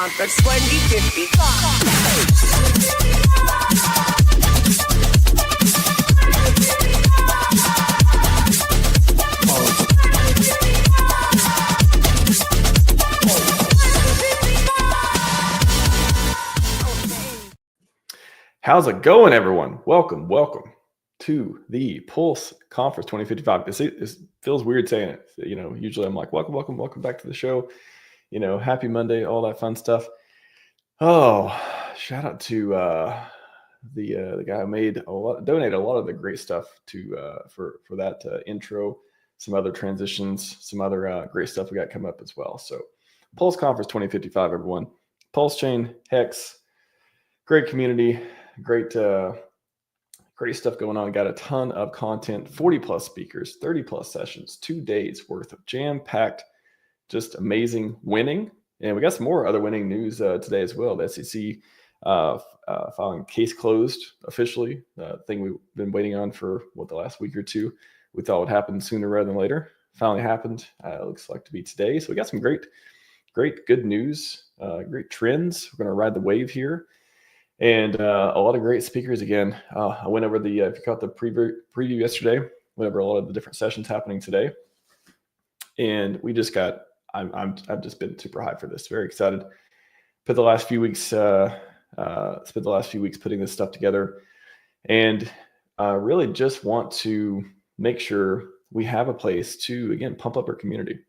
count to 2050. How's it going, everyone? Welcome to the Pulse Conference 2055. This feels weird saying it. Usually I'm like, welcome back to the show. Happy Monday, all that fun stuff. Oh, shout out to the guy who donated a lot of the great stuff for that intro. Some other transitions, some other great stuff we got coming up as well. So, Pulse Conference 2055, everyone. PulseChain, Hex, great community. Great stuff going on. Got a ton of content, 40 plus speakers, 30 plus sessions, 2 days worth of jam-packed, just amazing winning. And we got some more other winning news today as well. The SEC filing case closed officially, thing we've been waiting on for the last week or two. We thought would happen sooner rather than later. Finally happened. It looks like to be today. So we got some great good news, great trends. We're going to ride the wave here. And a lot of great speakers again. I went over if you caught the preview yesterday, went over a lot of the different sessions happening today. And we just I've just been super hyped for this. Very excited. Spent the last few weeks putting this stuff together, and really just want to make sure we have a place to, again, pump up our community,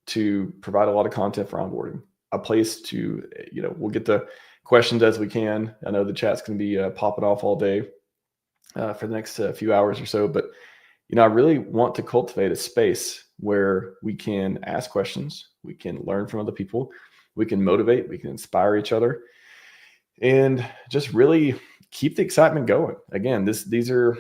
to provide a lot of content for onboarding, a place to, we'll get the questions as we can. I know the chat's going to be popping off all day for the next few hours or so, but I really want to cultivate a space where we can ask questions, we can learn from other people, we can motivate, we can inspire each other, and just really keep the excitement going. Again, these are,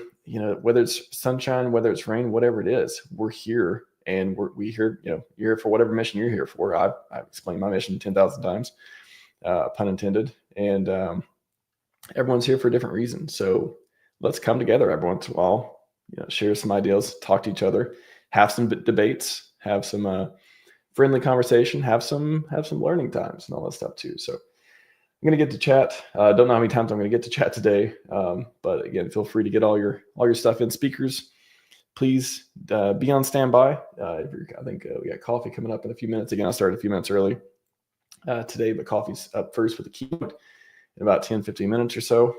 whether it's sunshine, whether it's rain, whatever it is, we're here, and we're here. You're here for whatever mission you're here for. I've explained my mission 10,000 times. Pun intended. And everyone's here for a different reason. So let's come together every once in a while, share some ideas, talk to each other, have some debates, have some friendly conversation, have some learning times and all that stuff too. So I'm going to get to chat. Don't know how many times I'm going to get to chat today. But again, feel free to get all your stuff in. Speakers, please be on standby. I think we got coffee coming up in a few minutes. Again, I started a few minutes early today, but coffee's up first with the keynote in about 10-15 minutes or so.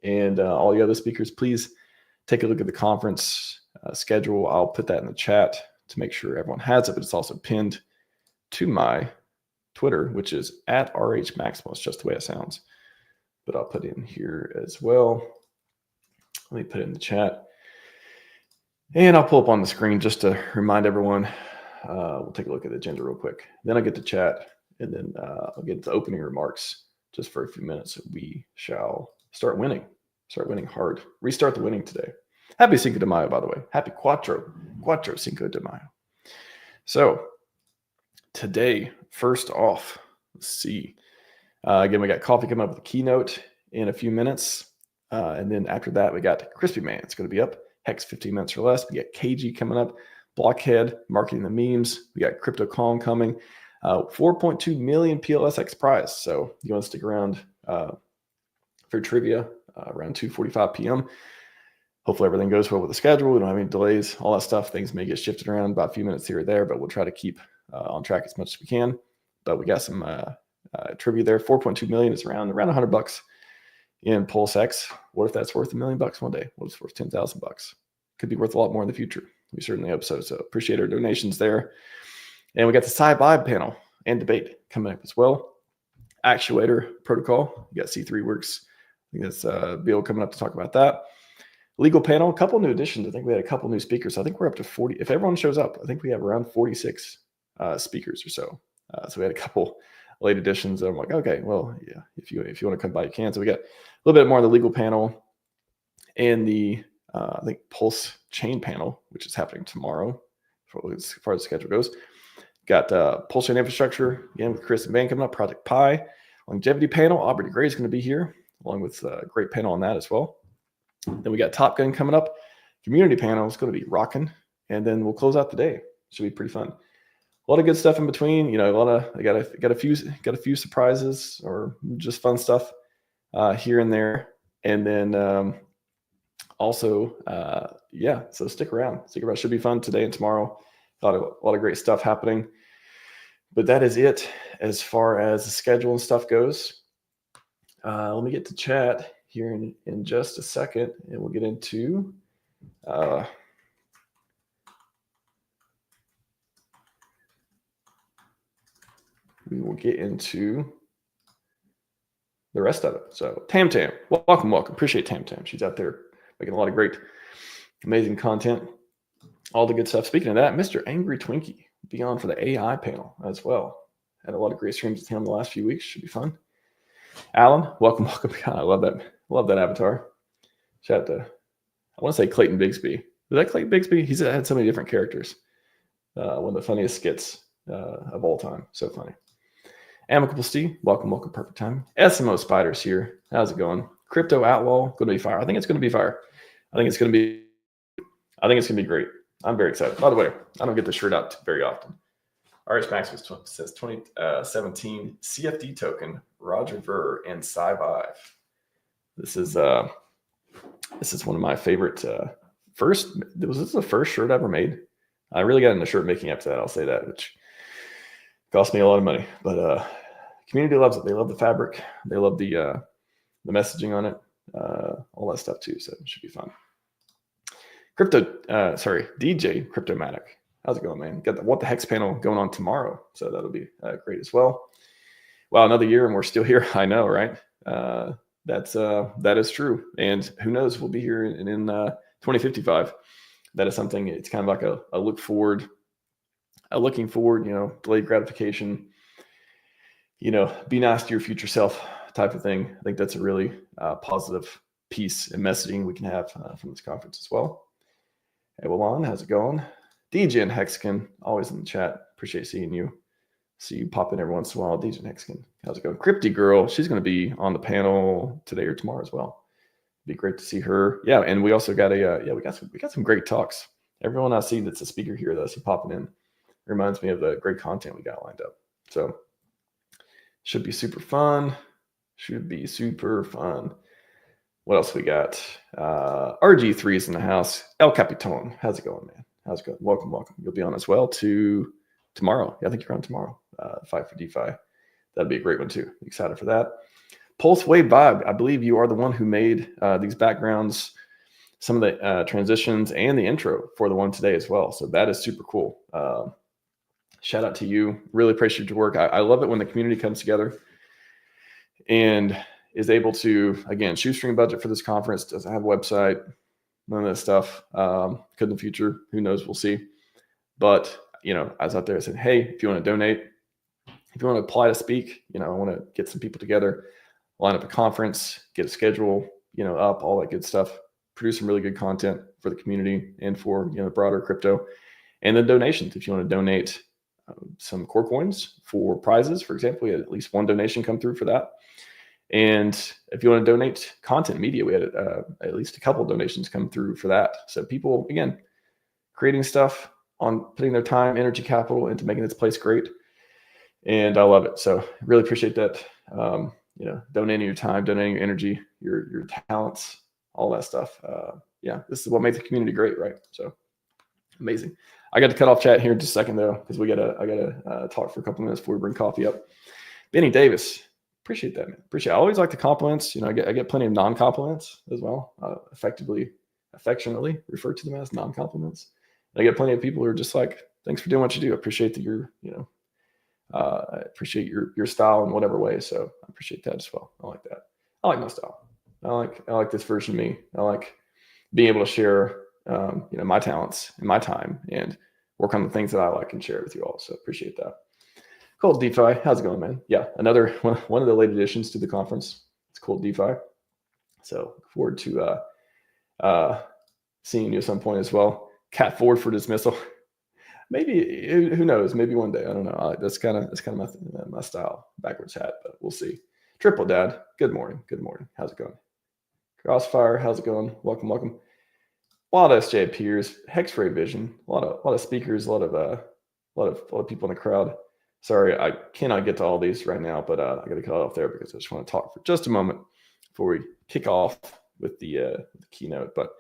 And all the other speakers, please take a look at the conference schedule. I'll put that in the chat to make sure everyone has it, but it's also pinned to my Twitter, which is at RHMax. Just the way it sounds, but I'll put it in here as well. Let me put it in the chat, and I'll pull up on the screen just to remind everyone. We'll take a look at the agenda real quick. Then I'll get to chat. And then I'll get into opening remarks just for a few minutes. We shall start winning hard. Restart the winning today. Happy Cinco de Mayo, by the way. Happy Cuatro Cinco de Mayo. So today, first off, let's see. Again, we got coffee coming up with the keynote in a few minutes. And then after that, we got Crispy Man. It's going to be up. Hex 15 minutes or less. We got KG coming up. Blockhead, marketing the memes. We got Crypto Calm coming. 4.2 million PLSX prize. So you want to stick around for trivia around 2:45 p.m. Hopefully everything goes well with the schedule. We don't have any delays, all that stuff. Things may get shifted around about a few minutes here or there, but we'll try to keep on track as much as we can. But we got some trivia there. 4.2 million is around $100 in PulseX. What if that's worth $1 million one day? What if it's worth $10,000? Could be worth a lot more in the future. We certainly hope so. So appreciate our donations there. And we got the Sci-Vive panel and debate coming up as well. Actuator protocol. You got C3 Works. I think that's Bill coming up to talk about that. Legal panel, a couple new additions. I think we had a couple new speakers. I think we're up to 40. If everyone shows up, I think we have around 46 speakers or so. So we had a couple late additions. I'm like, okay, well, yeah, if you want to come by, you can. So we got a little bit more on the legal panel and the I think PulseChain panel, which is happening tomorrow, as far as the schedule goes. Got PulseChain infrastructure again with Chris and Van coming up. Project Pi longevity panel. Aubrey DeGray is going to be here along with a great panel on that as well. Then we got Top Gun coming up. Community panel is going to be rocking, and then we'll close out the day. Should be pretty fun. lot of good stuff in between. You know, I got a few surprises or just fun stuff here and there, and then also, yeah. So stick around. Should be fun today and tomorrow. A lot of great stuff happening. But that is it as far as the schedule and stuff goes. Let me get to chat here in just a second, and we'll get into we will get into the rest of it. So Tam, welcome. Appreciate Tam. She's out there making a lot of great, amazing content. All the good stuff. Speaking of that, Mr. Angry Twinkie be on for the AI panel as well. Had a lot of great streams with him the last few weeks. Should be fun. Alan, welcome. God, I love that avatar. Shout out to, I want to say Clayton Bigsby. Was that Clayton Bigsby? He's had so many different characters. One of the funniest skits of all time. So funny. Amicable Steve, welcome. Perfect time. SMO Spiders here. How's it going? Crypto Outlaw, going to be fire. I think it's going to be fire. I think it's going to be great. I'm very excited. By the way, I don't get the shirt out very often. RHMax says 2017 CFD token, Roger Ver and Sci-Vive. This is one of my favorite this is the first shirt I ever made. I really got into shirt making after that, I'll say that, which cost me a lot of money. But community loves it. They love the fabric. They love the messaging on it, all that stuff too. So it should be fun. DJ Cryptomatic. How's it going, man? Got the What the Hex panel going on tomorrow. So that'll be great as well. Wow, another year and we're still here. I know, right? That is true. And who knows, we'll be here in 2055. That is something, it's kind of like a looking forward, you know, delayed gratification, you know, be nice to your future self type of thing. I think that's a really positive piece and messaging we can have from this conference as well. Hey, Willon, how's it going? DJ and Hexkin, always in the chat. Appreciate seeing you. See you pop in every once in a while. DJ and Hexkin, how's it going? Crypty Girl, she's going to be on the panel today or tomorrow as well. Be great to see her. Yeah, and we also got we got some great talks. Everyone I see that's a speaker here that's popping in reminds me of the great content we got lined up. So should be super fun. What else we got? RG3 is in the house. El Capitan, how's it going, man? How's it going? Welcome. You'll be on as well to tomorrow. Yeah, I think you're on tomorrow. Fight for DeFi. That'd be a great one too. Excited for that. Pulse Wave Vibe. I believe you are the one who made these backgrounds, some of the transitions, and the intro for the one today as well. So that is super cool. Shout out to you. Really appreciate your work. I love it when the community comes together and is able to, again, shoestring budget for this conference, doesn't have a website, none of that stuff. Could in the future, who knows, we'll see. But, you know, I was out there and said, hey, if you want to donate, if you want to apply to speak, you know, I want to get some people together, line up a conference, get a schedule, you know, up, all that good stuff, produce some really good content for the community and for, you know, the broader crypto. And then donations, if you want to donate some core coins for prizes, for example, we had at least one donation come through for that. And if you want to donate content media, we had at least a couple donations come through for that. So people, again, creating stuff on putting their time, energy, capital into making this place great. And I love it. So really appreciate that. You know, donating your time, donating your energy, your talents, all that stuff. Yeah, this is what makes the community great, right? So amazing. I got to cut off chat here in just a second though, because I gotta talk for a couple minutes before we bring coffee up. Benny Davis. Appreciate that, man. I always like the compliments. You know, I get plenty of non-compliments as well. Affectionately refer to them as non-compliments. And I get plenty of people who are just like, "Thanks for doing what you do. I appreciate that you're, you know, I appreciate your style in whatever way." So I appreciate that as well. I like that. I like my style. I like this version of me. I like being able to share, you know, my talents and my time and work on the things that I like and share it with you all. So appreciate that. Cold DeFi, how's it going, man? Yeah, another one of the late additions to the conference. It's Cold DeFi. So look forward to seeing you at some point as well. Cat forward for dismissal. Maybe, who knows? Maybe one day. I don't know. That's kind of my style. Backwards hat, but we'll see. Triple Dad, good morning. How's it going? Crossfire, how's it going? Welcome. A lot of SJ peers, Hex Ray Vision, a lot of speakers, a lot of a lot of people in the crowd. Sorry, I cannot get to all these right now, but I got to cut off there because I just want to talk for just a moment before we kick off with the keynote. But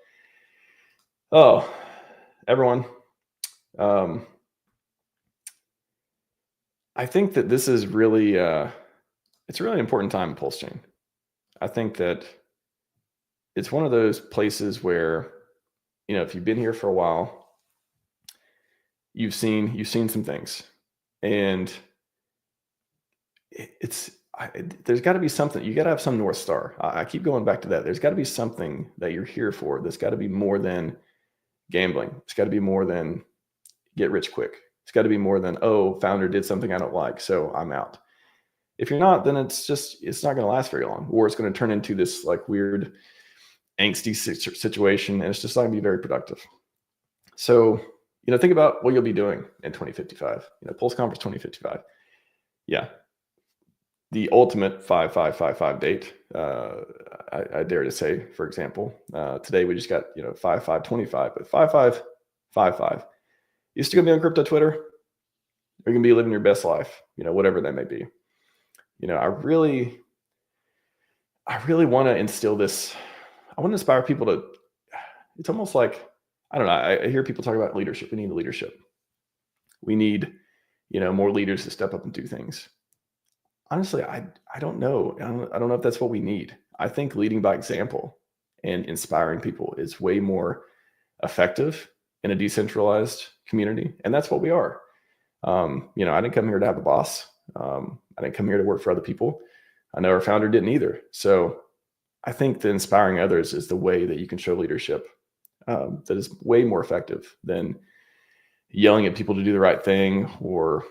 everyone, I think that this is really it's a really important time in PulseChain. I think that it's one of those places where, if you've been here for a while, you've seen some things, and there's got to be something. You got to have some North Star. I keep going back to that. There's got to be something that you're here for. There's got to be more than gambling. It's got to be more than get rich quick. It's got to be more than, founder did something I don't like, so I'm out. If you're not, then it's not going to last very long, or it's going to turn into this like weird angsty situation, and it's just not going to be very productive. So, think about what you'll be doing in 2055. Pulse Conference 2055. Yeah, the ultimate 5555 date. I dare to say, for example, today we just got 5525, but 5555. You're still gonna be on crypto Twitter. You're gonna be living your best life. Whatever that may be. I really want to instill this. I want to inspire people to. It's almost like, I don't know. I hear people talk about leadership. We need leadership. We need, more leaders to step up and do things. Honestly, I don't know. I don't know if that's what we need. I think leading by example and inspiring people is way more effective in a decentralized community, and that's what we are. I didn't come here to have a boss. I didn't come here to work for other people. I know our founder didn't either. So I think that inspiring others is the way that you can show leadership that is way more effective than yelling at people to do the right thing, or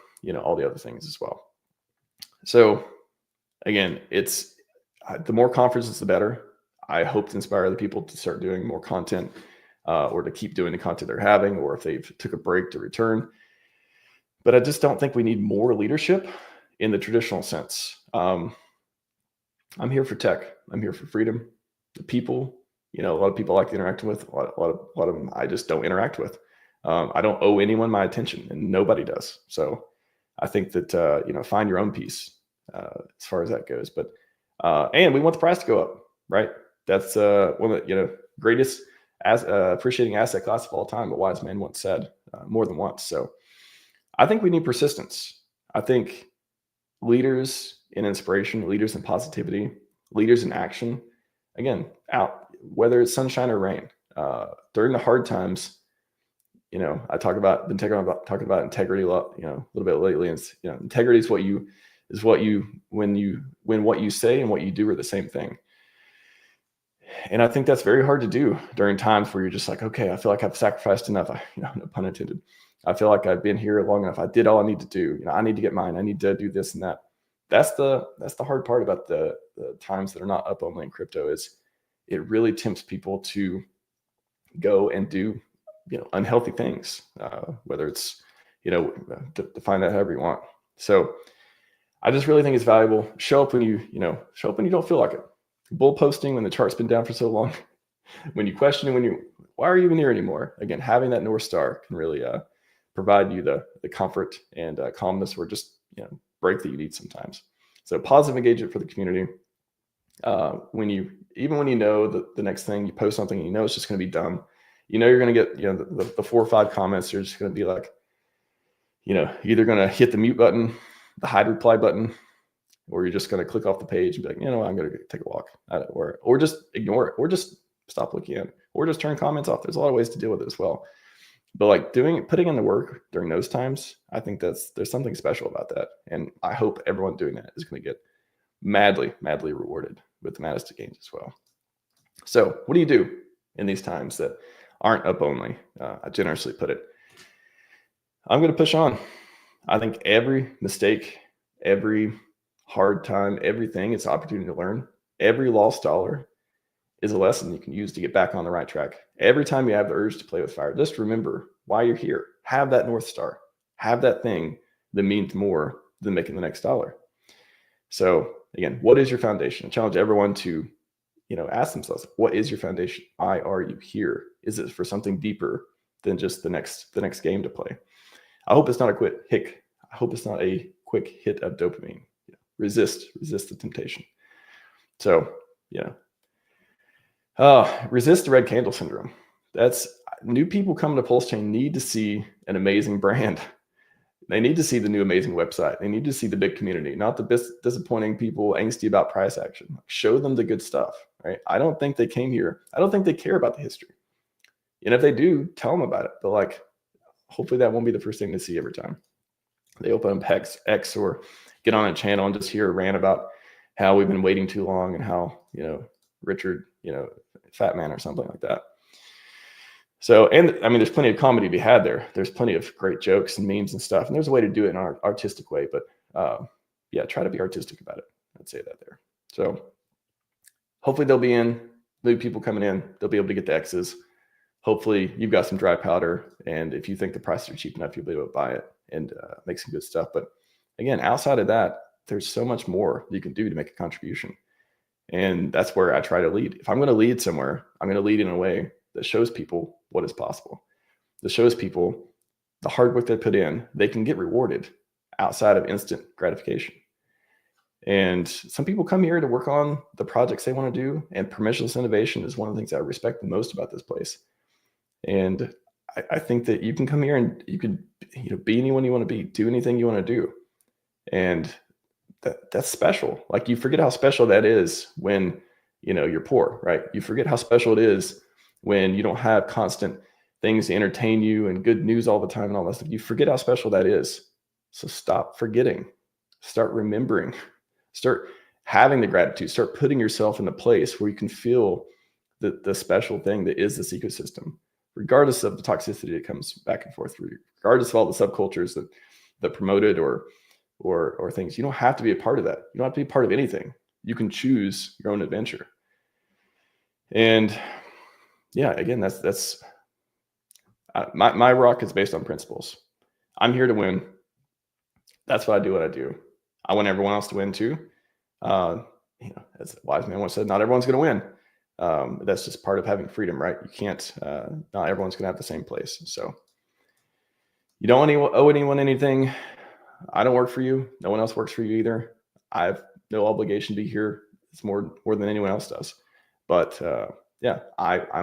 all the other things as well. So again, it's the more conferences, the better. I hope to inspire other people to start doing more content, or to keep doing the content they're having, or if they've took a break to return. But I just don't think we need more leadership in the traditional sense. I'm here for tech. I'm here for freedom. The people, a lot of people I like interacting with. A lot of them I just don't interact with. I don't owe anyone my attention, and nobody does. So I think that find your own peace as far as that goes. But and we want the price to go up, right? That's one of the greatest appreciating asset class of all time. A wise man once said more than once. So I think we need persistence. I think leaders in inspiration, leaders in positivity, leaders in action. Again, whether it's sunshine or rain, during the hard times. I talking about integrity a lot, a little bit lately. And integrity is what you when what you say and what you do are the same thing. And I think that's very hard to do during times where you're just like, okay, I feel like I've sacrificed enough. No pun intended. I feel like I've been here long enough. I did all I need to do. I need to get mine. I need to do this and that. That's the hard part about the times that are not up only in crypto, is it really tempts people to go and do unhealthy things, whether it's define that however you want. So I just really think it's valuable. Show up when you don't feel like it. Bull posting when the chart's been down for so long. When you question it, why are you even here anymore? Again, having that North Star can really provide you the comfort and calmness, or just break that you need sometimes. So positive engagement for the community. When you know the next thing you post something and it's just going to be dumb, you're going to get the 4 or 5 comments. You're just going to be like, either going to hit the mute button, the hide reply button, or you're just going to click off the page and be like, I'm going to take a walk, or just ignore it, or just stop looking at it, or just turn comments off. There's a lot of ways to deal with it as well. But like putting in the work during those times, I think there's something special about that. And I hope everyone doing that is going to get madly rewarded with the maddest of gains as well. So what do you do in these times that aren't up only? I generously put it. I'm going to push on. I think every mistake, every hard time, everything is an opportunity to learn. Every lost dollar is a lesson you can use to get back on the right track. Every time you have the urge to play with fire, just remember why you're here. Have that North Star. Have that thing that means more than making the next dollar. So again, what is your foundation? I challenge everyone to, ask themselves, what is your foundation? Why are you here? Is it for something deeper than just the next game to play? I hope it's not a quick hit. I hope it's not a quick hit of dopamine. Resist the temptation. So, resist the red candle syndrome. That's new people coming to PulseChain need to see an amazing brand. They need to see the new amazing website. They need to see the big community, not the disappointing people angsty about price action. Show them the good stuff, right? I don't think they came here. I don't think they care about the history. And if they do, tell them about it. But like, hopefully that won't be the first thing to see every time they open up X or get on a channel and just hear a rant about how we've been waiting too long and how, Richard, fat man or something like that. So, and I mean, there's plenty of comedy to be had there. There's plenty of great jokes and memes and stuff. And there's a way to do it in an artistic way, but try to be artistic about it. I'd say that there. So hopefully they'll be in, new people coming in, they'll be able to get the X's. Hopefully you've got some dry powder. And if you think the prices are cheap enough, you'll be able to buy it and make some good stuff. But again, outside of that, there's so much more you can do to make a contribution. And that's where I try to lead. If I'm going to lead somewhere, I'm going to lead in a way that shows people what is possible. That shows people the hard work they put in, they can get rewarded outside of instant gratification. And some people come here to work on the projects they want to do, and permissionless innovation is one of the things I respect the most about this place. And I think that you can come here and you can, be anyone you want to be, do anything you want to do. And that's special. Like, you forget how special that is when, you're poor, right? You forget how special it is when you don't have constant things to entertain you and good news all the time and all that stuff. You forget how special that is. So stop forgetting, start remembering, start having the gratitude, start putting yourself in a place where you can feel the special thing that is this ecosystem, regardless of the toxicity that comes back and forth through, regardless of all the subcultures that promote it or things. You don't have to be a part of that. You don't have to be part of anything. You can choose your own adventure. And again, that's my rock is based on principles. I'm here to win. That's why I do what I do. I want everyone else to win too. As a wise man once said, not everyone's going to win. That's just part of having freedom, right? You can't, not everyone's going to have the same place. So you don't owe anyone anything. I don't work for you. No one else works for you either. I have no obligation to be here. It's more than anyone else does. But I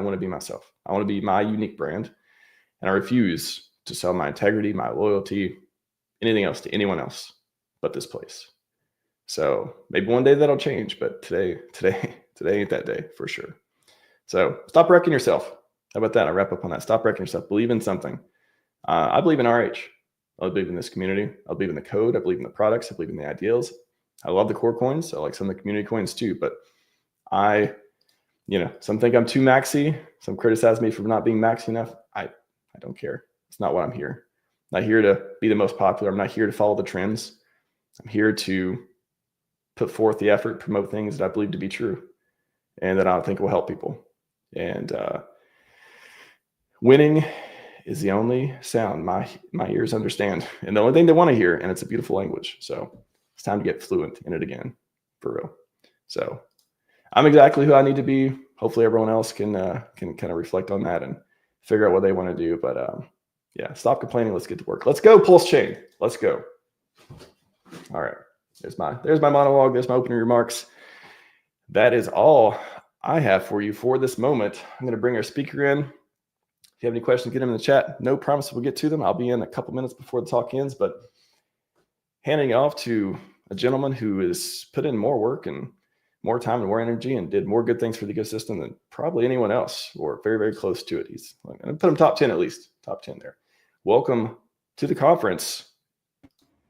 want to be myself. I want to be my unique brand. And I refuse to sell my integrity, my loyalty, anything else to anyone else but this place. So maybe one day that'll change, but today ain't that day for sure. So stop wrecking yourself. How about that? I wrap up on that. Stop wrecking yourself. Believe in something. I believe in RH. I believe in this community. I believe in the code. I believe in the products. I believe in the ideals. I love the core coins. I like some of the community coins too, but some think I'm too maxi. Some criticize me for not being maxi enough. I don't care. It's not what I'm here. I'm not here to be the most popular. I'm not here to follow the trends. I'm here to put forth the effort, promote things that I believe to be true and that I think will help people. And winning is the only sound my ears understand and the only thing they want to hear. And it's a beautiful language. So it's time to get fluent in it again, for real. So I'm exactly who I need to be. Hopefully everyone else can kind of reflect on that and figure out what they want to do. But stop complaining. Let's get to work. Let's go, PulseChain. Let's go. All right. There's my monologue. There's my opening remarks. That is all I have for you for this moment. I'm going to bring our speaker in. If you have any questions, get them in the chat. No promise we'll get to them. I'll be in a couple minutes before the talk ends, but handing it off to a gentleman who has put in more work and more time and more energy and did more good things for the ecosystem than probably anyone else, or very, very close to it. He's going to put him top 10 at least, top 10 there. Welcome to the conference,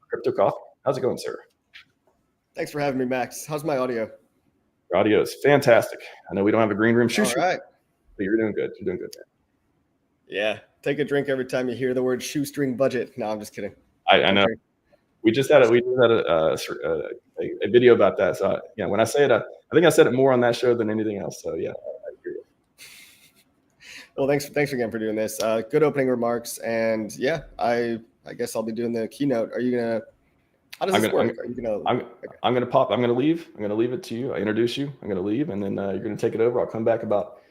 Crypto Coffee. How's it going, sir? Thanks for having me, Max. How's my audio? Your audio is fantastic. I know we don't have a green room. All right. But you're doing good. You're doing good, man. Yeah. Take a drink every time you hear the word shoestring budget. No, I'm just kidding. I know. We just had a video about that. So when I say it, I think I said it more on that show than anything else. So yeah, I hear you. Well, thanks again for doing this. Good opening remarks, and I guess I'll be doing the keynote. Are you gonna? How does this work? I'm gonna pop. I'm gonna leave. I'm gonna leave it to you. I introduce you. I'm gonna leave, and then you're gonna take it over. I'll come back in about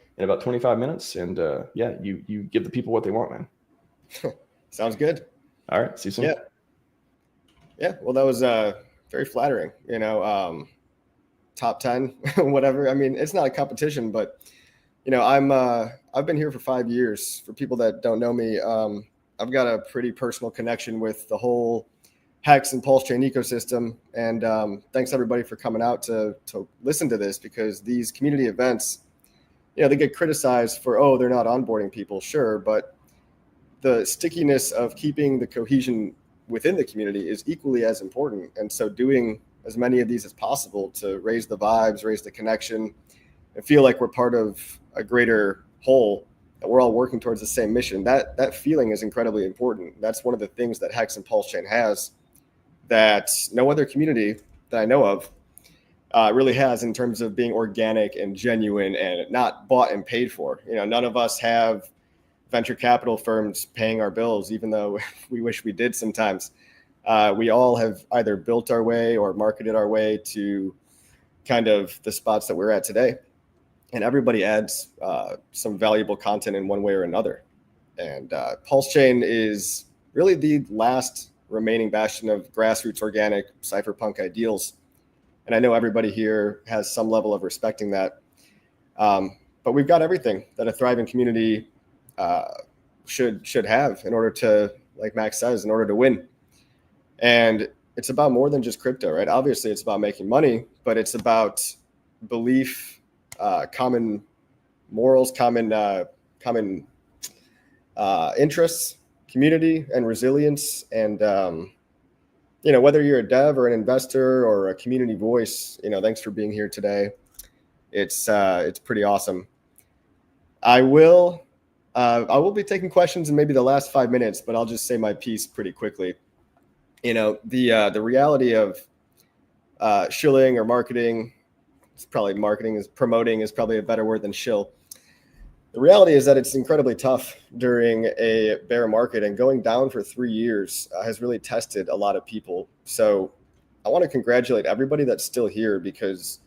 25 minutes, and you give the people what they want, man. Sounds good. All right. See you soon. Yeah. Yeah. Well, that was very flattering, top 10, whatever. I mean, it's not a competition, but I've been here for 5 years. For people that don't know me, I've got a pretty personal connection with the whole Hex and PulseChain ecosystem. And thanks everybody for coming out to listen to this, because these community events, they get criticized for, oh, they're not onboarding people. Sure. But the stickiness of keeping the cohesion within the community is equally as important. And so doing as many of these as possible to raise the vibes, raise the connection, and feel like we're part of a greater whole, that we're all working towards the same mission. That feeling is incredibly important. That's one of the things that Hex and PulseChain has that no other community that I know of really has, in terms of being organic and genuine and not bought and paid for. None of us have venture capital firms paying our bills, even though we wish we did sometimes. We all have either built our way or marketed our way to kind of the spots that we're at today. And everybody adds some valuable content in one way or another. And PulseChain is really the last remaining bastion of grassroots organic cypherpunk ideals. And I know everybody here has some level of respecting that. But we've got everything that a thriving community should have in order to, like Max says, in order to win. And it's about more than just crypto, right? Obviously, it's about making money, but it's about belief, common morals, common interests, community, and resilience. And whether you're a dev or an investor or a community voice, thanks for being here today. It's pretty awesome. I will be taking questions in maybe the last 5 minutes, but I'll just say my piece pretty quickly. The reality of shilling or marketing, it's probably promoting is probably a better word than shill. The reality is that it's incredibly tough during a bear market, and going down for 3 years has really tested a lot of people. So I want to congratulate everybody that's still here, because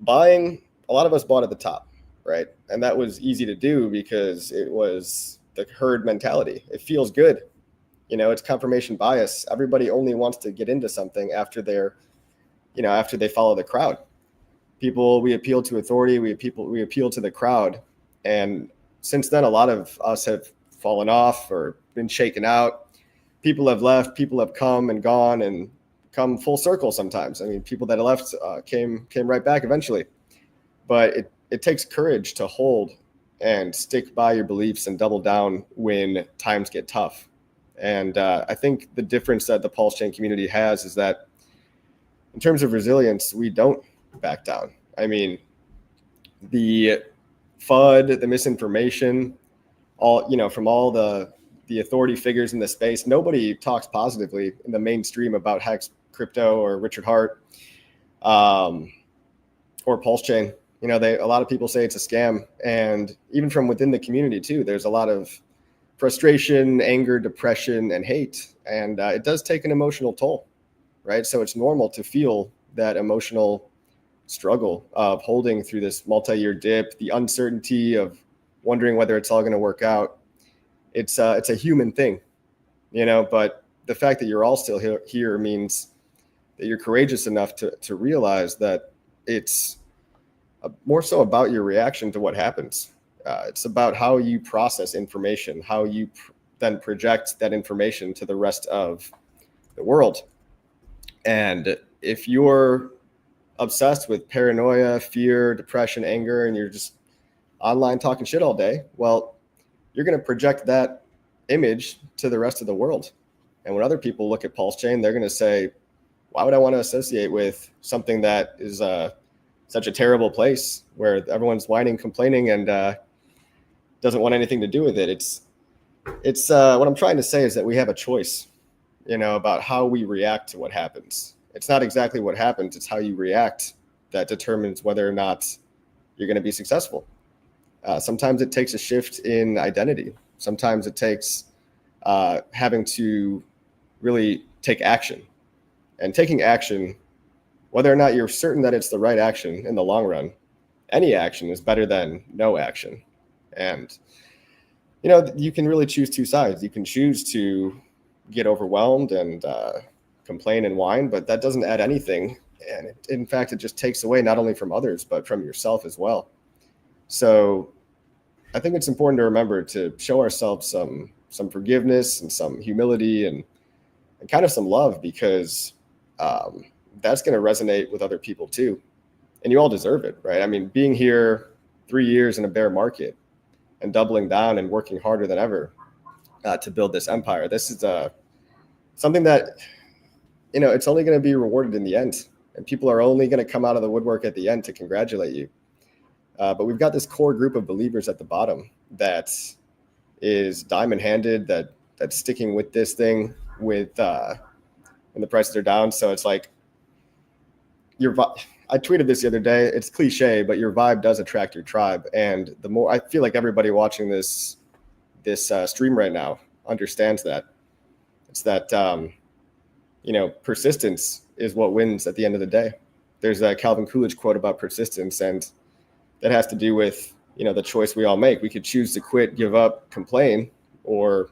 a lot of us bought at the top, right? And that was easy to do because it was the herd mentality. It feels good. It's confirmation bias. Everybody only wants to get into something after after they follow the crowd. We appeal to authority. We appeal to the crowd. And since then, a lot of us have fallen off or been shaken out. People have left, people have come and gone and come full circle sometimes. I mean, people that left came right back eventually. But it takes courage to hold and stick by your beliefs and double down when times get tough. And I think the difference that the PulseChain community has is that in terms of resilience, we don't back down. I mean, the FUD, the misinformation, from all the authority figures in the space, nobody talks positively in the mainstream about Hex Crypto or Richard Hart or PulseChain. A lot of people say it's a scam. And even from within the community too, there's a lot of frustration, anger, depression, and hate. And it does take an emotional toll, right? So it's normal to feel that emotional struggle of holding through this multi-year dip, the uncertainty of wondering whether it's all going to work out. It's a human thing, but the fact that you're all still here means that you're courageous enough to realize that it's more so about your reaction to what happens. It's about how you process information, how you then project that information to the rest of the world. And if you're obsessed with paranoia, fear, depression, anger, and you're just online talking shit all day, well, you're going to project that image to the rest of the world. And when other people look at PulseChain, they're going to say, why would I want to associate with something that is such a terrible place where everyone's whining, complaining, and doesn't want anything to do with it? It's what I'm trying to say is that we have a choice, about how we react to what happens. It's not exactly what happens, it's how you react that determines whether or not you're going to be successful. Sometimes it takes a shift in identity. Sometimes it takes having to really take action. And taking action, whether or not you're certain that it's the right action in the long run, any action is better than no action. And, you can really choose two sides. You can choose to get overwhelmed and complain and whine, but that doesn't add anything. And in fact, it just takes away not only from others, but from yourself as well. So I think it's important to remember to show ourselves some forgiveness and some humility and kind of some love, because that's going to resonate with other people too. And you all deserve it, right? I mean, being here 3 years in a bear market and doubling down and working harder than ever to build this empire. This is something that, it's only going to be rewarded in the end. And people are only going to come out of the woodwork at the end to congratulate you. But we've got this core group of believers at the bottom that is diamond-handed, that's sticking with this thing when the prices are down. So it's like I tweeted this the other day. It's cliche, but your vibe does attract your tribe. And the more, I feel like everybody watching this stream right now understands that. It's that persistence is what wins at the end of the day. There's a Calvin Coolidge quote about persistence, and that has to do with the choice we all make. We could choose to quit, give up, complain, or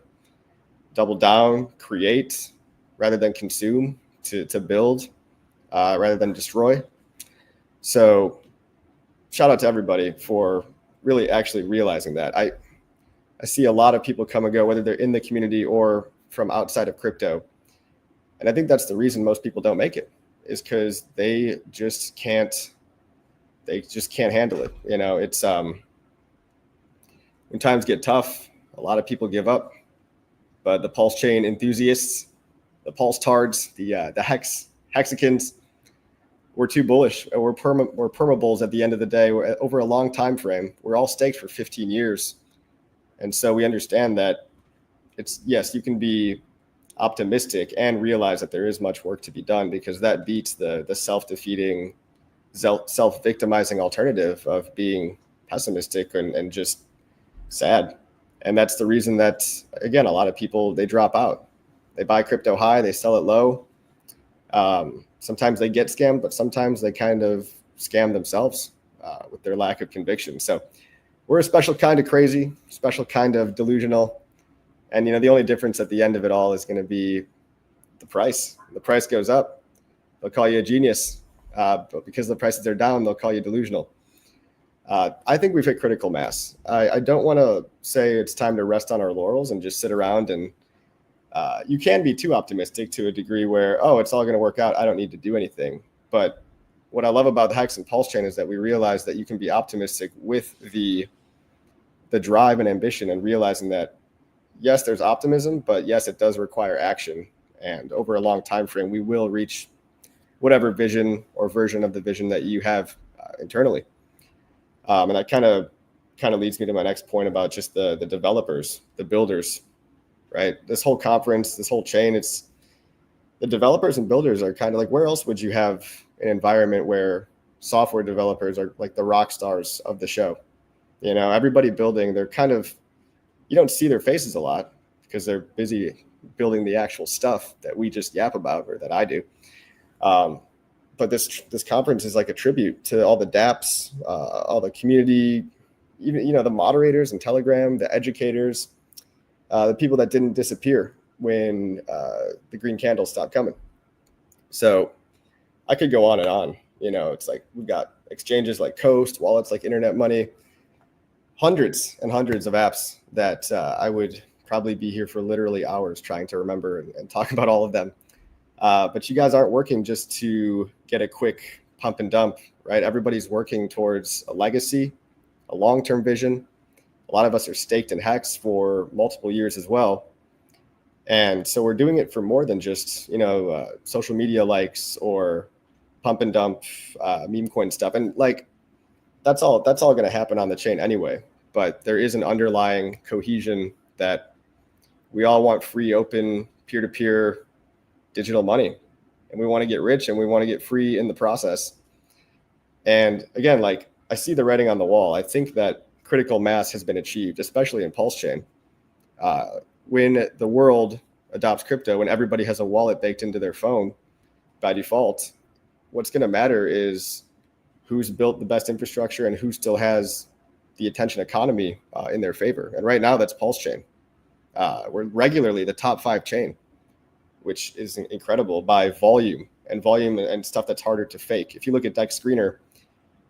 double down, create rather than consume, to build rather than destroy. So shout out to everybody for really actually realizing that. I see a lot of people come and go, whether they're in the community or from outside of crypto. And I think that's the reason most people don't make it, is because they just can't handle it. It's when times get tough, a lot of people give up. But the PulseChain enthusiasts, the Pulse tards, the hexicans, we're too bullish. We're perma-bulls at the end of the day. We're over a long time frame. We're all staked for 15 years. And so we understand that yes, you can be optimistic and realize that there is much work to be done, because that beats the self-defeating, self-victimizing alternative of being pessimistic and just sad. And that's the reason that, again, a lot of people, they drop out. They buy crypto high, they sell it low. Sometimes they get scammed, but sometimes they kind of scam themselves with their lack of conviction. So we're a special kind of crazy, special kind of delusional. And, the only difference at the end of it all is going to be the price. The price goes up, they'll call you a genius. But because the prices are down, they'll call you delusional. I think we've hit critical mass. I don't want to say it's time to rest on our laurels and just sit around, and you can be too optimistic to a degree where, it's all going to work out, I don't need to do anything. But what I love about the Hex and PulseChain is that we realize that you can be optimistic with the drive and ambition, and realizing that, yes, there's optimism, but yes, it does require action. And over a long time frame, we will reach whatever vision or version of the vision that you have internally. And that kind of leads me to my next point about just the developers, the builders, right? This whole conference, this whole chain, it's the developers and builders are kind of like, where else would you have an environment where software developers are like the rock stars of the show? Everybody building, they're kind of, you don't see their faces a lot because they're busy building the actual stuff that we just yap about, or that I do. But this conference is like a tribute to all the dApps, all the community, even, the moderators and Telegram, the educators, the people that didn't disappear when the green candles stopped coming. So I could go on and on. It's like we've got exchanges like Coast, wallets like Internet Money, hundreds and hundreds of apps that I would probably be here for literally hours trying to remember and talk about all of them. But you guys aren't working just to get a quick pump and dump, right? Everybody's working towards a legacy, a long-term vision. A lot of us are staked in Hex for multiple years as well. And so we're doing it for more than just, social media likes or pump and dump meme coin stuff. And that's all going to happen on the chain anyway. But there is an underlying cohesion that we all want free, open, peer-to-peer digital money, and we want to get rich and we want to get free in the process. And again, I see the writing on the wall. I think that critical mass has been achieved, especially in PulseChain. When the world adopts crypto, when everybody has a wallet baked into their phone by default, what's going to matter is who's built the best infrastructure and who still has the attention economy in their favor. And right now that's PulseChain. We're regularly the top 5 chain. which is incredible by volume and stuff that's harder to fake. If you look at Dex Screener,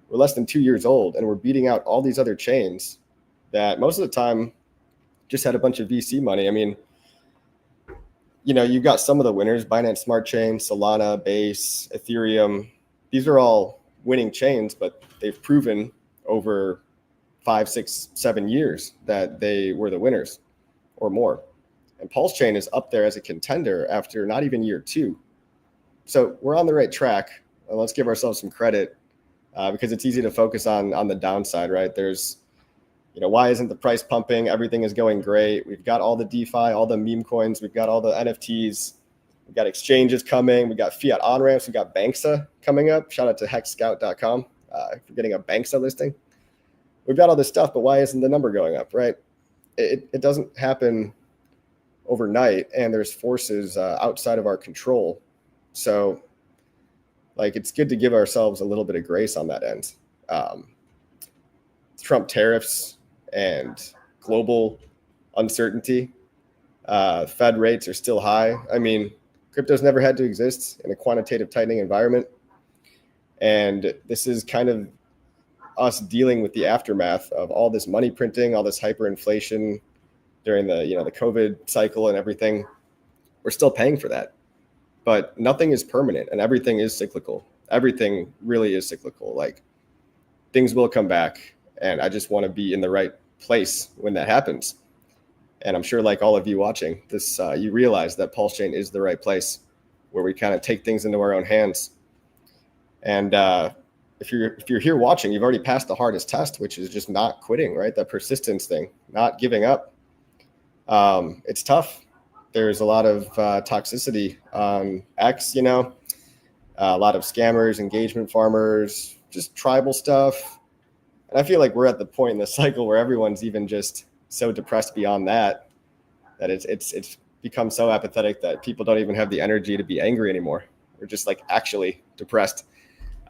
we're less than 2 years old, and we're beating out all these other chains that most of the time just had a bunch of VC money. I mean, you've got some of the winners: Binance Smart Chain, Solana, Base, Ethereum. These are all winning chains, but they've proven over 5, 6, 7 years that they were the winners or more. And PulseChain is up there as a contender after not even year 2. So we're on the right track. Let's give ourselves some credit, because it's easy to focus on the downside, right? There's, why isn't the price pumping? Everything is going great. We've got all the DeFi, all the meme coins. We've got all the NFTs. We've got exchanges coming. We've got fiat on-ramps. We've got Banksa coming up. Shout out to hexscout.com for getting a Banksa listing. We've got all this stuff, but why isn't the number going up, right? It doesn't happen overnight, and there's forces outside of our control. So, it's good to give ourselves a little bit of grace on that end. Trump tariffs and global uncertainty. Fed rates are still high. I mean, crypto's never had to exist in a quantitative tightening environment. And this is kind of us dealing with the aftermath of all this money printing, all this hyperinflation during the COVID cycle and everything. We're still paying for that. But nothing is permanent, and everything is cyclical. Everything really is cyclical. Things will come back, and I just want to be in the right place when that happens. And I'm sure, like all of you watching this, you realize that PulseChain is the right place where we kind of take things into our own hands. And if you're here watching, you've already passed the hardest test, which is just not quitting, right? That persistence thing, not giving up. It's tough. There's a lot of toxicity on X, a lot of scammers, engagement farmers, just tribal stuff. And I feel like we're at the point in the cycle where everyone's even just so depressed beyond that it's become so apathetic that people don't even have the energy to be angry anymore. We're just actually depressed.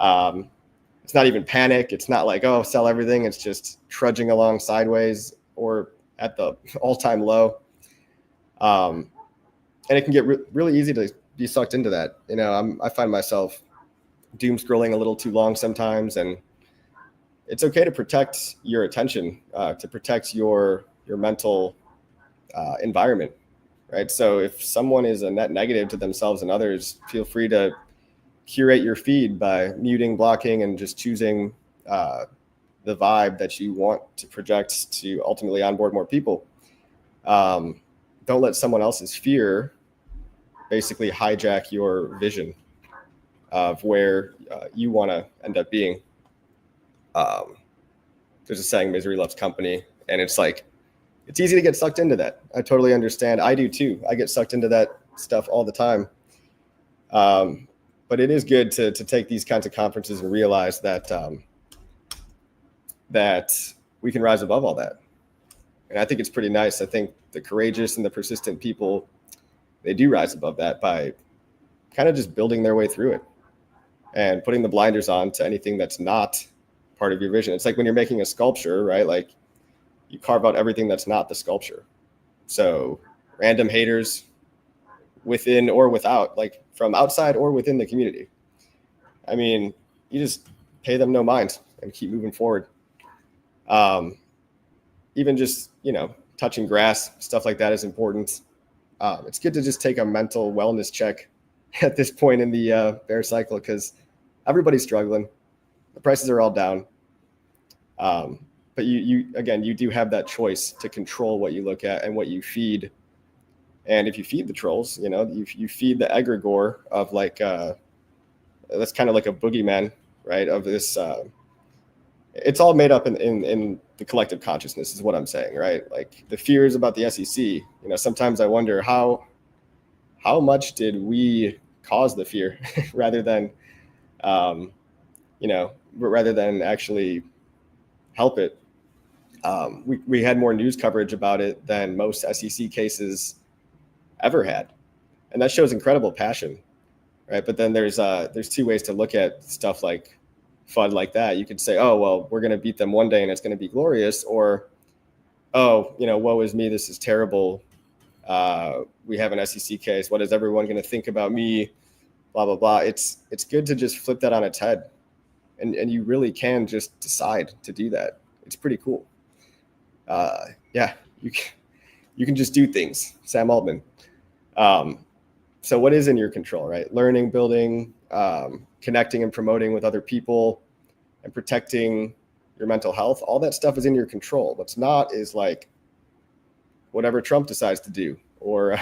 It's not even panic. It's not oh, sell everything. It's just trudging along sideways or at the all-time low. And it can get really easy to be sucked into that. I find myself doom scrolling a little too long sometimes, and it's okay to protect your attention, to protect your mental environment, right? So if someone is a net negative to themselves and others, feel free to curate your feed by muting, blocking, and just choosing the vibe that you want to project to ultimately onboard more people. Don't let someone else's fear basically hijack your vision of where you want to end up being. There's a saying, misery loves company. And it's it's easy to get sucked into that. I totally understand. I do too. I get sucked into that stuff all the time. But it is good to take these kinds of conferences and realize that that we can rise above all that. And I think it's pretty nice. I think the courageous and the persistent people, they do rise above that by kind of just building their way through it and putting the blinders on to anything that's not part of your vision. It's like when you're making a sculpture, right? You carve out everything that's not the sculpture. So random haters within or without, from outside or within the community. I mean, you just pay them no mind and keep moving forward. Even just, touching grass, stuff like that is important. It's good to just take a mental wellness check at this point in the bear cycle, because everybody's struggling. The prices are all down. But you do have that choice to control what you look at and what you feed. And if you feed the trolls, you feed the egregore of that's kind of like a boogeyman, right? Of this, it's all made up in the collective consciousness is what I'm saying, right? The fears about the SEC, sometimes I wonder how much did we cause the fear rather than actually help it. We had more news coverage about it than most SEC cases ever had. And that shows incredible passion, right? But then there's two ways to look at stuff like FUD like that. You could say, oh, well, we're going to beat them one day and it's going to be glorious. Or, oh, woe is me, this is terrible. We have an SEC case. What is everyone going to think about me? Blah, blah, blah. It's good to just flip that on its head. And you really can just decide to do that. It's pretty cool. Yeah, you can just do things. Sam Altman. So what is in your control, right? Learning, building, connecting and promoting with other people, and protecting your mental health. All that stuff is in your control. What's not is like whatever Trump decides to do, or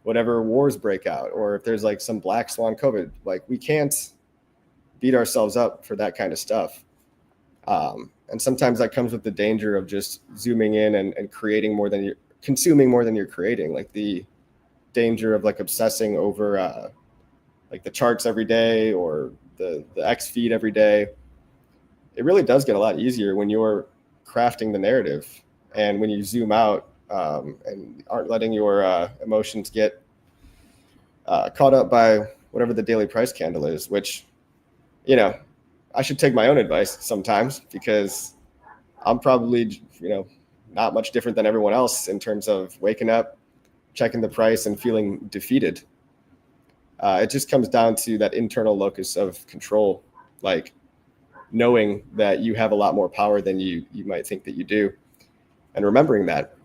whatever wars break out, or if there's like some black swan COVID. Like, we can't beat ourselves up for that kind of stuff. And sometimes that comes with the danger of just zooming in and creating more than you're consuming, more than you're creating. Like the danger of like obsessing over like the charts every day, or the X feed every day. It really does get a lot easier when you're crafting the narrative, and when you zoom out and aren't letting your emotions get caught up by whatever the daily price candle is, which, you know, I should take my own advice sometimes, because I'm probably, not much different than everyone else in terms of waking up, checking the price, and feeling defeated. It just comes down to that internal locus of control, like knowing that you have a lot more power than you might think that you do, and remembering that.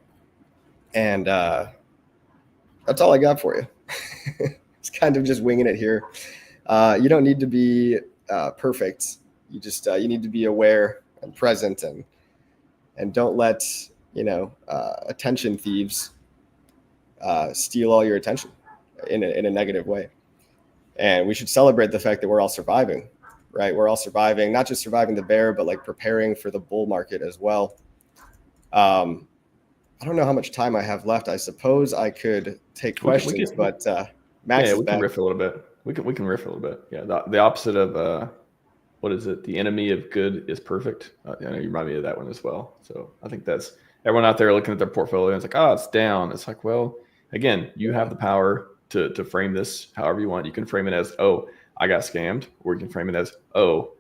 And that's all I got for you. It's kind of just winging it here. You don't need to be perfect. You just you need to be aware and present, and don't let attention thieves steal all your attention in a negative way. And we should celebrate the fact that we're all surviving, right? We're all surviving, not just surviving the bear, but like preparing for the bull market as well. I don't know how much time I have left. I suppose I could take questions, but Max is back. We can riff a little bit. We can riff a little bit. Yeah, the opposite of what is it? The enemy of good is perfect. I know you remind me of that one as well. So I think that's everyone out there looking at their portfolio and it's like, oh, it's down. It's like, well, again, you have the power to frame this however you want. You can frame it as, oh, I got scammed, or you can frame it as, oh,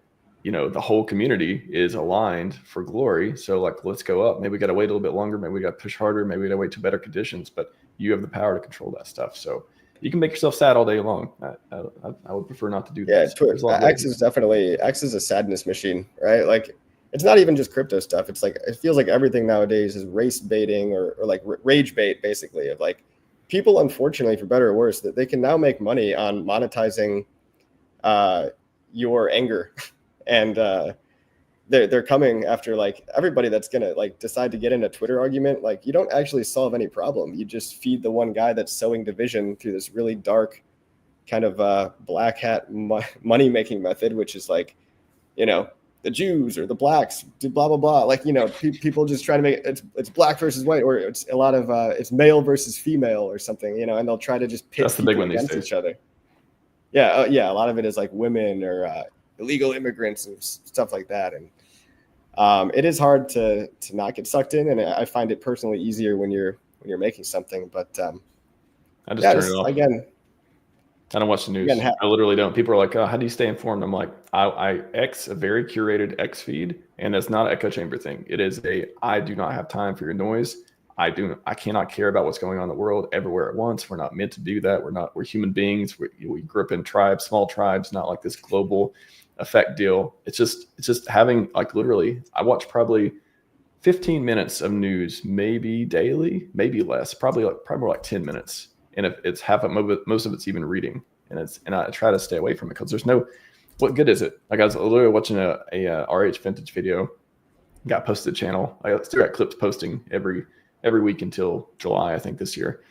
the whole community is aligned for glory. So like, let's go up. Maybe we got to wait a little bit longer. Maybe we got to push harder. Maybe we got to wait to better conditions, but you have the power to control that stuff. So you can make yourself sad all day long. I would prefer not to do that. Yeah, X is a sadness machine, right? Like, it's not even just crypto stuff. It's like, it feels like everything nowadays is race baiting or like rage bait, basically, of like people, unfortunately, for better or worse, that they can now make money on monetizing your anger. And they're coming after like everybody that's gonna like decide to get in a Twitter argument. Like, you don't actually solve any problem. You just feed the one guy that's sowing division through this really dark kind of black hat money making method, which is like, the Jews or the blacks do blah blah blah. Like, people just try to make it's black versus white, or it's a lot of it's male versus female or something. And they'll try to just pit people against each other. Yeah, a lot of it is like women or illegal immigrants and stuff like that. And it is hard to not get sucked in. And I find it personally easier when you're making something. But I just turn it off. Again, I don't watch the news. I literally don't. People are like, oh, how do you stay informed? I'm like, I X a very curated X feed, and it's not an echo chamber thing. It is I do not have time for your noise. I cannot care about what's going on in the world everywhere at once. We're not meant to do that. We're human beings. We grew up in tribes, small tribes, not like this global effect deal. It's just having, like, literally, I watch probably 15 minutes of news, maybe daily, maybe less, probably like 10 minutes. And if it's half of most of it's even reading, and I try to stay away from it, because there's what good is it? Like, I was literally watching a RH vintage video, got posted to the channel. I still got clips posting every week until July, I think, this year.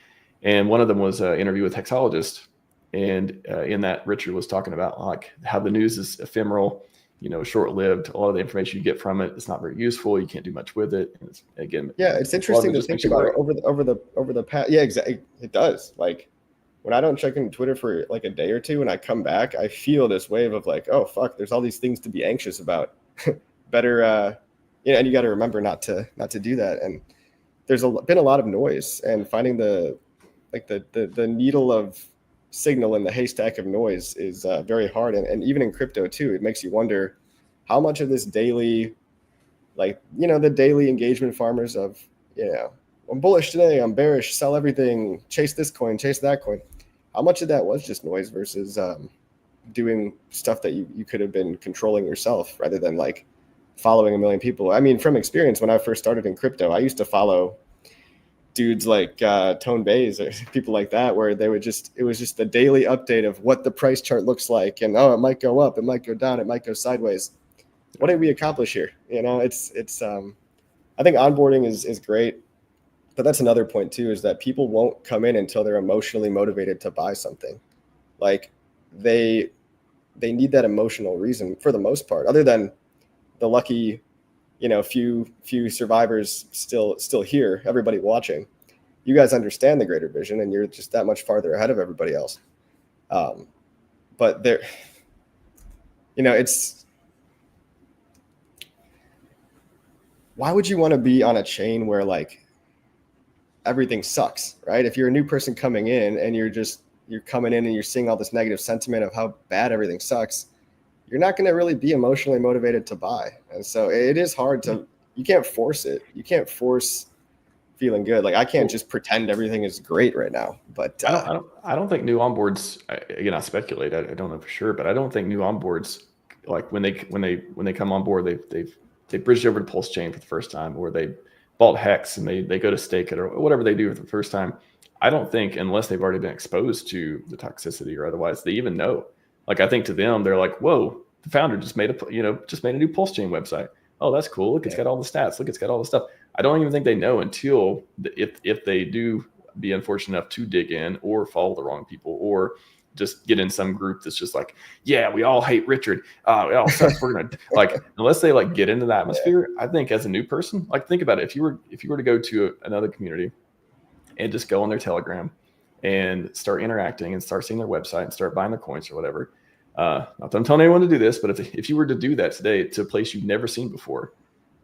And one of them was an interview with Hexologist. And in that, Richard was talking about like how the news is ephemeral, short-lived. A lot of the information you get from it is not very useful. You can't do much with it. And it's interesting to think about over the past. Yeah, exactly. It does. Like, when I don't check into Twitter for like a day or two, and I come back, I feel this wave of like, oh fuck, there's all these things to be anxious about. Better, and you got to remember not to do that. And there's been a lot of noise, and finding the needle of signal in the haystack of noise is very hard. And even in crypto too, it makes you wonder how much of this daily, the daily engagement farmers of, I'm bullish today, I'm bearish, sell everything, chase this coin, chase that coin. How much of that was just noise versus doing stuff that you could have been controlling yourself rather than like following a million people? I mean, from experience, when I first started in crypto, I used to follow dudes like Tone Bays or people like that, where it was just a daily update of what the price chart looks like. And, it might go up, it might go down, it might go sideways. What did we accomplish here? It's I think onboarding is great. But that's another point too, is that people won't come in until they're emotionally motivated to buy something. Like they need that emotional reason for the most part, other than the lucky, few survivors still here, everybody watching. You guys understand the greater vision and you're just that much farther ahead of everybody else. But there, why would you want to be on a chain where like everything sucks, right? If you're a new person coming in and you're coming in and you're seeing all this negative sentiment of how bad everything sucks, you're not going to really be emotionally motivated to buy. And so it is hard you can't force it. You can't force feeling good. Like I can't just pretend everything is great right now. But I don't think new onboards, again, I speculate, I don't know for sure, but I don't think new onboards, like when they come on board, they've bridged over to PulseChain for the first time, or they bought Hex and they go to stake it or whatever they do for the first time. I don't think, unless they've already been exposed to the toxicity or otherwise, they even know. Like I think to them, they're like, whoa, the founder just made a new PulseChain website. Oh, that's cool. Look, it's got all the stats. Look, it's got all the stuff. I don't even think they know until if they do be unfortunate enough to dig in or follow the wrong people or just get in some group that's just like, yeah, we all hate Richard. We all suck. We're gonna unless they like get into the atmosphere. I think as a new person, like think about it. If you were to go to another community and just go on their Telegram and start interacting and start seeing their website and start buying their coins or whatever. Not that I'm telling anyone to do this, but if you were to do that today to a place you've never seen before,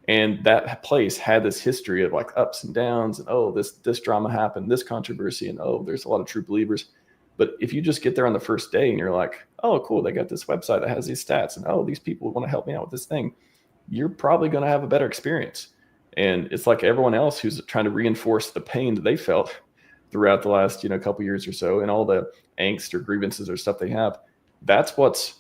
and that place had this history of like ups and downs, and this drama happened, this controversy, and there's a lot of true believers. But if you just get there on the first day and you're like, oh, cool, they got this website that has these stats, and these people want to help me out with this thing, you're probably going to have a better experience. And it's like everyone else who's trying to reinforce the pain that they felt throughout the last couple years or so, and all the angst or grievances or stuff they have. That's what's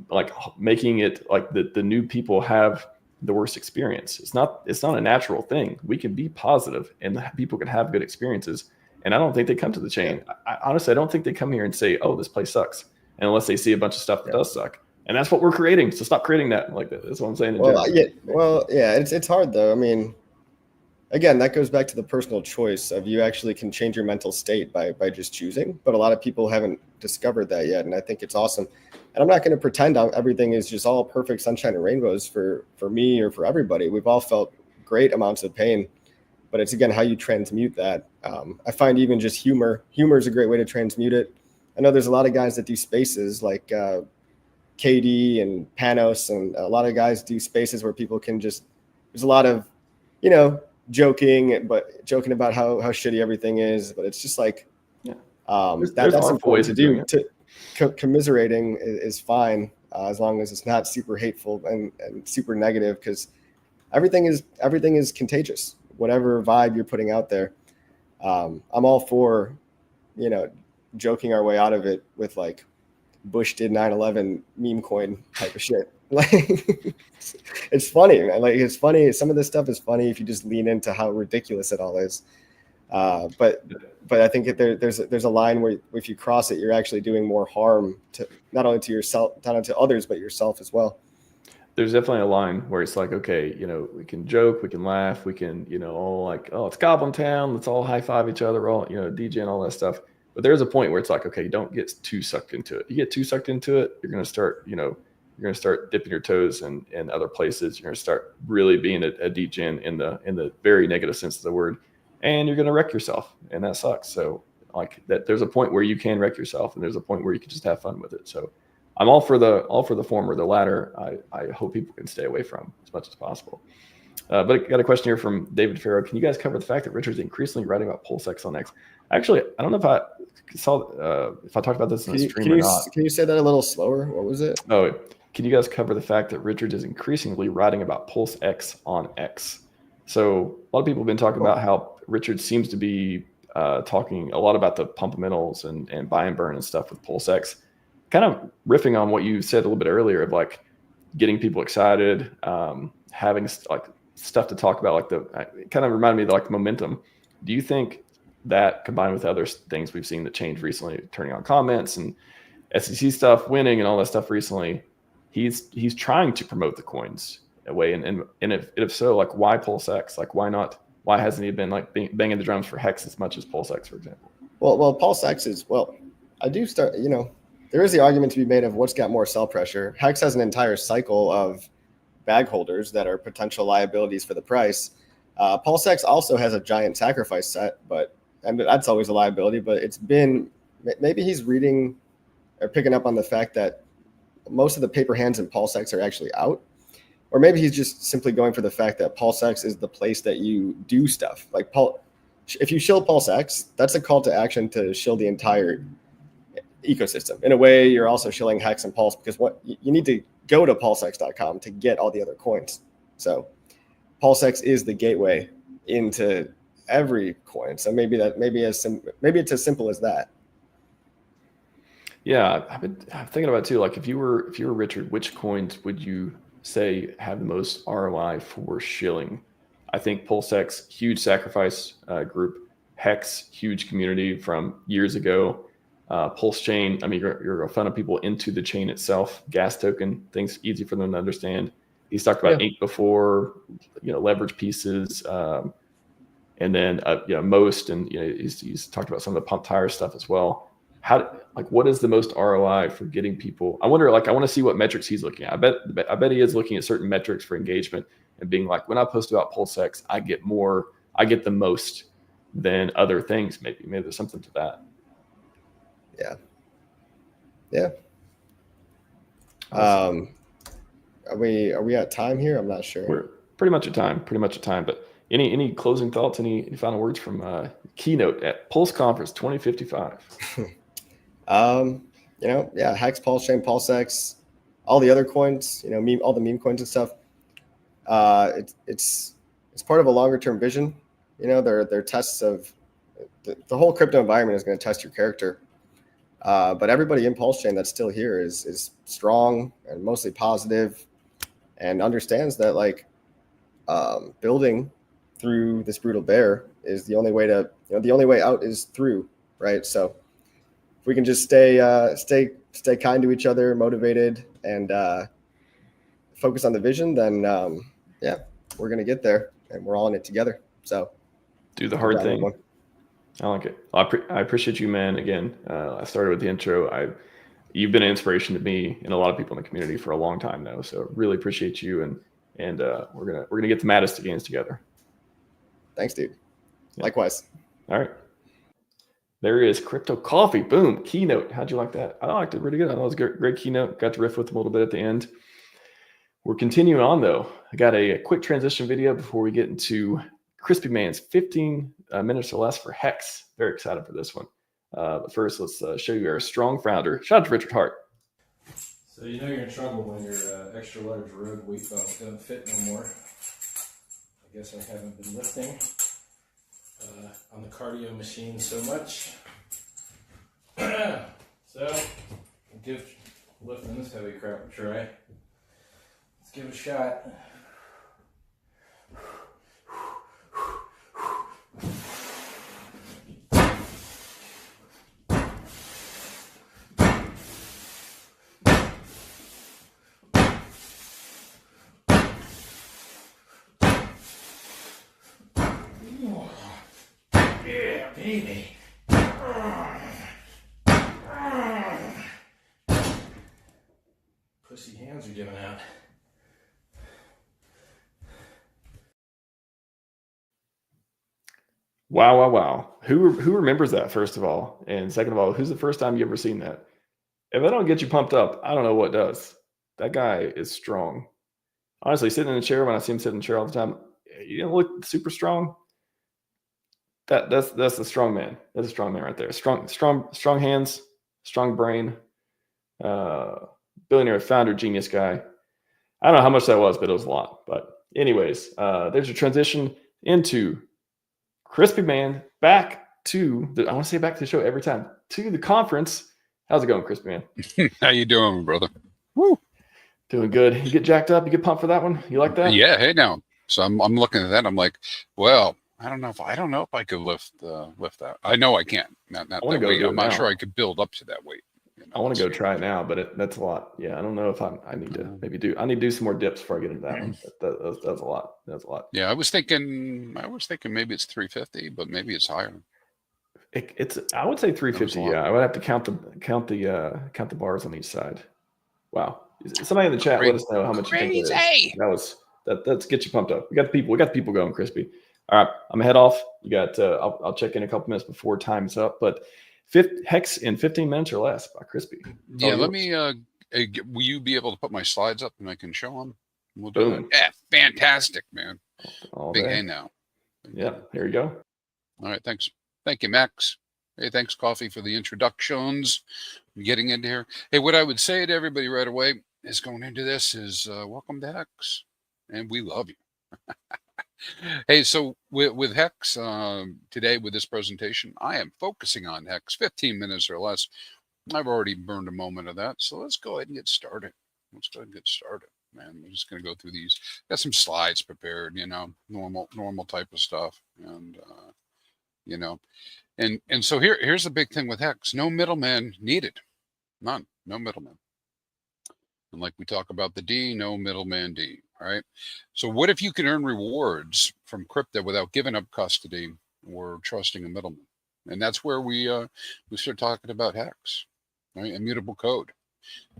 like making it like the new people have the worst experience. It's not a natural thing. We can be positive and people can have good experiences. And I don't think they come to the chain. Honestly, I don't think they come here and say, oh, this place sucks. And unless they see a bunch of stuff that does suck. And that's what we're creating. So stop creating that like that. That's what I'm saying. It's hard though. I mean, again, that goes back to the personal choice of you actually can change your mental state by just choosing. But a lot of people haven't discovered that yet. And I think it's awesome. And I'm not going to pretend everything is just all perfect sunshine and rainbows for me or for everybody. We've all felt great amounts of pain. But it's, again, how you transmute that. I find even just humor is a great way to transmute it. I know there's a lot of guys that do spaces like KD and Panos, and a lot of guys do spaces where people can there's a lot of, joking about how shitty everything is. But it's just like, that's important to do. Commiserating is fine as long as it's not super hateful and super negative, because everything is contagious. Whatever vibe you're putting out there. I'm all for, joking our way out of it with like Bush did 9/11 meme coin type of shit. Like it's funny, man. Like it's funny. Some of this stuff is funny if you just lean into how ridiculous it all is. But I think there's a line where if you cross it, you're actually doing more harm to not only to yourself, not only to others, but yourself as well. There's definitely a line where it's like, okay, we can joke, we can laugh, we can, all like, oh, it's Goblin Town, let's all high five each other, all, DJ and all that stuff. But there's a point where it's like, okay, don't get too sucked into it. You get too sucked into it, you're going to start, dipping your toes in other places. You're going to start really being a degen in the very negative sense of the word, and you're going to wreck yourself, and that sucks. So like that, there's a point where you can wreck yourself, and there's a point where you can just have fun with it. So I'm all for the former. The latter, I hope people can stay away from as much as possible. But I got a question here from David Farrow. Can you guys cover the fact that Richard's increasingly writing about PulseX on X? Actually, I don't know if I saw if I talked about this in the stream or not. Can you say that a little slower? What was it? Oh, can you guys cover the fact that Richard is increasingly writing about PulseX on X? So a lot of people have been talking about how Richard seems to be talking a lot about the pumpamentals and buy and burn and stuff with PulseX. Kind of riffing on what you said a little bit earlier of like getting people excited, having like stuff to talk about, like it kind of reminded me of like momentum. Do you think that combined with other things we've seen that changed recently, turning on comments and SEC stuff, winning and all that stuff recently, he's trying to promote the coins away? And if so, like why PulseX? Like why not? Why hasn't he been like banging the drums for Hex as much as PulseX, for example? Well, PulseX is, I do start, there is the argument to be made of what's got more sell pressure. Hex has an entire cycle of bag holders that are potential liabilities for the price. PulseX also has a giant sacrifice set, and that's always a liability, but it's been, maybe he's reading or picking up on the fact that most of the paper hands in PulseX are actually out. Or maybe he's just simply going for the fact that PulseX is the place that you do stuff. Like if you shill PulseX, that's a call to action to shill the entire ecosystem. In a way, you're also shilling Hex and Pulse, because you need to go to pulsex.com to get all the other coins. So PulseX is the gateway into every coin. So maybe it's as simple as that. Yeah, I'm thinking about it too. Like if you were Richard, which coins would you say have the most ROI for shilling? I think PulseX, huge sacrifice group. Hex, huge community from years ago. PulseChain, I mean, you're a fun of people into the chain itself. Gas token, things easy for them to understand. He's talked about ink before, leverage pieces, and then most, and he's talked about some of the pump tire stuff as well. What is the most ROI for getting people? I wonder, I want to see what metrics he's looking at. I bet he is looking at certain metrics for engagement and being like, when I post about PulseX, I get the most than other things. Maybe there's something to that. Yeah. Awesome. Are we at time here? I'm not sure. We're pretty much at time. But any closing thoughts? Any final words from Keynote at Pulse Conference 2055? Hex, PulseChain, PulseX, all the other coins, all the meme coins and stuff. It's part of a longer term vision. They're tests of the whole crypto environment is going to test your character. But everybody in PulseChain that's still here is strong and mostly positive, and understands that building through this brutal bear is the only way the only way out is through, right? So if we can just stay kind to each other, motivated, and focus on the vision, then we're gonna get there, and we're all in it together. So do the hard thing. I like it. I appreciate you, man. Again, I started with the intro. You've been an inspiration to me and a lot of people in the community for a long time now. So really appreciate you, and we're gonna get the maddest games together. Thanks, dude. Yeah. Likewise. All right. There is Crypto Coffee. Boom. Keynote. How'd you like that? I liked it really good. I thought it was a great keynote. Got to riff with them a little bit at the end. We're continuing on though. I got a quick transition video before we get into Crispy Man's 15 minutes or less for Hex. Very excited for this one. But first, let's show you our strong founder. Shout out to Richard Hart. So you're in trouble when your extra large road weight belt doesn't fit no more. I guess I haven't been lifting on the cardio machine so much. So I'll give lifting this heavy crap a try. Let's give it a shot. Yeah, baby. Pussy hands are giving out. Wow. Who remembers that, first of all? And second of all, who's the first time you ever seen that? If that don't get you pumped up, I don't know what does. That guy is strong. Honestly, sitting in a chair, when I see him sitting in a chair all the time, you don't look super strong. That's the strong man. That's a strong man right there. Strong hands, strong brain, billionaire founder, genius guy. I don't know how much that was, but it was a lot. But anyways, there's a transition into Crispy Man, back to the, I want to say back to the show every time, to the conference. How's it going, Crispy Man? How you doing, brother? Woo. Doing good. You get jacked up? You get pumped for that one? You like that? Yeah. Hey, now. So I'm looking at that. I'm like, well, I don't know if I could lift that. I know I can't. Not that weight. I'm not sure I could build up to that weight. You know, I want to go try it now, but that's a lot. Yeah, I don't know if I need to maybe do. I need to do some more dips before I get into that one. That's a lot. That's a lot. Yeah, I was thinking maybe it's 350, but maybe it's higher. It's I would say 350. Yeah, I would have to count the bars on each side. Wow. Somebody in the chat, let us know how much you think that is. That's get you pumped up. We got the people going, Crispy. All right, I'm gonna head off. You got. I'll check in a couple minutes before time's up, but Hex in 15 minutes or less by Crispy. Yeah, let me. Will you be able to put my slides up and I can show them? We'll do that. Yeah, fantastic, man. Big A now. Yeah, here you go. All right, thanks. Thank you, Max. Hey, thanks, Coffee, for the introductions. Getting into here. Hey, what I would say to everybody right away is going into this is welcome to Hex, and we love you. Hey, so with Hex today with this presentation, I am focusing on Hex 15 minutes or less. I've already burned a moment of that, so let's go ahead and get started. Man, we're just going to go through these. Got some slides prepared, you know, normal type of stuff, and you know, and so here's the big thing with Hex: no middleman needed, none, no middleman. And like we talk about the D, no middleman D. All right. So what if you can earn rewards from crypto without giving up custody or trusting a middleman? And that's where we start talking about Hex, right? Immutable code,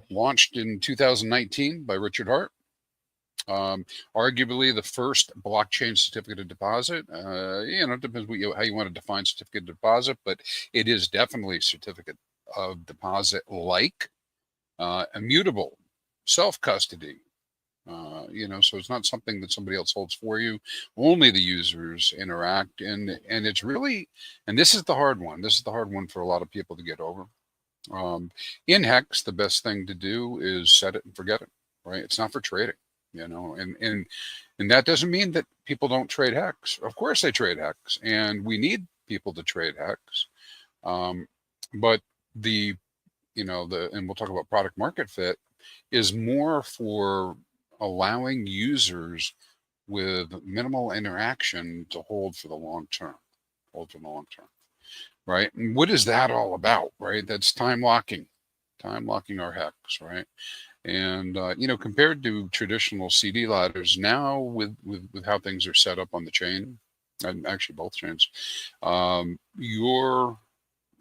launched in 2019 by Richard Hart. Arguably the first blockchain certificate of deposit. You know, it depends how you want to define certificate of deposit, but it is definitely certificate of deposit like immutable, self-custody. You know, so it's not something that somebody else holds for you. Only the users interact, and it's really, and this is the hard one. This is the hard one for a lot of people to get over. In Hex, the best thing to do is set it and forget it. Right? It's not for trading. You know, and that doesn't mean that people don't trade Hex. Of course, they trade Hex, and we need people to trade Hex. But the, you know, and we'll talk about product market fit, is more for allowing users with minimal interaction to hold for the long term, right? And what is that all about, right? That's time locking our Hex, right? And you know, compared to traditional CD ladders, now with how things are set up on the chain, and actually both chains, your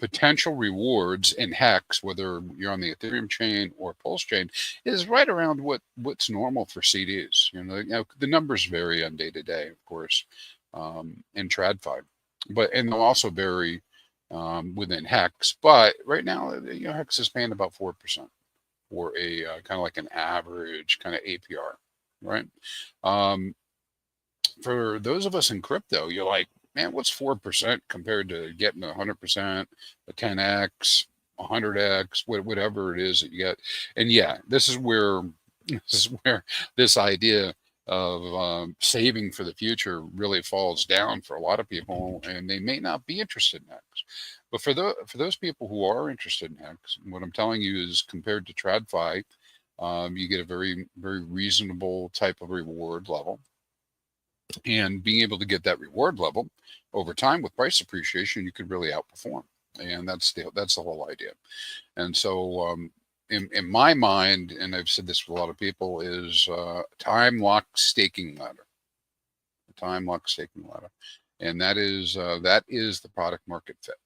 potential rewards in Hex, whether you're on the Ethereum chain or PulseChain, is right around what's normal for CDs. You know, the numbers vary on day to day, of course, in TradFi, and they'll also vary within Hex. But right now, you know, Hex is paying about 4% for a kind of like an average kind of APR, right? For those of us in crypto, you're like, man, what's 4% compared to getting 100%, a 10x, 100x, whatever it is that you get? And yeah, this is where this idea of saving for the future really falls down for a lot of people, and they may not be interested in Hex. But for those people who are interested in Hex, what I'm telling you is, compared to TradFi, you get a very, very reasonable type of reward level. And being able to get that reward level over time with price appreciation, you could really outperform. And that's the whole idea. And so in my mind, and I've said this with a lot of people, is time lock staking ladder. And that is the product market fit.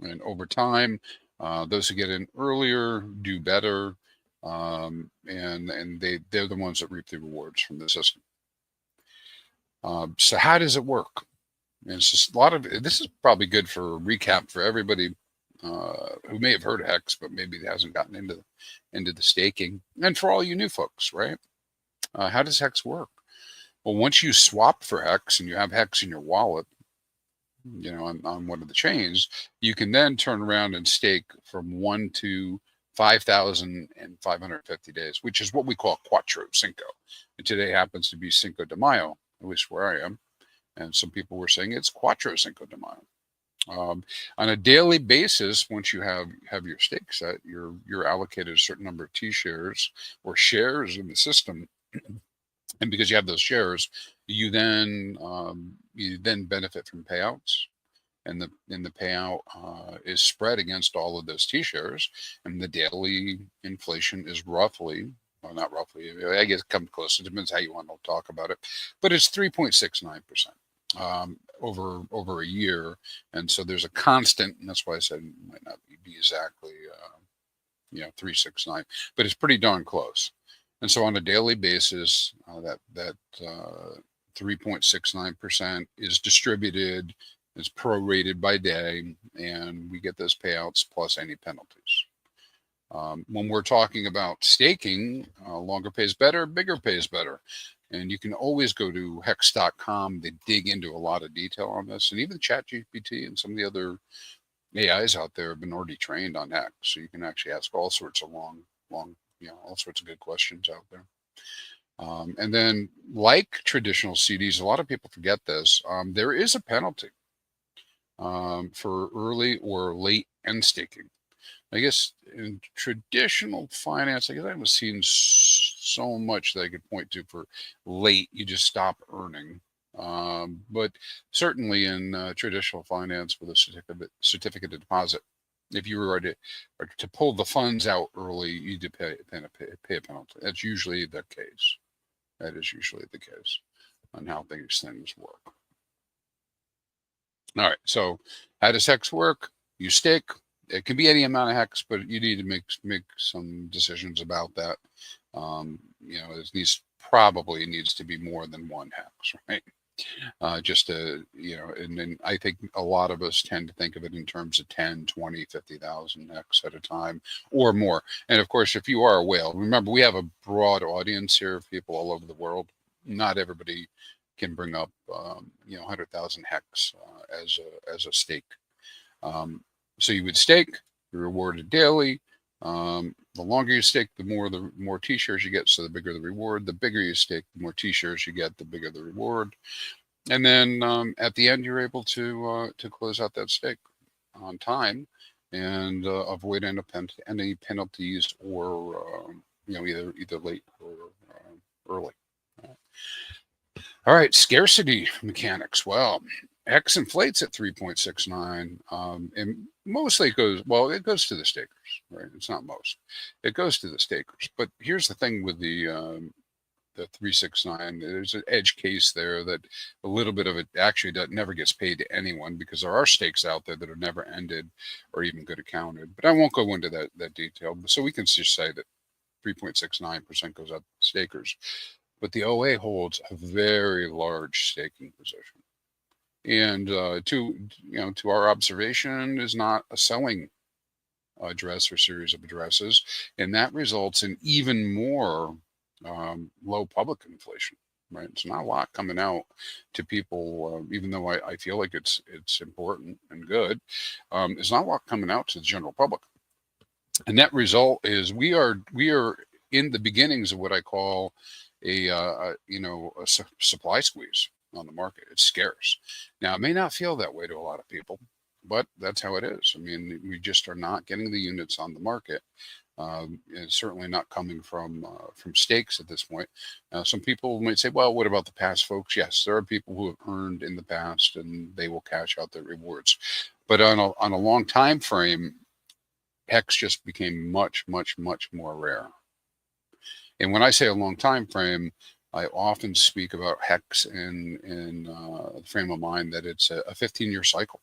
And over time, those who get in earlier do better, and they're the ones that reap the rewards from the system. So how does it work? And it's just this is probably good for a recap for everybody who may have heard of Hex, but maybe hasn't gotten into the staking, and for all you new folks, right? How does Hex work? Well, once you swap for Hex and you have Hex in your wallet, you know, on one of the chains, you can then turn around and stake from 1 to 5,550 days, which is what we call Quattro Cinco. And today happens to be Cinco de Mayo, at least where I am. And some people were saying it's Quattro Cinco de Mayo. On a daily basis, once you have your stake set, you're allocated a certain number of T-shares or shares in the system, and because you have those shares, you then benefit from payouts, and the payout is spread against all of those T-shares, and the daily inflation is roughly, well, not roughly, I guess it comes close. It depends how you want to talk about it, but it's 3.69%. Over a year, and so there's a constant, and that's why I said it might not be exactly 369, but it's pretty darn close. And so on a daily basis, that 3.69% is distributed, is prorated by day, and we get those payouts plus any penalties. When we're talking about staking, longer pays better, bigger pays better. And you can always go to hex.com. They dig into a lot of detail on this. And even ChatGPT and some of the other AIs out there have been already trained on Hex. So you can actually ask all sorts of all sorts of good questions out there. And then, like traditional CDs, a lot of people forget this. There is a penalty for early or late end staking. I guess in traditional finance, I haven't seen so much that I could point to for late. You just stop earning. But certainly in traditional finance with a certificate of deposit, if you were to pull the funds out early, you do pay a penalty. That's usually the case. That is usually the case on how things work. All right. So how does Hex work? You stake. It can be any amount of Hex, but you need to make some decisions about that. It probably needs to be more than one Hex, right? And then I think a lot of us tend to think of it in terms of 10, 20, 50,000 Hex at a time or more. And of course, if you are a whale, remember, we have a broad audience here of people all over the world. Not everybody can bring up, 100,000 Hex as a stake. So you would stake, you're rewarded daily. The longer you stake, the more T-shares you get, so the bigger the reward. The bigger you stake, the more T-shares you get, the bigger the reward. And then at the end, you're able to close out that stake on time and avoid any penalties or either late or early. All right, scarcity mechanics. Well, Hex inflates at 3.69, and mostly it goes to the stakers, right? It's not most. It goes to the stakers. But here's the thing with the 369, there's an edge case there that a little bit of it actually never gets paid to anyone, because there are stakes out there that have never ended or even get accounted. But I won't go into that detail. So we can just say that 3.69% goes out to stakers. But the OA holds a very large staking position. And to our observation, is not a selling address or series of addresses, and that results in even more low public inflation. Right, it's not a lot coming out to people, even though I feel like it's important and good. It's not a lot coming out to the general public, and that result is we are in the beginnings of what I call a supply squeeze on the market. It's scarce. Now, it may not feel that way to a lot of people, but that's how it is. I mean, we just are not getting the units on the market. It's certainly not coming from stakes at this point. Some people might say, well, what about the past folks? Yes, there are people who have earned in the past and they will cash out their rewards. But on a long time frame, Hex just became much, much, much more rare. And when I say a long time frame, I often speak about Hex in the frame of mind that it's a 15-year cycle,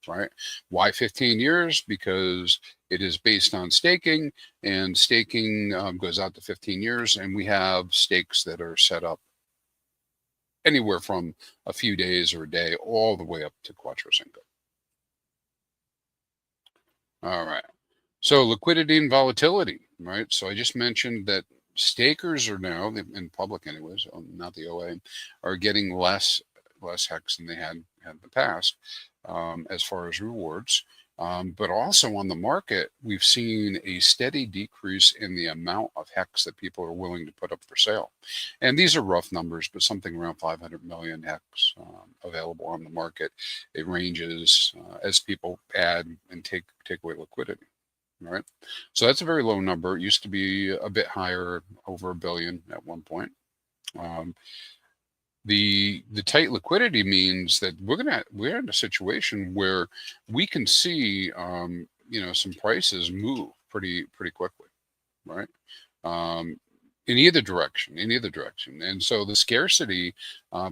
right? Why 15 years? Because it is based on staking, and staking goes out to 15 years, and we have stakes that are set up anywhere from a few days or a day all the way up to Quattro Cinco. All right. So liquidity and volatility, right? So I just mentioned that stakers are now, in public anyways, not the OA, are getting less Hex than they had in the past as far as rewards. But also on the market, we've seen a steady decrease in the amount of hex that people are willing to put up for sale. And these are rough numbers, but something around 500 million hex available on the market. It ranges as people add and take away liquidity. Right. So that's a very low number. It used to be a bit higher, over $1 billion at one point. The tight liquidity means that we're in a situation where we can see some prices move pretty quickly, right? In either direction. And so the scarcity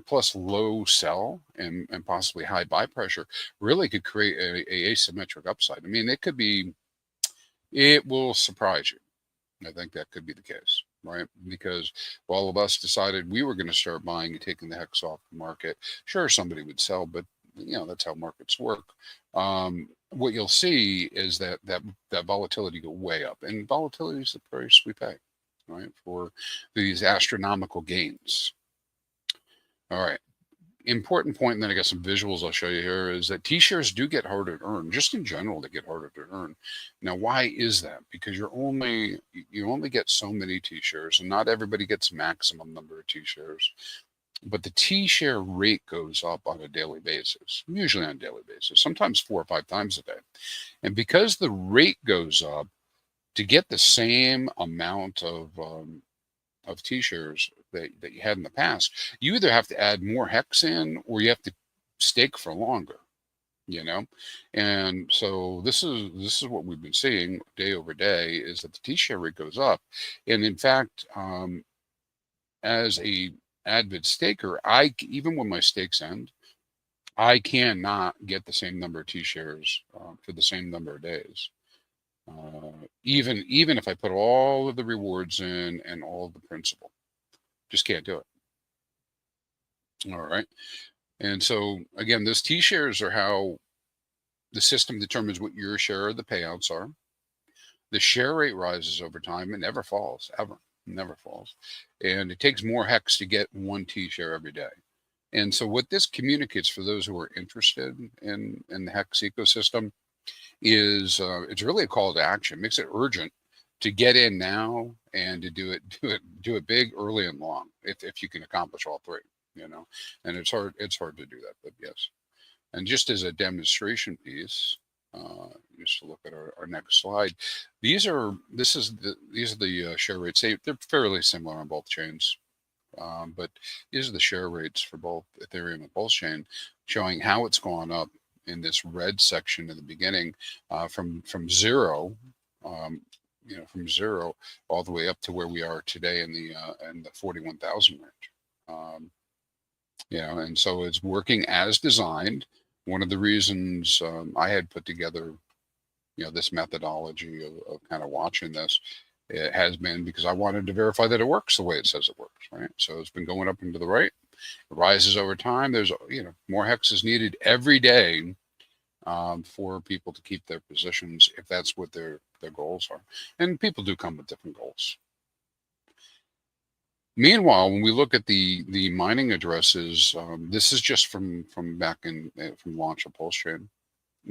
plus low sell and possibly high buy pressure really could create a asymmetric upside. I mean, it will surprise you. I think that could be the case, right? Because if all of us decided we were going to start buying and taking the hex off the market, sure, somebody would sell, but that's how markets work. What you'll see is that volatility go way up, and volatility is the price we pay, right, for these astronomical gains. All right. Important point, and then I got some visuals I'll show you here, is that T-shares do get harder to earn. Just in general, they get harder to earn. Now, why is that? Because you only get so many T-shares, and not everybody gets maximum number of T-shares. But the T-share rate goes up on a daily basis, usually on a daily basis, sometimes 4 or 5 times a day. And because the rate goes up, to get the same amount of T-shares that you had in the past, you either have to add more hex in or you have to stake for longer, and so this is what we've been seeing day over day, is that the T-share rate goes up. And in fact, as a avid staker, even when my stakes end, I cannot get the same number of T-shares for the same number of days. Even if I put all of the rewards in and all of the principal, just can't do it. All right. And so again, those T-shares are how the system determines what your share of the payouts are. The share rate rises over time and never falls, ever, never falls. And it takes more hex to get 1 T-share every day. And so what this communicates for those who are interested in the hex ecosystem is it's really a call to action. It makes it urgent to get in now and to do it big, early, and long, if you can accomplish all 3, and it's hard to do that, but yes. And just as a demonstration piece, just to look at our next slide, these are the share rates. They're fairly similar on both chains, but these are the share rates for both Ethereum and PulseChain, showing how it's gone up in this red section in the beginning, from zero, from zero all the way up to where we are today in the 41,000 range. And so it's working as designed. One of the reasons I had put together, this methodology of kind of watching this, it has been because I wanted to verify that it works the way it says it works, right? So it's been going up and to the right. It rises over time. There's, more hex is needed every day for people to keep their positions, if that's what their goals are. And people do come with different goals. Meanwhile, when we look at the mining addresses, this is just from back from launch of PulseChain.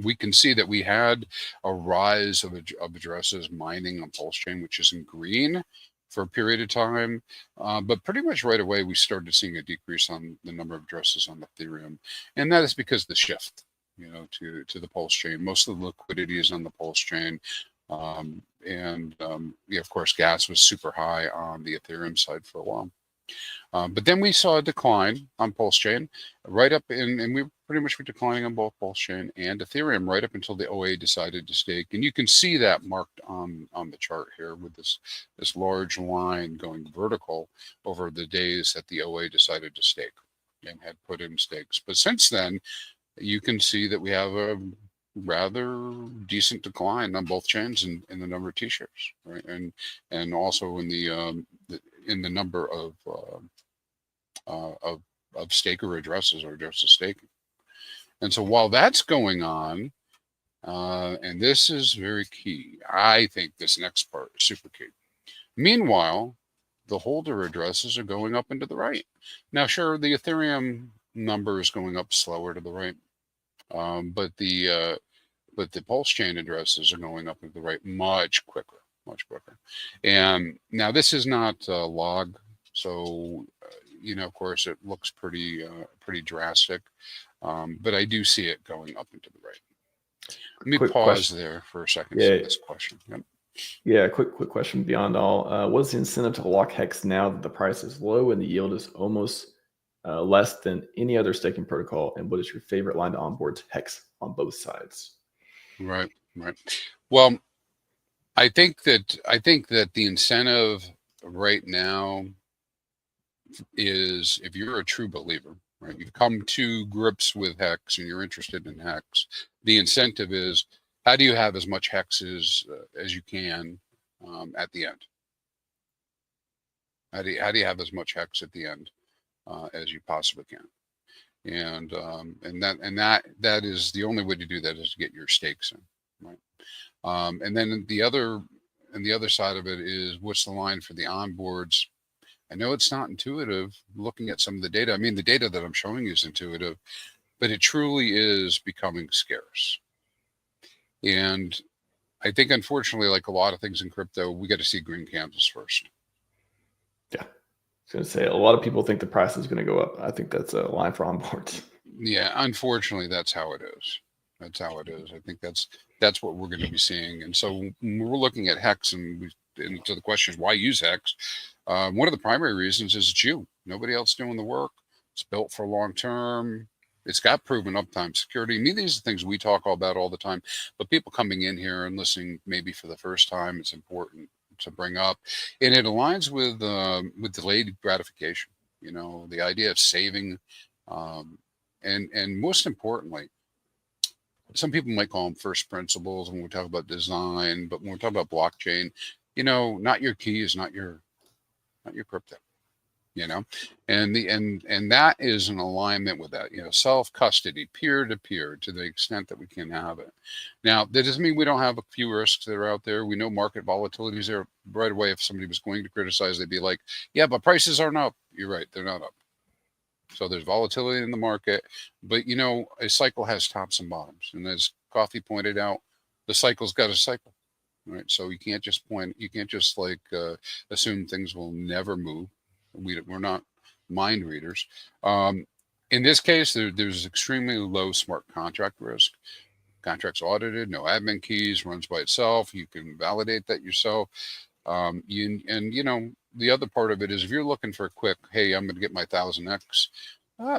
We can see that we had a rise of addresses mining on PulseChain, which is in green for a period of time. But pretty much right away, we started seeing a decrease on the number of addresses on Ethereum. And that is because of the shift, to the PulseChain. Most of the liquidity is on the PulseChain. Of course, gas was super high on the Ethereum side for a while. But then we saw a decline on PulseChain right up and we pretty much were declining on both PulseChain and Ethereum right up until the OA decided to stake. And you can see that marked on the chart here with this large line going vertical over the days that the OA decided to stake and had put in stakes. But since then, you can see that we have a rather decent decline on both chains in the number of T-shares, right? And also in the number of staker addresses or addresses staking. And so while that's going on, and this is very key, I think this next part is super key. Meanwhile, the holder addresses are going up and to the right. Now, sure, the Ethereum number is going up slower to the right, but the but the PulseChain addresses are going up into the right much quicker, much quicker. And now this is not log, so of course it looks pretty drastic, but I do see it going up into the right. Let me pause question there for a second. Yeah. See this question. Yep. Yeah, quick question beyond all. What is the incentive to lock Hex now that the price is low and the yield is almost less than any other staking protocol? And what is your favorite line to onboard to Hex on both sides? Right. Well, I think that the incentive right now is, if you're a true believer, right, you've come to grips with Hex and you're interested in Hex, the incentive is, how do you have as much Hex as you can at the end? How do you have as much Hex at the end as you possibly can? And that is the only way to do that, is to get your stakes in, right? And then the other side of it is, what's the line for the onboards? I know it's not intuitive looking at some of the data. I mean, the data that I'm showing you is intuitive, but it truly is becoming scarce. And I think, unfortunately, like a lot of things in crypto, we got to see green candles first. Yeah. I was going to say, a lot of people think the price is going to go up. I think that's a line for onboards. Yeah, unfortunately, that's how it is. That's how it is. I think that's what we're going to be seeing. And so when we're looking at Hex, and so the question is, why use Hex? One of the primary reasons is it's you. Nobody else doing the work. It's built for long term. It's got proven uptime security. I mean, these are things we talk all about all the time, but people coming in here and listening maybe for the first time, it's important to bring up. And it aligns with delayed gratification, the idea of saving, and most importantly, some people might call them first principles when we talk about design, but when we're talking about blockchain, not your key is not your crypto. And that is an alignment with that, self-custody, peer-to-peer, to the extent that we can have it. Now, that doesn't mean we don't have a few risks that are out there. We know market volatility is there right away. If somebody was going to criticize, they'd be like, yeah, but prices aren't up. You're right, they're not up. So there's volatility in the market, but a cycle has tops and bottoms. And as Coffee pointed out, the cycle's got a cycle, right? So you can't just assume things will never move. We're not mind readers. In this case, there's extremely low smart contract risk. Contracts audited, no admin keys, runs by itself. You can validate that yourself. The other part of it is, if you're looking for a quick, hey, I'm going to get my 1000x,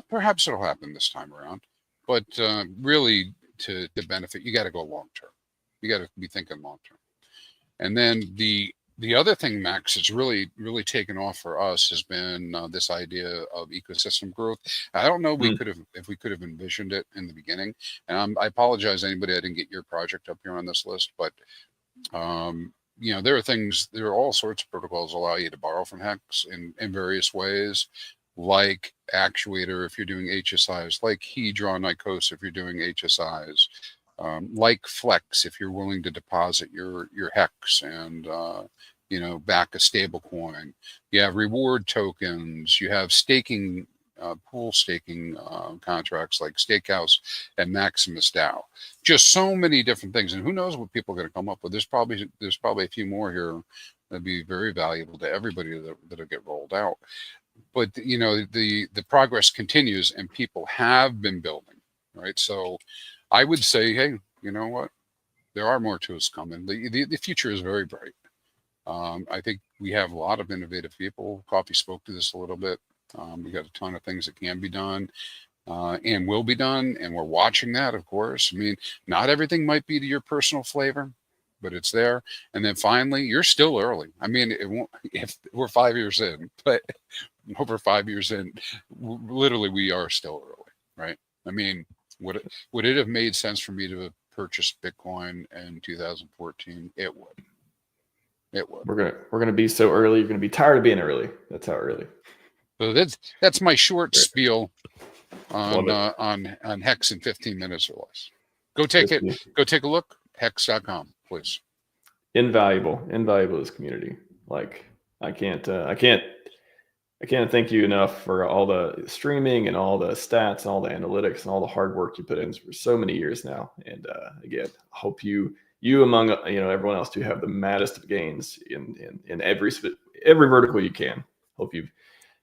perhaps it'll happen this time around. But really, to benefit, you got to go long term. You got to be thinking long term. And then the other thing, Max, that's really taken off for us has been this idea of ecosystem growth. I don't know if we could have envisioned it in the beginning. And I apologize, anybody I didn't get your project up here on this list, but there are all sorts of protocols allow you to borrow from Hex in various ways, like Actuator if you're doing HSIs, like Hedron Nikos if you're doing HSIs, like Flex if you're willing to deposit your Hex and back a stable coin. You have reward tokens, you have staking, pool staking contracts like Stakehouse and Maximus DAO. Just so many different things, and who knows what people are going to come up with. There's probably a few more here that'd be very valuable to everybody that'll get rolled out. But the progress continues, and people have been building, right? So I would say, hey, you know what? There are more tools coming. The future is very bright. I think we have a lot of innovative people. Coffee spoke to this a little bit. We got a ton of things that can be done and will be done, and we're watching that, of course. I mean, not everything might be to your personal flavor, but it's there. And then finally, you're still early. I mean, it won't, if we're 5 years in, but over 5 years in, literally we are still early, right? I mean, would it have made sense for me to have purchased Bitcoin in 2014? It would. It would. We're gonna be so early. You're gonna be tired of being early. That's how early. So that's my short spiel on Hex in 15 minutes or less. Go take a look. Hex.com, please. Invaluable to this community. Like I can't I can't thank you enough for all the streaming and all the stats and all the analytics and all the hard work you put in for so many years now. And again, I hope you among everyone else, do have the maddest of gains in every vertical you can. Hope you've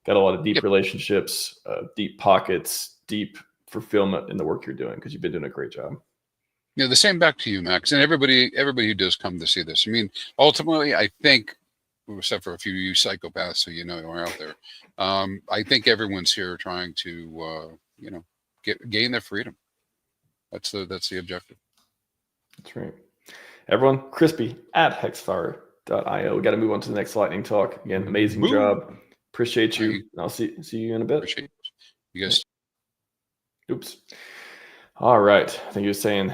got a lot of deep relationships, deep pockets, deep fulfillment in the work you're doing, because you've been doing a great job. Yeah, the same back to you, Max, and everybody who does come to see this. I mean, ultimately, I think, except for a few of you psychopaths who are out there, I think everyone's here trying to gain their freedom. That's the objective. That's right. Everyone, crispy at hexfire.io. We got to move on to the next lightning talk. Again, amazing job. Appreciate you. I'll see you in a bit. Appreciate you guys. Oops. All right. I think he was saying,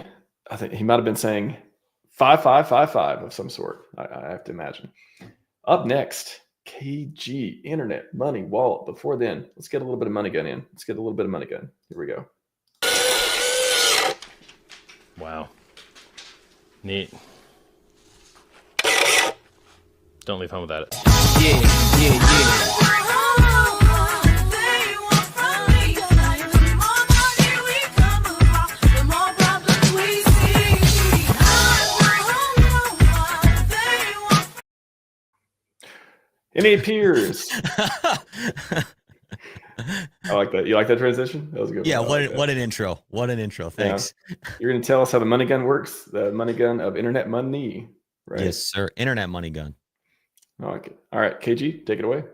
I think he might have been saying 5555 of some sort. I have to imagine. Up next, KG, Internet Money Wallet. Before then, let's get a little bit of money gun in. Here we go. Wow. Neat. Don't leave home without it. Yeah. Any peers? I like that. You like that transition? That was good. Yeah, what an intro. What an intro. Thanks. Yeah. You're going to tell us how the money gun works, the money gun of internet money, right? Yes, sir. Internet money gun. I like it. All right, KG, take it away.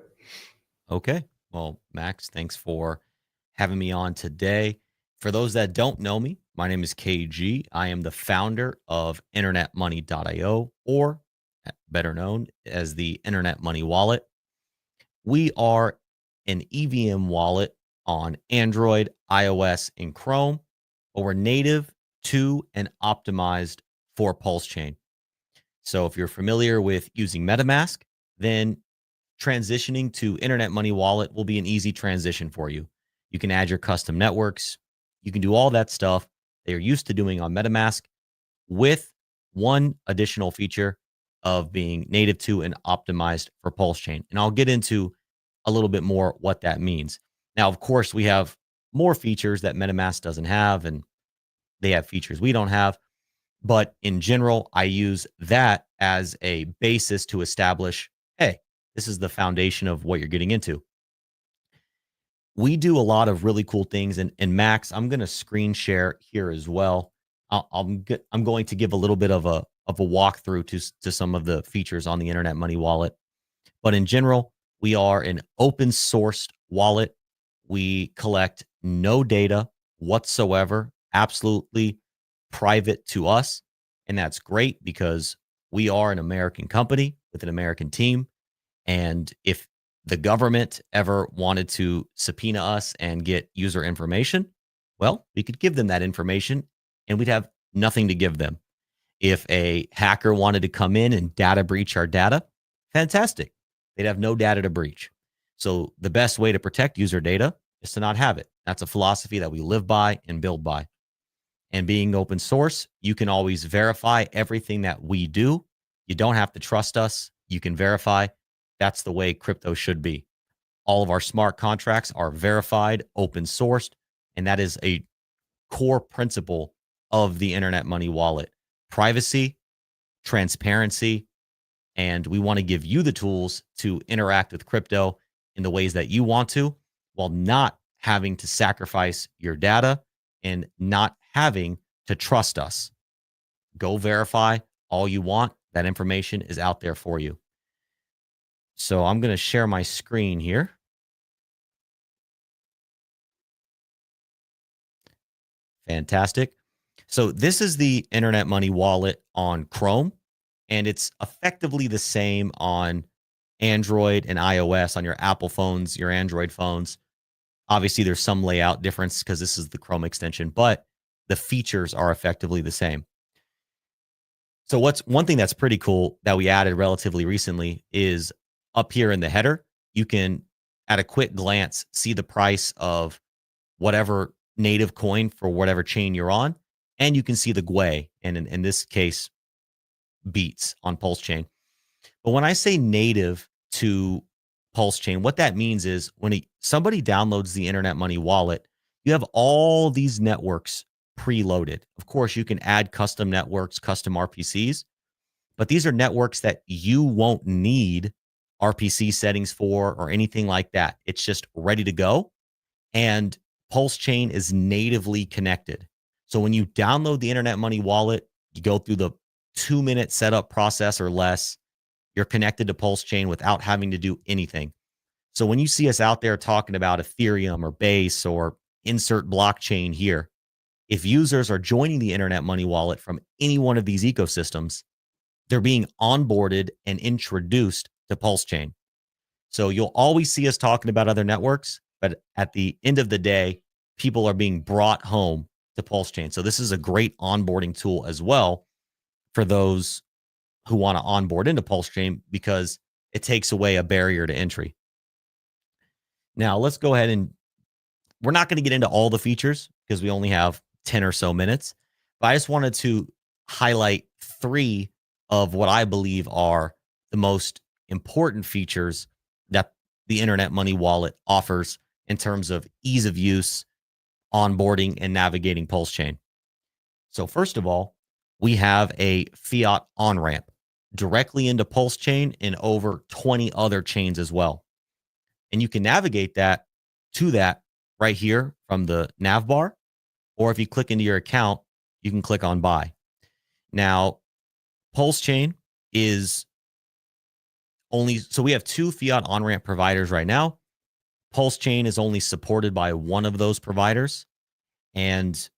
Okay. Well, Max, thanks for having me on today. For those that don't know me, my name is KG. I am the founder of internetmoney.io, or better known as the Internet Money Wallet. We are an EVM wallet on Android, iOS, and Chrome, but we're native to and optimized for PulseChain. So if you're familiar with using MetaMask, then transitioning to Internet Money Wallet will be an easy transition for you. You can add your custom networks. You can do all that stuff that you're used to doing on MetaMask, with one additional feature of being native to and optimized for PulseChain. And I'll get into a little bit more what that means. Now, of course, we have more features that MetaMask doesn't have, and they have features we don't have. But in general, I use that as a basis to establish, hey, this is the foundation of what you're getting into. We do a lot of really cool things. And Max, I'm going to screen share here as well. I'm going to give a little bit of a walkthrough to some of the features on the Internet Money Wallet. But in general, we are an open sourced wallet. We collect no data whatsoever, absolutely private to us. And that's great because we are an American company with an American team. And if the government ever wanted to subpoena us and get user information, well, we could give them that information and we'd have nothing to give them. If a hacker wanted to come in and data breach our data, fantastic. They'd have no data to breach. So the best way to protect user data is to not have it. That's a philosophy that we live by and build by. And being open source, you can always verify everything that we do. You don't have to trust us. You can verify. That's the way crypto should be. All of our smart contracts are verified, open sourced, and that is a core principle of the Internet Money Wallet. Privacy, transparency, and we want to give you the tools to interact with crypto in the ways that you want to, while not having to sacrifice your data and not having to trust us. Go verify all you want. That information is out there for you. So I'm going to share my screen here. Fantastic. So this is the Internet Money Wallet on Chrome, and it's effectively the same on Android and iOS, on your Apple phones, your Android phones. Obviously, there's some layout difference because this is the Chrome extension, but the features are effectively the same. So one thing that's pretty cool that we added relatively recently is up here in the header, you can, at a quick glance, see the price of whatever native coin for whatever chain you're on. And you can see the GUI, and in this case, Beats on PulseChain. But when I say native to PulseChain, what that means is when somebody downloads the Internet Money wallet, you have all these networks preloaded. Of course, you can add custom networks, custom RPCs, but these are networks that you won't need RPC settings for or anything like that. It's just ready to go. And PulseChain is natively connected. So when you download the Internet Money wallet, you go through the 2-minute setup process or less. You're connected to PulseChain without having to do anything. So when you see us out there talking about Ethereum or Base or insert blockchain here, if users are joining the Internet Money wallet from any one of these ecosystems, they're being onboarded and introduced to PulseChain. So you'll always see us talking about other networks, but at the end of the day, people are being brought home to PulseChain. So this is a great onboarding tool as well for those who want to onboard into PulseChain because it takes away a barrier to entry. Now, let's go ahead and we're not going to get into all the features because we only have 10 or so minutes, but I just wanted to highlight 3 of what I believe are the most important features that the Internet Money wallet offers in terms of ease of use, onboarding, and navigating PulseChain. So first of all, we have a fiat on-ramp directly into PulseChain and over 20 other chains as well. And you can navigate that to that right here from the nav bar, or if you click into your account, you can click on buy. Now, PulseChain is only, so we have 2 fiat on-ramp providers right now. PulseChain is only supported by one of those providers, and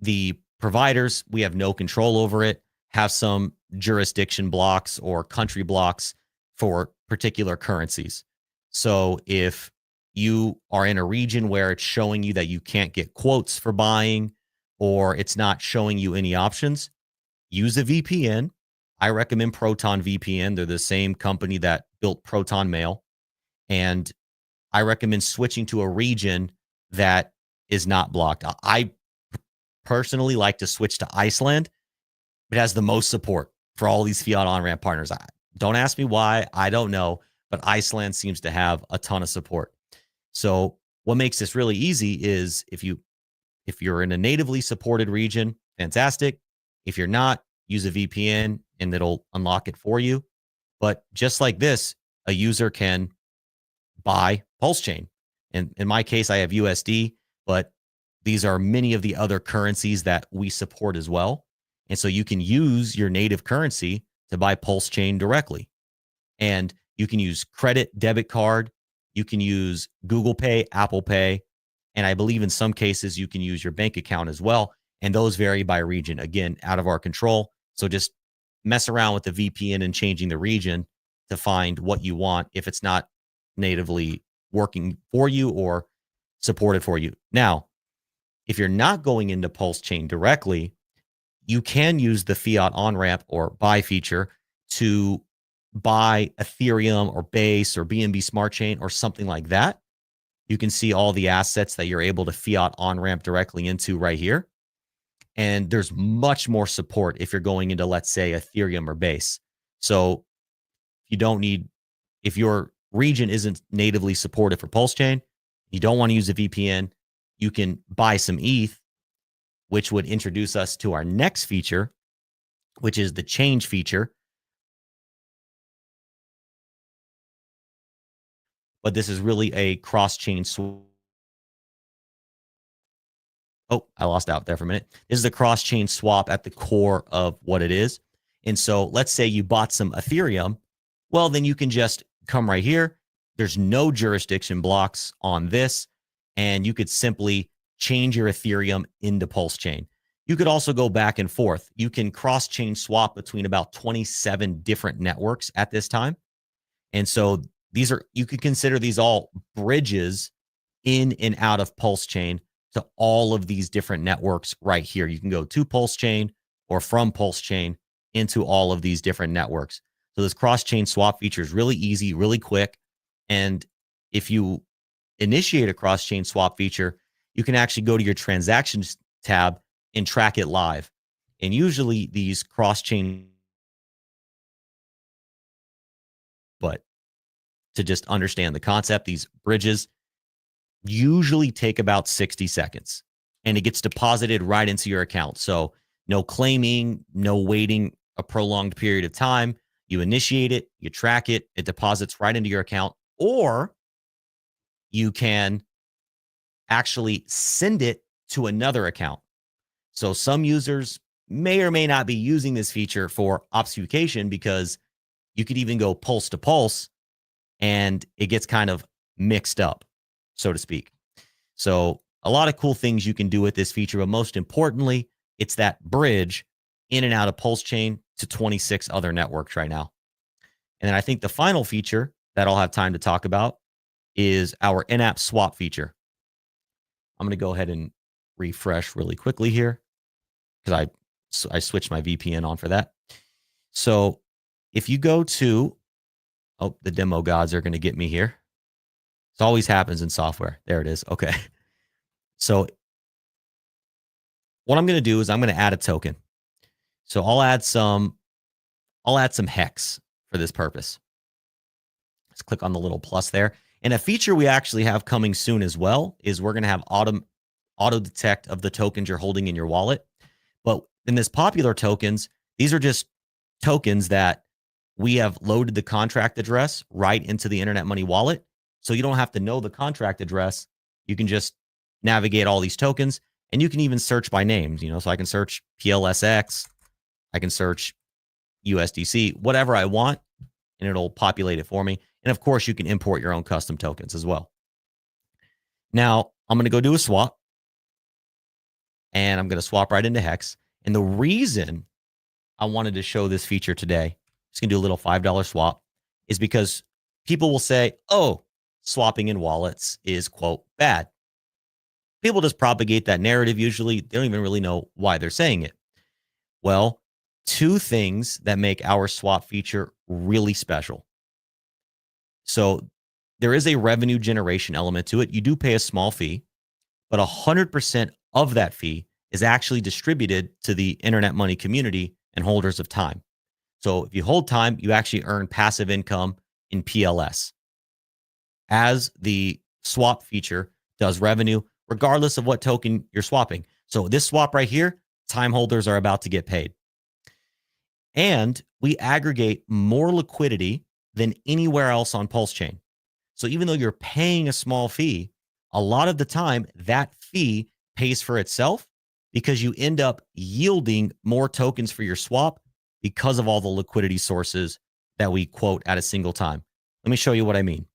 the providers, we have no control over it, have some jurisdiction blocks or country blocks for particular currencies. So if you are in a region where it's showing you that you can't get quotes for buying, or it's not showing you any options, use a VPN. I recommend Proton VPN. They're the same company that built Proton Mail. And I recommend switching to a region that is not blocked. I personally like to switch to Iceland. It has the most support for all these fiat on-ramp partners. Don't ask me why. I don't know. But Iceland seems to have a ton of support. So what makes this really easy is if you're in a natively supported region, fantastic. If you're not, use a VPN and it'll unlock it for you. But just like this, a user can buy PulseChain. And in my case, I have USD, but these are many of the other currencies that we support as well. And so you can use your native currency to buy PulseChain directly. And you can use credit, debit card. You can use Google Pay, Apple Pay. And I believe in some cases you can use your bank account as well. And those vary by region. Again, out of our control. So just mess around with the VPN and changing the region to find what you want if it's not natively working for you or supported for you. Now, if you're not going into PulseChain directly, you can use the fiat on-ramp or buy feature to buy Ethereum or Base or BNB Smart Chain or something like that. You can see all the assets that you're able to fiat on-ramp directly into right here. And there's much more support if you're going into, let's say, Ethereum or Base. So you don't need, if your region isn't natively supported for PulseChain, you don't want to use a VPN, you can buy some ETH, which would introduce us to our next feature, which is the change feature. But this is really a cross-chain swap. Oh, I lost out there for a minute. This is a cross-chain swap at the core of what it is. And so let's say you bought some Ethereum. Well, then you can just come right here. There's no jurisdiction blocks on this. And you could simply change your Ethereum into PulseChain. You could also go back and forth. You can cross-chain swap between about 27 different networks at this time. And so these are, you could consider these all bridges in and out of PulseChain to all of these different networks right here. You can go to PulseChain or from PulseChain into all of these different networks. So this cross-chain swap feature is really easy, really quick. And if you initiate a cross-chain swap feature, you can actually go to your transactions tab and track it live. And usually these cross-chain, but to just understand the concept. These bridges usually take about 60 seconds and it gets deposited right into your account. So no claiming, no waiting a prolonged period of time. You initiate it, you track it, it deposits right into your account, or you can actually send it to another account. So some users may or may not be using this feature for obfuscation because you could even go pulse to pulse and it gets kind of mixed up, so to speak. So a lot of cool things you can do with this feature, but most importantly, it's that bridge in and out of PulseChain to 26 other networks right now. And then I think the final feature that I'll have time to talk about is our in-app swap feature. I'm going to go ahead and refresh really quickly here because I switched my VPN on for that. So if you go to, oh, the demo gods are going to get me here. It always happens in software. There it is. Okay. So what I'm going to do is I'm going to add a token. So I'll add some hex for this purpose. Let's click on the little plus there. And a feature we actually have coming soon as well is we're going to have auto detect of the tokens you're holding in your wallet. But in this popular tokens, these are just tokens that we have loaded the contract address right into the Internet Money wallet. So you don't have to know the contract address. You can just navigate all these tokens, and you can even search by names, so I can search PLSX, I can search USDC, whatever I want, and it'll populate it for me. And of course, you can import your own custom tokens as well. Now, I'm going to go do a swap, and I'm going to swap right into Hex. And the reason I wanted to show this feature today, just going to do a little $5 swap, is because people will say, oh, swapping in wallets is, quote, bad. People just propagate that narrative usually. They don't even really know why they're saying it. Well, two things that make our swap feature really special. So there is a revenue generation element to it. You do pay a small fee, but 100% of that fee is actually distributed to the Internet Money community and holders of time. So if you hold time, you actually earn passive income in PLS. As the swap feature does revenue, regardless of what token you're swapping. So this swap right here, time holders are about to get paid. And we aggregate more liquidity than anywhere else on PulseChain. So even though you're paying a small fee, a lot of the time that fee pays for itself because you end up yielding more tokens for your swap because of all the liquidity sources that we quote at a single time. Let me show you what I mean.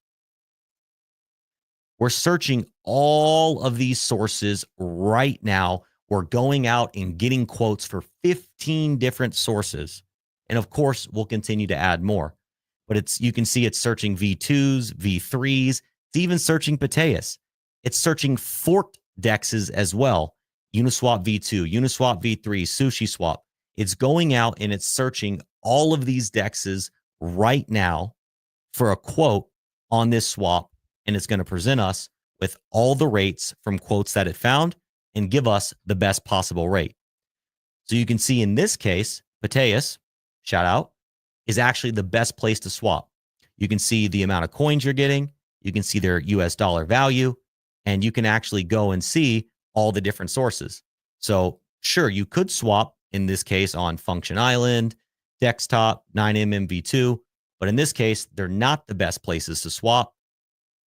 We're searching all of these sources right now. We're going out and getting quotes for 15 different sources. And of course, we'll continue to add more. But you can see it's searching V2s, V3s. It's even searching Pateus. It's searching forked dexes as well. Uniswap V2, Uniswap V3, SushiSwap. It's going out and it's searching all of these dexes right now for a quote on this swap. And it's going to present us with all the rates from quotes that it found and give us the best possible rate. So you can see in this case, Pateus, shout out, is actually the best place to swap. You can see the amount of coins you're getting. You can see their US dollar value, and you can actually go and see all the different sources. So sure, you could swap in this case on Function Island, Desktop, 9mmv2, but in this case, they're not the best places to swap.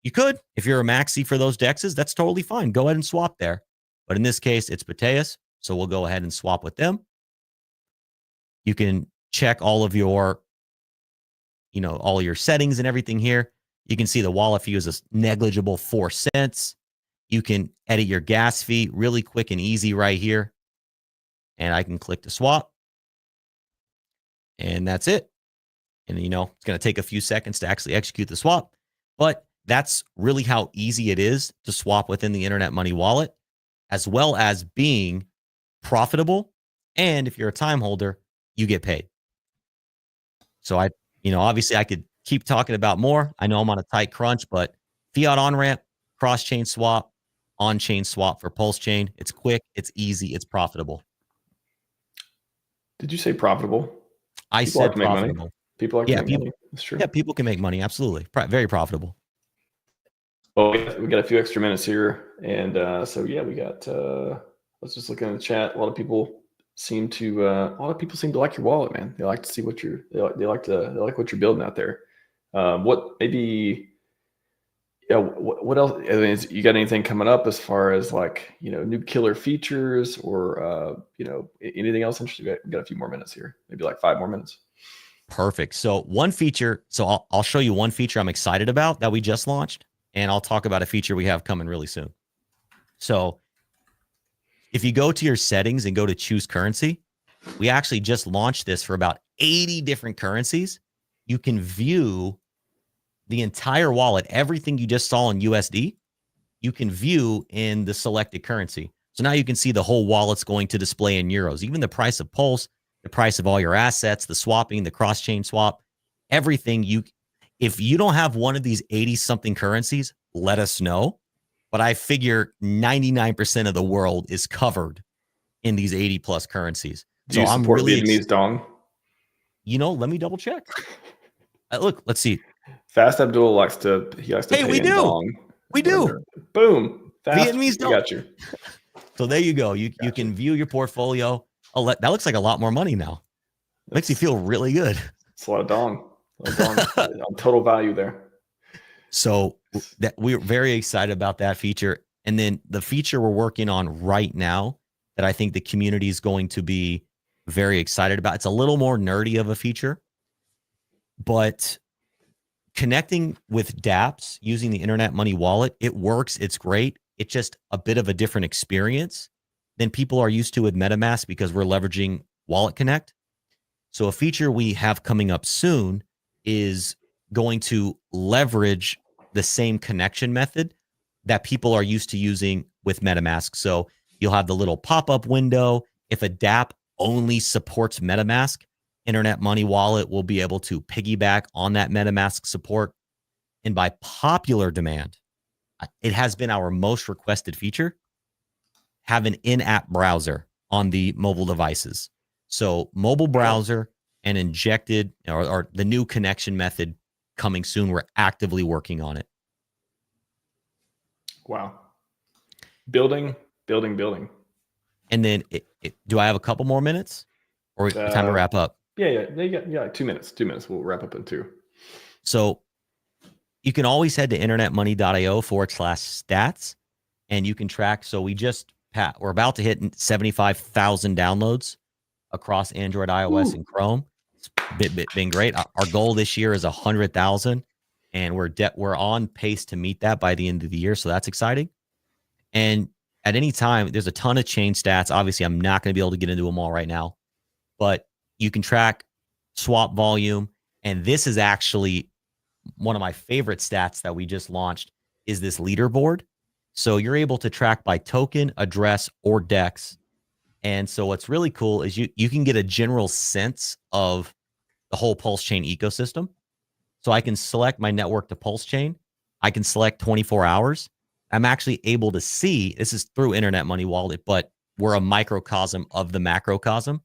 You could, if you're a maxi for those dexes, that's totally fine. Go ahead and swap there. But in this case, it's Pateus, so we'll go ahead and swap with them. You can check all of your, all your settings and everything here. You can see the wallet fee is a negligible 4 cents. You can edit your gas fee really quick and easy right here. And I can click to swap. And that's it. And, it's going to take a few seconds to actually execute the swap. But that's really how easy it is to swap within the Internet Money wallet, as well as being profitable. And if you're a time holder, you get paid. So obviously I could keep talking about more. I know I'm on a tight crunch, but fiat on-ramp, cross-chain swap, on-chain swap for PulseChain. It's quick, it's easy, it's profitable. Did you say profitable? I said profitable. People like Yeah, to make money. That's true. Yeah, people can make money. Absolutely. Very profitable. Well, we got a few extra minutes here. And so, yeah, we got, let's just look in the chat. A lot of people seem to like your wallet, man. They like to see what they like what you're building out there. What else? I mean, you got anything coming up as far as like, new killer features or, anything else interesting? We got a few more minutes here, maybe like 5 more minutes. Perfect. So one feature, I'll show you one feature I'm excited about that we just launched, and I'll talk about a feature we have coming really soon. So if you go to your settings and go to choose currency, we actually just launched this for about 80 different currencies. You can view the entire wallet, everything you just saw in USD, you can view in the selected currency. So now you can see the whole wallet's going to display in euros, even the price of Pulse, the price of all your assets, the swapping, the cross-chain swap, everything. If you don't have one of these 80-something currencies, let us know. But I figure 99% of the world is covered in these 80-plus currencies. Do you support Vietnamese dong? Let me double check. Look, let's see. Fast Abdul likes to Hey, we do. Dong. We do. Boom. Fast. Vietnamese dong. Got you. So there you go. You can view your portfolio. Oh, that looks like a lot more money now. Makes you feel really good. It's a lot of dong. Total value there. So that we're very excited about that feature. And then the feature we're working on right now that I think the community is going to be very excited about. It's a little more nerdy of a feature, but connecting with dApps using the Internet Money Wallet, it works. It's great. It's just a bit of a different experience than people are used to with MetaMask because we're leveraging Wallet Connect. So a feature we have coming up soon is going to leverage the same connection method that people are used to using with MetaMask. So you'll have the little pop-up window. If a dApp only supports MetaMask, Internet Money Wallet will be able to piggyback on that MetaMask support. And by popular demand, it has been our most requested feature, have an in-app browser on the mobile devices. So mobile browser and injected or the new connection method coming soon. We're actively working on it. Wow. Building. And then do I have a couple more minutes or time to wrap up? Yeah. 2 minutes. 2 minutes. We'll wrap up in 2. So you can always head to internetmoney.io/stats and you can track. So we're about to hit 75,000 downloads across Android, iOS, and Chrome. It's been great. Our goal this year is 100,000, and we're on pace to meet that by the end of the year. So that's exciting. And at any time, there's a ton of chain stats. Obviously, I'm not going to be able to get into them all right now, but you can track swap volume. And this is actually one of my favorite stats that we just launched is this leaderboard. So you're able to track by token, address, or DEX. And so what's really cool is you can get a general sense of the whole PulseChain ecosystem. So I can select my network to PulseChain. I can select 24 hours. I'm actually able to see, this is through Internet Money Wallet, but we're a microcosm of the macrocosm.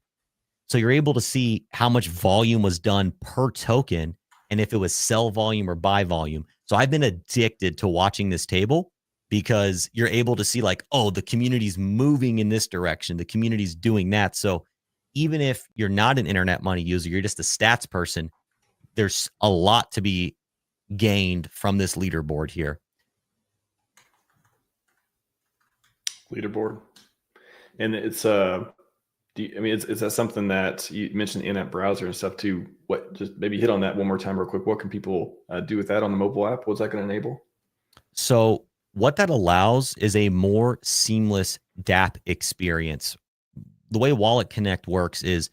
So you're able to see how much volume was done per token and if it was sell volume or buy volume. So I've been addicted to watching this table because you're able to see like, oh, the community's moving in this direction. The community's doing that. So even if you're not an Internet Money user, you're just a stats person, there's a lot to be gained from this leaderboard here. Leaderboard. And it's is that something that you mentioned in-app browser and stuff too? Just maybe hit on that one more time real quick. What can people do with that on the mobile app? What's that going to enable? So what that allows is a more seamless dApp experience. The way Wallet Connect works is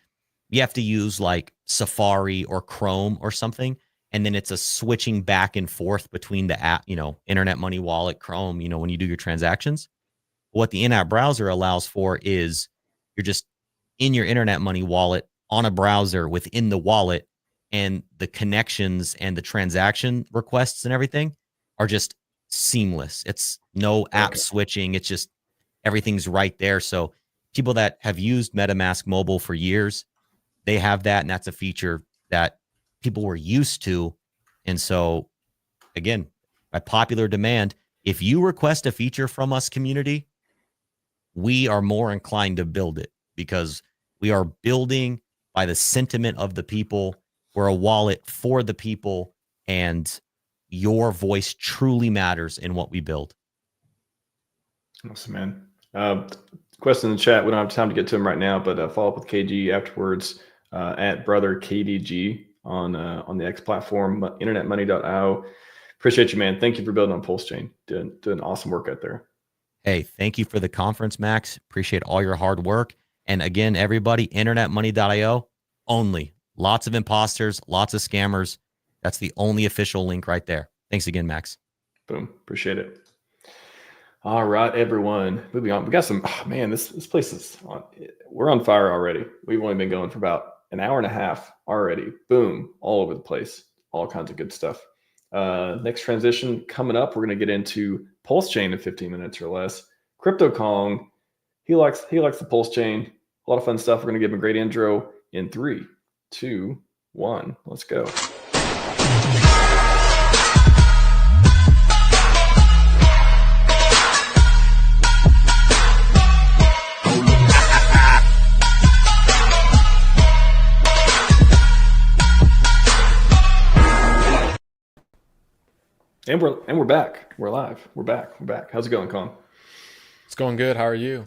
you have to use like Safari or Chrome or something, and then it's a switching back and forth between the app, Internet Money Wallet, Chrome, when you do your transactions. What the in-app browser allows for is you're just in your Internet Money Wallet on a browser within the wallet, and the connections and the transaction requests and everything are just seamless. It's no app switching. It's just everything's right there. So people that have used MetaMask Mobile for years, they have that, and that's a feature that people were used to. And so, again, by popular demand, if you request a feature from us, community, we are more inclined to build it because we are building by the sentiment of the people. We're a wallet for the people, and your voice truly matters in what we build. Awesome, man. Question in the chat. We don't have time to get to them right now, but follow up with KG afterwards at brother KDG on the X platform, internetmoney.io. Appreciate you, man. Thank you for building on PulseChain. Doing awesome work out there. Hey, thank you for the conference, Max. Appreciate all your hard work. And again, everybody, internetmoney.io only. Lots of imposters, lots of scammers. That's the only official link right there. Thanks again, Max. Boom. Appreciate it. All right, everyone. Moving on. We got some, man, this place is on. We're on fire already. We've only been going for about an hour and a half already. Boom. All over the place. All kinds of good stuff. Next transition coming up, we're going to get into PulseChain in 15 minutes or less. Crypto Kong, he likes the PulseChain. A lot of fun stuff. We're going to give him a great intro in 3, 2, 1. Let's go. And we're back. We're live. We're back. How's it going, Kong? It's going good. How are you?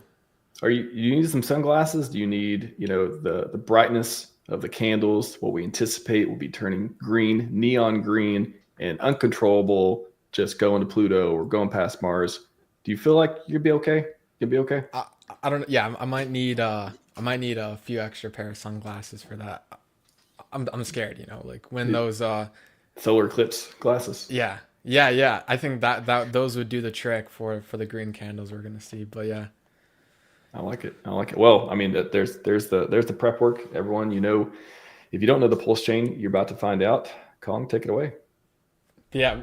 You need some sunglasses? Do you need, the brightness of the candles? What we anticipate will be turning green, neon green, and uncontrollable, just going to Pluto or going past Mars. Do you feel like you'll be okay? You'll be okay? I don't know. Yeah, I might need a few extra pair of sunglasses for that. I'm scared, like when those solar eclipse glasses. Yeah. I think that those would do the trick for the green candles we're gonna see. But yeah, I like it. Well, I mean, there's the prep work. Everyone, if you don't know the PulseChain, you're about to find out. Kong, take it away. Yeah,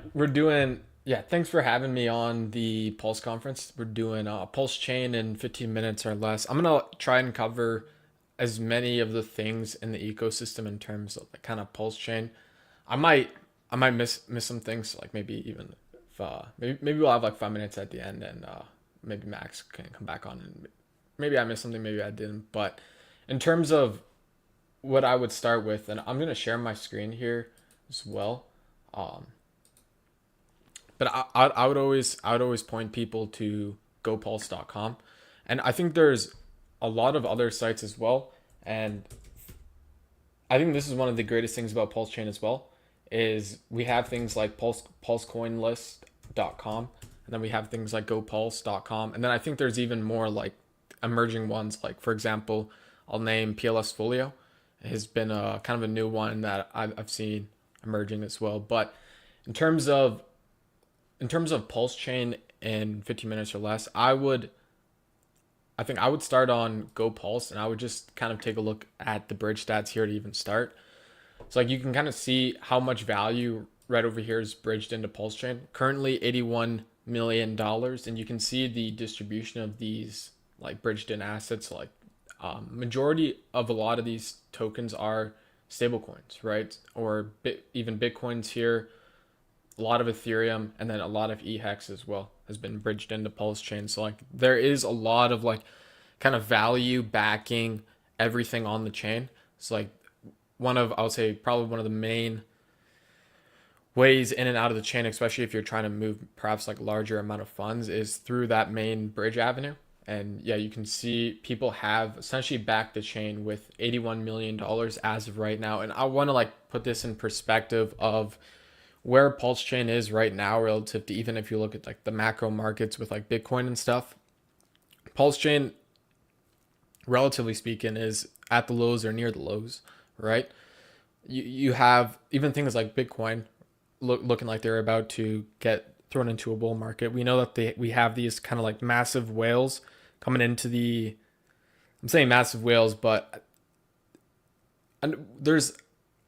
thanks for having me on the Pulse conference. We're doing PulseChain in 15 minutes or less. I'm gonna try and cover as many of the things in the ecosystem in terms of the kind of PulseChain. I might miss some things, like maybe even if, maybe we'll have like 5 minutes at the end, and maybe Max can come back on, and maybe I missed something, maybe I didn't. But in terms of what I would start with, and I'm gonna share my screen here as well. But I would always point people to gopulse.com, and I think there's a lot of other sites as well. And I think this is one of the greatest things about PulseChain as well, is we have things like pulsecoinlist.com, and then we have things like gopulse.com, and then I think there's even more like emerging ones, like for example, I'll name PLS Folio. It has been a kind of a new one that I've seen emerging as well. But in terms of PulseChain in 15 minutes or less, I think I would start on GoPulse, and I would just kind of take a look at the bridge stats here to even start. So like you can kind of see how much value right over here is bridged into PulseChain. Currently $81 million, and you can see the distribution of these like bridged in assets. Like majority of a lot of these tokens are stablecoins, right? Or even Bitcoins here. A lot of Ethereum, and then a lot of eHex as well has been bridged into PulseChain. So like there is a lot of like kind of value backing everything on the chain. So like I would say probably one of the main ways in and out of the chain, especially if you're trying to move perhaps like larger amount of funds, is through that main bridge avenue. And yeah, you can see people have essentially backed the chain with $81 million as of right now. And I want to like put this in perspective of where PulseChain is right now relative to, even if you look at like the macro markets with like Bitcoin and stuff. PulseChain, relatively speaking, is at the lows or near the lows, right? You have even things like Bitcoin looking like they're about to get thrown into a bull market. We know that we have these kind of like massive whales coming into I'm saying massive whales, but I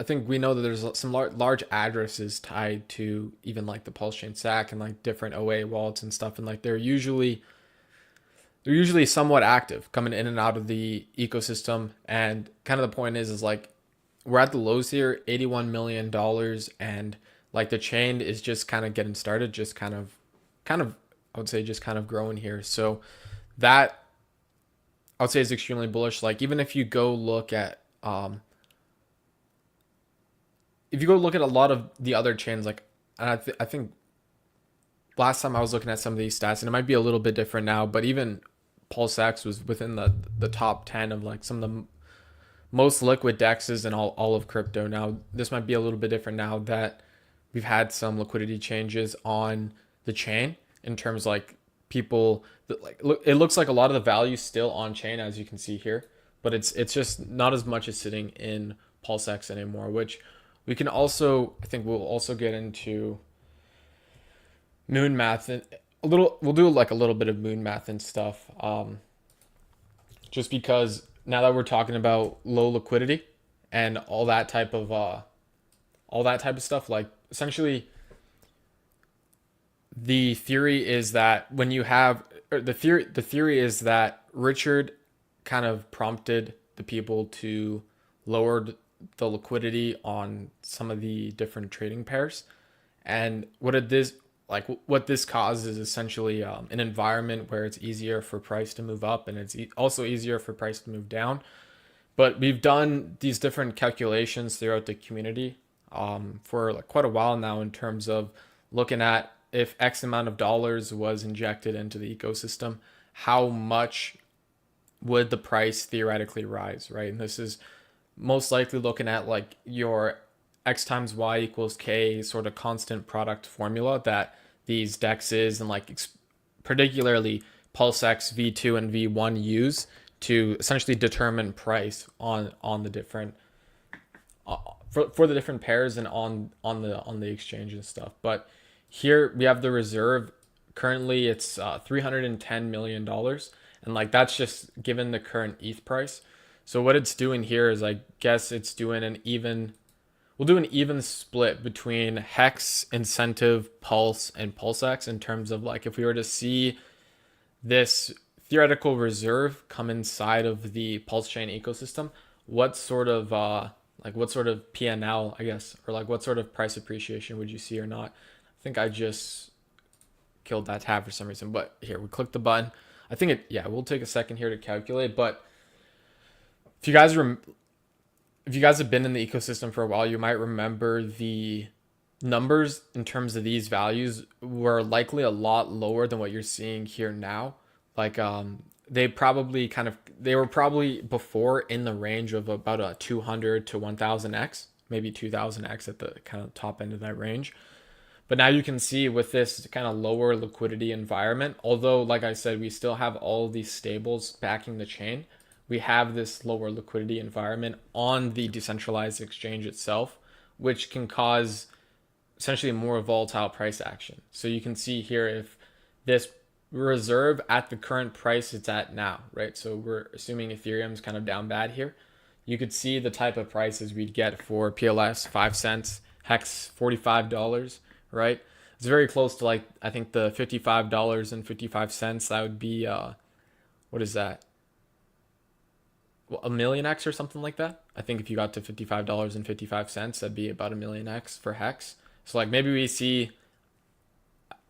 think we know that there's some large addresses tied to even like the PulseChain stack and like different OA wallets and stuff. And like they're usually somewhat active coming in and out of the ecosystem. And kind of the point is like we're at the lows here, $81 million, and like the chain is just kind of getting started, just kind of, I would say just kind of growing here. So that I would say is extremely bullish. Like even if you go look at, if you go look at a lot of the other chains, like and I think last time I was looking at some of these stats, and it might be a little bit different now, but even PulseX was within the top 10 of like some of the most liquid dexes in all of crypto. Now, this might be a little bit different now that we've had some liquidity changes on the chain in terms like people that like look, it looks like a lot of the value still on chain, as you can see here, but it's just not as much as sitting in PulseX anymore, which we can also, I think we'll also get into moon math and a little, we'll do like a little bit of moon math and stuff. Just because now that we're talking about low liquidity and all that type of stuff, like essentially the theory is that when you have, or the theory is that Richard kind of prompted the people to lower the liquidity on some of the different trading pairs. And what this causes is essentially an environment where it's easier for price to move up, and it's also easier for price to move down. But we've done these different calculations throughout the community for like quite a while now in terms of looking at if X amount of dollars was injected into the ecosystem, how much would the price theoretically rise, right? And this is most likely looking at like your X times Y equals K sort of constant product formula that these dexes and like particularly PulseX V2 and V1 use to essentially determine price on the different for the different pairs and on the exchange and stuff. But here we have the reserve. Currently it's $310 million, and like that's just given the current ETH price. So what it's doing here is I guess it's doing we'll do an even split between Hex, Incentive, Pulse, and PulseX in terms of like if we were to see this theoretical reserve come inside of the PulseChain ecosystem, what sort of PNL, I guess, or like what sort of price appreciation would you see or not? I think I just killed that tab for some reason, but here we click the button. I think we'll take a second here to calculate, but if you guys have been in the ecosystem for a while, you might remember the numbers in terms of these values were likely a lot lower than what you're seeing here now. Like they were probably before in the range of about a 200 to 1000x, maybe 2000x at the kind of top end of that range. But now you can see with this kind of lower liquidity environment, although like I said, we still have all of these stables backing the chain, we have this lower liquidity environment on the decentralized exchange itself, which can cause essentially more volatile price action. So you can see here if this reserve at the current price it's at now, right? So we're assuming Ethereum's kind of down bad here. You could see the type of prices we'd get for PLS, 5 cents, Hex, $45, right? It's very close to like, I think the $55.55. That would be, what is that? Well, a million X or something like that. I think if you got to $55.55, that'd be about a million X for Hex. So like maybe we see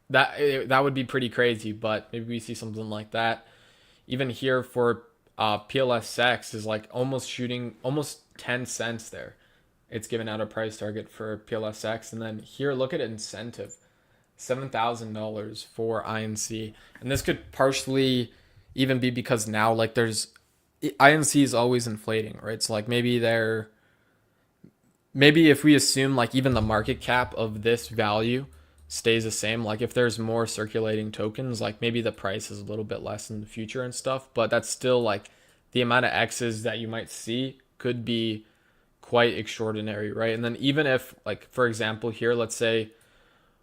that would be pretty crazy, but maybe we see something like that. Even here for PLSX is like almost shooting almost 10 cents there. It's given out a price target for PLSX. And then here, look at incentive, $7,000 for INC. And this could partially even be because now like INC is always inflating, right? So like maybe if we assume like even the market cap of this value stays the same, like if there's more circulating tokens, like maybe the price is a little bit less in the future and stuff, but that's still like the amount of X's that you might see could be quite extraordinary, right? And then even if like, for example, here, we'll say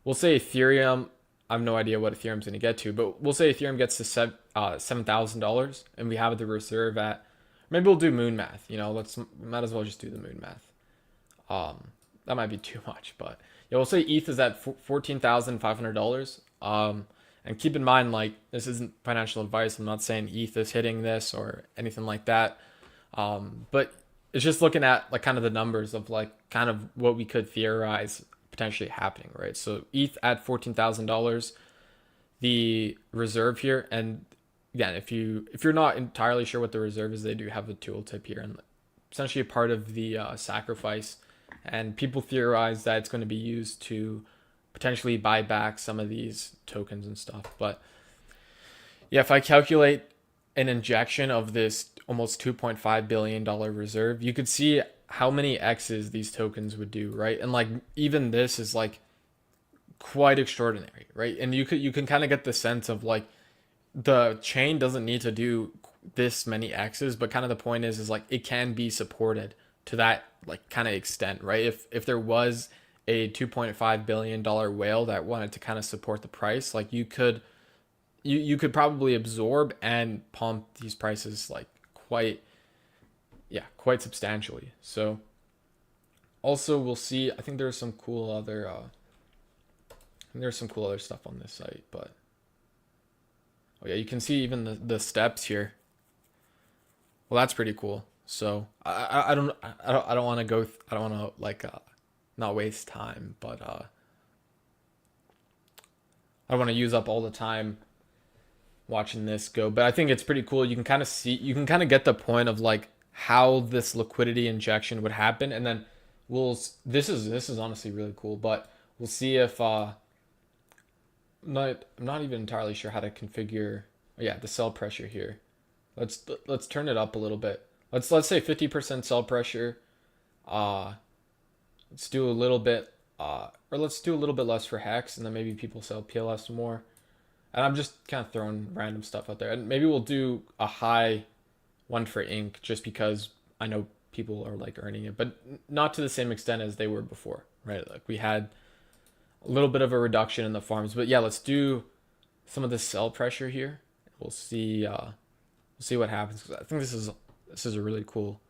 Ethereum, I have no idea what Ethereum's going to get to, but we'll say Ethereum gets to $7,000 and we have the reserve at, maybe we'll do moon math, might as well just do the moon math. That might be too much, but we'll say ETH is at $14,500. And keep in mind, like, this isn't financial advice. I'm not saying ETH is hitting this or anything like that. But it's just looking at like kind of the numbers of like kind of what we could theorize potentially happening, right? So ETH at $14,000, the reserve here, and again, if you're not entirely sure what the reserve is, they do have a tooltip here, and essentially a part of the sacrifice, and people theorize that it's going to be used to potentially buy back some of these tokens and stuff. But yeah, if I calculate an injection of this almost $2.5 billion reserve, you could see how many X's these tokens would do, right? And like even this is like quite extraordinary, right? And you can kind of get the sense of like the chain doesn't need to do this many X's, but kind of the point is like it can be supported to that like kind of extent, right? If there was a $2.5 billion whale that wanted to kind of support the price, like you could probably absorb and pump these prices like quite substantially. So also we'll see, I think there's some cool other stuff on this site, but oh yeah, you can see even the steps here. Well, that's pretty cool. So I don't want to go, I don't want to like not waste time, but I don't want to use up all the time watching this go, but I think it's pretty cool. You can kind of get the point of like how this liquidity injection would happen, and then this is honestly really cool, but we'll see if I'm not even entirely sure how to configure the sell pressure here. Let's turn it up a little bit. Let's say 50% sell pressure. Let's do a little bit or let's do a little bit less for Hex, and then maybe people sell PLS more. And I'm just kind of throwing random stuff out there. And maybe we'll do a high one for Ink just because I know people are like earning it, but not to the same extent as they were before, right? Like we had a little bit of a reduction in the farms, but yeah, let's do some of the sell pressure here. We'll see what happens, because I think this is a really cool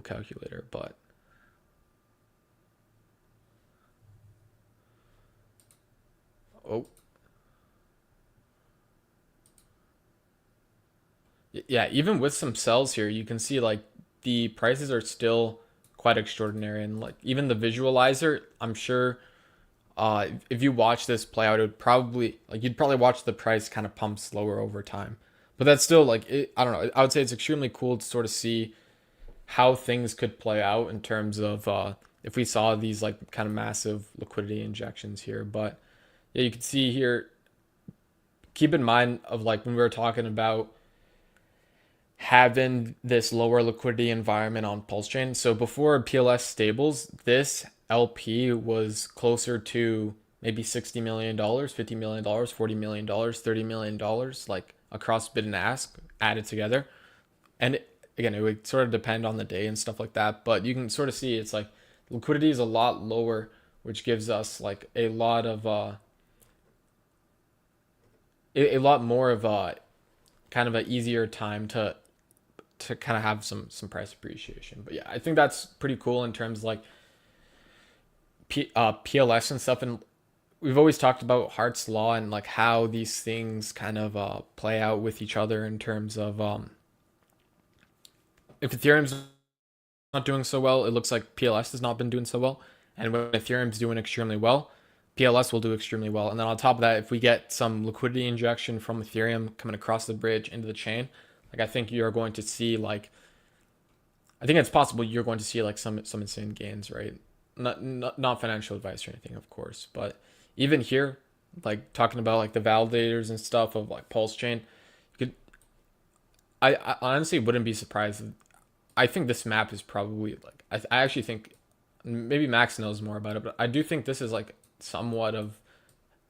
calculator. But yeah, even with some sells here, you can see like the prices are still quite extraordinary, and like even the visualizer, I'm sure if you watch this play out, you'd probably watch the price kind of pump slower over time. But that's still like I don't know. I would say it's extremely cool to sort of see how things could play out in terms of if we saw these like kind of massive liquidity injections here. But yeah, you can see here, keep in mind of like when we were talking about having this lower liquidity environment on PulseChain. So before PLS stables, this LP was closer to maybe $60 million, $50 million, $40 million, $30 million, like across bid and ask added together. And again, it would sort of depend on the day and stuff like that, but you can sort of see it's like liquidity is a lot lower, which gives us like a lot more of a kind of an easier time to kind of have some price appreciation. But yeah, I think that's pretty cool in terms of like PLS and stuff. And we've always talked about Hart's law and like how these things kind of play out with each other in terms of if Ethereum's not doing so well, it looks like PLS has not been doing so well. And when Ethereum's doing extremely well, PLS will do extremely well. And then on top of that, if we get some liquidity injection from Ethereum coming across the bridge into the chain, like I think you're going to see like, I think it's possible you're going to see like some insane gains, right? Not financial advice or anything, of course, but even here, like talking about like the validators and stuff of like PulseChain, I honestly wouldn't be surprised. I think this map is probably like, I actually think maybe Max knows more about it, but I do think this is like somewhat of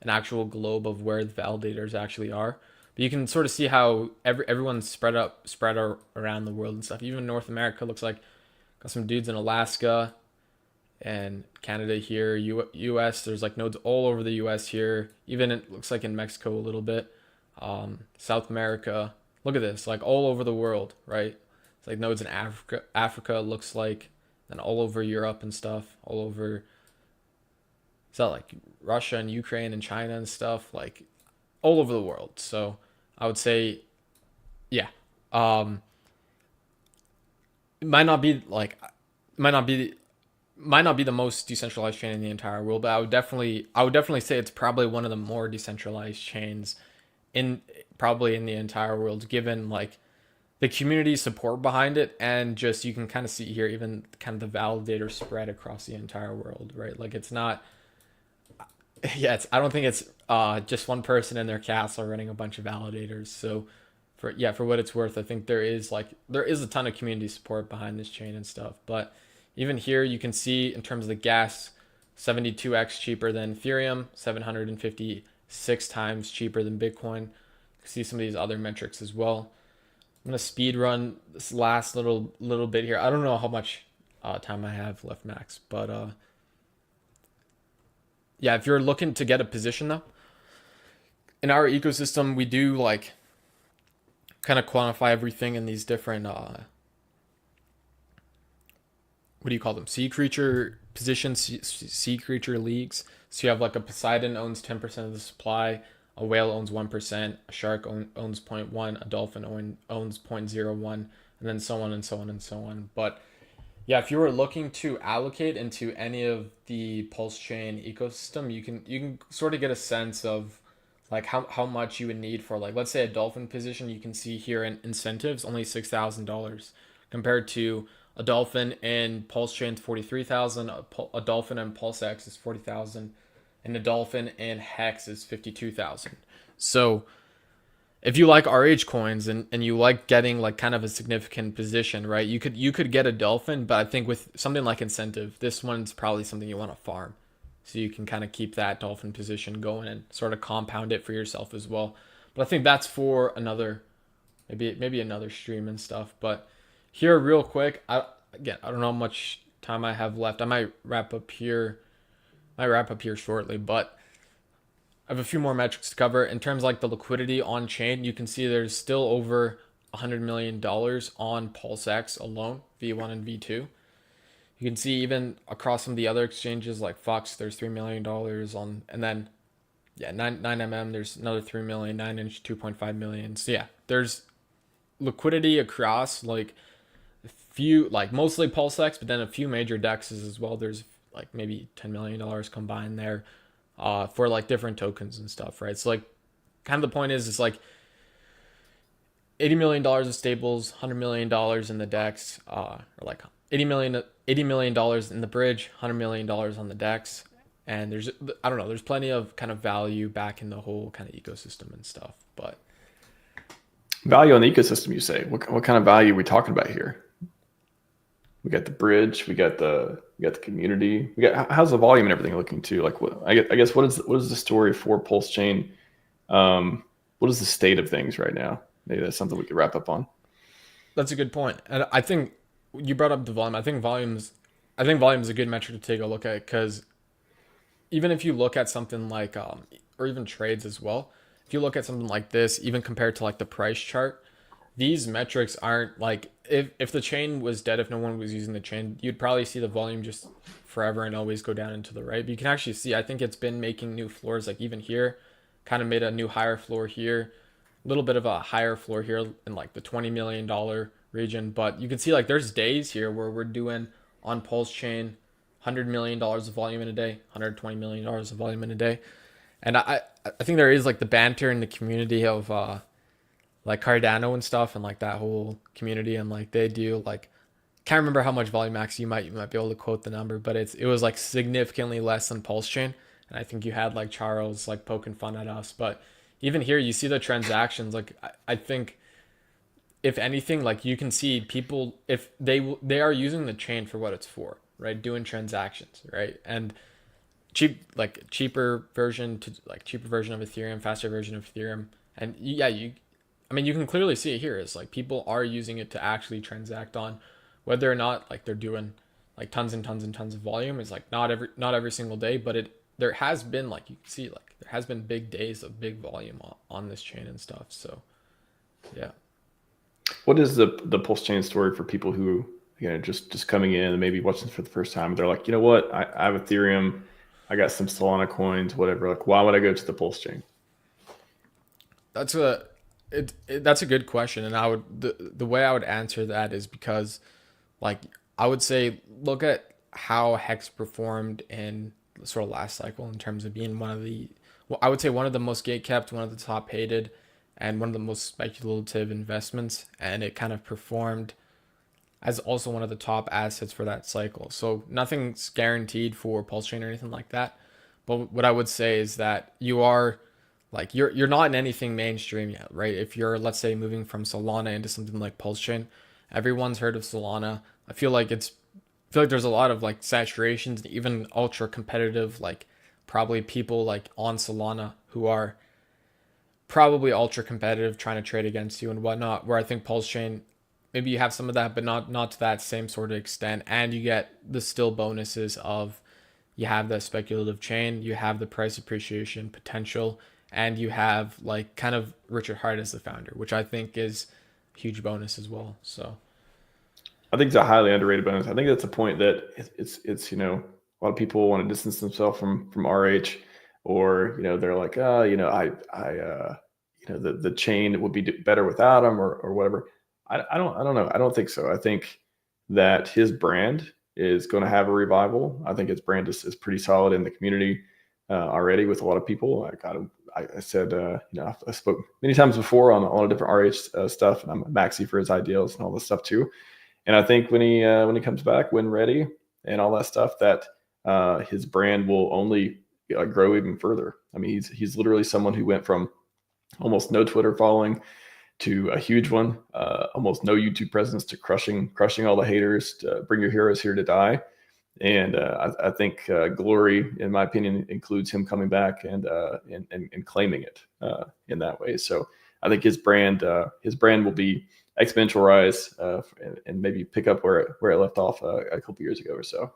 an actual globe of where the validators actually are. But you can sort of see how everyone's spread around the world and stuff. Even North America looks like got some dudes in Alaska and Canada here. US, there's like nodes all over the US here. Even it looks like in Mexico a little bit. South America. Look at this, like all over the world, right? It's like nodes in Africa. Africa looks like, and all over Europe and stuff, all over. Is that like Russia and Ukraine and China and stuff, like all over the world. So I would say, yeah. it might not be like, might not be the most decentralized chain in the entire world, but I would definitely say it's probably one of the more decentralized chains in probably in the entire world, given like the community support behind it, and just you can kind of see here even kind of the validator spread across the entire world, right? Like it's not, yeah, I don't think it's just one person in their castle running a bunch of validators. So for what it's worth, I think there is a ton of community support behind this chain and stuff. But even here you can see in terms of the gas, 72x cheaper than Ethereum, 756 times cheaper than Bitcoin. You can see some of these other metrics as well. I'm gonna speed run this last little bit here. I don't know how much time I have left, Max, but yeah, if you're looking to get a position though, in our ecosystem, we do like kind of quantify everything in these different what do you call them? Sea creature positions, sea creature leagues. So you have like a Poseidon owns 10% of the supply, a whale owns 1%, a shark owns 0.1, a dolphin owns 0.01, and then so on and so on and so on. But yeah, if you were looking to allocate into any of the PulseChain ecosystem, you can sort of get a sense of like how much you would need for, like, let's say a dolphin position. You can see here in incentives only $6,000 compared to a dolphin in PulseChain's 43,000, a dolphin in PulseX is 40,000, and a dolphin in Hex is 52,000. So if you like RH coins and you like getting like kind of a significant position, right? You could get a dolphin, but I think with something like incentive, this one's probably something you want to farm. So you can kind of keep that dolphin position going and sort of compound it for yourself as well. But I think that's for another, maybe another stream and stuff. But here real quick, I don't know how much time I have left. I might wrap up here shortly, but I have a few more metrics to cover. In terms of like the liquidity on chain, you can see there's still over $100 million on PulseX alone, V1 and V2. You can see even across some of the other exchanges like Fox, there's $3 million on, and then 9mm, there's another 3 million, 9inch, 2.5 million. So yeah, there's liquidity across like a few, like mostly PulseX, but then a few major dexes as well. There's like maybe $10 million combined there for like different tokens and stuff, right? So like kind of the point is it's like $80 million of stables, $100 million in the dex, or like $80 million in the bridge, $100 million on the dex. And there's plenty of kind of value back in the whole kind of ecosystem and stuff. But value on the ecosystem, you say? What kind of value are we talking about here? We got the bridge, we got the community. How's the volume and everything looking too? Like, I guess what is the story for PulseChain? What is the state of things right now? Maybe that's something we could wrap up on. That's a good point. And I think you brought up the volume. I think volume is a good metric to take a look at, because even if you look at something like or even trades as well, if you look at something like this, even compared to like the price chart, these metrics aren't like, if the chain was dead, if no one was using the chain, you'd probably see the volume just forever and always go down and to the right. But you can actually see, I think it's been making new floors, like even here, kind of made a new higher floor here, a little bit of a higher floor here in like the $20 million region. But you can see like there's days here where we're doing on PulseChain $100 million of volume in a day, $120 million of volume in a day. And I think there is like the banter in the community of like Cardano and stuff, and like that whole community, and like they do like, can't remember how much volume, Max, you might be able to quote the number, but it was like significantly less than PulseChain. And I think you had like Charles like poking fun at us, but even here you see the transactions. Like I think if anything, like you can see people, if they are using the chain for what it's for, right? Doing transactions, right? And cheaper version of Ethereum, faster version of Ethereum. And you can clearly see it here. It's like people are using it to actually transact on, whether or not like they're doing like tons and tons and tons of volume. Is like not every single day, but there has been, like you can see, like there has been big days of big volume on this chain and stuff. So yeah. What is the PulseChain story for people who, just coming in and maybe watching for the first time? They're like, you know what, I have Ethereum, I got some Solana coins, whatever. Like, why would I go to the PulseChain? That's a good question, and the way I would answer that is because like I would say look at how Hex performed in sort of last cycle in terms of being one of the, well, I would say one of the most gatekept, one of the top hated, and one of the most speculative investments, and it kind of performed as also one of the top assets for that cycle. So nothing's guaranteed for PulseChain or anything like that. But what I would say is that you are like you're not in anything mainstream yet, right? If you're, let's say, moving from Solana into something like PulseChain, everyone's heard of Solana. I feel like there's a lot of like saturations and even ultra competitive, like probably people like on Solana who are probably ultra competitive trying to trade against you and whatnot, where I think PulseChain, maybe you have some of that, but not to that same sort of extent. And you get the still bonuses of, you have the speculative chain, you have the price appreciation potential, and you have like kind of Richard Hart as the founder, which I think is a huge bonus as well. So I think it's a highly underrated bonus. I think that's a point that it's a lot of people want to distance themselves from RH, or they're like, the chain would be better without him, or whatever. I don't know. I don't think so. I think that his brand is going to have a revival. I think his brand is pretty solid in the community already with a lot of people. I said, I spoke many times before on a different RH stuff, and I'm a maxi for his ideals and all this stuff too. And I think when he comes back, when ready, and all that stuff, that his brand will only grow even further. I mean, he's literally someone who went from almost no Twitter following to a huge one, almost no YouTube presence to crushing all the haters, to bring your heroes here to die. And I think glory, in my opinion, includes him coming back and claiming it in that way. So I think his brand will be exponential rise and maybe pick up where it left off a couple years ago or so.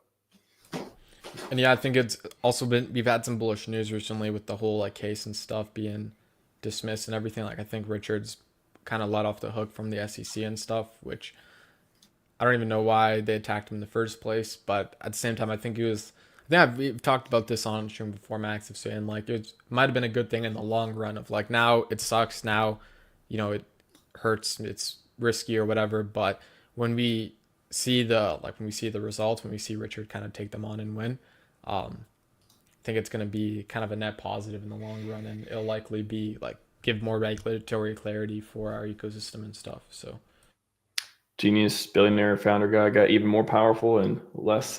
And yeah, I think it's also we've had some bullish news recently with the whole like case and stuff being dismissed and everything. Like I think Richard's kind of let off the hook from the SEC and stuff, which I don't even know why they attacked him in the first place. But at the same time, I think we've talked about this on stream before, Max, of saying like it might have been a good thing in the long run of like, now it sucks, now it hurts, it's risky or whatever, but when we see the results, when we see Richard kind of take them on and win, I think it's going to be kind of a net positive in the long run, and it'll likely be like give more regulatory clarity for our ecosystem and stuff. So genius billionaire founder guy got even more powerful and less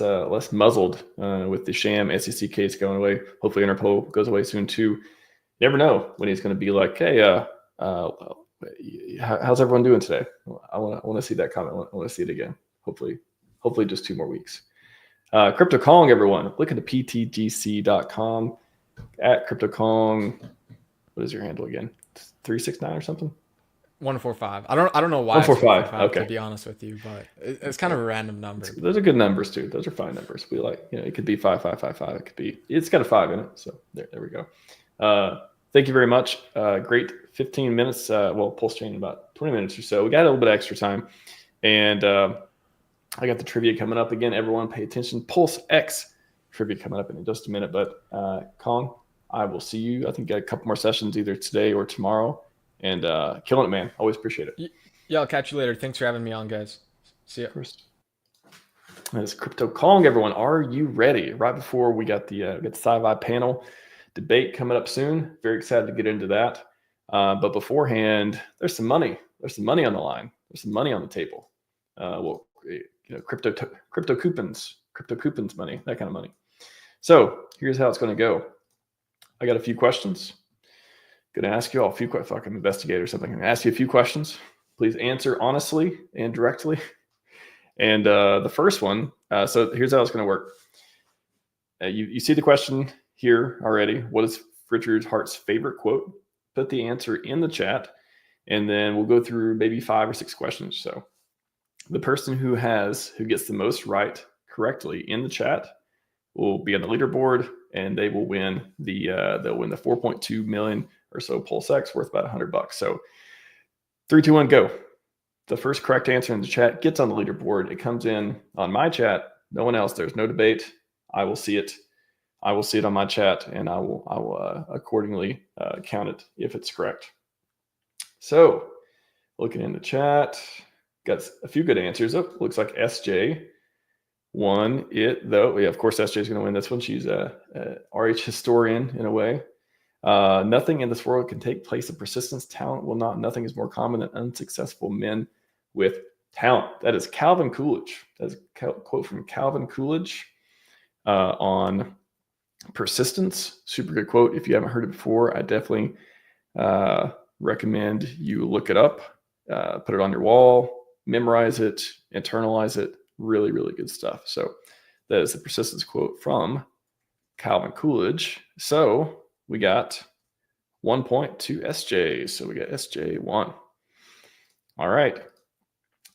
muzzled with the sham SEC case going away. Hopefully Interpol goes away soon too. You never know when he's going to be like, hey, how's everyone doing today? I want to see that comment. I want to see it again. Hopefully just 2 more weeks. Crypto Kong, everyone. Look at the ptgc.com at Crypto Kong. What is your handle again? 369 or something? 145. I don't know why. 145. Okay. To be honest with you, but it's kind of a random number. Those are good numbers too. Those are fine numbers. We like, it could be 5555. It's got a 5 in it. So there we go. Thank you very much. Great 15 minutes. PulseChain in about 20 minutes or so. We got a little bit of extra time, and I got the trivia coming up again. Everyone, pay attention. PulseX trivia coming up in just a minute. But Kong, I will see you. I think got a couple more sessions either today or tomorrow. And killing it, man. Always appreciate it. Yeah, I'll catch you later. Thanks for having me on, guys. See ya. First. That's Crypto Kong, everyone. Are you ready? Right before we got the Sci-Fi panel debate coming up soon. Very excited to get into that. But beforehand, there's some money. There's some money on the line. There's some money on the table. Crypto coupons money, that kind of money. So here's how it's going to go. I got a few questions. Going to ask you all a few questions. Fuck, I'm an investigator or something. I'm going to ask you a few questions. Please answer honestly and directly. And the first one, so here's how it's going to work. You see the question here already. What is Richard Hart's favorite quote? Put the answer in the chat, and then we'll go through maybe 5 or 6 questions. So the person who gets the most right correctly in the chat will be on the leaderboard, and they will win they'll win the 4.2 million or so PulseX worth about $100. So 3, 2, 1, go. The first correct answer in the chat gets on the leaderboard. It comes in on my chat. No one else. There's no debate. I will see it. I will see it on my chat, and I will accordingly count it if it's correct. So looking in the chat, got a few good answers. Oh, looks like SJ won it, though. Yeah, of course, SJ is going to win this one. She's a RH historian in a way. Nothing in this world can take place of persistence. Talent will not. Nothing is more common than unsuccessful men with talent. That is Calvin Coolidge. That is a quote from Calvin Coolidge on persistence. Super good quote. If you haven't heard it before, I definitely recommend you look it up, put it on your wall, memorize it, internalize it. Really, really good stuff. So that is the persistence quote from Calvin Coolidge. So we got 1 point to SJ. So we got SJ 1. All right.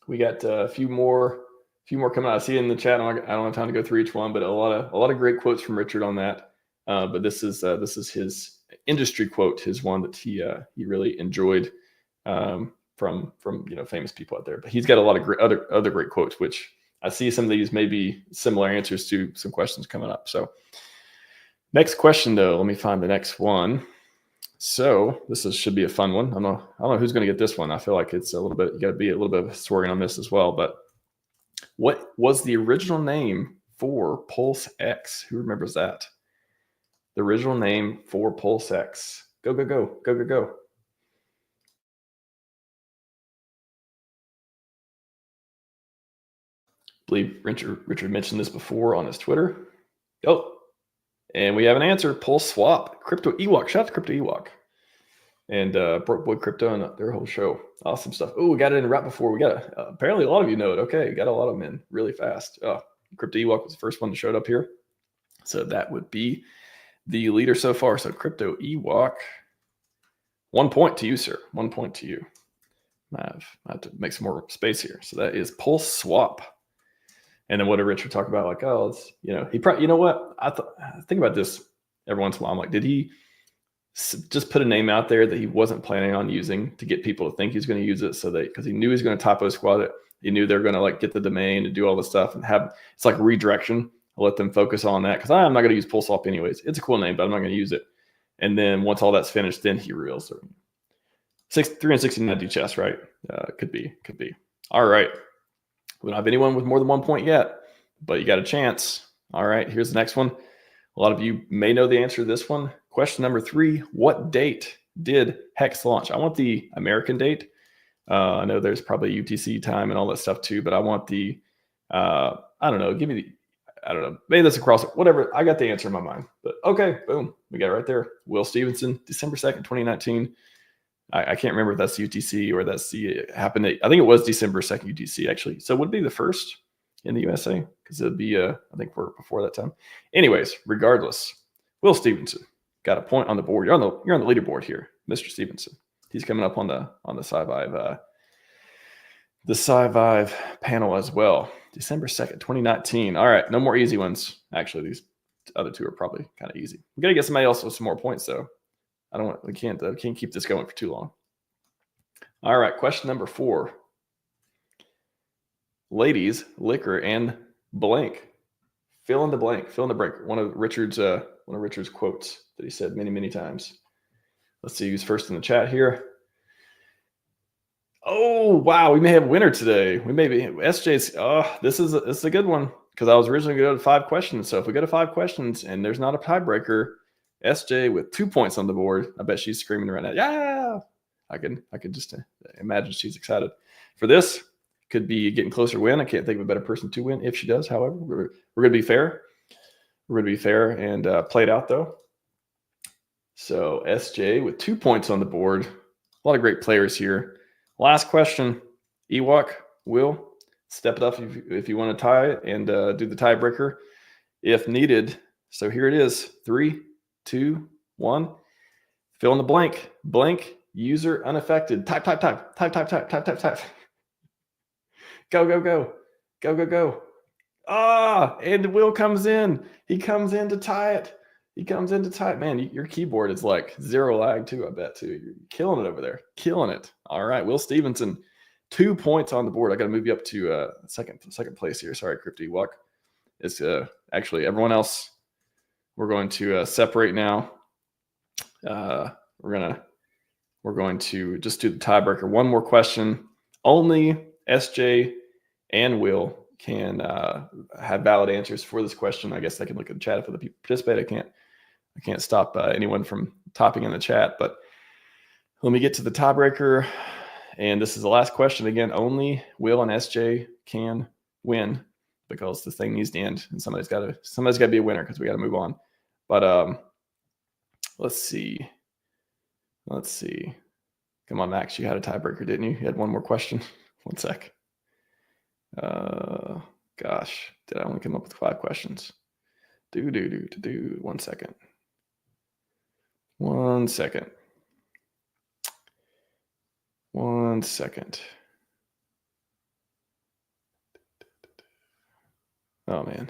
We got a few more coming out. I see in the chat. I don't have time to go through each one, but a lot of great quotes from Richard on that. But this is his industry quote, his one that he really enjoyed from famous people out there. But he's got a lot of great other great quotes, which I see some of these may be similar answers to some questions coming up. So next question, though, let me find the next one. So this should be a fun one. I don't know who's going to get this one. I feel like it's a little bit, you got to be a little bit of a historian on this as well. But what was the original name for PulseX? Who remembers that? The original name for PulseX. Go, go, go, go, go, go. I believe Richard mentioned this before on his Twitter. Oh, and we have an answer. Pulse Swap. Crypto Ewok. Shout out to Crypto Ewok. And Broke Boy Crypto and their whole show. Awesome stuff. Oh, we got it in right before. We got apparently a lot of you know it. Okay, got a lot of them in really fast. Crypto Ewok was the first one that showed up here. So that would be the leader so far. So Crypto Ewok, 1 point to you, sir. 1 point to you. I have to make some more space here. So that is Pulse Swap. And then what did Richard talk about? Like, oh, it's, he probably, what? I think about this every once in a while. I'm like, did he just put a name out there that he wasn't planning on using to get people to think he's going to use it? So because he knew he was going to typo squat it. He knew they're going to get the domain and do all this stuff and it's like redirection. I'll let them focus on that because I'm not going to use Pulse Swap anyways. It's a cool name, but I'm not going to use it. And then once all that's finished, then he reveals 369 D chess, right? Could be. All right. We don't have anyone with more than 1 point yet, but you got a chance. All right, here's the next one. A lot of you may know the answer to this one. Question number 3, what date did Hex launch? I want the American date. I know there's probably UTC time and all that stuff too, but I want the, I don't know, maybe that's across, whatever. I got the answer in my mind, but okay, boom. We got it right there. Will Stevenson, December 2nd, 2019. I can't remember if that's UTC or that's happened. I think it was December 2nd UTC actually. So it would be the first in the USA because it'd be, I think we're before that time. Anyways, regardless, Will Stevenson got a point on the board. You're on the leaderboard here, Mr. Stevenson. He's coming up on the Scivive panel as well. December 2nd, 2019. All right, no more easy ones. Actually, these other two are probably kind of easy. We got to get somebody else with some more points though. We can't keep this going for too long. All right, question number 4. Ladies, liquor, and blank. Fill in the blank. Fill in the blank. One of Richard's quotes that he said many, many times. Let's see who's first in the chat here. Oh wow, we may have a winner today. We may be SJ's. Oh, this is a good one because I was originally going to go to 5 questions. So if we go to 5 questions and there's not a tiebreaker, SJ with 2 points on the board. I bet she's screaming right now. Yeah, I can just imagine she's excited for this. Could be getting closer to win. I can't think of a better person to win if she does. However, we're going to be fair. We're going to be fair and play it out though. So SJ with 2 points on the board. A lot of great players here. Last question. Ewok, Will, step it up if you want to tie it and do the tiebreaker if needed. So here it is. 3, 2, 1. Fill in the blank. Blank. User unaffected. Type. Go, go, go. Go, go, go. And Will comes in. He comes in to tie it. Man, your keyboard is like 0 lag too, I bet too. You're killing it over there. Killing it. All right, Will Stevenson, 2 points on the board. I got to move you up to second place here. Sorry, Crypto Ewok. It's actually everyone else. We're going to separate now. We're going to just do the tiebreaker. One more question. Only SJ, and Will can have valid answers for this question. I guess I can look at the chat if other people participate. I can't stop anyone from typing in the chat, but let me get to the tiebreaker. And this is the last question. Again, only Will and SJ can win because this thing needs to end, and somebody's got to be a winner because we got to move on. But let's see. Come on, Max, you had a tiebreaker, didn't you? You had one more question. One sec. Gosh, did I only come up with 5 questions? 1 second. 1 second. 1 second. Oh man.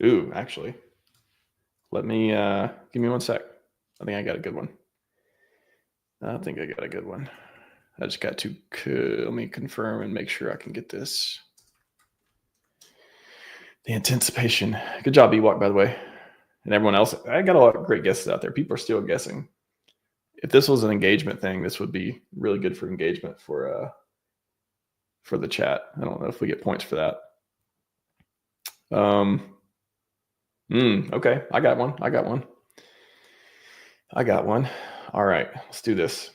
Ooh, actually, let me give me 1 sec. I think I got a good one. I just got to let me confirm and make sure I can get this. The anticipation. Good job, Ewok, by the way. And everyone else. I got a lot of great guesses out there. People are still guessing. If this was an engagement thing, this would be really good for engagement for the chat. I don't know if we get points for that. Okay, I got one. All right, let's do this.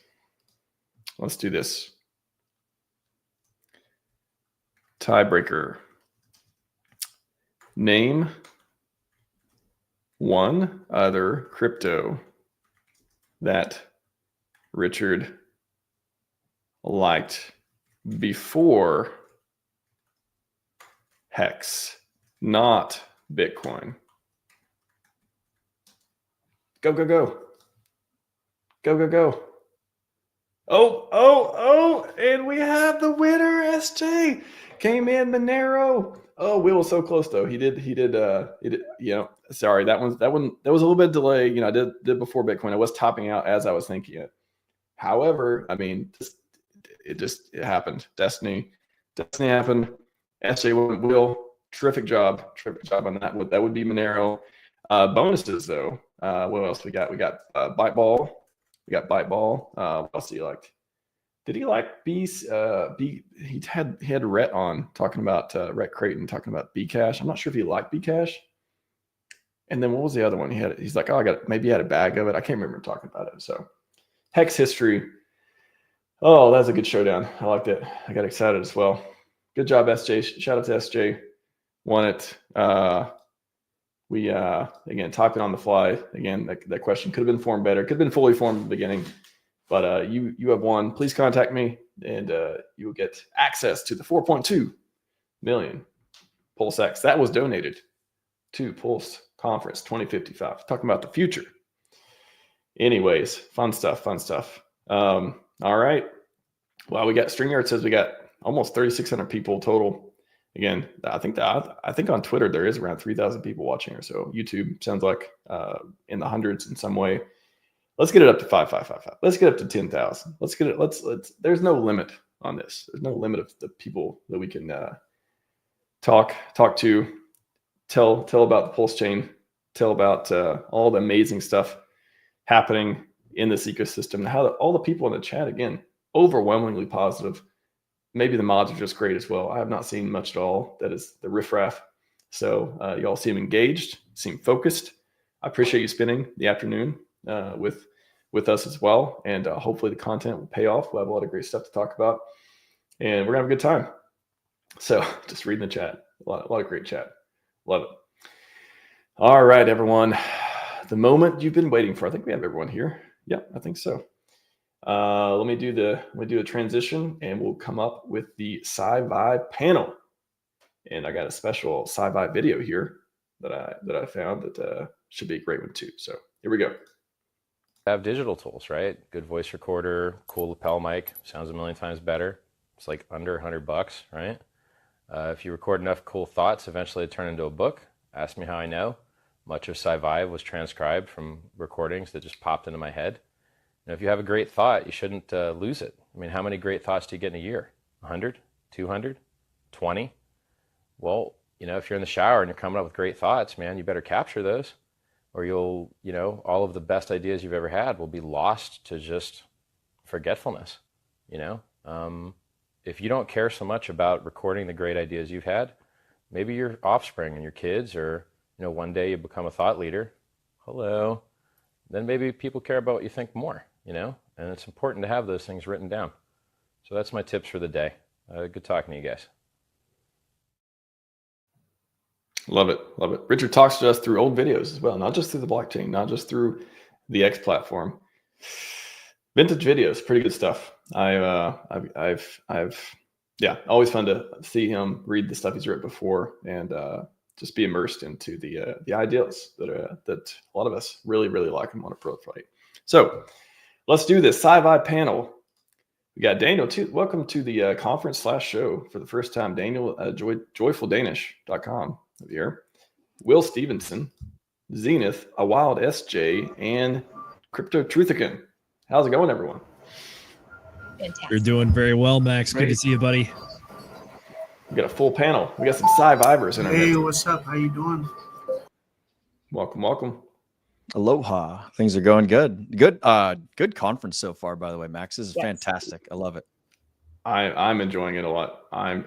Tiebreaker. Name one other crypto that Richard liked before Hex, not Bitcoin. Go. Oh, and we have the winner, SJ. Came in Monero. Oh, Will was so close though. He did, sorry, that was a little bit of delay. I did before Bitcoin. I was topping out as I was thinking it. However, I mean, it happened. Destiny happened. SJ Will, terrific job on that. That would be Monero. Bonuses though. What else we got? We got Byteball. What else did he like? Did he like B's? He had Rhett on talking about Rhett Creighton talking about Bcash. I'm not sure if he liked Bcash. And then what was the other one? He's like, maybe he had a bag of it. I can't remember talking about it. So Hex history. Oh, that's a good showdown. I liked it. I got excited as well. Good job, SJ. Shout out to SJ. Won it. We again typing on the fly. Again, that question could have been formed better. Could have been fully formed at the beginning. But you have won. Please contact me, and you will get access to the 4.2 million PulseX that was donated to Pulse Conference 2055. Talking about the future. Anyways, fun stuff. All right. Well, we got StreamYard says we got almost 3,600 people total. Again, I think on Twitter there is around 3,000 people watching or so. YouTube sounds like in the hundreds in some way. Let's get it up to 5,555. Let's get up to 10,000. Let's get it. Let's. There's no limit on this. There's no limit of the people that we can talk to, tell about the PulseChain, tell about all the amazing stuff happening in this ecosystem. How all the people in the chat, again, overwhelmingly positive. Maybe the mods are just great as well. I have not seen much at all. That is the riffraff. So y'all seem engaged, seem focused. I appreciate you spending the afternoon with us as well. And hopefully the content will pay off. We'll have a lot of great stuff to talk about. And we're going to have a good time. So just reading the chat. A lot of great chat. Love it. All right, everyone. The moment you've been waiting for. I think we have everyone here. Yeah, I think so. Let me do a transition, and we'll come up with the Sci-Vive panel. And I got a special Sci-Vive video here that I found that should be a great one too. So here we go. Have digital tools, right? Good voice recorder, cool lapel mic, sounds a million times better. It's like under $100, right? If you record enough cool thoughts, eventually it turn into a book. Ask me how I know. Much of Scivive was transcribed from recordings that just popped into my head. And if you have a great thought, you shouldn't lose it. I mean, how many great thoughts do you get in a year? 100, 200, 20? Well, if you're in the shower and you're coming up with great thoughts, man, you better capture those. or you'll, all of the best ideas you've ever had will be lost to just forgetfulness. If you don't care so much about recording the great ideas you've had, maybe your offspring and your kids, or, one day you become a thought leader. Hello. Then maybe people care about what you think more, and it's important to have those things written down. So that's my tips for the day. Good talking to you guys. Love it. Love it. Richard talks to us through old videos as well, not just through the blockchain, not just through the X platform. Vintage videos, pretty good stuff. Yeah, always fun to see him read the stuff he's written before and just be immersed into the ideals that a lot of us really, really like and want to proliferate. So let's do this Sci-i panel. We got Daniel too. Welcome to the conference/show for the first time. Daniel, joyfuldanish.com here. Will Stevenson, Zenith, a wild SJ, and Crypto Truthican. How's it going, everyone? Fantastic. You're doing very well, Max. Great. Good to see you, buddy. We got a full panel. We got some Sci-Vivers in our Hey, midst. what's up? How you doing? Welcome, welcome. Aloha. Things are going good. Good conference so far, by the way, Max. This is Yes. fantastic. I love it. I'm enjoying it a lot. I'm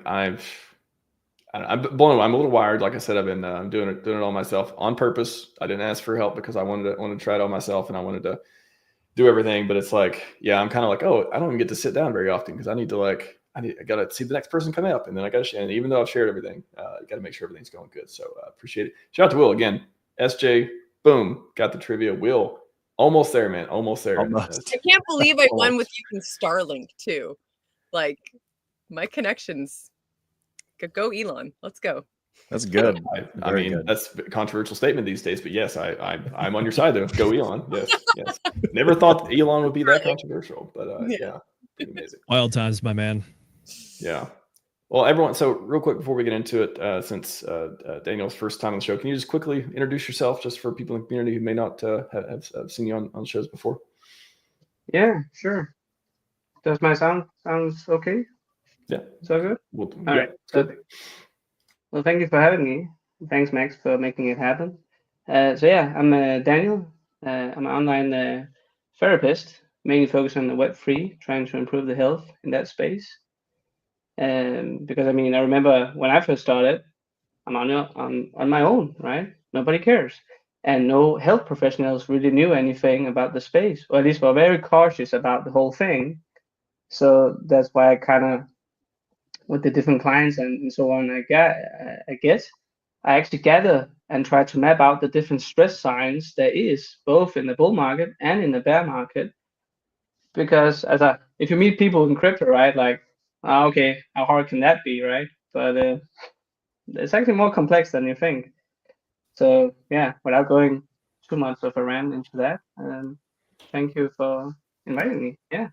blown away. I'm a little wired. Like I said, I've been doing it all myself on purpose. I didn't ask for help because I wanted to try it all myself, and I wanted to do everything. But it's like, yeah, I'm kind of like, oh, I don't even get to sit down very often because I got to see the next person come up, and then I got to share. And even though I've shared everything, you got to make sure everything's going good. So appreciate it. Shout out to Will again. SJ, boom, got the trivia. Will, almost there, man, almost there. Almost. I can't believe I won with using Starlink too. Like my connections. Go Elon. Let's go. That's good. I mean, good. that's a controversial statement these days, but yes, I'm on your side though. Go Elon. Yes. Never thought Elon would be that controversial, but yeah, pretty amazing. Wild times, my man. Yeah. Well, everyone. So real quick before we get into it, since Daniel's first time on the show, can you just quickly introduce yourself, just for people in the community who may not have seen you on shows before? Yeah, sure. Does my sounds okay? Yeah. So good? All right. Well, thank you for having me. Thanks, Max, for making it happen. So yeah, I'm Daniel. I'm an online therapist, mainly focused on the Web3, trying to improve the health in that space. Because I mean, I remember when I first started, I'm on my own, right? Nobody cares. And no health professionals really knew anything about the space, or at least were very cautious about the whole thing. So that's why I kind of, with the different clients and so on, I actually gather and try to map out the different stress signs there is, both in the bull market and in the bear market. Because if you meet people in crypto, right, like, okay, how hard can that be, right? But it's actually more complex than you think. So yeah, without going too much of a rant into that, thank you for inviting me. Yeah.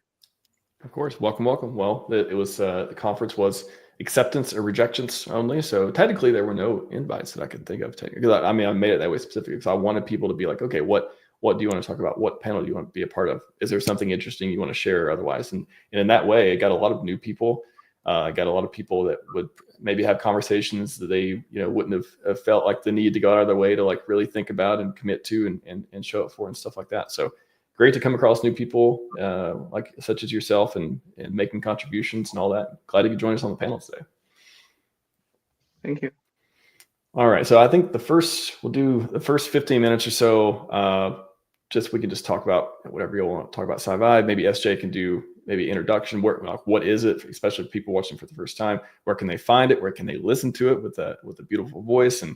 Of course. Welcome. Well, it was the conference was acceptance or rejections only. So technically there were no invites that I could think of. I mean, I made it that way specifically because I wanted people to be like, okay, what do you want to talk about? What panel do you want to be a part of? Is there something interesting you want to share or otherwise? And in that way, I got a lot of new people. I got a lot of people that would maybe have conversations that they, wouldn't have felt like the need to go out of their way to like really think about and commit to and show up for and stuff like that. So great to come across new people like such as yourself and making contributions and all that. Glad you could join us on the panel today. Thank you. All right. So I think we'll do the first 15 minutes or so. We can just talk about whatever you want to talk about Scivive. Maybe SJ can do maybe introduction. What is it, especially for people watching for the first time? Where can they find it? Where can they listen to it with a beautiful voice and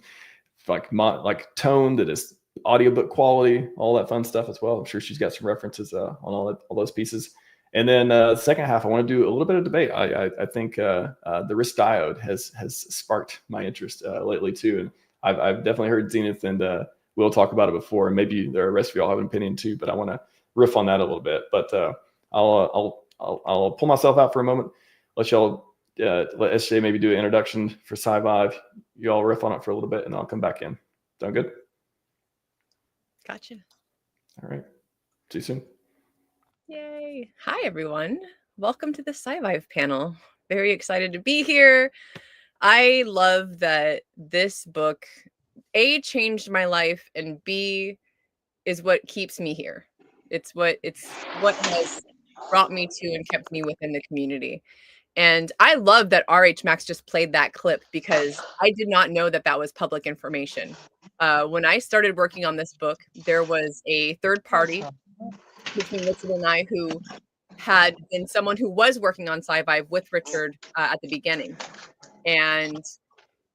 like tone that is audiobook quality, all that fun stuff as well. I'm sure she's got some references on all those pieces. And then the second half, I want to do a little bit of debate. I think the risk diode has sparked my interest lately too. And I've definitely heard Zenith and Will talk about it before, and maybe the rest of y'all have an opinion too. But I want to riff on that a little bit. But I'll pull myself out for a moment. Let y'all let SJ maybe do an introduction for Scivive. You all riff on it for a little bit, and I'll come back in. Sound good? Gotcha. All right. See you soon. Yay. Hi, everyone. Welcome to the Scivive panel. Very excited to be here. I love that this book, A, changed my life, and B, is what keeps me here. It's what has brought me to and kept me within the community. And I love that RHMax just played that clip because I did not know that that was public information. When I started working on this book, there was a third party between Richard and I who had been someone who was working on Scivive with Richard at the beginning. And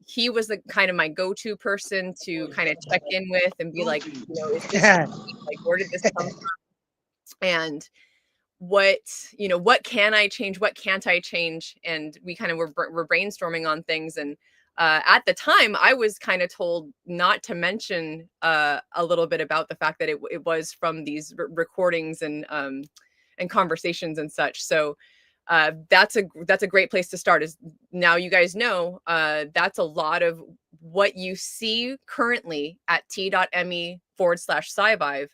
he was the kind of my go-to person to kind of check in with and be like, you know, is this like, where did this come from? And what can I change? What can't I change? And we kind of were brainstorming on things. And at the time, I was kind of told not to mention a little bit about the fact that it was from these recordings and conversations and such. So that's a great place to start. Is now you guys know that's a lot of what you see currently at t.me/Scivive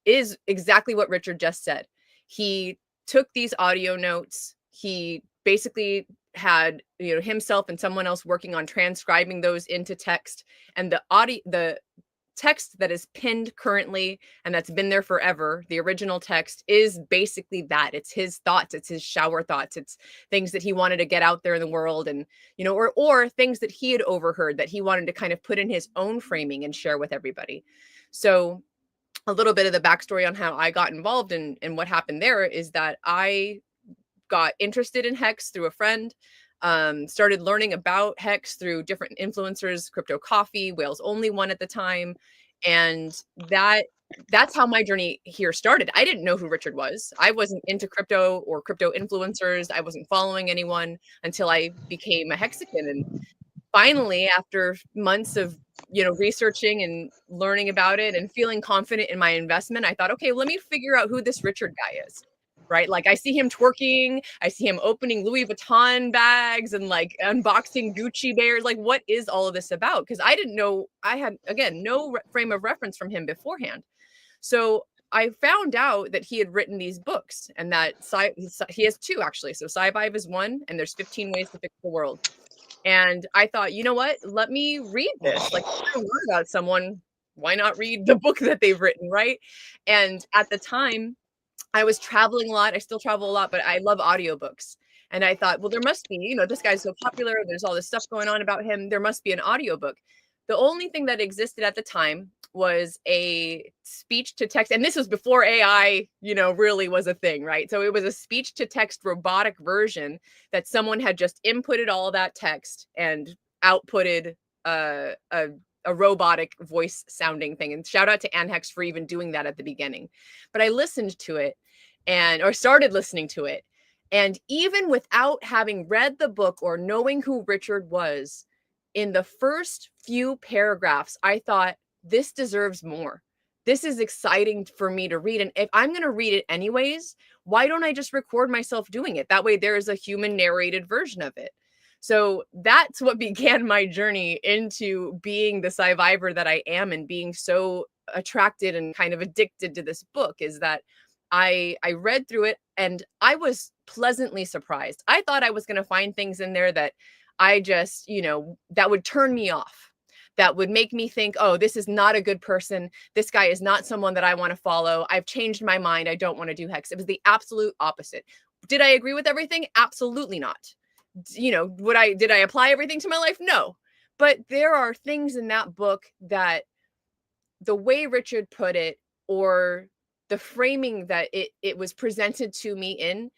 is exactly what Richard just said. He took these audio notes. He basically had, you know, himself and someone else working on transcribing those into text, and the text that is pinned currently and that's been there forever, the original text, is basically that. It's his thoughts, it's his shower thoughts, it's things that he wanted to get out there in the world, and you know, or things that he had overheard that he wanted to kind of put in his own framing and share with everybody. So a little bit of the backstory on how I got involved and what happened there is that I got interested in Hex through a friend. Started learning about Hex through different influencers, Crypto Coffee, Whales Only One at the time. And that's how my journey here started. I didn't know who Richard was. I wasn't into crypto or crypto influencers. I wasn't following anyone until I became a Hexican. And finally, after months of, you know, researching and learning about it and feeling confident in my investment, I thought, okay, let me figure out who this Richard guy is. Right? Like I see him twerking, I see him opening Louis Vuitton bags and like unboxing Gucci bears. Like, what is all of this about? Because I didn't know, I had, again, no frame of reference from him beforehand. So I found out that he had written these books, and that he has two actually. So Scivive is one, and there's 15 ways to fix the world. And I thought, you know what? Let me read this. Like, if I learn about someone, why not read the book that they've written, right? And at the time, I was traveling a lot. I still travel a lot, but I love audiobooks. And I thought, well, there must be, you know, this guy's so popular. There's all this stuff going on about him. There must be an audiobook. The only thing that existed at the time was a speech to text. And this was before AI, you know, really was a thing, right? So it was a speech to text robotic version that someone had just inputted all that text and outputted a robotic voice sounding thing. And shout out to Anhex for even doing that at the beginning. But I listened to it or started listening to it. And even without having read the book or knowing who Richard was, in the first few paragraphs, I thought, this deserves more. This is exciting for me to read. And if I'm going to read it anyways, why don't I just record myself doing it? That way there is a human narrated version of it. So that's what began my journey into being the Sciviver that I am, and being so attracted and kind of addicted to this book, is that I read through it and I was pleasantly surprised. I thought I was going to find things in there that I just, you know, that would turn me off, that would make me think, oh, this is not a good person. This guy is not someone that I want to follow. I've changed my mind. I don't want to do Hex. It was the absolute opposite. Did I agree with everything? Absolutely not. You know, did I apply everything to my life? No. But there are things in that book that the way Richard put it, or the framing that it was presented to me in,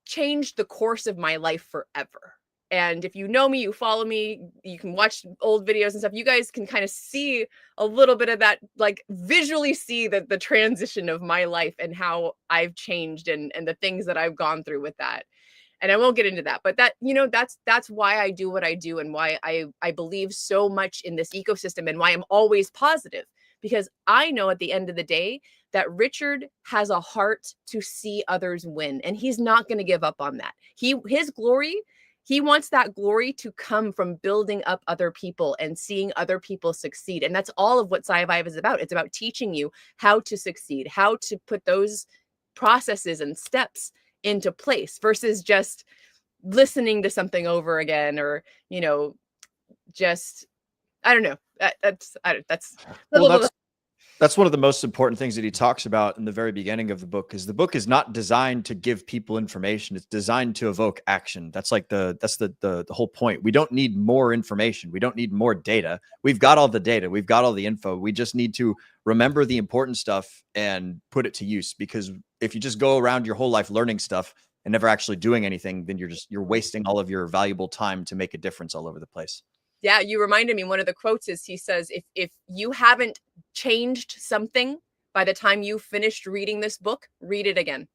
changed the course of my life forever. And if you know me, you follow me, you can watch old videos and stuff, you guys can kind of see a little bit of that, like visually see the transition of my life and how I've changed and the things that I've gone through with that. And I won't get into that, but that, you know, that's why I do what I do, and why I believe so much in this ecosystem, and why I'm always positive, because I know at the end of the day that Richard has a heart to see others win, and he's not going to give up on that. His glory, he wants that glory to come from building up other people and seeing other people succeed. And that's all of what Scivive is about. It's about teaching you how to succeed, how to put those processes and steps into place, versus just listening to something over again, or, you know, just, I don't know. That's That's one of the most important things that he talks about in the very beginning of the book, is the book is not designed to give people information. It's designed to evoke action. That's like the whole point. We don't need more information. We don't need more data. We've got all the data. We've got all the info. We just need to remember the important stuff and put it to use, because if you just go around your whole life learning stuff and never actually doing anything, then you're wasting all of your valuable time to make a difference all over the place. Yeah, you reminded me, one of the quotes is, he says, if you haven't changed something by the time you finished reading this book, read it again.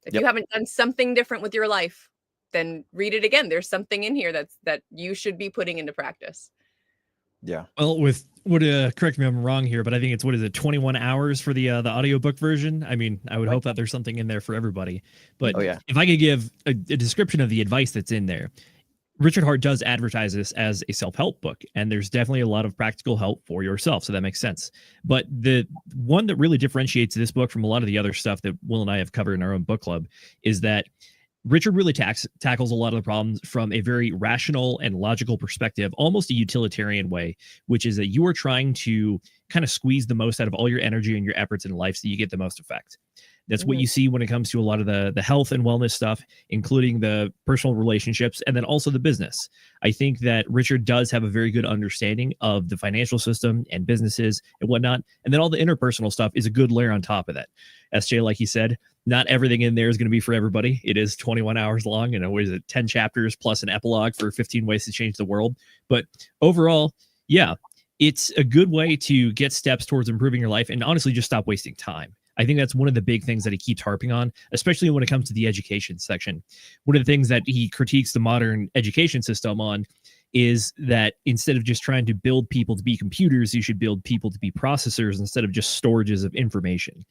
If you haven't done something different with your life, then read it again. There's something in here that you should be putting into practice. Yeah. Well, correct me if I'm wrong here, but I think it's, 21 hours for the audiobook version. I mean, I would hope that there's something in there for everybody. But if I could give a description of the advice that's in there, Richard Hart does advertise this as a self-help book, and there's definitely a lot of practical help for yourself, so that makes sense. But the one that really differentiates this book from a lot of the other stuff that Will and I have covered in our own book club is that Richard really tackles a lot of the problems from a very rational and logical perspective, almost a utilitarian way, which is that you are trying to kind of squeeze the most out of all your energy and your efforts in life so you get the most effect. That's what you see when it comes to a lot of the health and wellness stuff, including the personal relationships and then also the business. I think that Richard does have a very good understanding of the financial system and businesses and whatnot. And then all the interpersonal stuff is a good layer on top of that. SJ, like he said, not everything in there is going to be for everybody. It is 21 hours long, and what is it, 10 chapters plus an epilogue for 15 ways to change the world. But overall, yeah, it's a good way to get steps towards improving your life and honestly just stop wasting time. I think that's one of the big things that he keeps harping on, especially when it comes to the education section. One of the things that he critiques the modern education system on is that instead of just trying to build people to be computers, you should build people to be processors instead of just storages of information.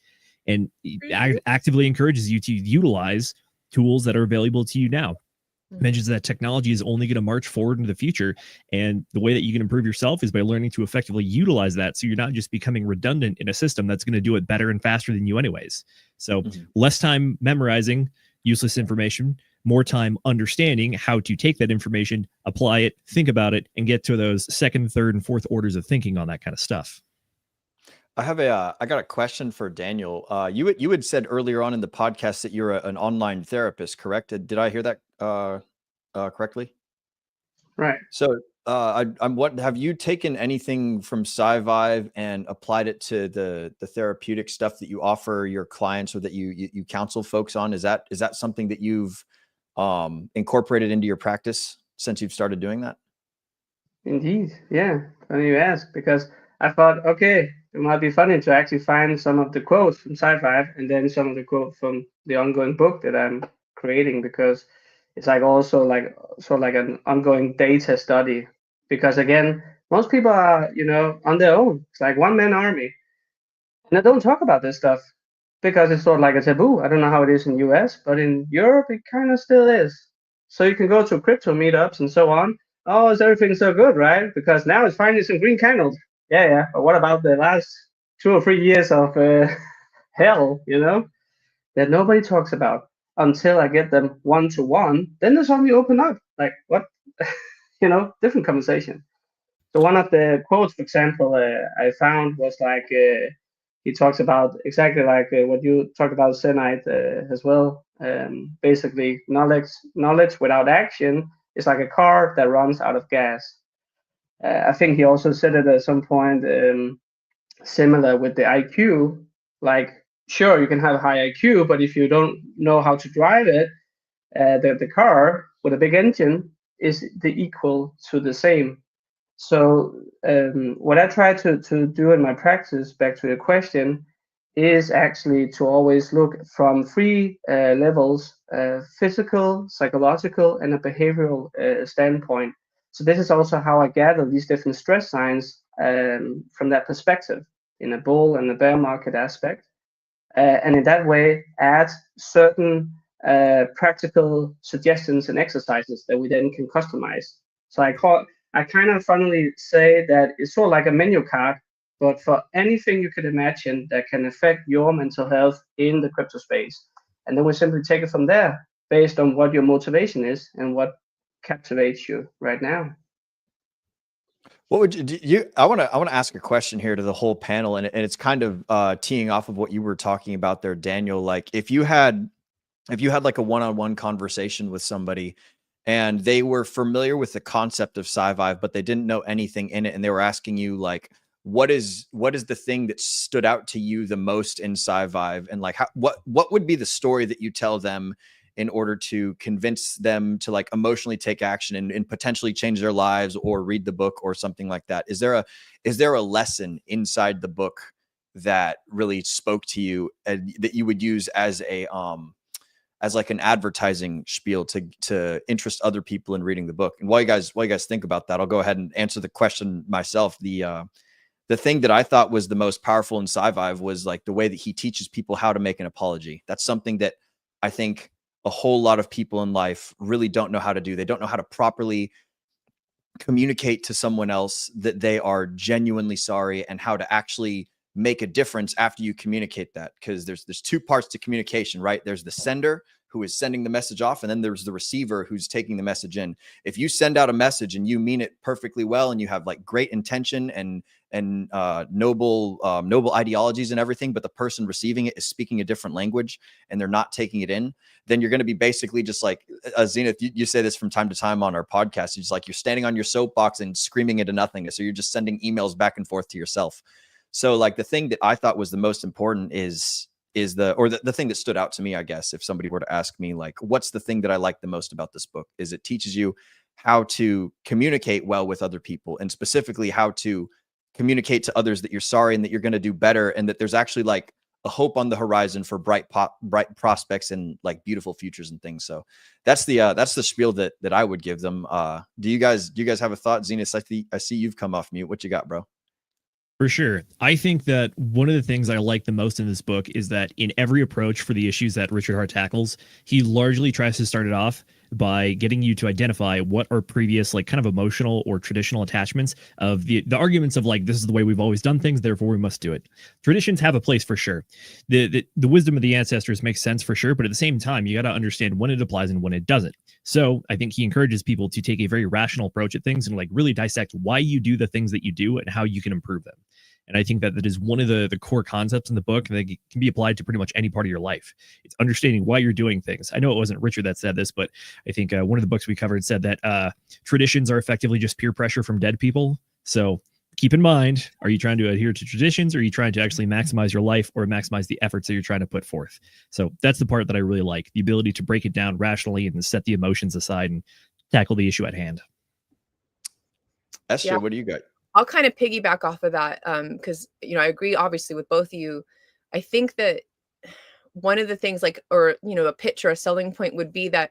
And actively encourages you to utilize tools that are available to you now. Mentions that technology is only going to march forward into the future, and the way that you can improve yourself is by learning to effectively utilize that, so you're not just becoming redundant in a system that's going to do it better and faster than you anyways. So less time memorizing useless information, more time understanding how to take that information, apply it, think about it, and get to those second, third, and fourth orders of thinking on that kind of stuff. I got a question for Daniel. You had said earlier on in the podcast that you're an online therapist, correct? Did I hear that correctly? Right. So, what have you taken anything from Scivive and applied it to the therapeutic stuff that you offer your clients or that you counsel folks on? Is that something that you've incorporated into your practice since you've started doing that? Indeed, yeah. Funny you ask, because I thought, okay, it might be funny to actually find some of the quotes from Sci-Fi and then some of the quotes from the ongoing book that I'm creating, because it's like also like sort of like an ongoing data study. Because again, most people are, on their own. It's like one-man army. And they don't talk about this stuff because it's sort of like a taboo. I don't know how it is in US, but in Europe, it kind of still is. So you can go to crypto meetups and so on. Oh, is everything so good, right? Because now it's finally some green candles. Yeah. But what about the last 2 or 3 years of hell, that nobody talks about until I get them one-to-one? Then they suddenly open up. Like, what? Different conversation. So one of the quotes, for example, I found was like, he talks about exactly like what you talked about, Senite, as well. Basically, knowledge without action is like a car that runs out of gas. I think he also said it at some point, similar with the IQ. Like, sure, you can have a high IQ, but if you don't know how to drive it, the car with a big engine is the equal to the same. So what I try to do in my practice, back to your question, is actually to always look from 3 levels: physical, psychological, and a behavioral standpoint. So this is also how I gather these different stress signs from that perspective, in a bull and a bear market aspect. And in that way, add certain practical suggestions and exercises that we then can customize. So I kind of funnily say that it's sort of like a menu card, but for anything you could imagine that can affect your mental health in the crypto space. And then we simply take it from there based on what your motivation is and what captivates you right now. What would you I want to ask a question here to the whole panel, and it's kind of teeing off of what you were talking about there, Daniel. Like if you had like a one-on-one conversation with somebody and they were familiar with the concept of Scivive, but they didn't know anything in it, and they were asking you like, what is the thing that stood out to you the most in Scivive, and like what would be the story that you tell them in order to convince them to like emotionally take action and potentially change their lives or read the book or something like that? Is there a lesson inside the book that really spoke to you and that you would use as a as like an advertising spiel to interest other people in reading the book? And while you guys think about that, I'll go ahead and answer the question myself. The thing that I thought was the most powerful in Scivive was like the way that he teaches people how to make an apology. That's something that I think a whole lot of people in life really don't know how to do. They don't know how to properly communicate to someone else that they are genuinely sorry, and how to actually make a difference after you communicate that. Because there's two parts to communication, right? There's the sender who is sending the message off, and then there's the receiver who's taking the message in. If you send out a message and you mean it perfectly well, and you have like great intention and noble ideologies and everything, but the person receiving it is speaking a different language and they're not taking it in, then you're going to be basically just like Zenith. You say this from time to time on our podcast. It's like you're standing on your soapbox and screaming into nothing. So you're just sending emails back and forth to yourself. So like the thing that I thought was the most important is the thing that stood out to me, I guess, if somebody were to ask me like, what's the thing that I like the most about this book, is it teaches you how to communicate well with other people, and specifically how to communicate to others that you're sorry and that you're going to do better, and that there's actually like a hope on the horizon for bright prospects and like beautiful futures and things. So that's the spiel that I would give them. Do you guys have a thought? Zenith, I see you've come off mute. What you got, bro? For sure. I think that one of the things I like the most in this book is that in every approach for the issues that Richard Hart tackles, he largely tries to start it off by getting you to identify what are previous like kind of emotional or traditional attachments of the arguments of like, this is the way we've always done things, therefore we must do it. Traditions have a place for sure. The wisdom of the ancestors makes sense for sure, but at the same time, you got to understand when it applies and when it doesn't. So I think he encourages people to take a very rational approach at things and like really dissect why you do the things that you do and how you can improve them. And I think that is one of the core concepts in the book that can be applied to pretty much any part of your life. It's understanding why you're doing things. I know it wasn't Richard that said this, but I think one of the books we covered said that traditions are effectively just peer pressure from dead people. So keep in mind, are you trying to adhere to traditions, or are you trying to actually maximize your life or maximize the efforts that you're trying to put forth? So that's the part that I really like, the ability to break it down rationally and set the emotions aside and tackle the issue at hand. Esther, What do you got? I'll kind of piggyback off of that because, I agree, obviously, with both of you. I think that one of the things a pitch or a selling point would be that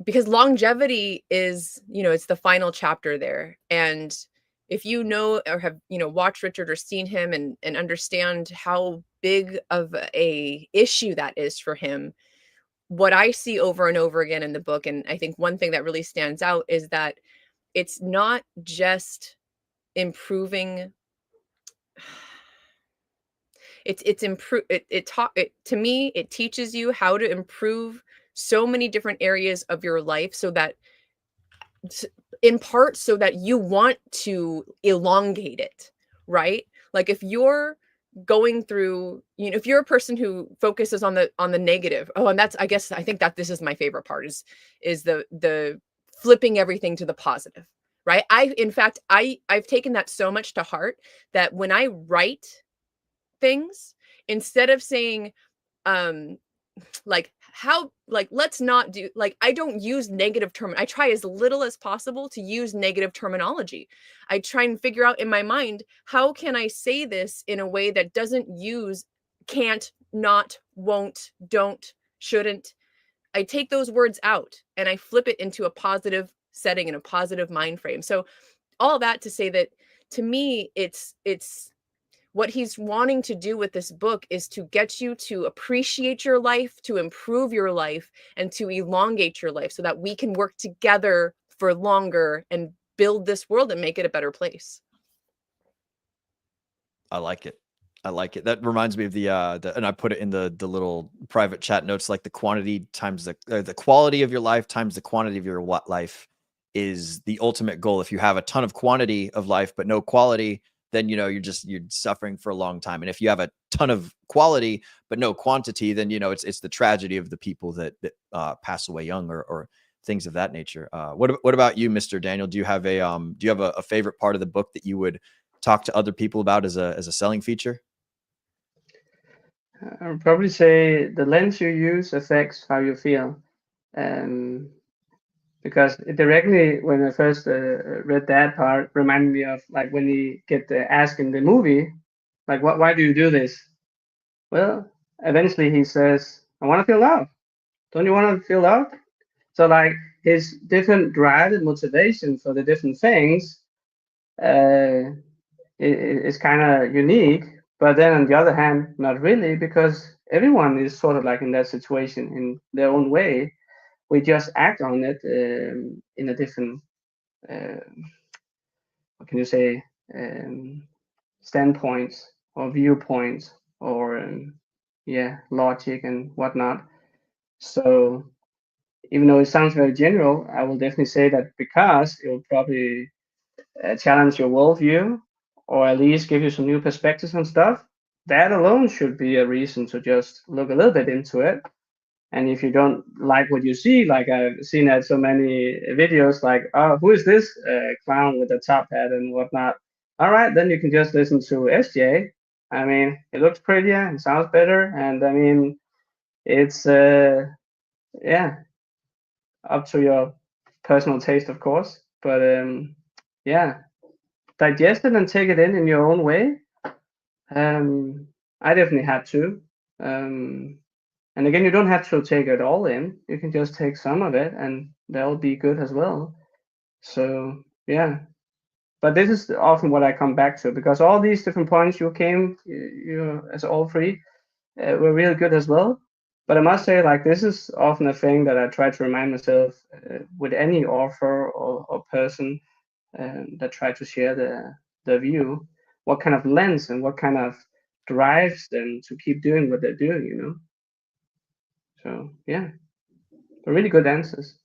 because longevity is, it's the final chapter there. And if you know or have, watched Richard or seen him and understand how big of a issue that is for him, what I see over and over again in the book, and I think one thing that really stands out is that it's not just improving. To me, it teaches you how to improve so many different areas of your life, so that in part so that you want to elongate it, right? Like if you're going through, if you're a person who focuses on the negative, and I think that this is my favorite part is the flipping everything to the positive. Right. I've taken that so much to heart that when I write things, instead of saying, let's not do, I don't use negative term. I try as little as possible to use negative terminology. I try and figure out in my mind, how can I say this in a way that doesn't use can't, not, won't, don't, shouldn't. I take those words out and I flip it into a positive setting and a positive mind frame. So all that to say that to me, it's what he's wanting to do with this book is to get you to appreciate your life, to improve your life, and to elongate your life so that we can work together for longer and build this world and make it a better place. I like it. That reminds me of the and I put it in the little private chat notes, like the quantity times the quality of your life times the quantity of your life is the ultimate goal. If you have a ton of quantity of life but no quality, then you're suffering for a long time. And if you have a ton of quality but no quantity, then it's the tragedy of the people that pass away young or things of that nature. What about you, Mr. Daniel? Do you have a favorite part of the book that you would talk to other people about as a selling feature? I would probably say the lens you use affects how you feel. Because it directly, when I first read that part, reminded me of like when he get asked in the movie, like, why do you do this? Well, eventually he says, I want to feel loved. Don't you want to feel loved? So like his different drive and motivation for the different things is kind of unique. But then on the other hand, not really, because everyone is sort of like in that situation in their own way. We just act on it in a different, what can you say, standpoints or viewpoints or logic and whatnot. So even though it sounds very general, I will definitely say that because it will probably challenge your worldview or at least give you some new perspectives on stuff, that alone should be a reason to just look a little bit into it. And if you don't like what you see, like I've seen at so many videos, like, oh, who is this clown with a top hat and whatnot? All right, then you can just listen to SJ. I mean, it looks prettier and sounds better. And I mean, it's, up to your personal taste, of course. But digest it and take it in your own way. I definitely had to. And again, you don't have to take it all in. You can just take some of it and that'll be good as well. So, yeah. But this is often what I come back to, because all these different points you as all three were really good as well. But I must say, like, this is often a thing that I try to remind myself with any author or person that try to share the view, what kind of lens and what kind of drives them to keep doing what they're doing, So yeah, really good answers.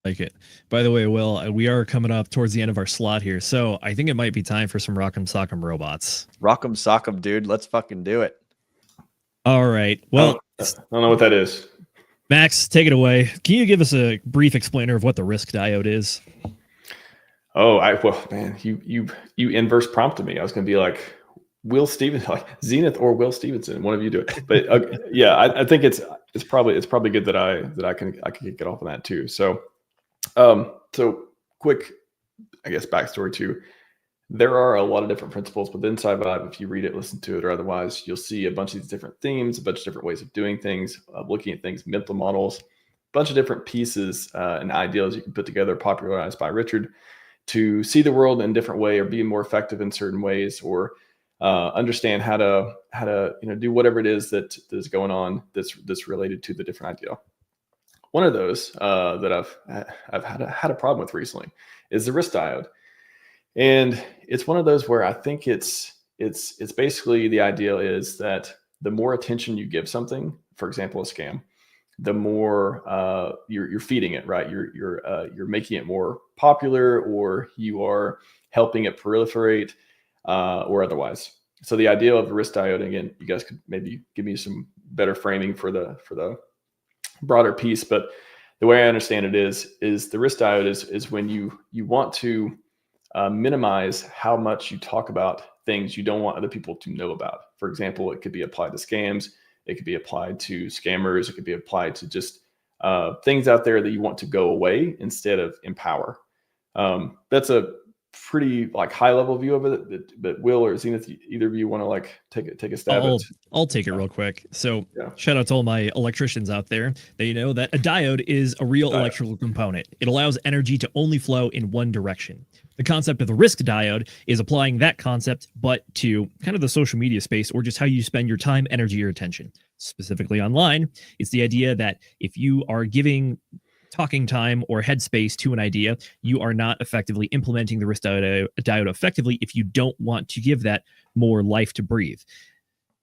Like it. By the way, Will, we are coming up towards the end of our slot here, so I think it might be time for some Rock'em Sock'em robots. Rock'em Sock'em, dude. Let's fucking do it. All right. Well, I don't know what that is. Max, take it away. Can you give us a brief explainer of what the risk diode is? Oh, man, you inverse prompted me. I was going to be like, Will Stevenson, like Zenith or Will Stevenson, one of you do it. But I think it's probably good that I can kick it off on that too. So, quick, I guess, backstory too. There are a lot of different principles within Scivive. If you read it, listen to it, or otherwise, you'll see a bunch of these different themes, a bunch of different ways of doing things, looking at things, mental models, a bunch of different pieces and ideals you can put together, popularized by Richard, to see the world in a different way or be more effective in certain ways, or understand how to do whatever it is that is going on that's related to the different ideal. One of those that I've had a problem with recently is the risk diode, and it's one of those where I think it's basically the idea is that the more attention you give something, for example, a scam, the more you're feeding it, right? You're making it more popular, or you are helping it proliferate. Or otherwise. So the idea of a risk diode, again, you guys could maybe give me some better framing for the broader piece, but the way I understand it is the risk diode is when you want to minimize how much you talk about things you don't want other people to know about. For example, it could be applied to scams, it could be applied to scammers, it could be applied to just things out there that you want to go away instead of empower. That's a pretty high level view of it, but Will or Zenith, either of you want to take a stab at? I'll take it real quick. So shout out to all my electricians out there. They know that a diode is a real electrical component. It allows energy to only flow in one direction. The concept of the risk diode is applying that concept, but to kind of the social media space, or just how you spend your time, energy, or attention. Specifically online, it's the idea that if you are giving talking time or headspace to an idea, you are not effectively implementing the risk diode effectively if you don't want to give that more life to breathe.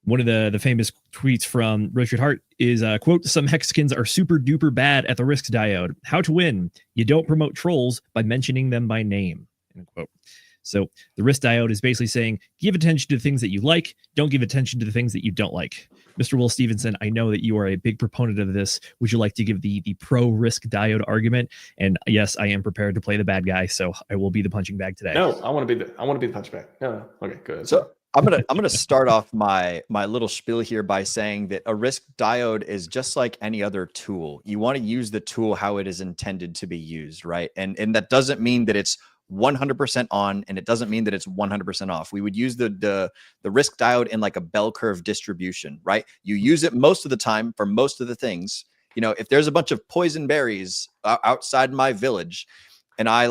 One of the famous tweets from Richard Hart is, quote, "Some hexagons are super duper bad at the risk diode. How to win? You don't promote trolls by mentioning them by name," end quote. So the risk diode is basically saying, give attention to the things that you like, don't give attention to the things that you don't like. Mr. Will Stevenson, I know that you are a big proponent of this. Would you like to give the pro risk diode argument? And yes, I am prepared to play the bad guy, so I will be the punching bag today. No, I want to be the punching bag. No. Okay, good. So I'm gonna start off my little spiel here by saying that a risk diode is just like any other tool. You want to use the tool how it is intended to be used, right? And that doesn't mean that it's 100% on, and it doesn't mean that it's 100% off. We would use the risk diode in like a bell curve distribution, right? You use it most of the time for most of the things. You know, if there's a bunch of poison berries outside my village, and I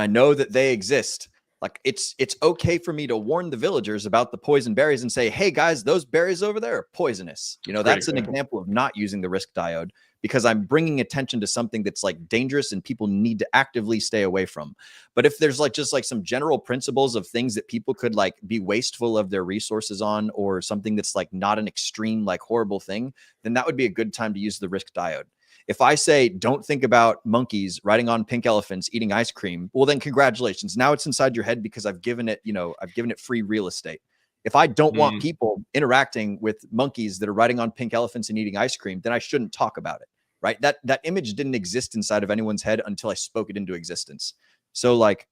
know that they exist, like it's okay for me to warn the villagers about the poison berries and say, hey guys, those berries over there are poisonous. You know, that's an example of not using the risk diode, because I'm bringing attention to something that's like dangerous and people need to actively stay away from. But if there's like just like some general principles of things that people could like be wasteful of their resources on, or something that's like not an extreme, like horrible thing, then that would be a good time to use the risk diode. If I say, don't think about monkeys riding on pink elephants, eating ice cream, well, then congratulations. Now it's inside your head because I've given it free real estate. If I don't want people interacting with monkeys that are riding on pink elephants and eating ice cream, then I shouldn't talk about it, right? That image didn't exist inside of anyone's head until I spoke it into existence. So like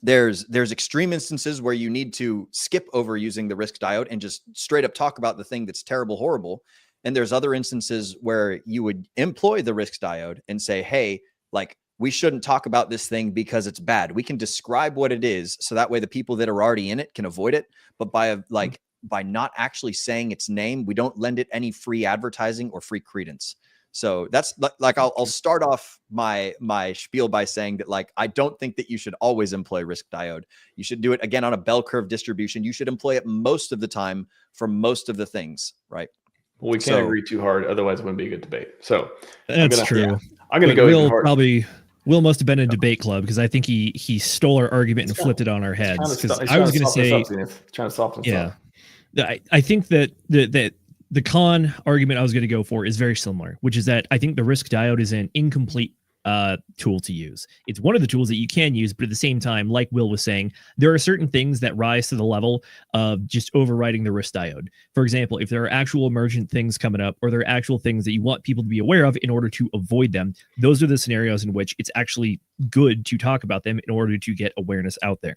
there's extreme instances where you need to skip over using the risk diode and just straight up talk about the thing that's terrible, horrible. And there's other instances where you would employ the risk diode and say, hey, like, we shouldn't talk about this thing because it's bad. We can describe what it is, so that way the people that are already in it can avoid it. But by not actually saying its name, we don't lend it any free advertising or free credence. So that's like, I'll start off my spiel by saying that, like, I don't think that you should always employ risk diode. You should do it again on a bell curve distribution. You should employ it most of the time for most of the things, right? Well, we can't agree too hard, otherwise it wouldn't be a good debate. So that's true. Yeah, I'm going to go. Will must have been in debate club, because I think he stole our argument and flipped it on our heads. Because I was going to say, trying to soften us up. I think that the con argument I was going to go for is very similar, which is that I think the risk diode is an incomplete tool to use. It's one of the tools that you can use, but at the same time, like Will was saying, there are certain things that rise to the level of just overriding the risk diode. For example, if there are actual emergent things coming up, or there are actual things that you want people to be aware of in order to avoid them, those are the scenarios in which it's actually good to talk about them in order to get awareness out there.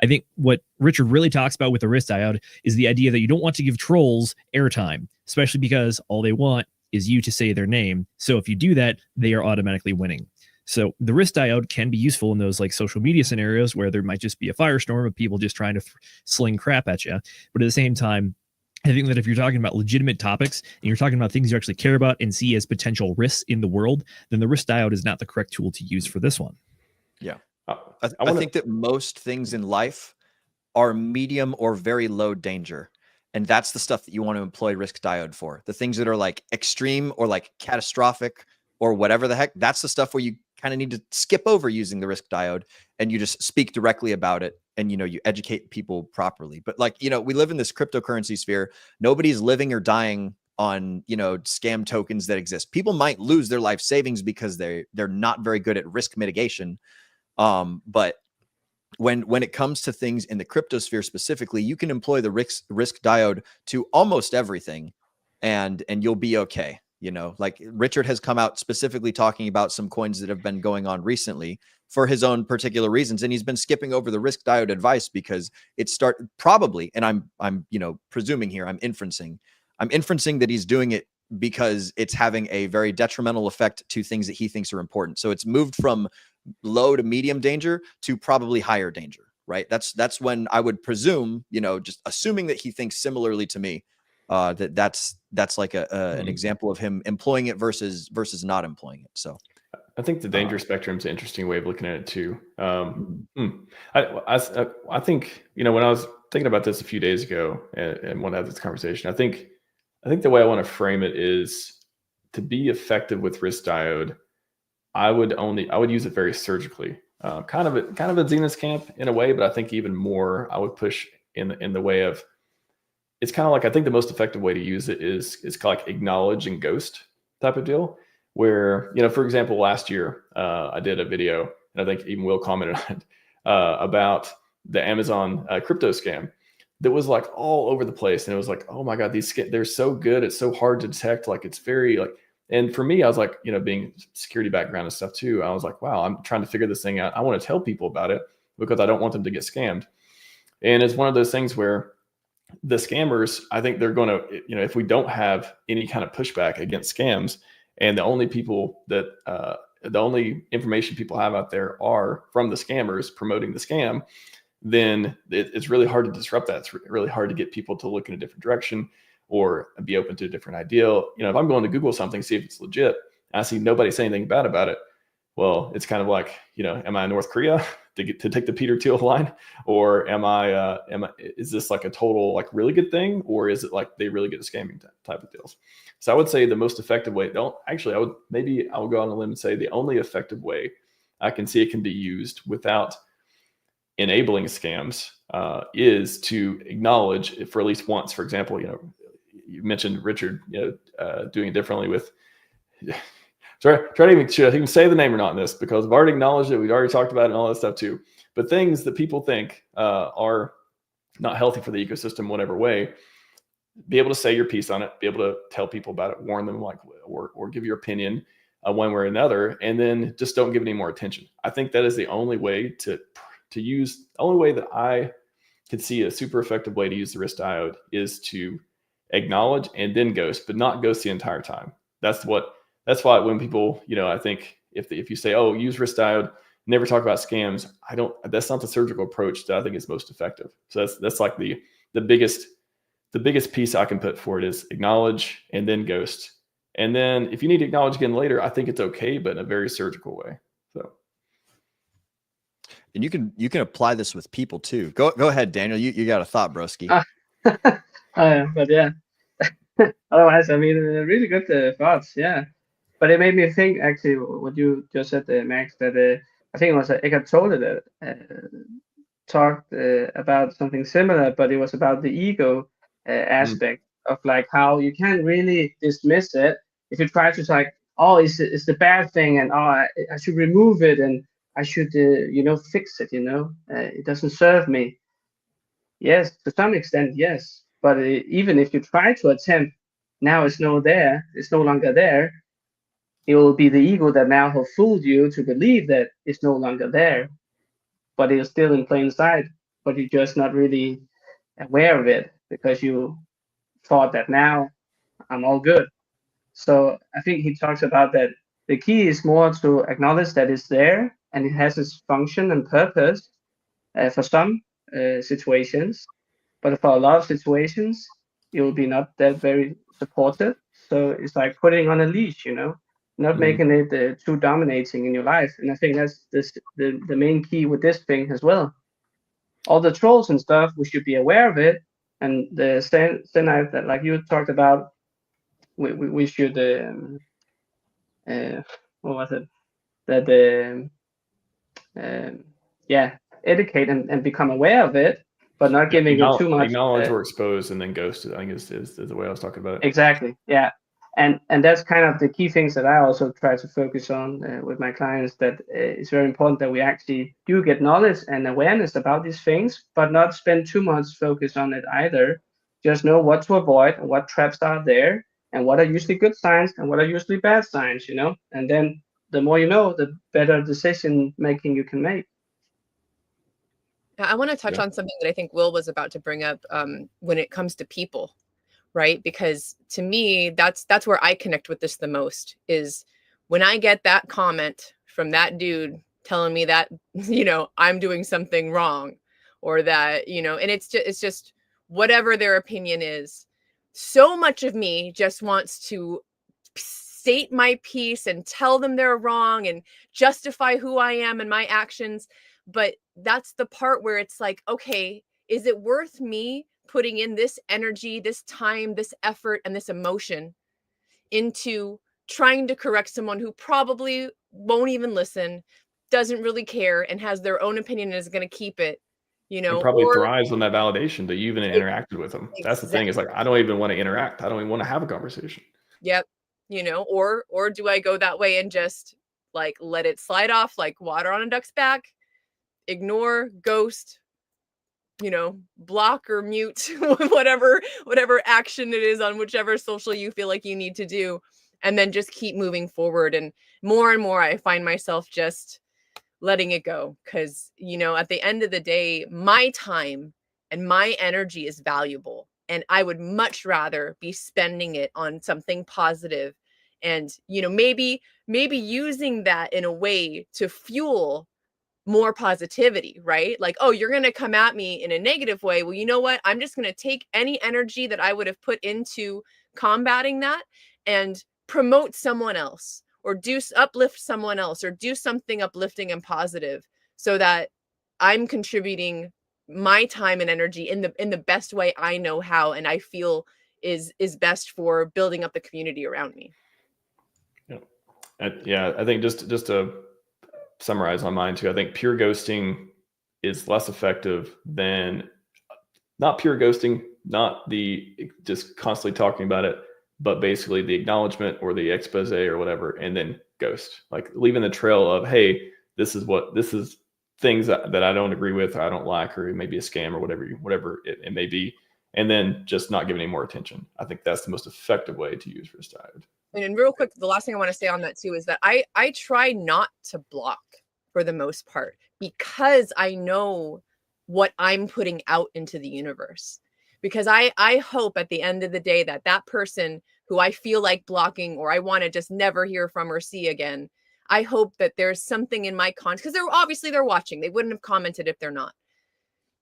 I think what Richard really talks about with the risk diode is the idea that you don't want to give trolls airtime, especially because all they want is you to say their name. So if you do that, they are automatically winning. So the risk diode can be useful in those like social media scenarios where there might just be a firestorm of people just trying to sling crap at you. But at the same time, I think that if you're talking about legitimate topics and you're talking about things you actually care about and see as potential risks in the world, then the risk diode is not the correct tool to use for this one. Yeah. I think that most things in life are medium or very low danger. And that's the stuff that you want to employ risk diode for. The things that are like extreme or like catastrophic or whatever the heck, that's the stuff where you kind of need to skip over using the risk diode, and you just speak directly about it, and, you know, you educate people properly. But like, you know, we live in this cryptocurrency sphere. Nobody's living or dying on, you know, scam tokens that exist. People might lose their life savings because they're not very good at risk mitigation. But when it comes to things in the crypto sphere specifically, you can employ the risk diode to almost everything, and you'll be okay. You know, like Richard has come out specifically talking about some coins that have been going on recently for his own particular reasons, and he's been skipping over the risk diode advice because it probably, and I'm you know, presuming here, I'm inferencing that he's doing it because it's having a very detrimental effect to things that he thinks are important. So it's moved from low to medium danger to probably higher danger, right? That's when I would presume, you know, just assuming that he thinks similarly to me, that's like an example of him employing it versus not employing it. So I think the danger spectrum is an interesting way of looking at it too. I think, you know, when I was thinking about this a few days ago and when I had this conversation, I think the way I want to frame it is to be effective with risk diode. I would use it very surgically, kind of a Zenith's camp in a way, but I think even more I would push in the way of, it's kind of like, I think the most effective way to use it is kind of like acknowledge and ghost type of deal, where, you know, for example, last year, I did a video, and I think even Will commented on it, about the Amazon crypto scam that was like all over the place. And it was like, oh my God, they're so good. It's so hard to detect. Like, it's very like, and for me, I was like, you know, being security background and stuff too, I was like, wow, I'm trying to figure this thing out. I want to tell people about it because I don't want them to get scammed. And it's one of those things where the scammers, I think they're going to, you know, if we don't have any kind of pushback against scams, and the only people that, the only information people have out there are from the scammers promoting the scam, then it's really hard to disrupt that. It's really hard to get people to look in a different direction or be open to a different idea. You know, if I'm going to Google something, see if it's legit, and I see nobody say anything bad about it, well, it's kind of like, you know, am I in North Korea to take the Peter Thiel line, or is this like a total like really good thing, or is it like they really get a scamming type of deals? So I would say the most effective way, I will go on a limb and say the only effective way I can see it can be used without enabling scams is to acknowledge for at least once. For example, you know, you mentioned Richard, you know, doing it differently with. Try to even, should I even say the name or not in this, because I've already acknowledged it. We've already talked about it and all that stuff too. But things that people think are not healthy for the ecosystem, whatever way, be able to say your piece on it, be able to tell people about it, warn them, like, or give your opinion one way or another, and then just don't give any more attention. I think that is the only way to use. The only way that I could see a super effective way to use the risk diode is to acknowledge and then ghost, but not ghost the entire time. That's why when people, you know, I think if you say, oh, use risk diode, never talk about scams, that's not the surgical approach that I think is most effective. So that's like the biggest piece I can put for it is acknowledge and then ghost. And then if you need to acknowledge again later, I think it's okay, but in a very surgical way. So. And you can apply this with people too. Go ahead, Daniel. You got a thought, broski. But yeah. Otherwise, I mean, really good thoughts. Yeah. But it made me think, actually, what you just said, Max, that I think it was Eckhart Tolle that talked about something similar, but it was about the ego aspect of like how you can't really dismiss it if you try to like, oh, it's the bad thing, and I should remove it, and I should fix it. It doesn't serve me. Yes, to some extent, yes. But even if you try to attempt, now it's no longer there. It will be the ego that now have fooled you to believe that it's no longer there, but it's still in plain sight, but you're just not really aware of it because you thought that now I'm all good. So I think he talks about that the key is more to acknowledge that it's there and it has its function and purpose for some situations, but for a lot of situations, it will be not that very supportive. So it's like putting on a leash, not making it too dominating in your life. And I think that's the main key with this thing as well. All the trolls and stuff, we should be aware of it. And the Scivive that, like you talked about, we should, what was it? That, educate and become aware of it, but not giving it too much. Acknowledge or expose and then ghost it, I think is the way I was talking about it. Exactly, yeah. And that's kind of the key things that I also try to focus on with my clients, that it's very important that we actually do get knowledge and awareness about these things, but not spend too much focus on it either. Just know what to avoid and what traps are there and what are usually good signs and what are usually bad signs, and then the more you know, the better decision making you can make. I want to touch on something that I think Will was about to bring up when it comes to people, right? Because to me, that's where I connect with this the most, is when I get that comment from that dude telling me that, I'm doing something wrong, or that, and it's just whatever their opinion is. So much of me just wants to state my piece and tell them they're wrong and justify who I am and my actions. But that's the part where it's like, okay, is it worth me putting in this energy, this time, this effort, and this emotion into trying to correct someone who probably won't even listen, doesn't really care, and has their own opinion and is going to keep it, you know, and probably or thrives on that validation that you even interacted with them. That's the thing. It's like, I don't even want to interact. I don't even want to have a conversation. Yep. You know, or do I go that way and just like let it slide off like water on a duck's back, ignore, ghost, you know, block or mute, whatever action it is on whichever social you feel like you need to do, and then just keep moving forward. And more I find myself just letting it go, because, you know, at the end of the day, my time and my energy is valuable, and I would much rather be spending it on something positive, and, you know, maybe using that in a way to fuel more positivity, right? Like, oh, you're going to come at me in a negative way. Well, you know what? I'm just going to take any energy that I would have put into combating that and promote someone else, or uplift someone else, or do something uplifting and positive, so that I'm contributing my time and energy in the best way I know how and I feel is best for building up the community around me. Yeah, I think just to summarize on mine too, I think pure ghosting is less effective than not pure ghosting, not the just constantly talking about it, but basically the acknowledgement or the expose or whatever, and then ghost, like leaving the trail of, hey, this is things that I don't agree with, or I don't like, or it may be a scam, or whatever it may be, and then just not giving any more attention. I think that's the most effective way to use risk diode. And real quick, the last thing I want to say on that too is that I try not to block for the most part, because I know what I'm putting out into the universe. Because I hope at the end of the day that that person who I feel like blocking, or I want to just never hear from or see again, I hope that there's something in my because they're watching. They wouldn't have commented if they're not.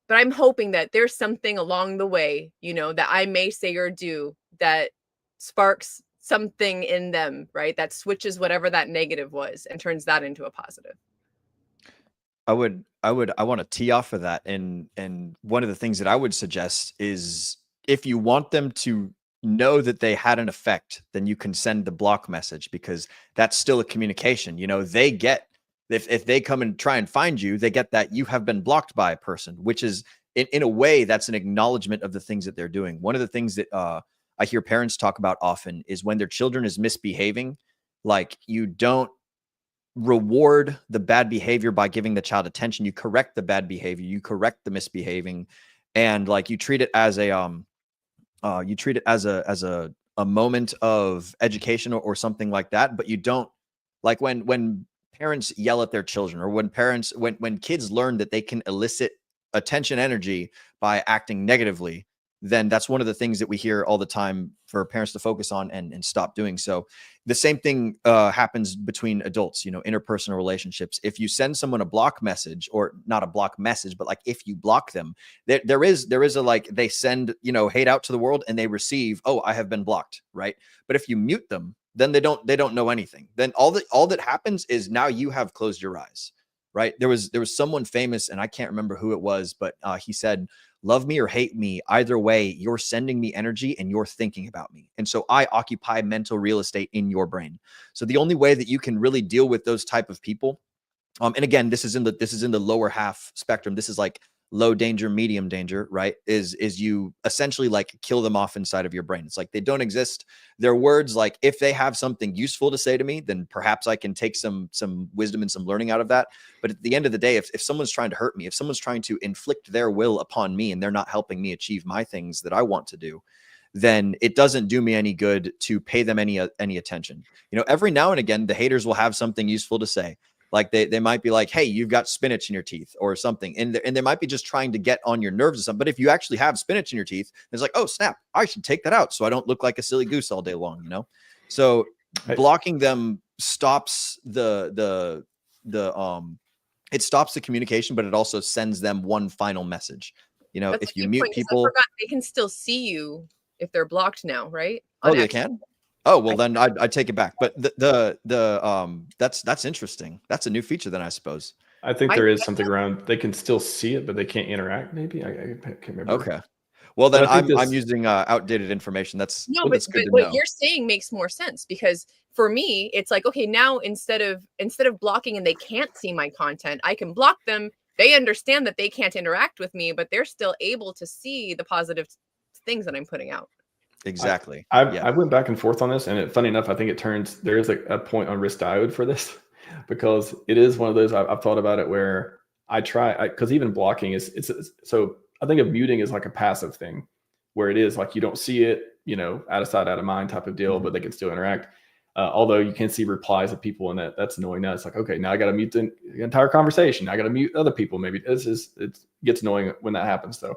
But I'm hoping that there's something along the way, you know, that I may say or do that sparks something in them, right? That switches whatever that negative was and turns that into a positive. I want to tee off of that. And one of the things that I would suggest is, if you want them to know that they had an effect, then you can send the block message, because that's still a communication. You know, they get, if they come and try and find you, they get that you have been blocked by a person, which is in a way, that's an acknowledgement of the things that they're doing. One of the things that I hear parents talk about often is when their children is misbehaving, like, you don't reward the bad behavior by giving the child attention. You correct the bad behavior, you correct the misbehaving, and like you treat it as a moment of education or something like that. But you don't, like, when parents yell at their children, or when kids learn that they can elicit attention energy by acting negatively, then that's one of the things that we hear all the time for parents to focus on and stop doing. So the same thing happens between adults, you know, interpersonal relationships. If you send someone a block message, or not a block message, but like if you block them, there is a, like, they send, you know, hate out to the world, and they receive, oh, I have been blocked, right? But if you mute them, then they don't know anything. Then all that happens is now you have closed your eyes, right? There was someone famous, and I can't remember who it was, but he said, love me or hate me, either way, you're sending me energy and you're thinking about me. And so I occupy mental real estate in your brain. So the only way that you can really deal with those type of people, and again, this is in the lower half spectrum. This is like low danger, medium danger, right? Is you essentially like kill them off inside of your brain. It's like they don't exist. Their words, like, if they have something useful to say to me, then perhaps I can take some wisdom and some learning out of that. But at the end of the day, if someone's trying to hurt me, if someone's trying to inflict their will upon me, and they're not helping me achieve my things that I want to do, then it doesn't do me any good to pay them any attention. You know, every now and again, the haters will have something useful to say. Like they might be like, hey, you've got spinach in your teeth or something. And they might be just trying to get on your nerves or something. But if you actually have spinach in your teeth, it's like, oh, snap, I should take that out so I don't look like a silly goose all day long, you know? So blocking them stops it stops the communication, but it also sends them one final message. You know, that's if you mute people, I forgot they can still see you if they're blocked now, right? Oh, they can? Oh, well, then I take it back. But that's interesting. That's a new feature then, I suppose. I think there is something around, they can still see it, but they can't interact. Maybe I can't remember. Okay. Well, then I'm using outdated information. That's but what you're saying makes more sense, because for me, it's like, okay, now instead of blocking and they can't see my content, I can block them. they understand that they can't interact with me, but they're still able to see the positive things that I'm putting out. Exactly. I went back and forth on this, and funny enough, I think there is a point on risk diode for this, because it is one of those, I've thought about it where because even blocking so I think of muting as like a passive thing, where it is like you don't see it, out of sight, out of mind type of deal, but they can still interact. Although you can see replies of people, and that's annoying. Now it's like, okay, now I got to mute the entire conversation. I got to mute other people. Maybe it gets annoying when that happens though.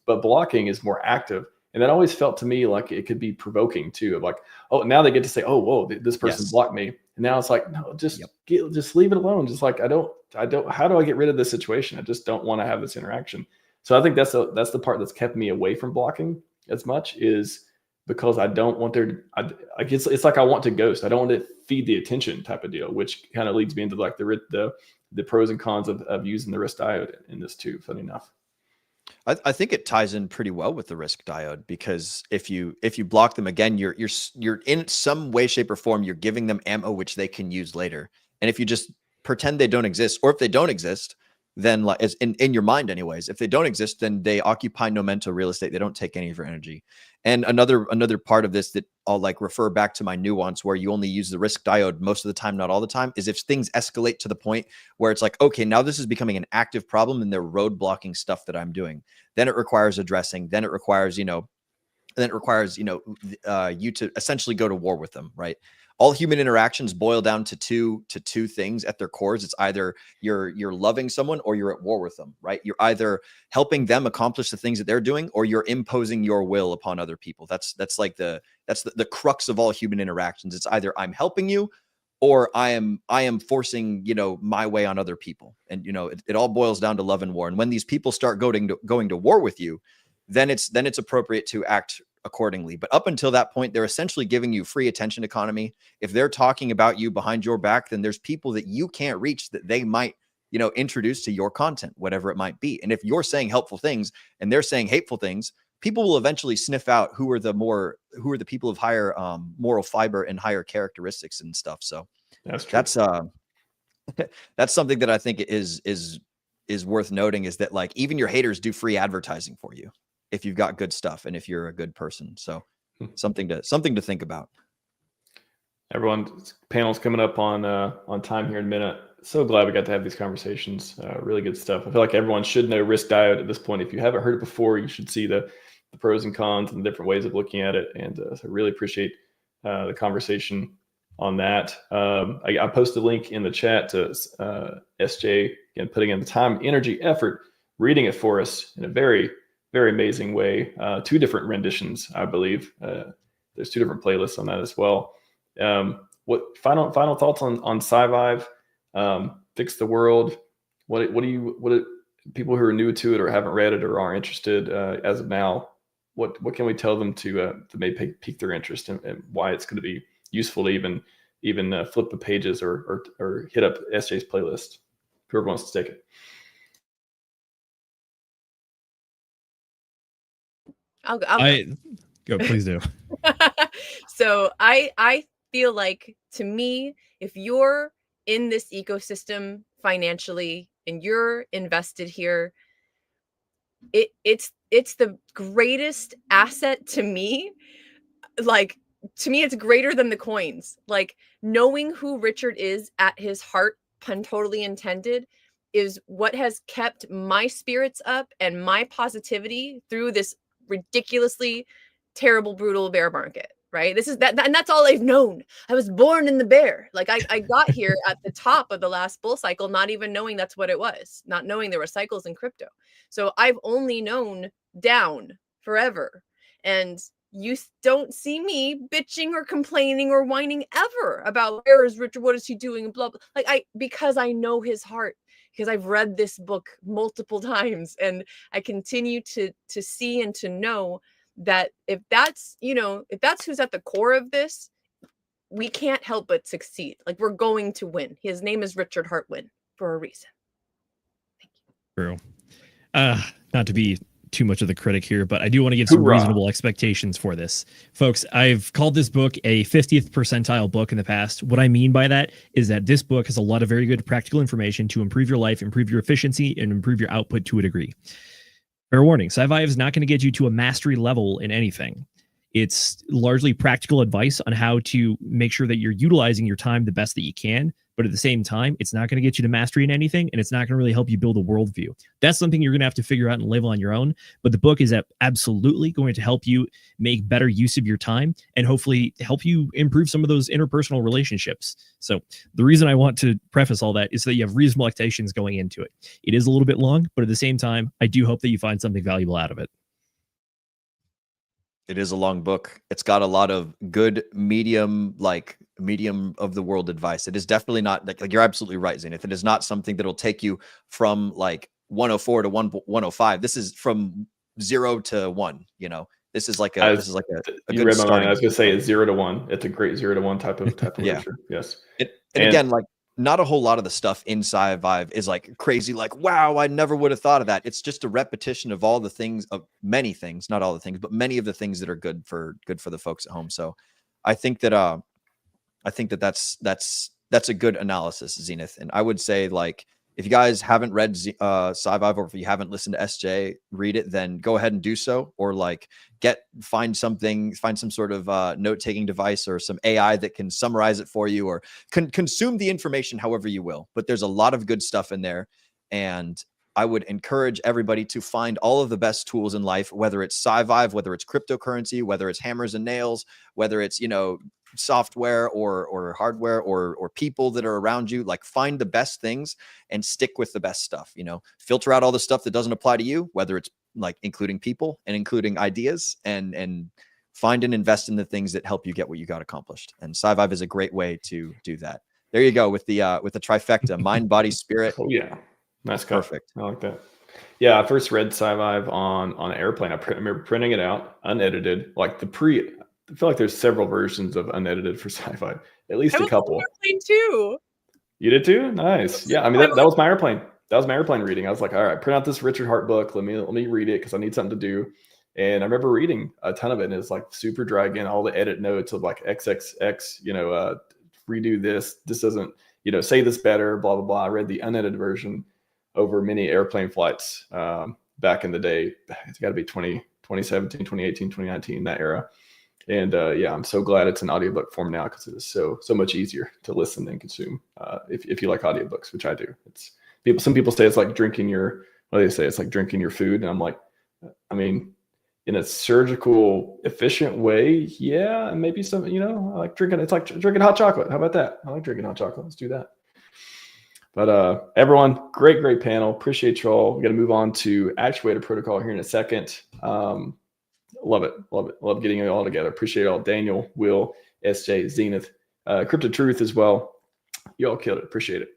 But blocking is more active. And that always felt to me like it could be provoking too, of like, oh, now they get to say, oh, whoa, this person blocked me. And now it's like, no, just leave it alone. Just like, how do I get rid of this situation? I just don't want to have this interaction. So I think that's the part that's kept me away from blocking as much, is because I don't want it's like I want to ghost. I don't want to feed the attention type of deal, which kind of leads me into like the pros and cons of using the risk diode in this too, funny enough. I think it ties in pretty well with the risk diode, because if you block them again, you're in some way, shape, or form, you're giving them ammo which they can use later. And if you just pretend they don't exist, or if they don't exist, then like in your mind anyways, if they don't exist, then they occupy no mental real estate. They don't take any of your energy. And another part of this that I'll like refer back to my nuance, where you only use the risk diode most of the time, not all the time, is if things escalate to the point where it's like, okay, now this is becoming an active problem and they're road blocking stuff that I'm doing. Then it requires addressing. Then it requires, you to essentially go to war with them, right? All human interactions boil down to two things at their cores. It's either you're loving someone or you're at war with them, right? You're either helping them accomplish the things that they're doing, or you're imposing your will upon other people. That's the crux of all human interactions. It's either I'm helping you, or I am forcing, my way on other people. And, it all boils down to love and war. And when these people start going to war with you, then it's appropriate to act accordingly. But up until that point, they're essentially giving you free attention economy. If they're talking about you behind your back, then there's people that you can't reach that they might, introduce to your content, whatever it might be. And if you're saying helpful things and they're saying hateful things, people will eventually sniff out who are the people of higher moral fiber and higher characteristics and stuff. So that's something that I think is worth noting, is that like even your haters do free advertising for you if you've got good stuff and if you're a good person. So something to think about. Everyone, panel's coming up on time here in a minute. So glad we got to have these conversations. Really good stuff. I feel like everyone should know risk diode at this point. If you haven't heard it before, you should see the pros and cons and the different ways of looking at it. And so I really appreciate the conversation on that. I posted a link in the chat to SJ, again, putting in the time, energy, effort, reading it for us in a very, very amazing way. 2 different renditions, I believe. There's 2 different playlists on that as well. What final thoughts on Scivive? Fix the world. What people who are new to it or haven't read it or aren't interested as of now, what can we tell them to maybe pique their interest and why it's going to be useful to even flip the pages or hit up SJ's playlist, whoever wants to take it. I'll go. Please do. So I feel like, to me, if you're in this ecosystem financially and you're invested here, it's the greatest asset to me. Like, to me, it's greater than the coins. Like, knowing who Richard is at his heart, pun totally intended, is what has kept my spirits up and my positivity through this ridiculously terrible, brutal bear market. Right. This is that, and that's all I've known. I was born in the bear. Like I got here at the top of the last bull cycle, not even knowing that's what it was, not knowing there were cycles in crypto. So I've only known down forever. And you don't see me bitching or complaining or whining ever about where is Richard, what is he doing, blah, blah. Like because I know his heart, because I've read this book multiple times, and I continue to see and to know that if that's who's at the core of this, we can't help but succeed. Like, we're going to win. His name is Richard Hartwin for a reason. Thank you. True. Not to be too much of the critic here, but I do want to give some reasonable expectations for this. Folks, I've called this book a 50th percentile book in the past. What I mean by that is that this book has a lot of very good practical information to improve your life, improve your efficiency, and improve your output to a degree. Fair warning, Sci-Vive is not going to get you to a mastery level in anything. It's largely practical advice on how to make sure that you're utilizing your time the best that you can. But at the same time, it's not going to get you to mastery in anything, and it's not going to really help you build a worldview. That's something you're going to have to figure out and live on your own. But the book is absolutely going to help you make better use of your time and hopefully help you improve some of those interpersonal relationships. So the reason I want to preface all that is that you have reasonable expectations going into it. It is a little bit long, but at the same time, I do hope that you find something valuable out of it. It is a long book. It's got a lot of good medium of the world advice. It is definitely not like you're absolutely right, Zenith. It is not something that'll take you from like 104 to 105. This is from 0 to 1. You know, this is like a you read my mind. I was gonna say it's 0 to 1. It's a great 0 to 1 type of yeah. literature. Yes. And again, like not a whole lot of the stuff in Scivive is like crazy, like, wow, I never would have thought of that. It's just a repetition of all the things, of many things, not all the things, but many of the things that are good for the folks at home. So I think that that's a good analysis, Zenith. And I would say, like, if you guys haven't read Scivive, or if you haven't listened to SJ read it, then go ahead and do so, or like find some sort of note-taking device or some AI that can summarize it for you, or consume the information however you will. But there's a lot of good stuff in there. And I would encourage everybody to find all of the best tools in life, whether it's Scivive, whether it's cryptocurrency, whether it's hammers and nails, whether it's, you know, software or hardware or people that are around you. Like, find the best things and stick with the best stuff. You know, filter out all the stuff that doesn't apply to you, whether it's like including people and including ideas, and find and invest in the things that help you get what you got accomplished. And Scivive is a great way to do that. There you go, with the trifecta: mind, body, spirit. Oh yeah, nice cut. Perfect. I like that. Yeah, I first read Scivive on an airplane. I remember printing it out unedited, like I feel like there's several versions of unedited for Scivive, at least a couple. Airplane too. You did too? Nice. Yeah, I mean that was my airplane. That was my airplane reading. I was like, all right, print out this Richard Hart book. Let me read it because I need something to do. And I remember reading a ton of it, and it's like super dry again. All the edit notes of like XXX, you know, redo this. This doesn't, you know, say this better. Blah blah blah. I read the unedited version over many airplane flights back in the day. It's got to be 2017, 2018, 2019, that era. And yeah, I'm so glad it's an audiobook form now, because it is so much easier to listen and consume if you like audiobooks, which I do. Some people say it's like drinking your, what do they say? It's like drinking your food. And I'm like, I mean, in a surgical, efficient way, yeah, and maybe some, you know, I like drinking. It's like drinking hot chocolate. How about that? I like drinking hot chocolate. Let's do that. But everyone, great panel. Appreciate you all. We got to move on to Actuator protocol here in a second. Love it. Love getting it all together. Appreciate it all. Daniel, Will, SJ, Zenith, Crypto Truth as well. You all killed it. Appreciate it.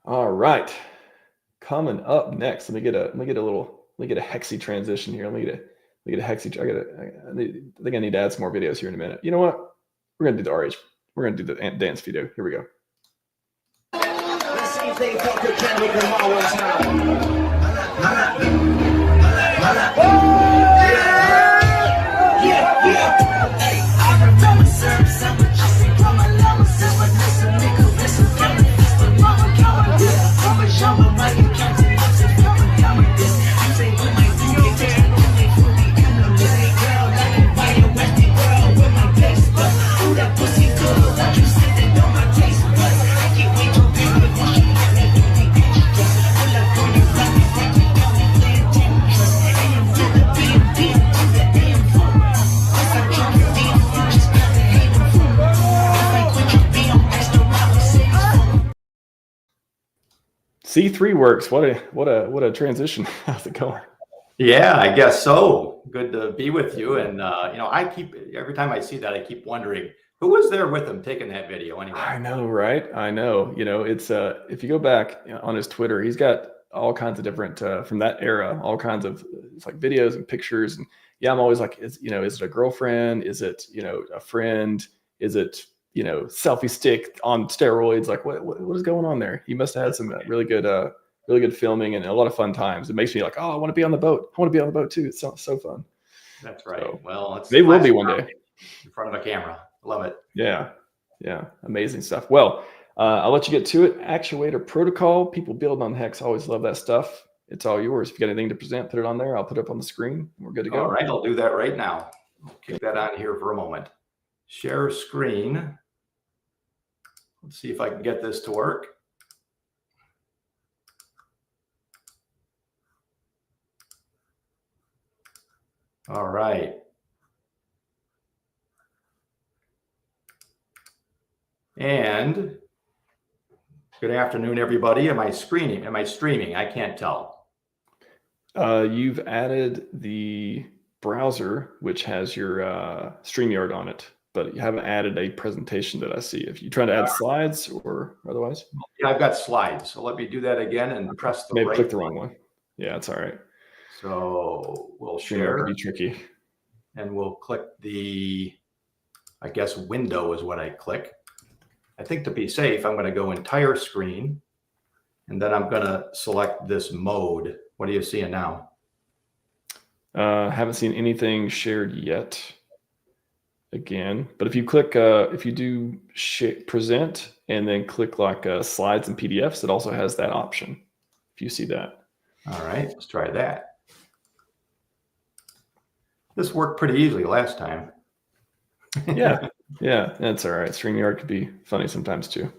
All right. Coming up next, let me get a hexy transition here. Let me get a hexy. I think I need to add some more videos here in a minute. You know what? We're gonna do the RH. We're gonna do the dance video. Here we go. C3 works. What a transition. How's it going? Yeah, I guess so. Good to be with you. And you know, every time I see that, I keep wondering who was there with him taking that video anyway. I know, right? I know. You know, it's if you go back on his Twitter, he's got all kinds of different from that era, all kinds of it's like videos and pictures. And yeah, I'm always like, is it a girlfriend? Is it, a friend? Is it, selfie stick on steroids. Like what is going on there? He must have had some really good filming and a lot of fun times. It makes me like, oh, I want to be on the boat. I want to be on the boat too. It's so fun. That's right. So, well, they will be one day in front of a camera. Love it. Yeah. Amazing stuff. Well, I'll let you get to it. Actuator protocol. People building on Hex always love that stuff. It's all yours. If you got anything to present, put it on there. I'll put it up on the screen. We're good to go. All right, I'll do that right now. I'll kick that on here for a moment. Share screen. Let's see if I can get this to work. All right. And good afternoon, everybody. Am I screening? Am I streaming? I can't tell. You've added the browser, which has your StreamYard on it, but you haven't added a presentation that I see. If you try to add slides or otherwise. Yeah, I've got slides. So let me do that again and press the Maybe right. click the wrong one. Yeah, it's all right. So we'll StreamYard share. can be tricky. And we'll click the, I guess, window is what I click. I think to be safe, I'm going to go entire screen, and then I'm going to select this mode. What are you seeing now? Haven't seen anything shared yet. Again, but if you click, if you do present and then click like slides and PDFs, it also has that option. If you see that. All right, let's try that. This worked pretty easily last time. Yeah, that's all right. StreamYard could be funny sometimes too.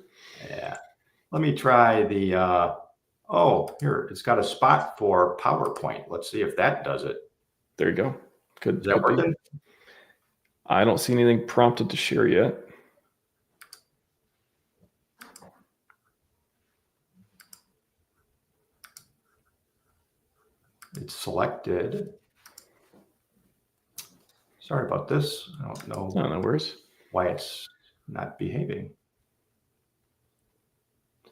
Yeah. Let me try the, oh, here, it's got a spot for PowerPoint. Let's see if that does it. There you go. Is that working? I don't see anything prompted to share yet. It's selected. Sorry about this. I don't know. No worries. Why it's not behaving.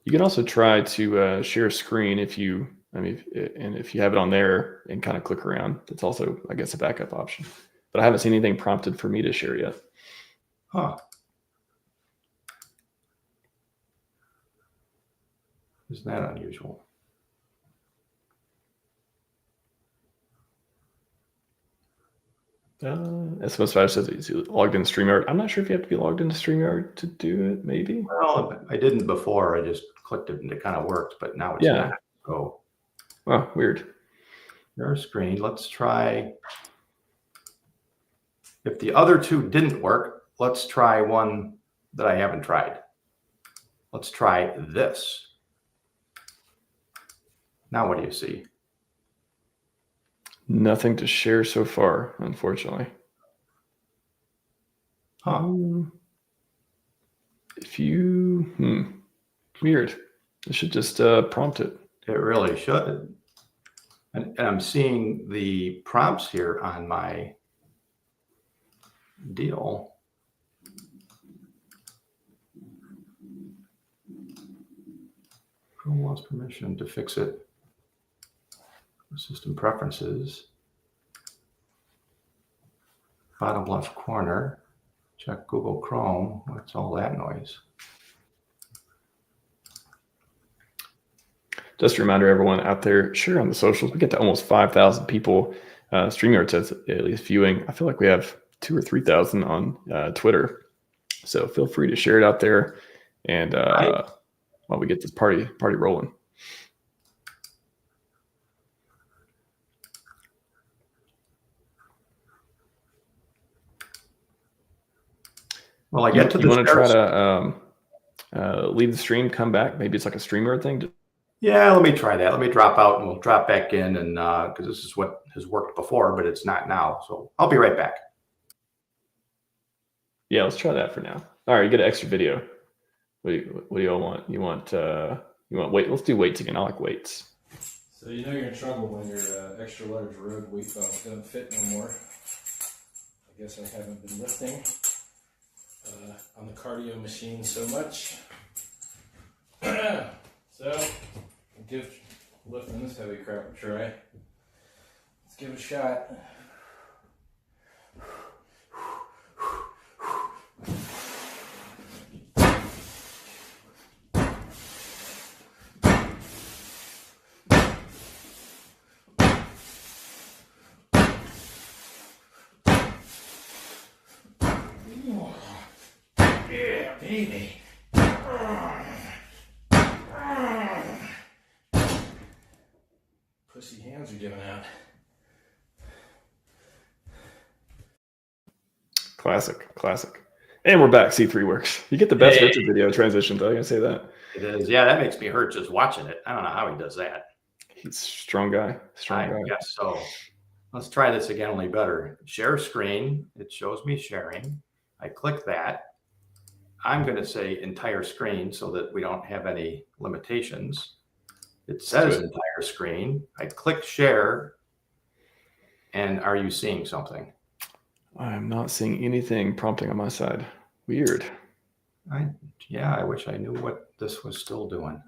You can also try to share screen if you have it on there and kind of click around. That's also, I guess, a backup option. But I haven't seen anything prompted for me to share yet. Huh. Isn't that unusual? SMS Flash says he's logged into StreamYard. I'm not sure if you have to be logged into StreamYard to do it, maybe. Well, I didn't before. I just clicked it and it kind of worked, but now it's not. So, oh, weird. Share screen. Let's try. If the other two didn't work, let's try one that I haven't tried. Let's try this. Now what do you see? Nothing to share so far, unfortunately. Huh. If you, weird. It should just prompt it. It really should. And I'm seeing the prompts here on my deal. Chrome lost permission to fix it. System preferences. Bottom left corner. Check Google Chrome. What's all that noise? Just a reminder, everyone out there, share on the socials. We get to almost 5,000 people. StreamYard says at least viewing. I feel like we have 2,000 or 3,000 on Twitter. So feel free to share it out there, and while we get this party rolling. Well, I get to you want to try to leave the stream, come back. Maybe it's like a StreamYard thing. Yeah, let me try that. Let me drop out and we'll drop back in, and because this is what has worked before, but it's not now. So I'll be right back. Yeah, let's try that for now. All right, you get an extra video. What do you all want? You want weight? Let's do weights again. I like weights. So you know you're in trouble when your extra large road weight belt don't fit no more. I guess I haven't been lifting on the cardio machine so much. So I'll give lifting this heavy crap a try. Let's give it a shot. baby. Pussy hands are giving out. Classic. And we're back. C3 works. You get the best Richard video transitions. I'm gonna say that. It is. Yeah, that makes me hurt just watching it. I don't know how he does that. He's a strong guy. I guess so. Let's try this again, only better. Share screen. It shows me sharing. I click that. I'm going to say entire screen so that we don't have any limitations. It says entire screen. I click share. And are you seeing something? I'm not seeing anything prompting on my side. Weird. I wish I knew what this was still doing.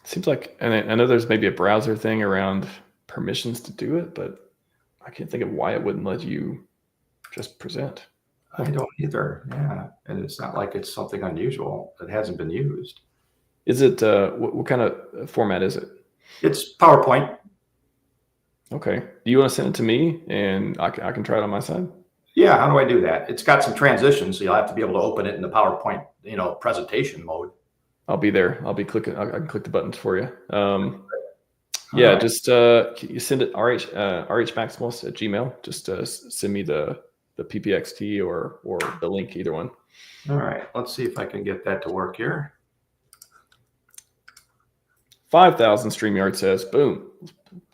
Seems like, and I know there's maybe a browser thing around permissions to do it, but I can't think of why it wouldn't let you just present. I don't either. Yeah. And it's not like it's something unusual that hasn't been used. Is it, what kind of format is it? It's PowerPoint. Okay. Do you want to send it to me and I can try it on my side? Yeah. How do I do that? It's got some transitions, so you'll have to be able to open it in the PowerPoint, presentation mode. I'll be there. I'll be clicking. I can click the buttons for you. Yeah, right. Just you send it RHMaximalist@gmail. Just send me the PPXT or the link, either one. All right. Let's see if I can get that to work here. 5,000 StreamYard says, boom.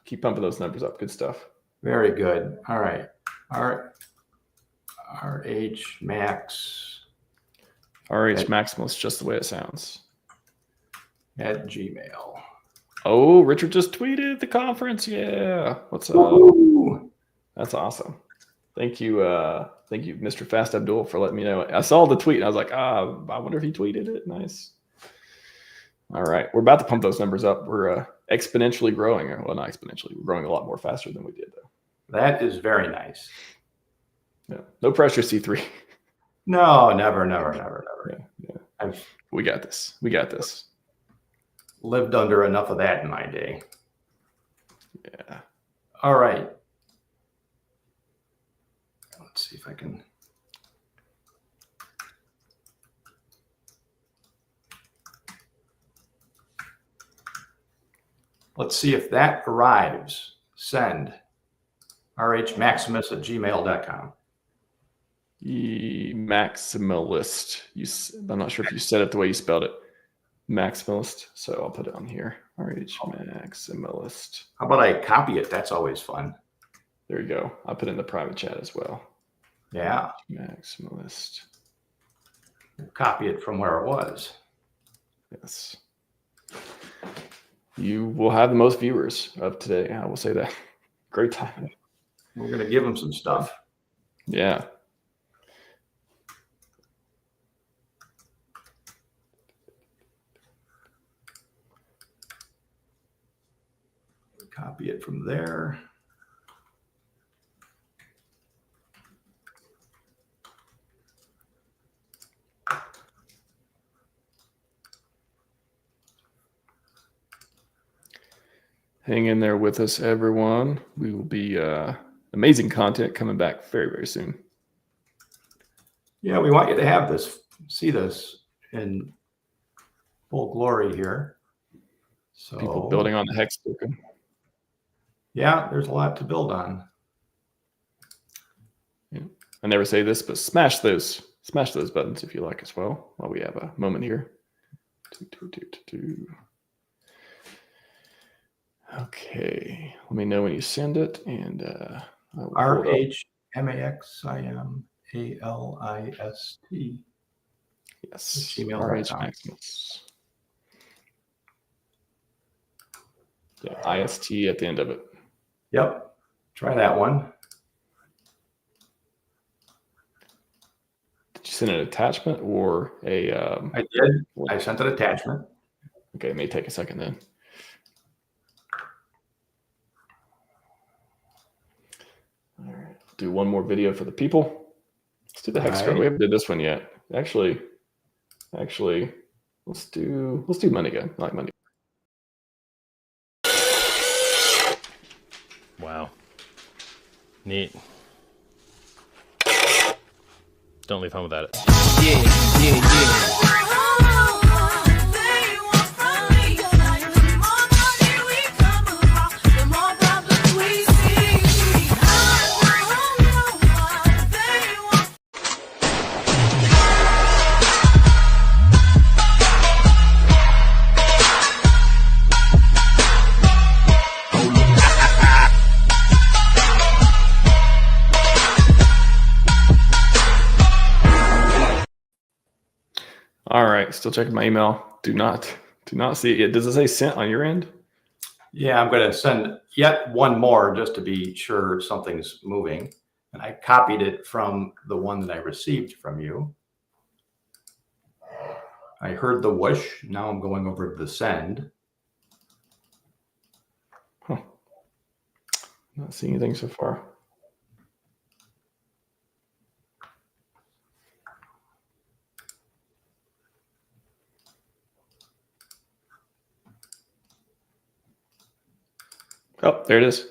Keep pumping those numbers up. Good stuff. Very good. All right. RHMax. RHMaximalist, just the way it sounds. At Gmail. Oh, Richard just tweeted the conference. Yeah. What's up? Woo! That's awesome. Thank you, Mr. Fast Abdul, for letting me know. I saw the tweet and I was like, I wonder if he tweeted it. Nice. All right. We're about to pump those numbers up. We're exponentially growing. Well, not exponentially. We're growing a lot more faster than we did, though. That is very nice. Yeah. No pressure, C3. No, never. Yeah. We got this. Lived under enough of that in my day. Yeah. All right. Let's see if I can. Let's see if that arrives. Send. RHMaximus@gmail.com. Maximalist. I'm not sure if you said it the way you spelled it. Maximalist. So I'll put it on here. RHMaximalist. How about I copy it? That's always fun. There you go. I'll put it in the private chat as well. Yeah. Maximalist. Copy it from where it was. Yes. You will have the most viewers of today. I will say that. Great time. We're going to give them some stuff. Yeah. Copy it from there. Hang in there with us, everyone. We will be amazing content coming back very, very soon. Yeah, we want you to have this, see this in full glory here. So people building on the hex token. Yeah, there's a lot to build on. Yeah. I never say this, but smash those buttons if you like as well, while we have a moment here. Okay, let me know when you send it, and RHMaximalist. Yes, RHMaximalist. Yeah, IST at the end of it. Yep, try that one. Did you send an attachment or a? I did. I sent an attachment. Okay, it may take a second then. All right, do one more video for the people. Let's do the hex card. We haven't did this one yet. Actually, let's do money gun. I like money. Wow. Neat. Don't leave home without it. Yeah. All right, still checking my email. Do not see it yet. Does it say sent on your end? Yeah, I'm going to send yet one more just to be sure something's moving. And I copied it from the one that I received from you. I heard the whoosh. Now I'm going over to the send. Huh. Not seeing anything so far. Oh, there it is.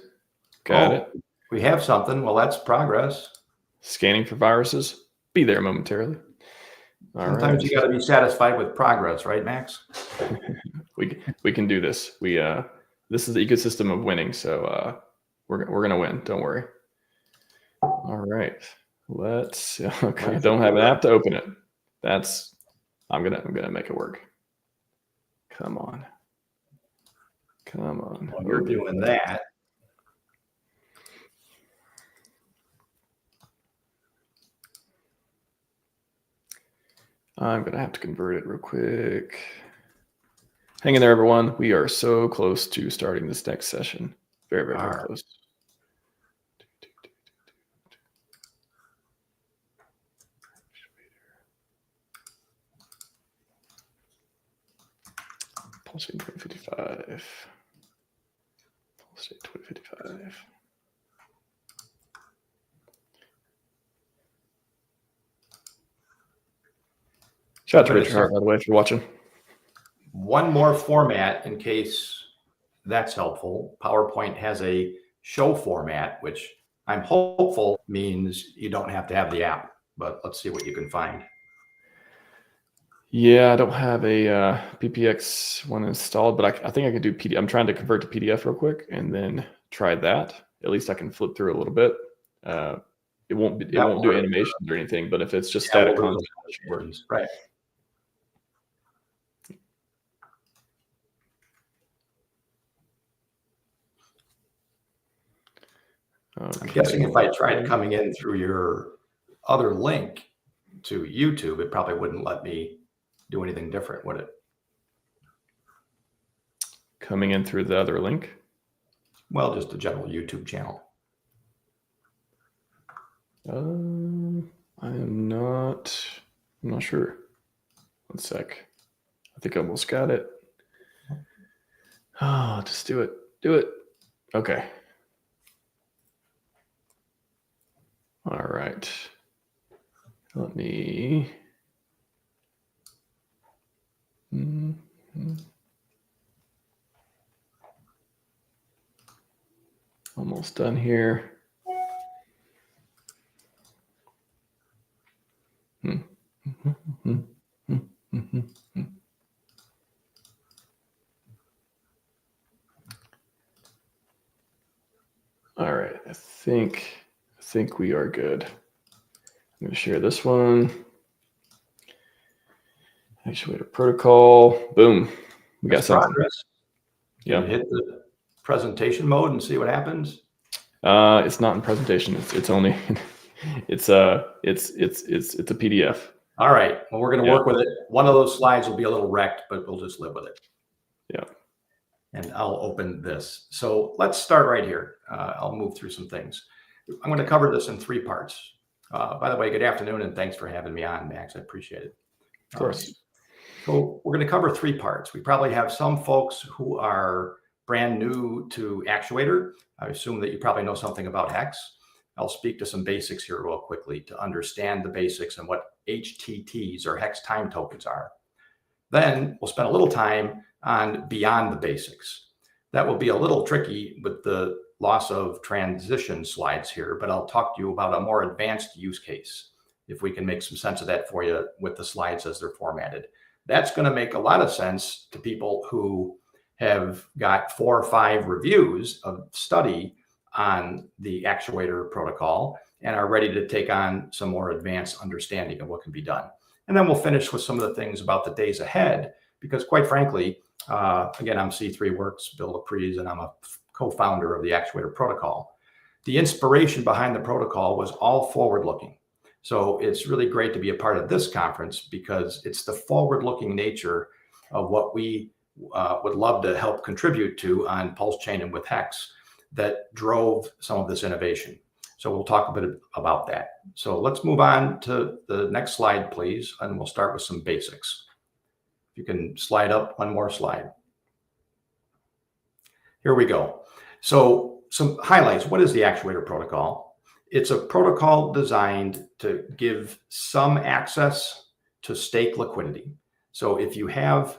Got it. We have something. Well, that's progress. Scanning for viruses. Be there momentarily. Sometimes you got to be satisfied with progress, right, Max? we can do this. This is the ecosystem of winning, so we're gonna win. Don't worry. All right. Let's. Okay. Don't have an app to open it. I'm gonna make it work. Come on. Well, you're doing that. I'm going to have to convert it real quick. Hang in there, everyone. We are so close to starting this next session. Very, very, very close. PulseChain 2055. PulseChain 2055. Shout out to Richard Hart, by the way, if you're watching. One more format in case that's helpful. PowerPoint has a show format, which I'm hopeful means you don't have to have the app, but let's see what you can find. Yeah, I don't have a PPX one installed, but I think I can do PDF. I'm trying to convert to PDF real quick and then try that. At least I can flip through a little bit. It won't do animations or anything, but if it's just static content, right? Okay. I'm guessing if I tried coming in through your other link to YouTube, it probably wouldn't let me do anything different, would it? Coming in through the other link? Well, just a general YouTube channel. I'm not sure. One sec. I think I almost got it. Oh, just do it. Do it. Okay. All right. Let me. Almost done here. All right, I think we are good. I'm going to share this one. Actuator protocol. Boom. We got something. Progress. Yeah. Hit the presentation mode and see what happens. It's not in presentation. It's only it's a PDF. All right. Well, we're going to work with it. One of those slides will be a little wrecked, but we'll just live with it. Yeah. And I'll open this. So let's start right here. I'll move through some things. I'm going to cover this in 3 parts. By the way, good afternoon, and thanks for having me on, Max. I appreciate it. Of course. So we're going to cover 3 parts. We probably have some folks who are brand new to Actuator. I assume that you probably know something about Hex. I'll speak to some basics here real quickly to understand the basics and what HTTs or Hex time tokens are. Then we'll spend a little time on beyond the basics. That will be a little tricky with the loss of transition slides here, but I'll talk to you about a more advanced use case. if we can make some sense of that for you with the slides as they're formatted. That's going to make a lot of sense to people who have got 4 or 5 reviews of study on the Actuator protocol and are ready to take on some more advanced understanding of what can be done. And then we'll finish with some of the things about the days ahead, because quite frankly, again, I'm C3 Works, Bill Laprise, and I'm a co-founder of the Actuator protocol. The inspiration behind the protocol was all forward-looking. So it's really great to be a part of this conference because it's the forward-looking nature of what we would love to help contribute to on PulseChain and with Hex that drove some of this innovation. So we'll talk a bit about that. So let's move on to the next slide, please, and we'll start with some basics. If you can slide up one more slide. Here we go. So some highlights. What is the Actuator protocol? It's a protocol designed to give some access to stake liquidity. So if you have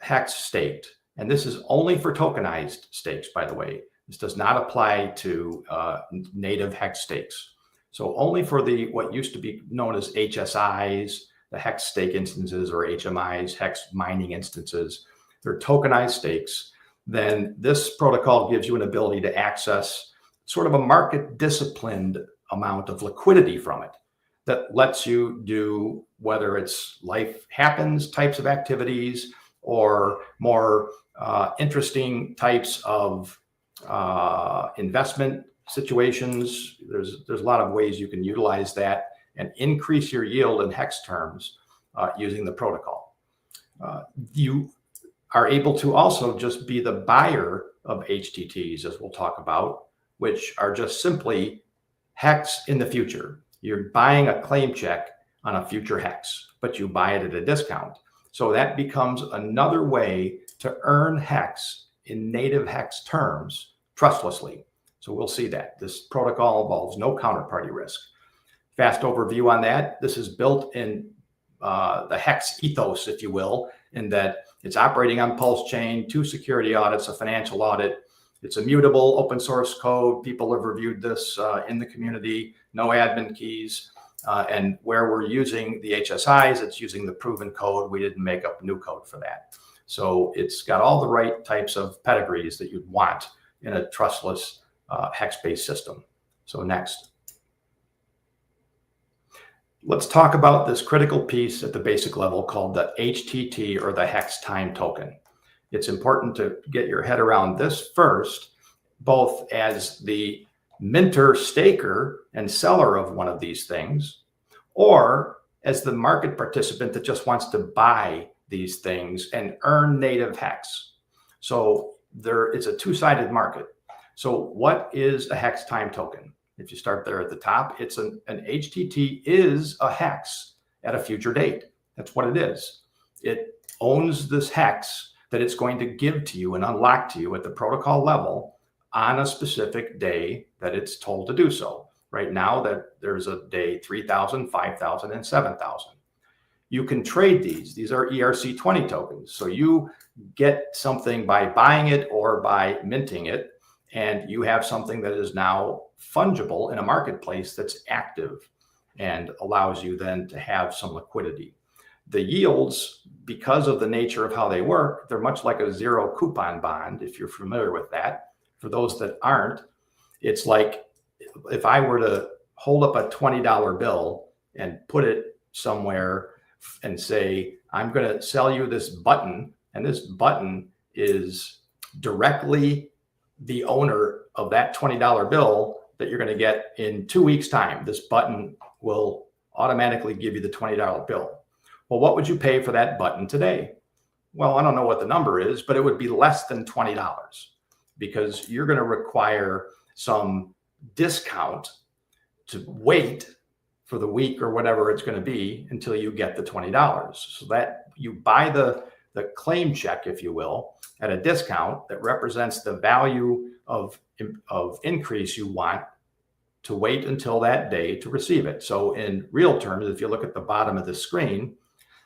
Hex staked, and this is only for tokenized stakes, by the way, this does not apply to native Hex stakes. So only for the what used to be known as HSIs, the Hex stake instances, or HMIs, Hex mining instances, they're tokenized stakes. Then this protocol gives you an ability to access sort of a market disciplined amount of liquidity from it that lets you do whether it's life happens types of activities or more interesting types of investment situations. There's a lot of ways you can utilize that and increase your yield in Hex terms using the protocol. You are able to also just be the buyer of HTTs, as we'll talk about, which are just simply Hex in the future. You're buying a claim check on a future Hex, but you buy it at a discount. So that becomes another way to earn Hex in native Hex terms trustlessly. So we'll see that. This protocol involves no counterparty risk. Fast overview on that. This is built in the Hex ethos, if you will, in that it's operating on PulseChain, 2 security audits, a financial audit. It's immutable, open source code. People have reviewed this in the community, no admin keys. And where we're using the HSIs, it's using the proven code. We didn't make up new code for that. So it's got all the right types of pedigrees that you'd want in a trustless Hex-based system. So next. Let's talk about this critical piece at the basic level called the HTT, or the Hex time token. It's important to get your head around this first, both as the minter, staker, and seller of one of these things, or as the market participant that just wants to buy these things and earn native Hex. So there is a 2-sided market. So what is a Hex time token? If you start there at the top, it's an HTT is a Hex at a future date. That's what it is. It owns this Hex that it's going to give to you and unlock to you at the protocol level on a specific day that it's told to do so. Right now, that there's a day 3,000, 5,000, and 7,000. You can trade these. These are ERC20 tokens. So you get something by buying it or by minting it, and you have something that is now fungible in a marketplace that's active and allows you then to have some liquidity. The yields, because of the nature of how they work, they're much like a zero coupon bond, if you're familiar with that. For those that aren't, it's like if I were to hold up a $20 bill and put it somewhere and say, I'm going to sell you this button, and this button is directly the owner of that $20 bill that you're going to get in 2 weeks' time. This button will automatically give you the $20 bill. Well, what would you pay for that button today? Well, I don't know what the number is, but it would be less than $20 because you're going to require some discount to wait for the week or whatever it's going to be until you get the $20. So that you buy the claim check, if you will, at a discount that represents the value of increase you want to wait until that day to receive it. So in real terms, if you look at the bottom of the screen,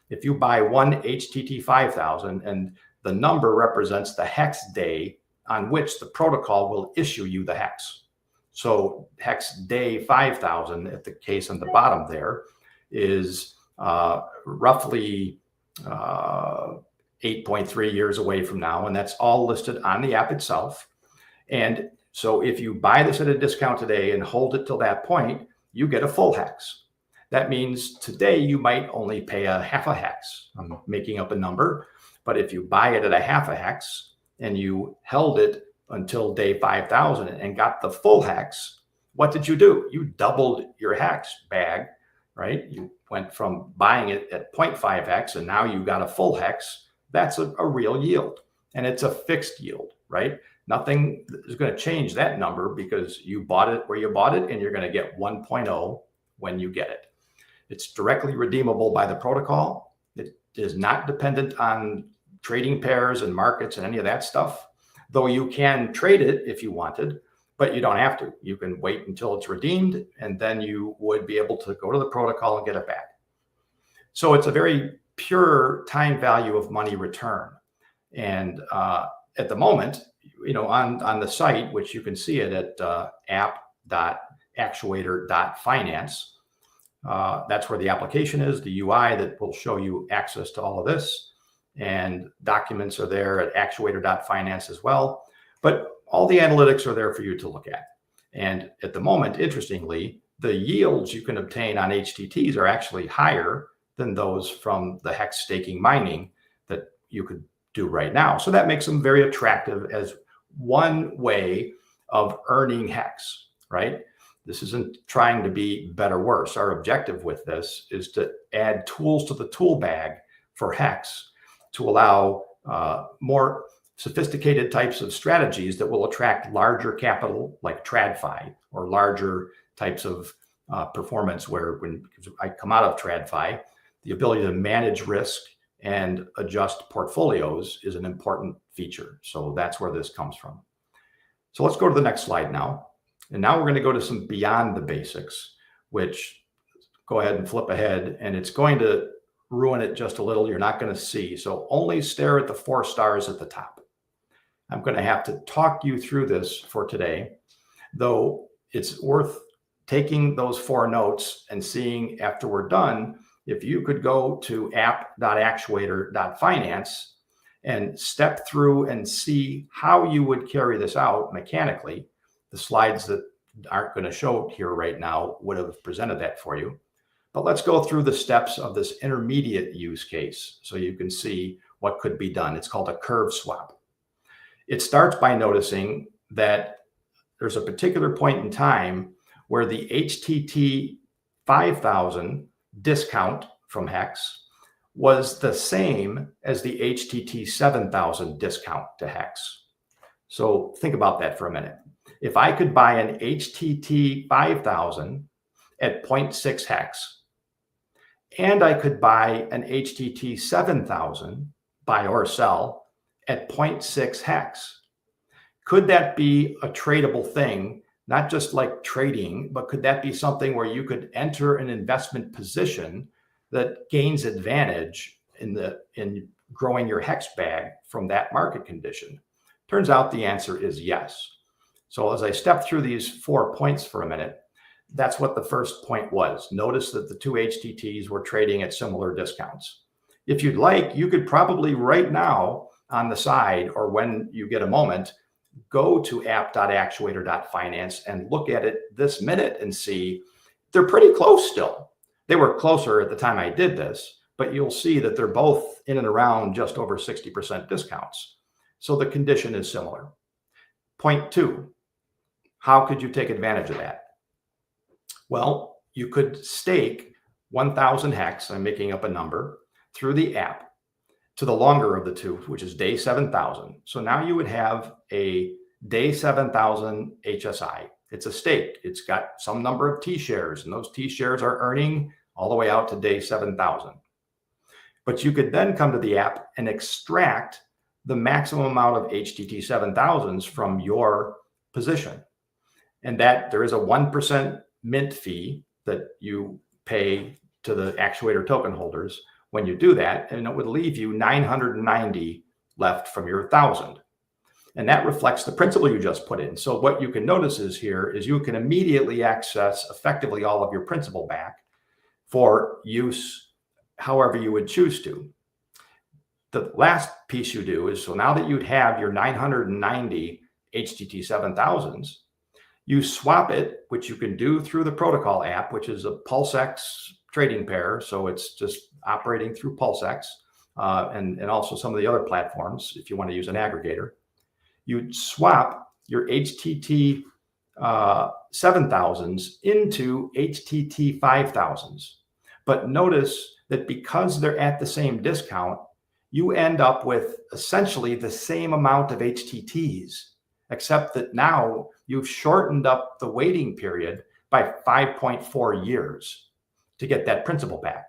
if you buy one HTT 5000 and the number represents the Hex day on which the protocol will issue you the Hex. So Hex day 5000, at the case on the bottom there, is roughly 8.3 years away from now, and that's all listed on the app itself. And so if you buy this at a discount today and hold it till that point, you get a full hex. That means today you might only pay a half a hex. I'm making up a number, but if you buy it at a half a hex and you held it until day 5,000 and got the full hex, what did you do? You doubled your hex bag, right? You went from buying it at 0.5 hex and now you got a full hex. That's a real yield, and it's a fixed yield, right? Nothing is going to change that number because you bought it where you bought it, and you're going to get 1.0 when you get it. It's directly redeemable by the protocol. It is not dependent on trading pairs and markets and any of that stuff, though you can trade it if you wanted, but you don't have to. You can wait until it's redeemed, and then you would be able to go to the protocol and get it back. So it's a very pure time value of money return. And at the moment, on the site, which you can see it at app.actuator.finance, that's where the application is, the UI that will show you access to all of this, and documents are there at actuator.finance as well. But all the analytics are there for you to look at. And at the moment, interestingly, the yields you can obtain on HTTs are actually higher than those from the hex staking mining that you could do right now. So that makes them very attractive as one way of earning hex, right? This isn't trying to be better, worse. Our objective with this is to add tools to the tool bag for hex to allow more sophisticated types of strategies that will attract larger capital like TradFi, or larger types of performance where when I come out of TradFi, the ability to manage risk and adjust portfolios is an important feature. So that's where this comes from. So let's go to the next slide now. And now we're going to go to some beyond the basics, which go ahead and flip ahead, and it's going to ruin it just a little. You're not going to see. So only stare at the 4 stars at the top. I'm going to have to talk you through this for today, though it's worth taking those 4 notes and seeing after we're done, if you could go to app.actuator.finance and step through and see how you would carry this out mechanically. The slides that aren't going to show here right now would have presented that for you. But let's go through the steps of this intermediate use case so you can see what could be done. It's called a curve swap. It starts by noticing that there's a particular point in time where the HTT 5000 discount from hex was the same as the HTT 7000 discount to hex. So think about that for a minute. If I could buy an HTT 5000 at 0.6 hex, and I could buy an HTT 7000, buy or sell, at 0.6 hex, could that be a tradable thing? Not just like trading, but could that be something where you could enter an investment position that gains advantage in growing your hex bag from that market condition? Turns out the answer is yes. So as I step through these 4 points for a minute, that's what the first point was. Notice that the 2 HTTs were trading at similar discounts. If you'd like, you could probably right now on the side, or when you get a moment, go to app.actuator.finance and look at it this minute and see they're pretty close still. They were closer at the time I did this, but you'll see that they're both in and around just over 60% discounts. So the condition is similar. Point 2, how could you take advantage of that? Well, you could stake 1,000 hex, I'm making up a number, through the app to the longer of the 2, which is day 7,000. So now you would have a day 7,000 HSI. It's a stake. It's got some number of T shares, and those T shares are earning all the way out to day 7,000. But you could then come to the app and extract the maximum amount of HTT 7000s from your position. And that there is a 1% mint fee that you pay to the Actuator token holders when you do that, and it would leave you 990 left from your 1,000. And that reflects the principal you just put in. So what you can notice is here is you can immediately access effectively all of your principal back for use however you would choose to. The last piece you do is, so now that you'd have your 990 HTT 7000s, you swap it, which you can do through the protocol app, which is a PulseX trading pair. So it's just operating through PulseX and also some of the other platforms if you want to use an aggregator. You swap your HTT 7000s into HTT 5000s. But notice that because they're at the same discount, you end up with essentially the same amount of HTTs, except that now you've shortened up the waiting period by 5.4 years to get that principal back.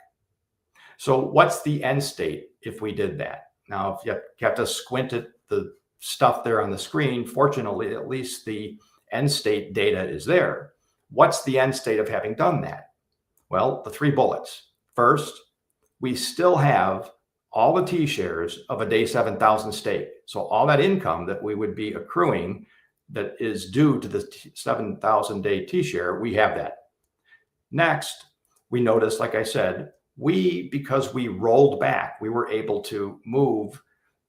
So what's the end state if we did that? Now, if you have to squint at the stuff there on the screen, fortunately, at least the end state data is there. What's the end state of having done that? Well, the 3 bullets. First, we still have all the T shares of a day 7,000 stake. So all that income that we would be accruing that is due to the 7,000 day T share, we have that. Next, we notice, like I said, because we rolled back, we were able to move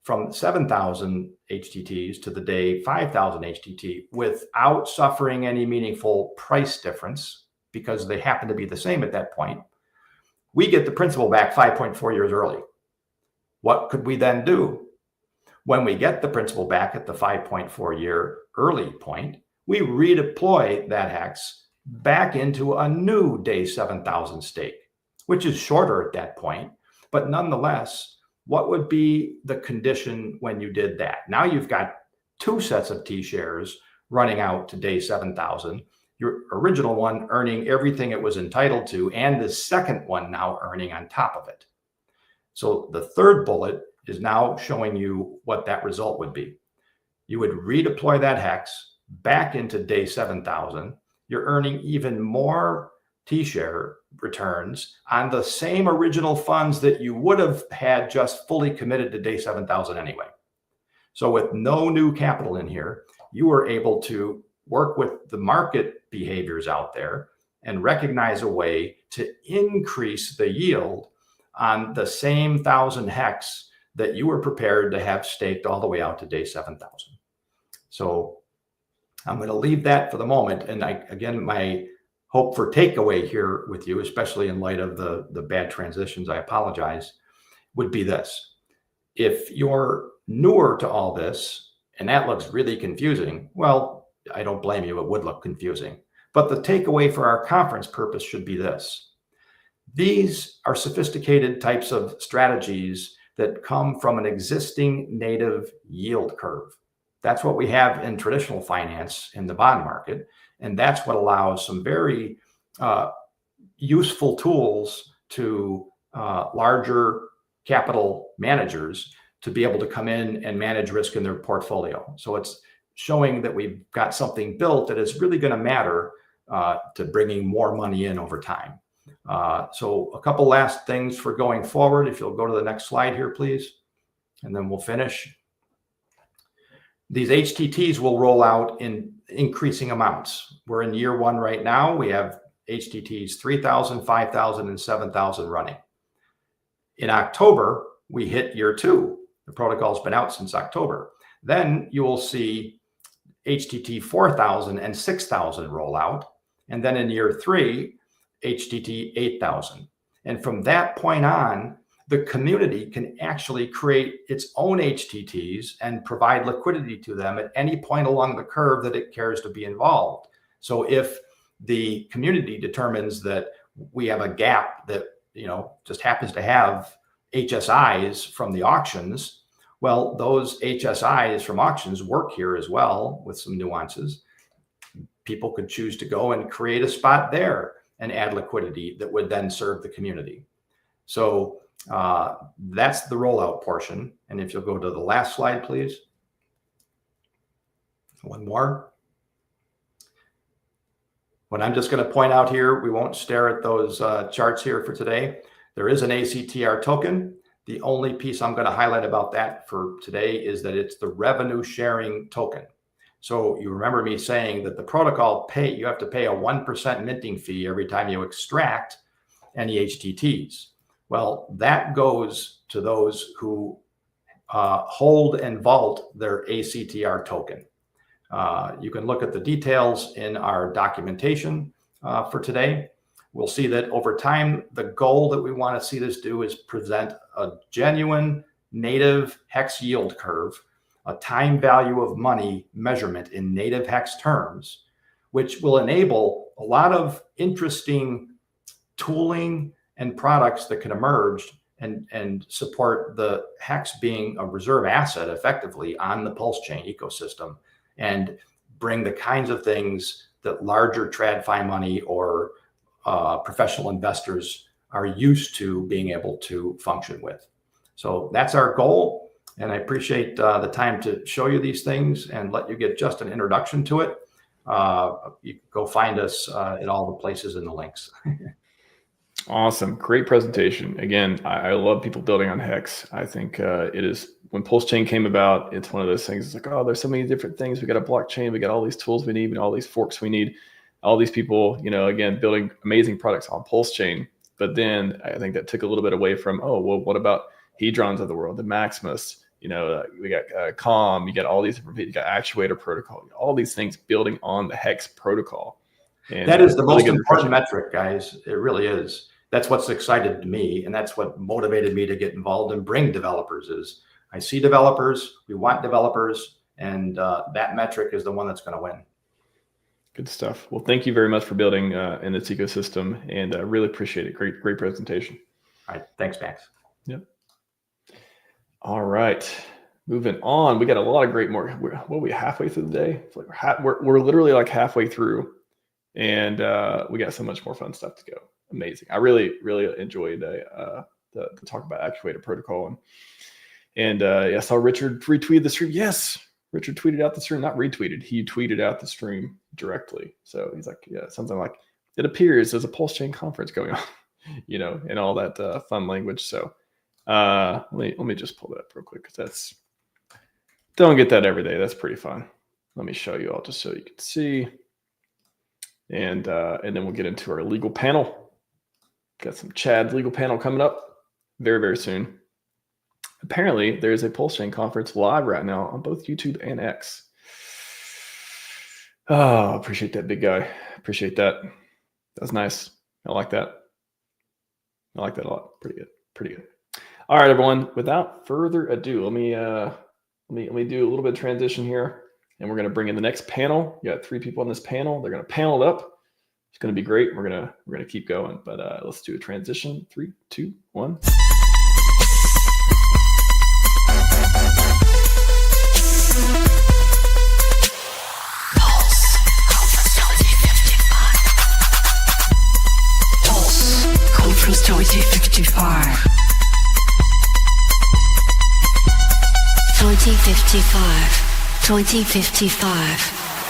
from 7,000 HTTs to the day 5,000 HTT without suffering any meaningful price difference because they happen to be the same at that point. We get the principal back 5.4 years early. What could we then do? When we get the principal back at the 5.4 year early point, we redeploy that hex back into a new day 7,000 stake, which is shorter at that point. But nonetheless, what would be the condition when you did that? Now you've got 2 sets of T shares running out to day 7,000. Your original one earning everything it was entitled to, and the second one now earning on top of it. So the 3rd bullet is now showing you what that result would be. You would redeploy that hex back into day 7,000. You're earning even more T-share returns on the same original funds that you would have had just fully committed to day 7,000 anyway. So with no new capital in here, you were able to work with the market behaviors out there and recognize a way to increase the yield on the same 1,000 hex that you were prepared to have staked all the way out to day 7,000. So I'm going to leave that for the moment. And again, my hope for takeaway here with you, especially in light of the bad transitions, I apologize, would be this. If you're newer to all this, and that looks really confusing, well, I don't blame you. It would look confusing. But the takeaway for our conference purpose should be this. These are sophisticated types of strategies that come from an existing native yield curve. That's what we have in traditional finance in the bond market. And that's what allows some very useful tools to larger capital managers to be able to come in and manage risk in their portfolio. So it's showing that we've got something built that is really going to matter to bringing more money in over time. So a couple last things for going forward. If you'll go to the next slide here, please, and then we'll finish. These HTTs will roll out in increasing amounts. We're in year 1 right now. We have HTTs 3,000, 5,000, and 7,000 running. In October, we hit year 2. The protocol's been out since October. Then you will see HTT 4,000 and 6,000 roll out. And then in year 3, HTT 8,000. And from that point on, the community can actually create its own HTTs and provide liquidity to them at any point along the curve that it cares to be involved. So if the community determines that we have a gap that, just happens to have HSIs from the auctions, well, those HSIs from auctions work here as well with some nuances. People could choose to go and create a spot there and add liquidity that would then serve the community. So that's the rollout portion. And if you'll go to the last slide, please. One more. What I'm just going to point out here, we won't stare at those charts here for today. There is an ACTR token. The only piece I'm going to highlight about that for today is that it's the revenue sharing token. So you remember me saying that the protocol you have to pay a 1% minting fee every time you extract. any HTTs. Well, that goes to those who hold and vault their ACTR token. You can look at the details in our documentation for today. We'll see that over time, the goal that we want to see this do is present a genuine native hex yield curve, a time value of money measurement in native hex terms, which will enable a lot of interesting tooling and products that can emerge and support the hex being a reserve asset effectively on the PulseChain ecosystem, and bring the kinds of things that larger TradFi money or professional investors are used to being able to function with. So that's our goal. And I appreciate the time to show you these things and let you get just an introduction to it. You can go find us at all the places in the links. Awesome. Great presentation. Again, I love people building on Hex. I think it is, when PulseChain came about, it's one of those things. It's like, oh, there's so many different things. We got a blockchain. We got all these tools we need and all these forks we need. All these people, you know, again, building amazing products on PulseChain. But then I think that took a little bit away from, oh, well, what about Hedrons of the world, the Maximus? You know, we got Calm. You got all these different, you got Actuator protocol, all these things building on the Hex protocol. And that is the most important metric, guys. It really is. That's what's excited me, and that's what motivated me to get involved and bring developers. Is I see developers, we want developers, and that metric is the one that's going to win. Good stuff. Well, thank you very much for building in this ecosystem, and I really appreciate it. Great presentation. All right. Thanks, Max. Yep. All right. Moving on. We got a lot of great more. What are we, halfway through the day? It's like we're literally like halfway through, and we got so much more fun stuff to go. Amazing. I really enjoyed the talk about Actuator protocol, and I saw Richard retweet the stream. Yes, Richard tweeted out the stream, not retweeted. He tweeted out the stream directly. So he's like, yeah, something like, it appears there's a PulseChain conference going on, you know, and all that fun language. So let me just pull that up real quick, because don't get that every day. That's pretty fun. Let me show you all just so you can see, and then we'll get into our legal panel. Got some Chad's legal panel coming up very soon. Apparently, there's a PulseChain conference live right now on both YouTube and X. Oh, appreciate that, big guy. Appreciate that. That's nice. I like that. I like that a lot. Pretty good. All right, everyone. Without further ado, let me do a little bit of transition here, and we're going to bring in the next panel. You got 3 people on this panel. They're going to panel it up. It's going to be great. We're gonna keep going, but let's do a transition. 3, 2, 1. Conference 2055. 2055.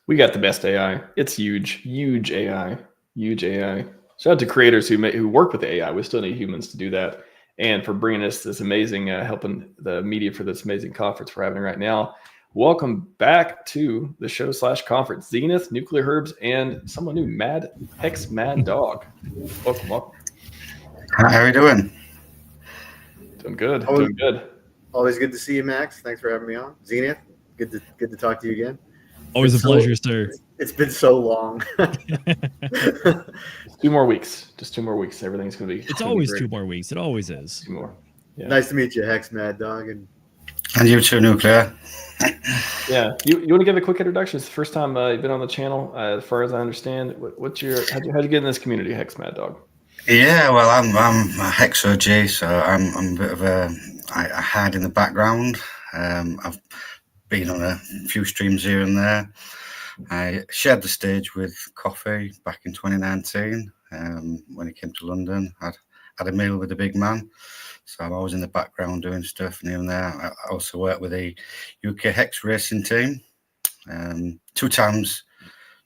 We got the best AI. It's huge AI. Shout out to creators who work with the AI. We still need humans to do that, and for bringing us this amazing, helping the media for this amazing conference we're having right now. Welcome back to the show / conference. Zenith, Nuclear Herbs, and someone new, Mad Dog. Welcome. How are you doing? Doing good. Always good to see you, Max. Thanks for having me on. Zenith, good to talk to you again. Always a pleasure, sir. It's been so long. Just 2 more weeks. Everything's going to be. It's always 2 more weeks. It always is. 2 more. Yeah. Nice to meet you, Hex Mad Dog. And you too, Nuclear. Yeah. You want to give a quick introduction? It's the first time you've been on the channel, as far as I understand. How'd you get in this community, Hex Mad Dog? Yeah, well, I'm a Hex OG, so I'm a bit of I hide in the background. I've been on a few streams here and there. I shared the stage with Coffee back in 2019 when he came to London. I'd had a meal with the big man, so I'm always in the background doing stuff and here and there. I also work with the UK Hex racing team, 2 times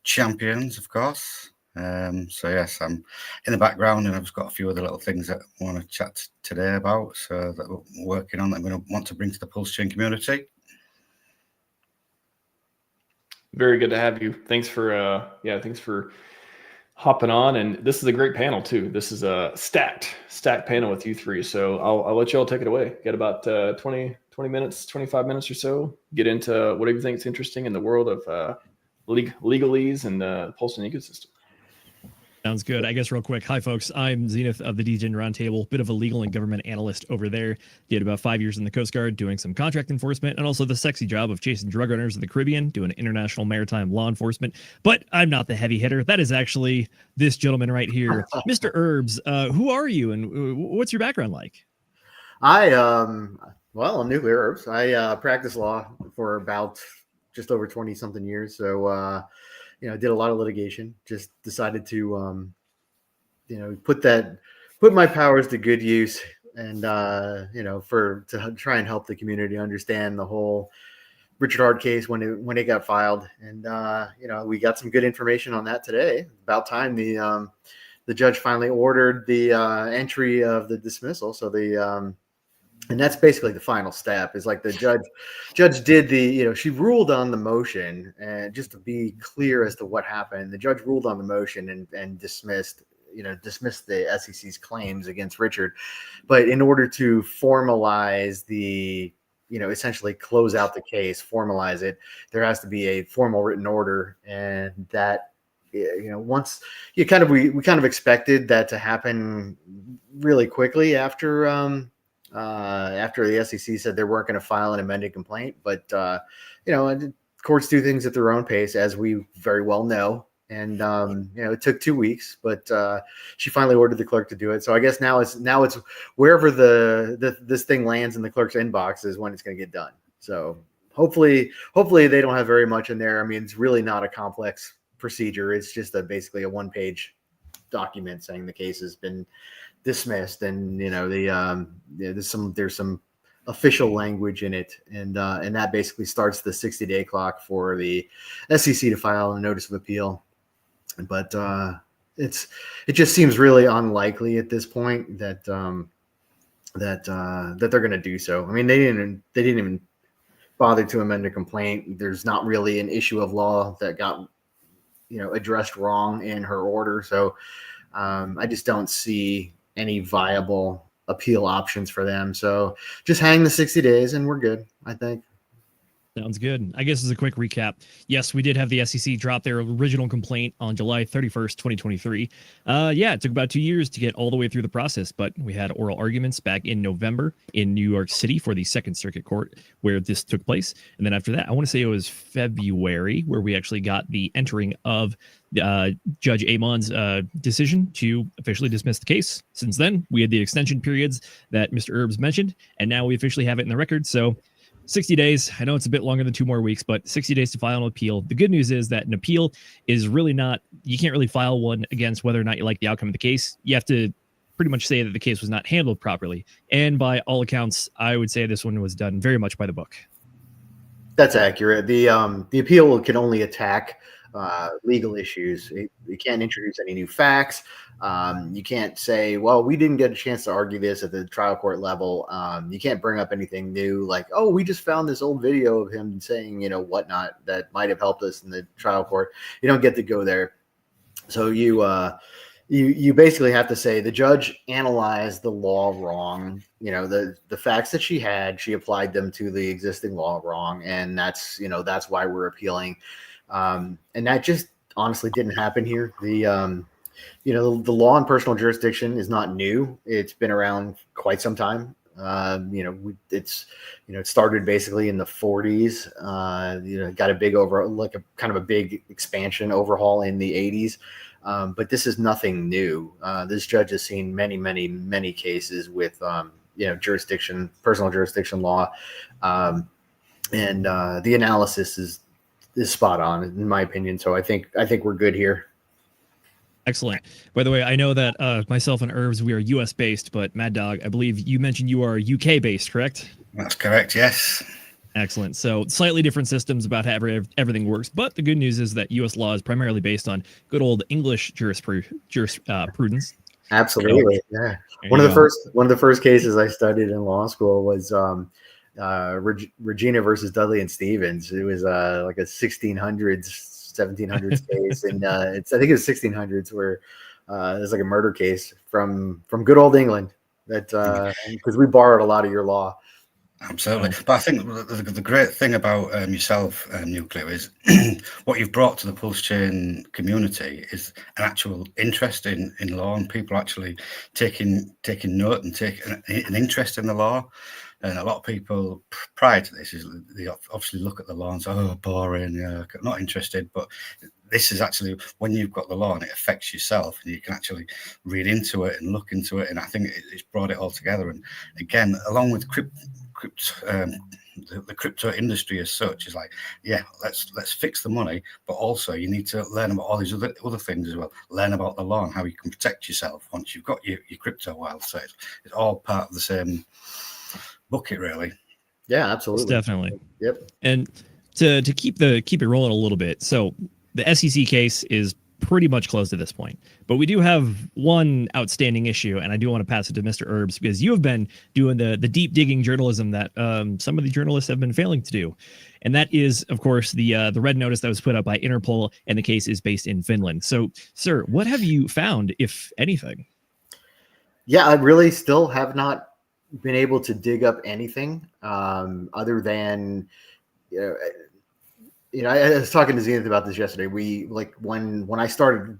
champions, of course. So yes, I'm in the background, and I've just got a few other little things that I want to chat today about, so that we're working on, that I'm going to want to bring to the PulseChain community. Very good to have you. Thanks for hopping on, and this is a great panel too. This is a stacked panel with you three. So I'll let you all take it away. Get about 20 minutes, 25 minutes or so. Get into whatever you think is interesting in the world of legalese and the PulseChain ecosystem. Sounds good. I guess real quick. Hi, folks. I'm Zenith of the DGen Roundtable, bit of a legal and government analyst over there. Did about 5 years in the Coast Guard doing some contract enforcement and also the sexy job of chasing drug runners in the Caribbean, doing international maritime law enforcement. But I'm not the heavy hitter. That is actually this gentleman right here, Mr. Herbs. Who are you and what's your background like? Well, I'm Nuclear Herbs. I practiced law for about just over 20 something years. So, did a lot of litigation, just decided to, put my powers to good use and, to try and help the community understand the whole Richard Hart case when it got filed. And, we got some good information on that today. About time the judge finally ordered the entry of the dismissal. So and that's basically the final step is like the judge did she ruled on the motion, and just to be clear as to what happened, the judge ruled on the motion and dismissed the SEC's claims against Richard. But in order to formalize essentially close out the case, formalize it, there has to be a formal written order. And that, once we kind of expected that to happen really quickly after the SEC said they weren't going to file an amended complaint. But, courts do things at their own pace, as we very well know. And, it took 2 weeks, but she finally ordered the clerk to do it. So I guess now it's wherever this thing lands in the clerk's inbox is when it's going to get done. So hopefully they don't have very much in there. I mean, it's really not a complex procedure. It's just basically a one-page document saying the case has been dismissed, and there's some official language in it, and that basically starts the 60-day clock for the SEC to file a notice of appeal. But it just seems really unlikely at this point that they're going to do so. I mean, they didn't even bother to amend a complaint. There's not really an issue of law that got addressed wrong in her order. So I just don't see any viable appeal options for them. So just hang the 60 days and we're good, I think. Sounds good. I guess as a quick recap, yes, we did have the SEC drop their original complaint on July 31st, 2023. It took about 2 years to get all the way through the process, but we had oral arguments back in November in New York City for the Second Circuit Court where this took place. And then after that, I want to say it was February where we actually got the entering of Judge Amon's decision to officially dismiss the case. Since then, we had the extension periods that Mr. Herbs mentioned, and now we officially have it in the record. So 60 days. I know it's a bit longer than 2 more weeks, but 60 days to file an appeal. The good news is that an appeal is really not, you can't really file one against whether or not you like the outcome of the case. You have to pretty much say that the case was not handled properly. And by all accounts, I would say this one was done very much by the book. That's accurate. The appeal can only attack legal issues. You can't introduce any new facts. You can't say, well, we didn't get a chance to argue this at the trial court level. You can't bring up anything new like, oh, we just found this old video of him saying, whatnot that might have helped us in the trial court. You don't get to go there. So you basically have to say the judge analyzed the law wrong. The facts that she had, she applied them to the existing law wrong. And that's why we're appealing. And that just honestly didn't happen here. The law on personal jurisdiction is not new. It's been around quite some time. It started basically in the 40s. Got a big kind of a big expansion overhaul in the 80s. But this is nothing new. This judge has seen many, many, many cases with personal jurisdiction law, and the analysis is spot on in my opinion. So I think we're good here. Excellent. By the way, I know that myself and Herbs, we are US based, but Mad Dog, I believe you mentioned you are UK based, correct? That's correct. Yes. Excellent. So slightly different systems about how everything works. But the good news is that US law is primarily based on good old English jurisprudence. Absolutely. Yeah. One of the first cases I studied in law school was Regina versus Dudley and Stevens. It was like a 1600s 1700s case, and I think it was 1600s where there's like a murder case from good old England that because we borrowed a lot of your law. Absolutely. But I think the great thing about yourself, Nuclear, is what you've brought to the PulseChain community is an actual interest in law, and people actually taking note and taking an interest in the law. And a lot of people prior to this, they obviously look at the law and say, oh, boring, yeah, not interested. But this is actually when you've got the law and it affects yourself, and you can actually read into it and look into it. And I think it's brought it all together. And again, along with the crypto industry as such, is like, yeah, let's fix the money, but also you need to learn about all these other things as well. Learn about the law and how you can protect yourself once you've got your crypto wealth. So it's all part of the same bucket, really. Yeah, absolutely. Definitely. Yep. And to keep it rolling a little bit, so the SEC case is pretty much closed at this point, but we do have one outstanding issue, and I do want to pass it to Mr. Herbs, because you have been doing the deep digging journalism that some of the journalists have been failing to do, and that is, of course, the red notice that was put up by Interpol, and the case is based in Finland. So, sir, what have you found, if anything? Yeah, I really still have not been able to dig up anything other than I was talking to Zenith about this yesterday. We when I started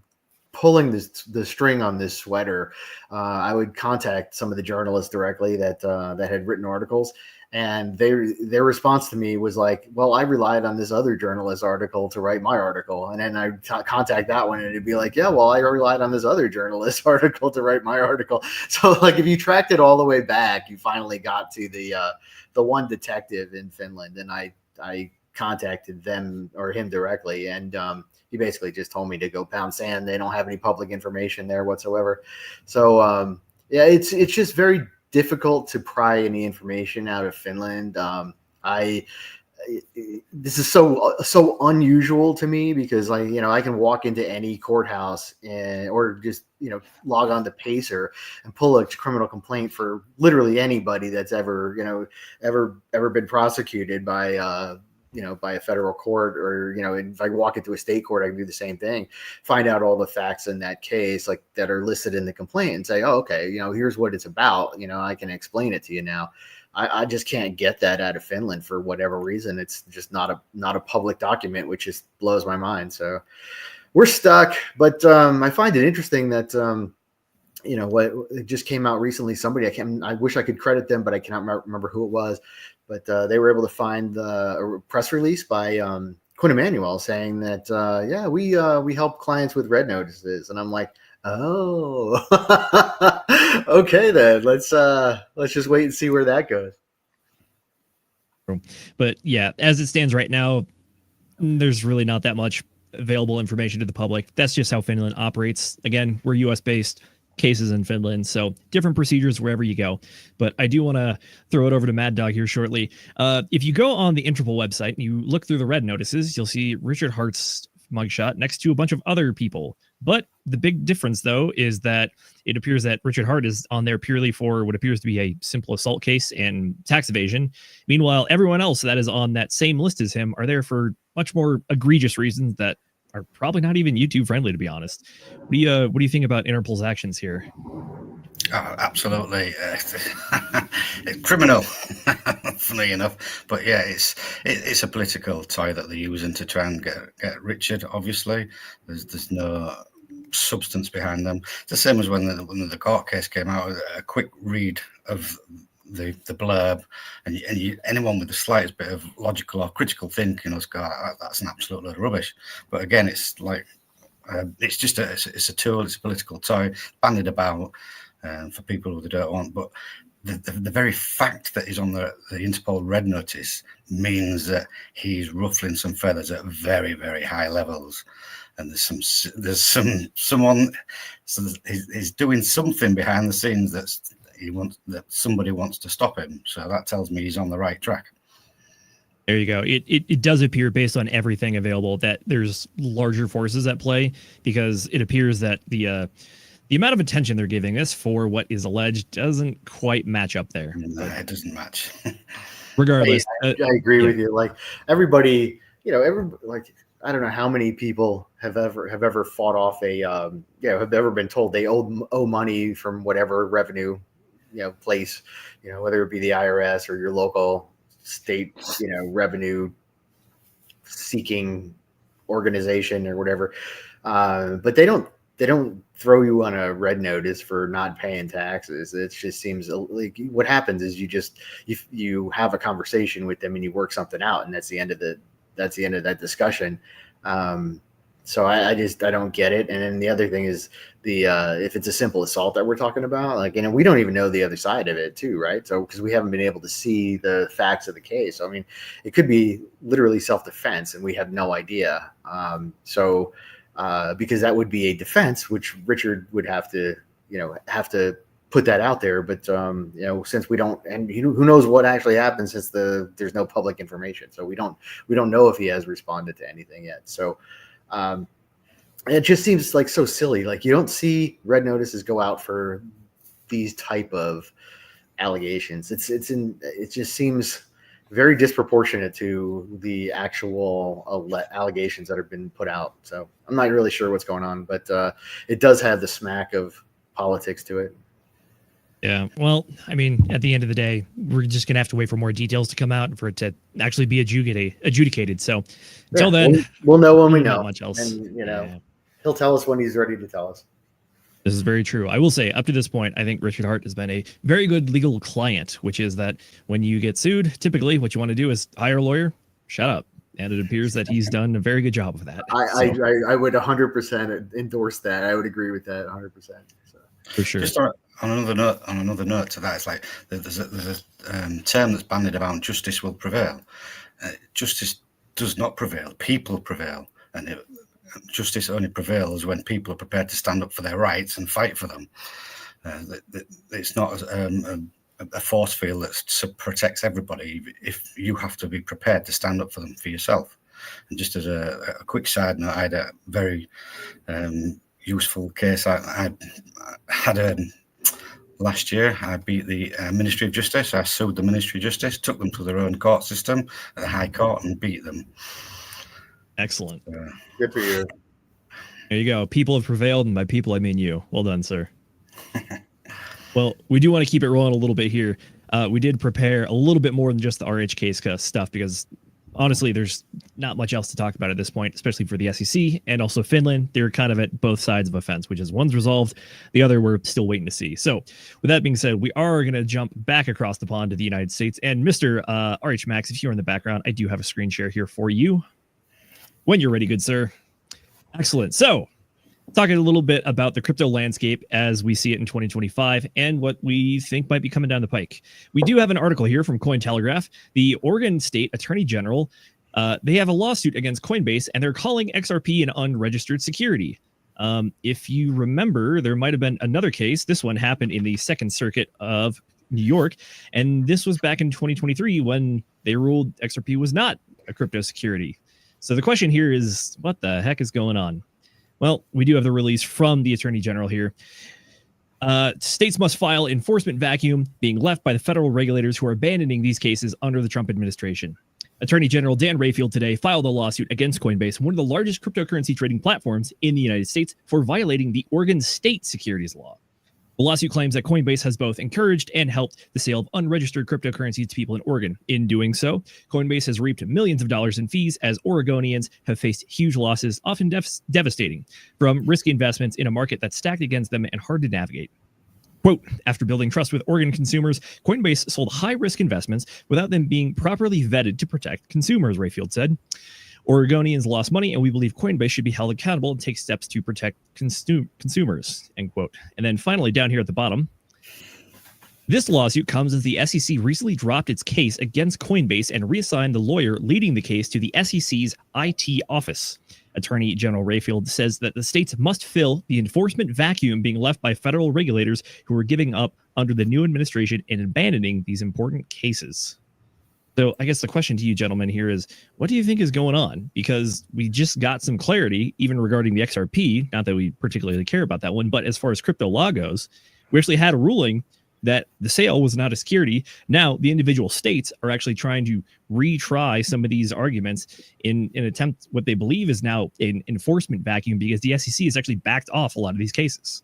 pulling the string on this sweater, I would contact some of the journalists directly that had written articles, and their response to me was like, well, I relied on this other journalist article to write my article. And then I contact that one, and it'd be like, yeah, well, I relied on this other journalist article to write my article. So like, if you tracked it all the way back, you finally got to the one detective in Finland, and I contacted them or him directly, and he basically just told me to go pound sand. They don't have any public information there whatsoever. So yeah, it's just very difficult to pry any information out of Finland. This is so unusual to me, because I can walk into any courthouse or just log on to Pacer and pull a criminal complaint for literally anybody that's ever been prosecuted by by a federal court, or if I walk into a state court, I can do the same thing, find out all the facts in that case that are listed in the complaint, and say, oh, okay, here's what it's about. I can explain it to you now. I just can't get that out of Finland for whatever reason. It's just not a public document, which just blows my mind. So we're stuck. But I find it interesting that what it just came out recently. Somebody, I wish I could credit them, but I cannot remember who it was. But they were able to find a press release by Quinn Emanuel saying that, yeah, we help clients with red notices. And I'm like, oh, okay, then let's just wait and see where that goes. But yeah, as it stands right now, there's really not that much available information to the public. That's just how Finland operates. Again, we're US based. Cases in Finland, so different procedures wherever you go. But I do want to throw it over to Mad Dog here shortly. If you go on the Interpol website and you look through the red notices, you'll see Richard Hart's mugshot next to a bunch of other people. But the big difference, though, is that it appears that Richard Hart is on there purely for what appears to be a simple assault case and tax evasion. Meanwhile, everyone else that is on that same list as him are there for much more egregious reasons that are probably not even YouTube friendly, to be honest. What do you think about Interpol's actions here? Oh, absolutely, criminal, funny enough. But yeah, it's a political toy that they're using to try and get Richard. Obviously, there's no substance behind them. It's the same as when the court case came out. A quick read of the blurb, and anyone with the slightest bit of logical or critical thinking will go, that's an absolute load of rubbish. But again, it's like it's just it's a tool, it's a political toy bandied about for people who they don't want. But the very fact that he's on the Interpol red notice means that he's ruffling some feathers at very, very high levels. And there's someone, so he's doing something behind the scenes that somebody wants to stop him. So that tells me he's on the right track. There you go. It does appear, based on everything available, that there's larger forces at play, because it appears that the amount of attention they're giving this for what is alleged doesn't quite match up there. No, it doesn't match. Regardless, I agree with you. Like everybody, I don't know how many people have ever fought off a have ever been told they owe money from whatever revenue place, whether it be the IRS or your local state revenue seeking organization or whatever, but they don't throw you on a red notice for not paying taxes. It just seems like what happens is you have a conversation with them and you work something out, and that's the end of that discussion. So I don't get it. And then the other thing is if it's a simple assault that we're talking about, like, we don't even know the other side of it too, right? So, because we haven't been able to see the facts of the case. So, I mean, it could be literally self-defense and we have no idea. Because that would be a defense, which Richard would have to put that out there. But, since we don't, and who knows what actually happened since there's no public information. So we don't know if he has responded to anything yet. So, it just seems like so silly. Like, you don't see red notices go out for these type of allegations. It just seems very disproportionate to the actual allegations that have been put out. So I'm not really sure what's going on, but it does have the smack of politics to it. Yeah. Well, I mean, at the end of the day, we're just going to have to wait for more details to come out and for it to actually be adjudicated. So until then, we'll know when we know. Not much else. And, he'll tell us when he's ready to tell us. This is very true. I will say, up to this point, I think Richard Hart has been a very good legal client, which is that when you get sued, typically what you want to do is hire a lawyer, shut up. And it appears that he's done a very good job of that. I would 100% endorse that. I would agree with that 100%. So. For sure. Just on another note to that, it's like there's a term that's bandied about: justice will prevail. Justice does not prevail. People prevail, and justice only prevails when people are prepared to stand up for their rights and fight for them. It's not a force field that protects everybody. If you have to be prepared to stand up for them for yourself. And just as a quick side note, I had a very useful case. I had last year. I beat the Ministry of Justice. I sued the Ministry of Justice, took them to their own court system at the High Court, and beat them. Excellent. Good for you. There you go. People have prevailed, and by people I mean you. Well done, sir. Well, we do want to keep it rolling a little bit here. We did prepare a little bit more than just the RH case stuff because honestly, there's not much else to talk about at this point, especially for the SEC and also Finland. They're kind of at both sides of a fence, which is one's resolved, the other we're still waiting to see. So with that being said, we are going to jump back across the pond to the United States. And Mr. RHMax, if you're in the background, I do have a screen share here for you. When you're ready, good sir. Excellent. So talking a little bit about the crypto landscape as we see it in 2025 and what we think might be coming down the pike. We do have an article here from Cointelegraph. The Oregon State Attorney General, they have a lawsuit against Coinbase, and they're calling XRP an unregistered security. If you remember, there might have been another case. This one happened in the Second Circuit of New York, and this was back in 2023 when they ruled XRP was not a crypto security. So the question here is, what the heck is going on? Well, we do have the release from the Attorney General here. States must file enforcement vacuum being left by the federal regulators who are abandoning these cases under the Trump administration. Attorney General Dan Rayfield today filed a lawsuit against Coinbase, one of the largest cryptocurrency trading platforms in the United States, for violating the Oregon state securities law. The lawsuit claims that Coinbase has both encouraged and helped the sale of unregistered cryptocurrencies to people in Oregon. In doing so, Coinbase has reaped millions of dollars in fees as Oregonians have faced huge losses, often devastating, from risky investments in a market that's stacked against them and hard to navigate. Quote, after building trust with Oregon consumers, Coinbase sold high-risk investments without them being properly vetted to protect consumers, Rayfield said. Oregonians lost money, and we believe Coinbase should be held accountable and take steps to protect consumers, end quote. And then finally, down here at the bottom, this lawsuit comes as the SEC recently dropped its case against Coinbase and reassigned the lawyer leading the case to the SEC's IT office. Attorney General Rayfield says that the states must fill the enforcement vacuum being left by federal regulators who are giving up under the new administration and abandoning these important cases. So I guess the question to you gentlemen here is, what do you think is going on? Because we just got some clarity, even regarding the XRP, not that we particularly care about that one, but as far as crypto law goes, we actually had a ruling that the sale was not a security. Now the individual states are actually trying to retry some of these arguments in an attempt, what they believe is now an enforcement vacuum, because the SEC has actually backed off a lot of these cases.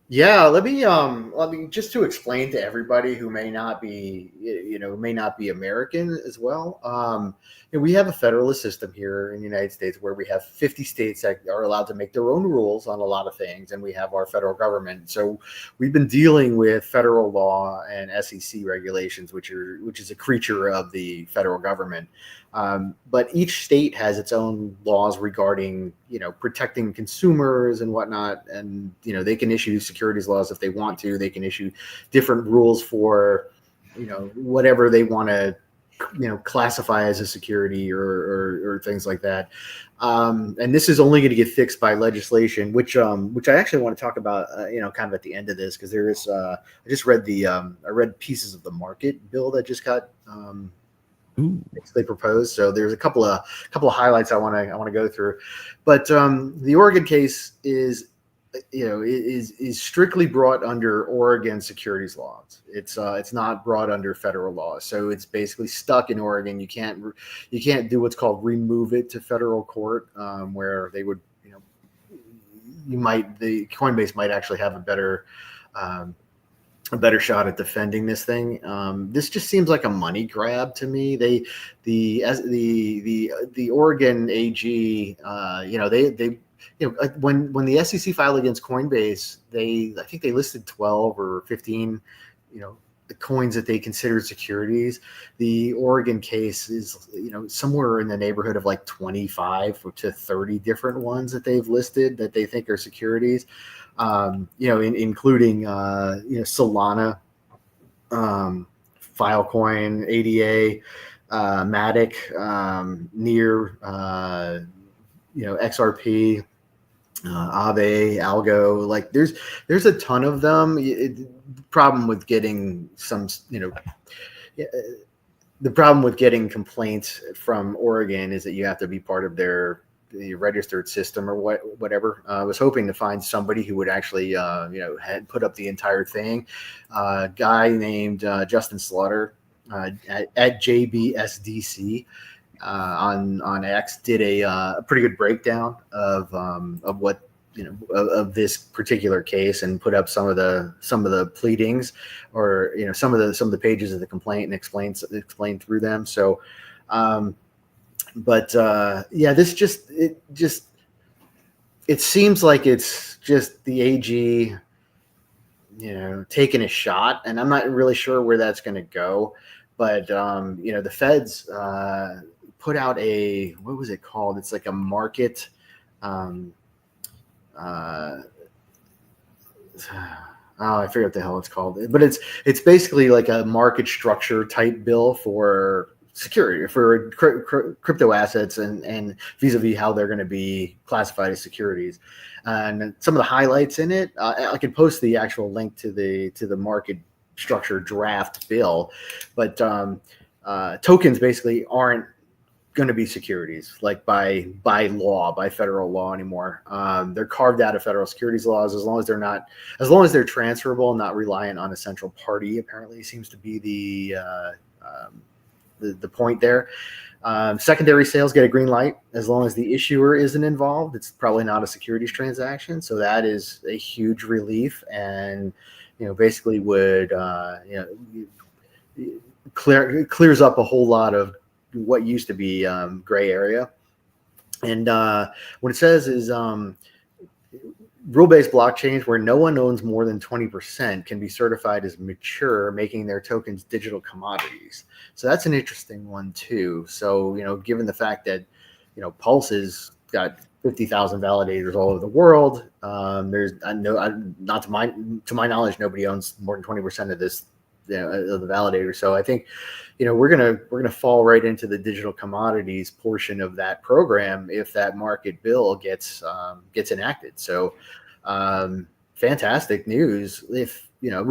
Yeah, let me just to explain to everybody who may not be, may not be American as well. We have a federalist system here in the United States where we have 50 states that are allowed to make their own rules on a lot of things, and we have our federal government. So we've been dealing with federal law and SEC regulations, which is a creature of the federal government. But each state has its own laws regarding, protecting consumers and whatnot. And, they can issue securities laws if they want to. They can issue different rules for, whatever they want to, classify as a security or things like that. And this is only going to get fixed by legislation, which I actually want to talk about, kind of at the end of this, because there is, I just read I read pieces of the market bill that just got, they proposed. So there's a couple of highlights I want to go through, but the Oregon case is strictly brought under Oregon securities laws. It's not brought under federal law, so it's basically stuck in Oregon. You can't do what's called remove it to federal court, where they would, the Coinbase might actually have a better shot at defending this thing. This just seems like a money grab to me. The Oregon AG, when the SEC filed against Coinbase, I think they listed 12 or 15, the coins that they considered securities. The Oregon case is, somewhere in the neighborhood of like 25 to 30 different ones that they've listed that they think are securities. Including Solana, Filecoin, ADA, Matic, Near, XRP, Aave, Algo. Like there's a ton of them. Problem with getting some, the problem with getting complaints from Oregon is that you have to be part of the registered system or whatever. I was hoping to find somebody who would actually, had put up the entire thing. A guy named Justin Slaughter at JBSDC on X did a pretty good breakdown of what, of this particular case, and put up some of the pleadings, or some of the pages of the complaint, and explained through them. So. It seems like it's just the AG, taking a shot, and I'm not really sure where that's going to go. But the feds put out what was it called? It's like a market. I forget what the hell it's called, but it's basically like a market structure type bill for security, for crypto assets, and vis-a-vis how they're going to be classified as securities. And some of the highlights in it, I can post the actual link to the market structure draft bill, but tokens basically aren't going to be securities, like by federal law anymore. They're carved out of federal securities laws as long as they're transferable and not reliant on a central party. Apparently seems to be the point there. Secondary sales get a green light as long as the issuer isn't involved. It's probably not a securities transaction, so that is a huge relief, and basically would clears up a whole lot of what used to be gray area. And what it says is rule-based blockchains where no one owns more than 20% can be certified as mature, making their tokens digital commodities. So that's an interesting one too. So, given the fact that, Pulse has got 50,000 validators all over the world, not to my knowledge, nobody owns more than 20% of this, of the validator. So I think, we're gonna fall right into the digital commodities portion of that program if that market bill gets enacted. So fantastic news. If I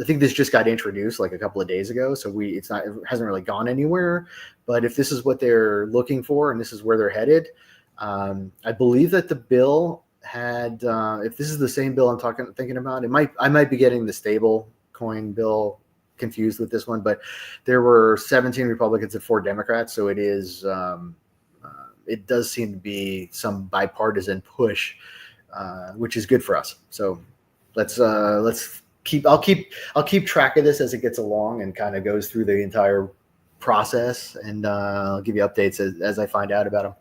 think this just got introduced like a couple of days ago, so it hasn't really gone anywhere. But if this is what they're looking for and this is where they're headed, I believe that the bill had, if this is the same bill I'm thinking about, I might be getting the stable coin bill confused with this one, but there were 17 Republicans and 4 Democrats, so it is it does seem to be some bipartisan push, which is good for us. So let's keep I'll keep track of this as it gets along and kind of goes through the entire process, and I'll give you updates as I find out about them.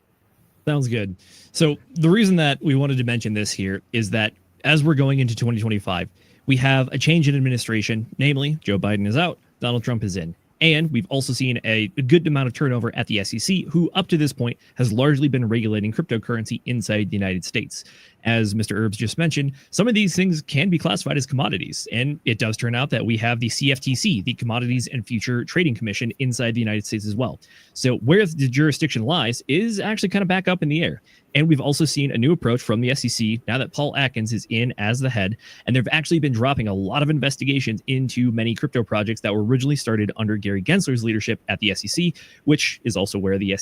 Sounds good. So the reason that we wanted to mention this here is that as we're going into 2025, we have a change in administration, namely Joe Biden is out, Donald Trump is in. And we've also seen a good amount of turnover at the SEC, who up to this point has largely been regulating cryptocurrency inside the United States. As Mr. Herbs just mentioned, some of these things can be classified as commodities. And it does turn out that we have the CFTC, the Commodities and Future Trading Commission, inside the United States as well. So where the jurisdiction lies is actually kind of back up in the air. And we've also seen a new approach from the SEC now that Paul Atkins is in as the head. And they've actually been dropping a lot of investigations into many crypto projects that were originally started under Gary Gensler's leadership at the SEC, which is also where the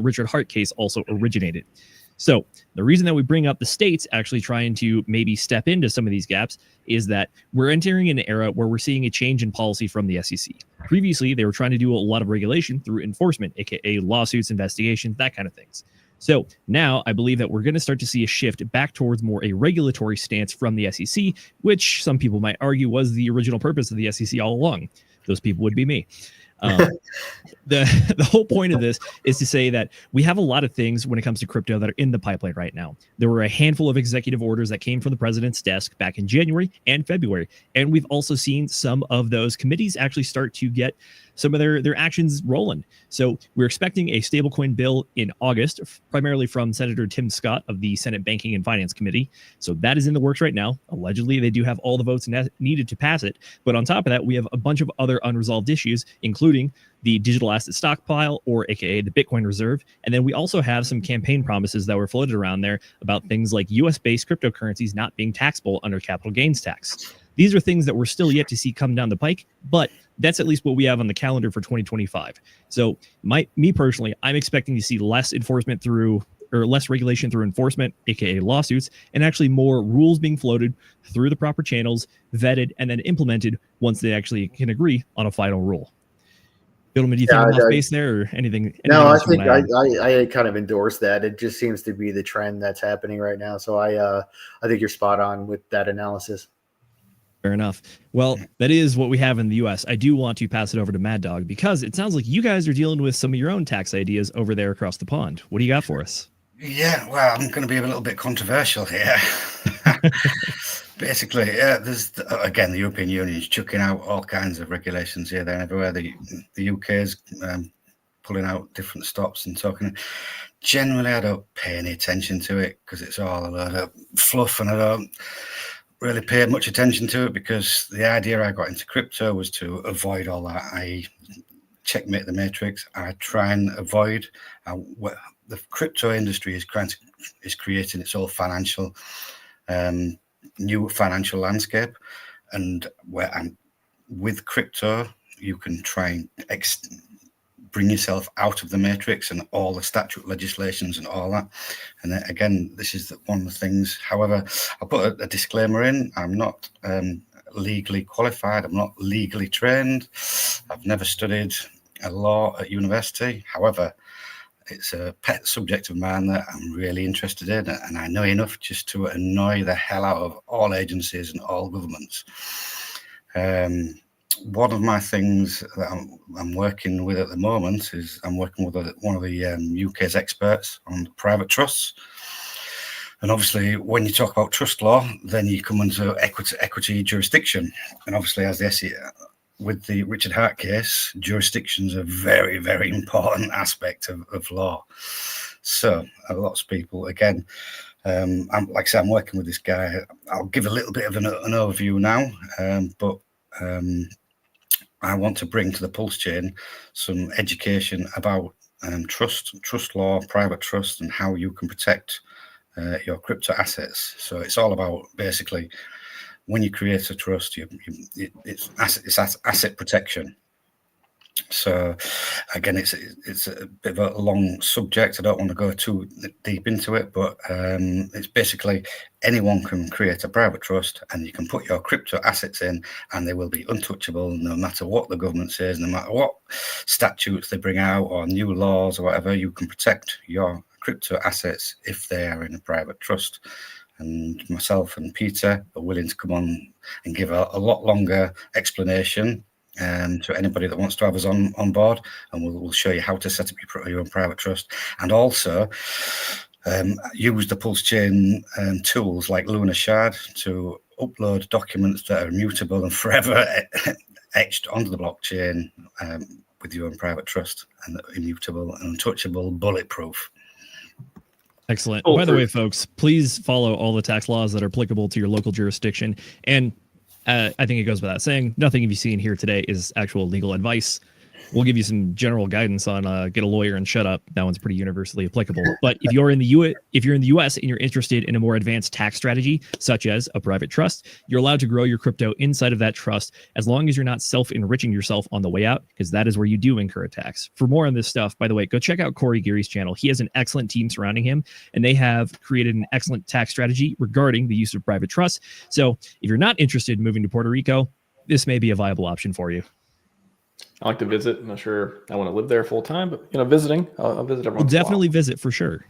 Richard Hart case also originated. So the reason that we bring up the states actually trying to maybe step into some of these gaps is that we're entering an era where we're seeing a change in policy from the SEC. Previously, they were trying to do a lot of regulation through enforcement, aka lawsuits, investigations, that kind of things. So now I believe that we're going to start to see a shift back towards more a regulatory stance from the SEC, which some people might argue was the original purpose of the SEC all along. Those people would be me. The whole point of this is to say that we have a lot of things when it comes to crypto that are in the pipeline right now. There were a handful of executive orders that came from the president's desk back in January and February. And we've also seen some of those committees actually start to get some of their actions rolling. So we're expecting a stablecoin bill in August, primarily from Senator Tim Scott of the Senate Banking and Finance Committee. So that is in the works right now. Allegedly, they do have all the votes needed to pass it. But on top of that, we have a bunch of other unresolved issues, including the digital asset stockpile, or aka the Bitcoin reserve. And then we also have some campaign promises that were floated around there about things like US-based cryptocurrencies not being taxable under capital gains tax. These are things that we're still yet to see come down the pike, but that's at least what we have on the calendar for 2025. So me personally, I'm expecting to see less enforcement through, or less regulation through enforcement, aka lawsuits, and actually more rules being floated through the proper channels, vetted, and then implemented once they actually can agree on a final rule. Gentlemen, do you think I'm off base there or anything? No, I think I kind of endorse that. It just seems to be the trend that's happening right now. So I think you're spot on with that analysis. Fair enough. Well, that is what we have in the U.S. I do want to pass it over to Mad Dog because it sounds like you guys are dealing with some of your own tax ideas over there across the pond. What do you got for us? Yeah, well, I'm going to be a little bit controversial here. Basically, there's again the European Union is chucking out all kinds of regulations here, there, and everywhere. The UK is pulling out different stops and talking. Generally, I don't pay any attention to it because it's all a lot of fluff, and I don't really pay much attention to it because the idea I got into crypto was to avoid all that. I checkmate the matrix. I try and avoid the crypto industry is creating its own financial new financial landscape, and with crypto you can try and bring yourself out of the matrix and all the statute legislations and all that. And then, again, this is one of the things. However, I'll put a disclaimer in. I'm not legally qualified. I'm not legally trained. I've never studied law at university. However, it's a pet subject of mine that I'm really interested in, and I know enough just to annoy the hell out of all agencies and all governments. One of my things that I'm working with at the moment is I'm working with one of the UK's experts on private trusts. And obviously, when you talk about trust law, then you come into equity jurisdiction. And obviously, as the SEC, with the Richard Hart case, jurisdiction's a very, very important aspect of law. So lots of people, again, like I said, I'm working with this guy. I'll give a little bit of an overview now, but I want to bring to the PulseChain some education about trust law, private trust, and how you can protect your crypto assets. So it's all about basically when you create a trust, it's asset protection. So again, it's a bit of a long subject. I don't want to go too deep into it, but it's basically anyone can create a private trust, and you can put your crypto assets in, and they will be untouchable no matter what the government says, no matter what statutes they bring out or new laws or whatever. You can protect your crypto assets if they are in a private trust. And myself and Peter are willing to come on and give a lot longer explanation to anybody that wants to have us on board, and we'll show you how to set up your own private trust, and also use the PulseChain tools like Luna Shard to upload documents that are immutable and forever etched onto the blockchain with your own private trust, and immutable, untouchable, bulletproof. Excellent. By the way, folks, please follow all the tax laws that are applicable to your local jurisdiction. And I think it goes without saying, nothing you've seen here today is actual legal advice. We'll give you some general guidance on get a lawyer and shut up. That one's pretty universally applicable. But if you're in the US and you're interested in a more advanced tax strategy, such as a private trust, you're allowed to grow your crypto inside of that trust as long as you're not self-enriching yourself on the way out, because that is where you do incur a tax. For more on this stuff, by the way, go check out Corey Geary's channel. He has an excellent team surrounding him, and they have created an excellent tax strategy regarding the use of private trusts. So if you're not interested in moving to Puerto Rico, this may be a viable option for you. I like to visit. I'm not sure I want to live there full time, but visiting, I'll visit everyone. We'll definitely visit for sure.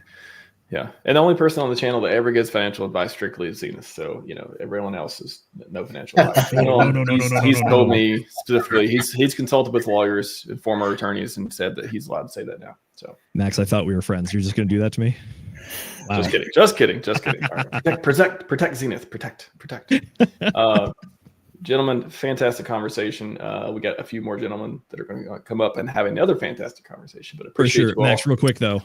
Yeah, and the only person on the channel that ever gives financial advice strictly is Zenith. So everyone else is no financial advice. No. He's told me specifically. He's consulted with lawyers and former attorneys and said that he's allowed to say that now. So Max, I thought we were friends. You're just going to do that to me? Wow. Just kidding. All right. Protect Zenith. Protect. Gentlemen, fantastic conversation. We got a few more gentlemen that are going to come up and have another fantastic conversation. But appreciate you all. Max, real quick though,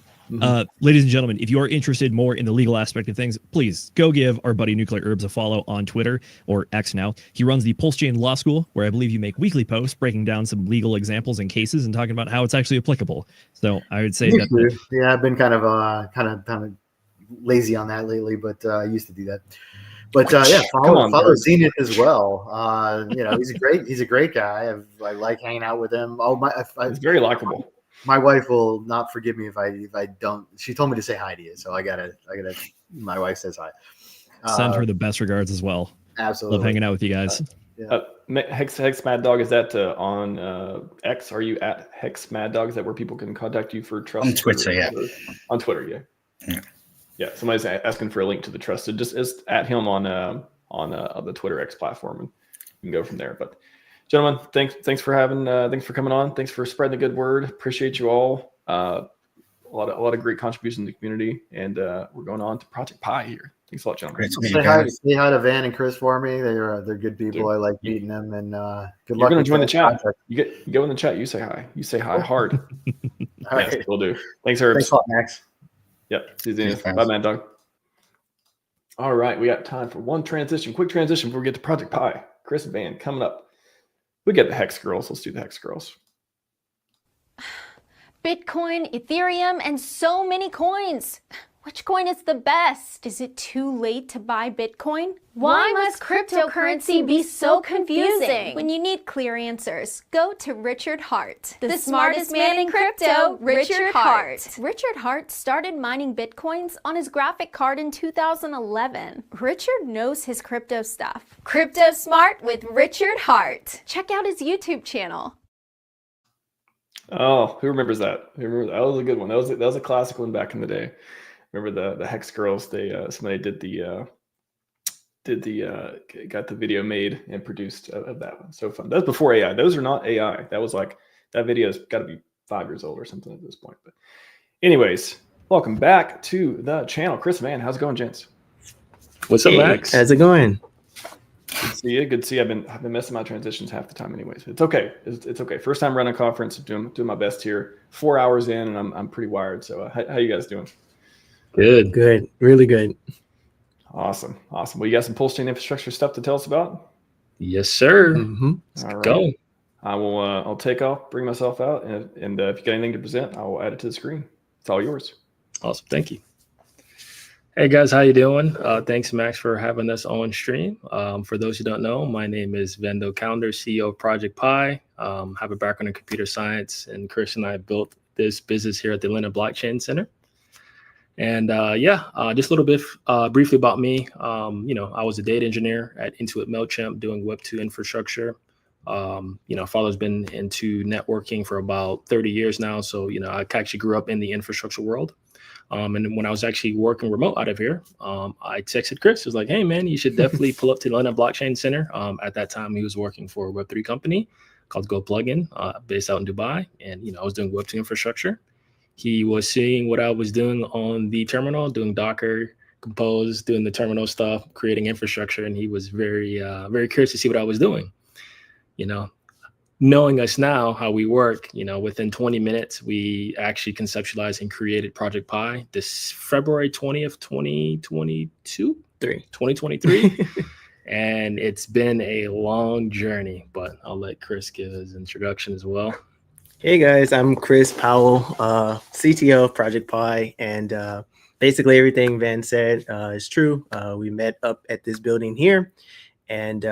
ladies and gentlemen, if you are interested more in the legal aspect of things, please go give our buddy Nuclear Herbs a follow on Twitter, or X now. He runs the PulseChain Law School, where I believe you make weekly posts breaking down some legal examples and cases and talking about how it's actually applicable. So I would say that. Yeah, I've been kind of lazy on that lately, but I used to do that. But follow Zenith as well. He's a great guy. I like hanging out with him. He's very likable. My wife will not forgive me if I don't. She told me to say hi to you, so I gotta. My wife says hi. Send her the best regards as well. Absolutely, love hanging out with you guys. Hex Mad Dog, is that on X? Are you at Hex Mad Dog? Is that where people can contact you for trust? On Twitter, yeah. On Twitter, yeah. Yeah, somebody's asking for a link to the trusted. Just at him on the Twitter X platform, and you can go from there. But gentlemen, thanks for coming on. Thanks for spreading the good word. Appreciate you all. A lot of great contributions in the community, and we're going on to Project Pi here. Thanks a lot, gentlemen. Say hi to Van and Chris for me. They're good people. Dude, I like meeting them, and good luck. You're going to join the chat. You go in the chat. You say hi. You say hi hard. All right, we'll do. Thanks, Herbs. Thanks a lot, Max. Yep. See you soon. Bye, Mad Dog. All right. We got time for quick transition before we get to Project Pi. Chris and Van coming up. We get the Hex Girls. Let's do the Hex Girls. Bitcoin, Ethereum, and so many coins. Which coin is the best? Is it too late to buy Bitcoin? Why must cryptocurrency be so confusing? When you need clear answers, go to Richard Hart. The smartest man in crypto, Richard Hart. Richard Hart started mining Bitcoins on his graphic card in 2011. Richard knows his crypto stuff. Crypto Smart with Richard Hart. Check out his YouTube channel. Oh, who remembers that? That was a good one. That was a classic one back in the day. Remember the Hex Girls? They somebody got the video made and produced of that one. So fun. That was before AI. Those are not AI. That was like, that video's got to be 5 years old or something at this point. But anyways, welcome back to the channel. Chris, man, how's it going, gents? What's up, Max? How's it going? Good to see you. Good to see you. I've been messing my transitions half the time anyways. It's okay. It's okay. First time running a conference, doing my best here. 4 hours in, and I'm pretty wired. So how you guys doing? Good. Really good. Awesome. Well, you got some PulseChain infrastructure stuff to tell us about? Yes, sir. Let's go. I will. I'll take off, bring myself out, and if you got anything to present, I will add it to the screen. It's all yours. Awesome. Thank you. Hey guys, how you doing? Thanks, Max, for having us on stream. For those who don't know, my name is Vendo Calendar, CEO of Project Pi. Have a background in computer science, and Chris and I built this business here at the Atlanta Blockchain Center. And just a little bit briefly about me. I was a data engineer at Intuit MailChimp doing Web2 infrastructure. Father's been into networking for about 30 years now. So, I actually grew up in the infrastructure world. And when I was actually working remote out of here, I texted Chris. I was like, hey, man, you should definitely pull up to the Atlanta Blockchain Center. At that time, he was working for a Web3 company called Go Plugin, based out in Dubai. And, I was doing Web2 infrastructure. He was seeing what I was doing on the terminal, doing Docker, Compose, doing the terminal stuff, creating infrastructure. And he was very, very curious to see what I was doing. Knowing us now, how we work, within 20 minutes, we actually conceptualized and created Project Pi this February 20th, 2023. And it's been a long journey, but I'll let Chris give his introduction as well. Hey guys, I'm Chris Powell, CTO of Project Pi, and basically everything Van said is true. We met up at this building here, and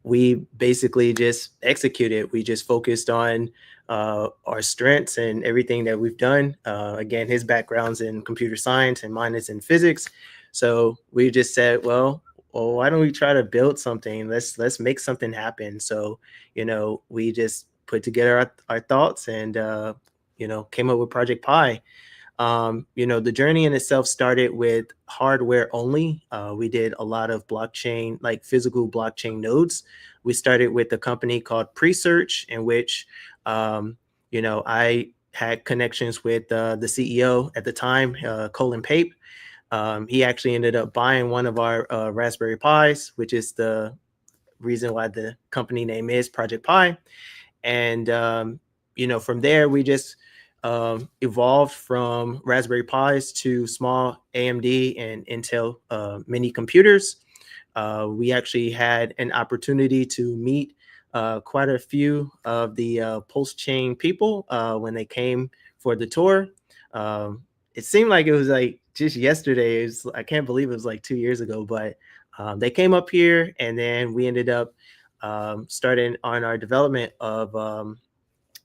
we basically just executed. We just focused on our strengths and everything that we've done. Again, his background's in computer science and mine is in physics. So we just said, well, why don't we try to build something? Let's make something happen. So, we just put together our thoughts and, came up with Project Pi. The journey in itself started with hardware only. We did a lot of blockchain, like physical blockchain nodes. We started with a company called Presearch, in which, I had connections with the CEO at the time, Colin Pape. He actually ended up buying one of our Raspberry Pis, which is the reason why the company name is Project Pi. And, from there, we just evolved from Raspberry Pis to small AMD and Intel mini computers. We actually had an opportunity to meet quite a few of the PulseChain people when they came for the tour. It seemed like it was like just yesterday. I can't believe it was like 2 years ago, but they came up here, and then we ended up starting on our development of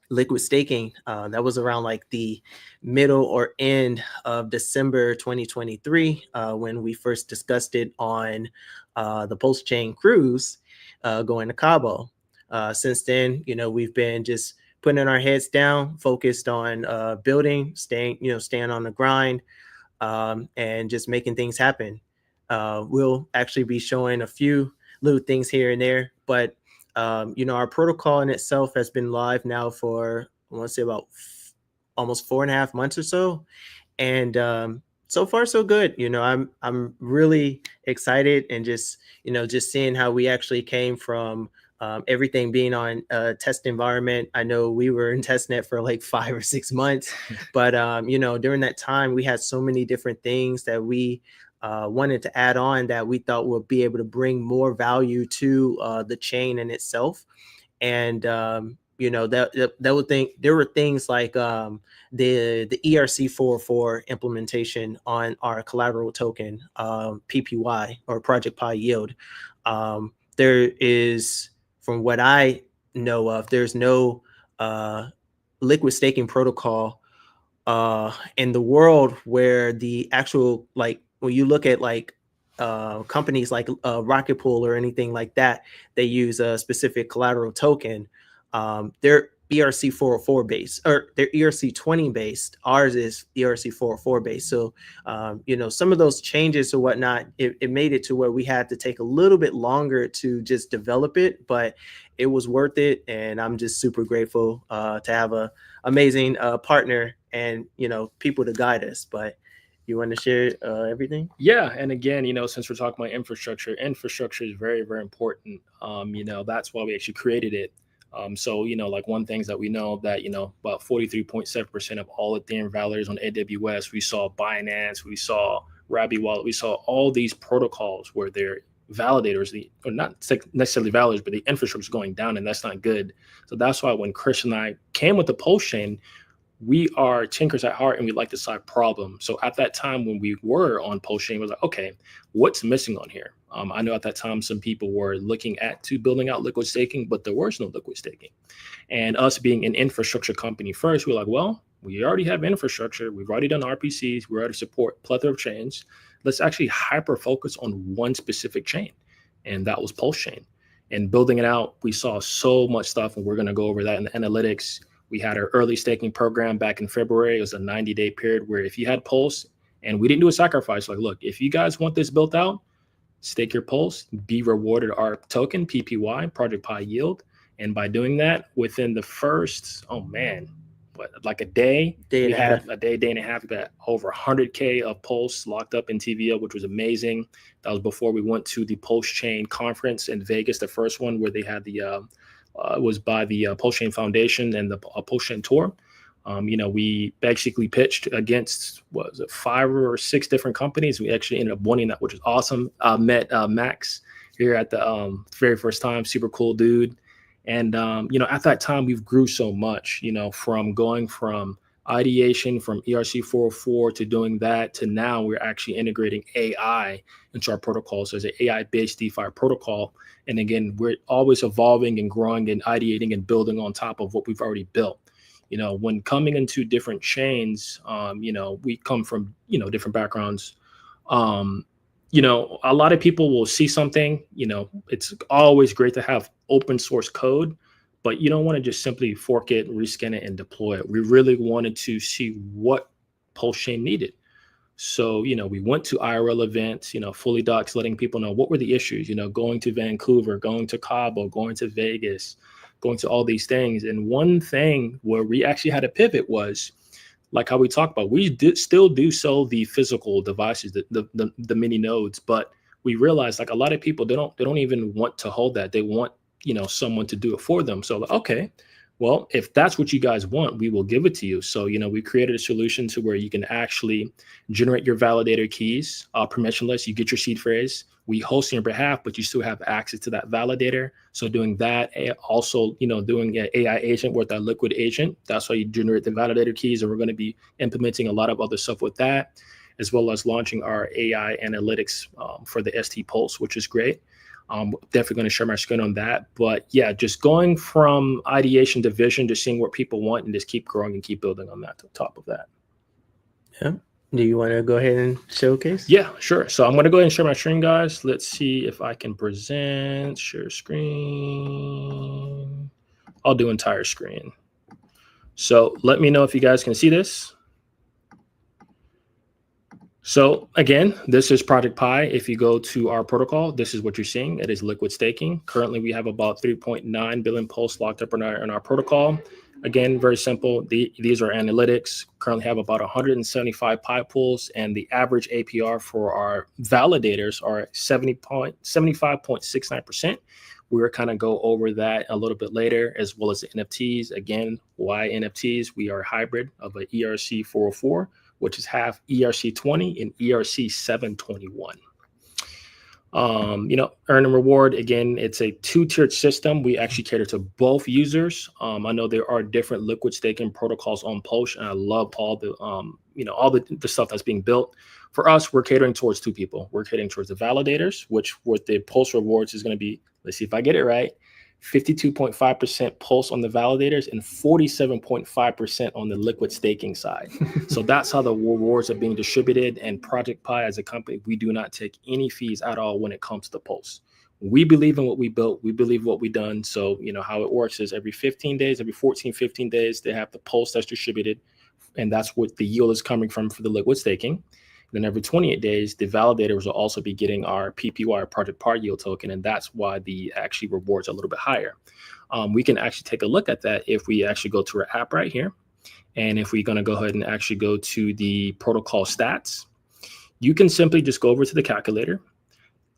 liquid staking. That was around like the middle or end of December 2023 when we first discussed it on the PulseChain cruise going to Cabo. Since then, we've been just putting our heads down, focused on building, staying on the grind, and just making things happen. We'll actually be showing a few little things here and there, but our protocol in itself has been live now for, I want to say, about almost 4.5 months or so. And so far, so good. I'm really excited, and just seeing how we actually came from everything being on a test environment. I know we were in testnet for like 5 or 6 months, but during that time, we had so many different things that we wanted to add on that we thought would be able to bring more value to the chain in itself. And there were things like the ERC-404 implementation on our collateral token, PPY, or Project Pi Yield. There is, from what I know of, there's no liquid staking protocol in the world where the actual, like, when you look at like companies like Rocket Pool or anything like that, they use a specific collateral token. They're ERC-404 based, or they're ERC-20 based. Ours is ERC-404 based. So, some of those changes or whatnot, it made it to where we had to take a little bit longer to just develop it, but it was worth it. And I'm just super grateful to have a amazing partner and, people to guide us. But you want to share everything? Yeah. And again, since we're talking about infrastructure is very, very important. That's why we actually created it. Like one things that we know that, about 43.7% of all Ethereum validators on AWS, we saw Binance, we saw Rabi Wallet, we saw all these protocols where they're validators, or not necessarily validators, but the infrastructure is going down, and that's not good. So that's why when Chris and I came with the PulseChain, we are thinkers at heart and we like to solve problems. So at that time when we were on PulseChain, was like, okay, what's missing on here? I know at that time some people were looking at to building out liquid staking, but there was no liquid staking. And us being an infrastructure company first, we're like, well, we already have infrastructure. We've already done RPCs. We already support plethora of chains. Let's actually hyper focus on one specific chain. And that was PulseChain. And building it out, we saw so much stuff, and we're going to go over that in the analytics. We had our early staking program back in February. It was a 90-day period where if you had Pulse, and we didn't do a sacrifice, like, look, if you guys want this built out, stake your Pulse, be rewarded our token, PPY, Project Pi yield. And by doing that, within the first, like a day, we had a day and a half, we got over 100K of Pulse locked up in TVL, which was amazing. That was before we went to the PulseChain conference in Vegas, the first one where they had the, was by the PulseChain Foundation and the PulseChain Tour. We basically pitched against, 5 or 6 different companies. We actually ended up winning that, which is awesome. Met Max here at the very first time, super cool dude. And, at that time, we've grew so much, from going from ideation from ERC 404 to doing that to now we're actually integrating AI into our protocol. So it's an AI-based DeFi protocol. And again, we're always evolving and growing and ideating and building on top of what we've already built. When coming into different chains, we come from, different backgrounds. A lot of people will see something, it's always great to have open source code, but you don't want to just simply fork it, reskin it, and deploy it. We really wanted to see what PulseChain needed. So, we went to IRL events, fully docs, letting people know what were the issues, going to Vancouver, going to Cabo, going to Vegas, going to all these things. And one thing where we actually had to pivot was, like how we talked about, we still do sell the physical devices, the mini nodes, but we realized like a lot of people, they don't even want to hold that. They want, someone to do it for them. So okay, well, if that's what you guys want, we will give it to you. So, we created a solution to where you can actually generate your validator keys, permissionless. You get your seed phrase. We host on your behalf, but you still have access to that validator. So doing that, also, doing an AI agent with that liquid agent, that's how you generate the validator keys. And we're going to be implementing a lot of other stuff with that, as well as launching our AI analytics for the ST Pulse, which is great. Definitely going to share my screen on that. But yeah, just going from ideation to vision, just seeing what people want and just keep growing and keep building on that, on top of that. Yeah. Do you want to go ahead and showcase? Yeah, sure. So I'm going to go ahead and share my screen, guys. Let's see if I can present, share screen. I'll do entire screen. So let me know if you guys can see this. So again, this is Project Pi. If you go to our protocol, this is what you're seeing. It is liquid staking. Currently, we have about 3.9 billion Pulse locked up in our protocol. Again, very simple. These are analytics. Currently have about 175 Pi pools, and the average APR for our validators are 75.69%. We're kind of go over that a little bit later, as well as the NFTs. Again, why NFTs? We are a hybrid of an ERC 404, which is half ERC 20 and ERC 721. Earn and reward, again, it's a 2-tiered system. We actually cater to both users. I know there are different liquid staking protocols on Pulse, and I love all the all the stuff that's being built. For us, we're catering towards 2 people. We're catering towards the validators, which with the Pulse rewards is going to be, let's see if I get it right, 52.5% Pulse on the validators and 47.5% on the liquid staking side. So that's how the rewards are being distributed. And Project Pi as a company, we do not take any fees at all when it comes to Pulse. We believe in what we built. We believe what we've done. So, how it works is every 15 days, every 14, 15 days, they have the Pulse that's distributed. And that's what the yield is coming from for the liquid staking. Then every 28 days, the validators will also be getting our PPY, Project Pi yield token, and that's why the actually rewards are a little bit higher. We can actually take a look at that if we actually go to our app right here. And if we're going to go ahead and actually go to the protocol stats, you can simply just go over to the calculator.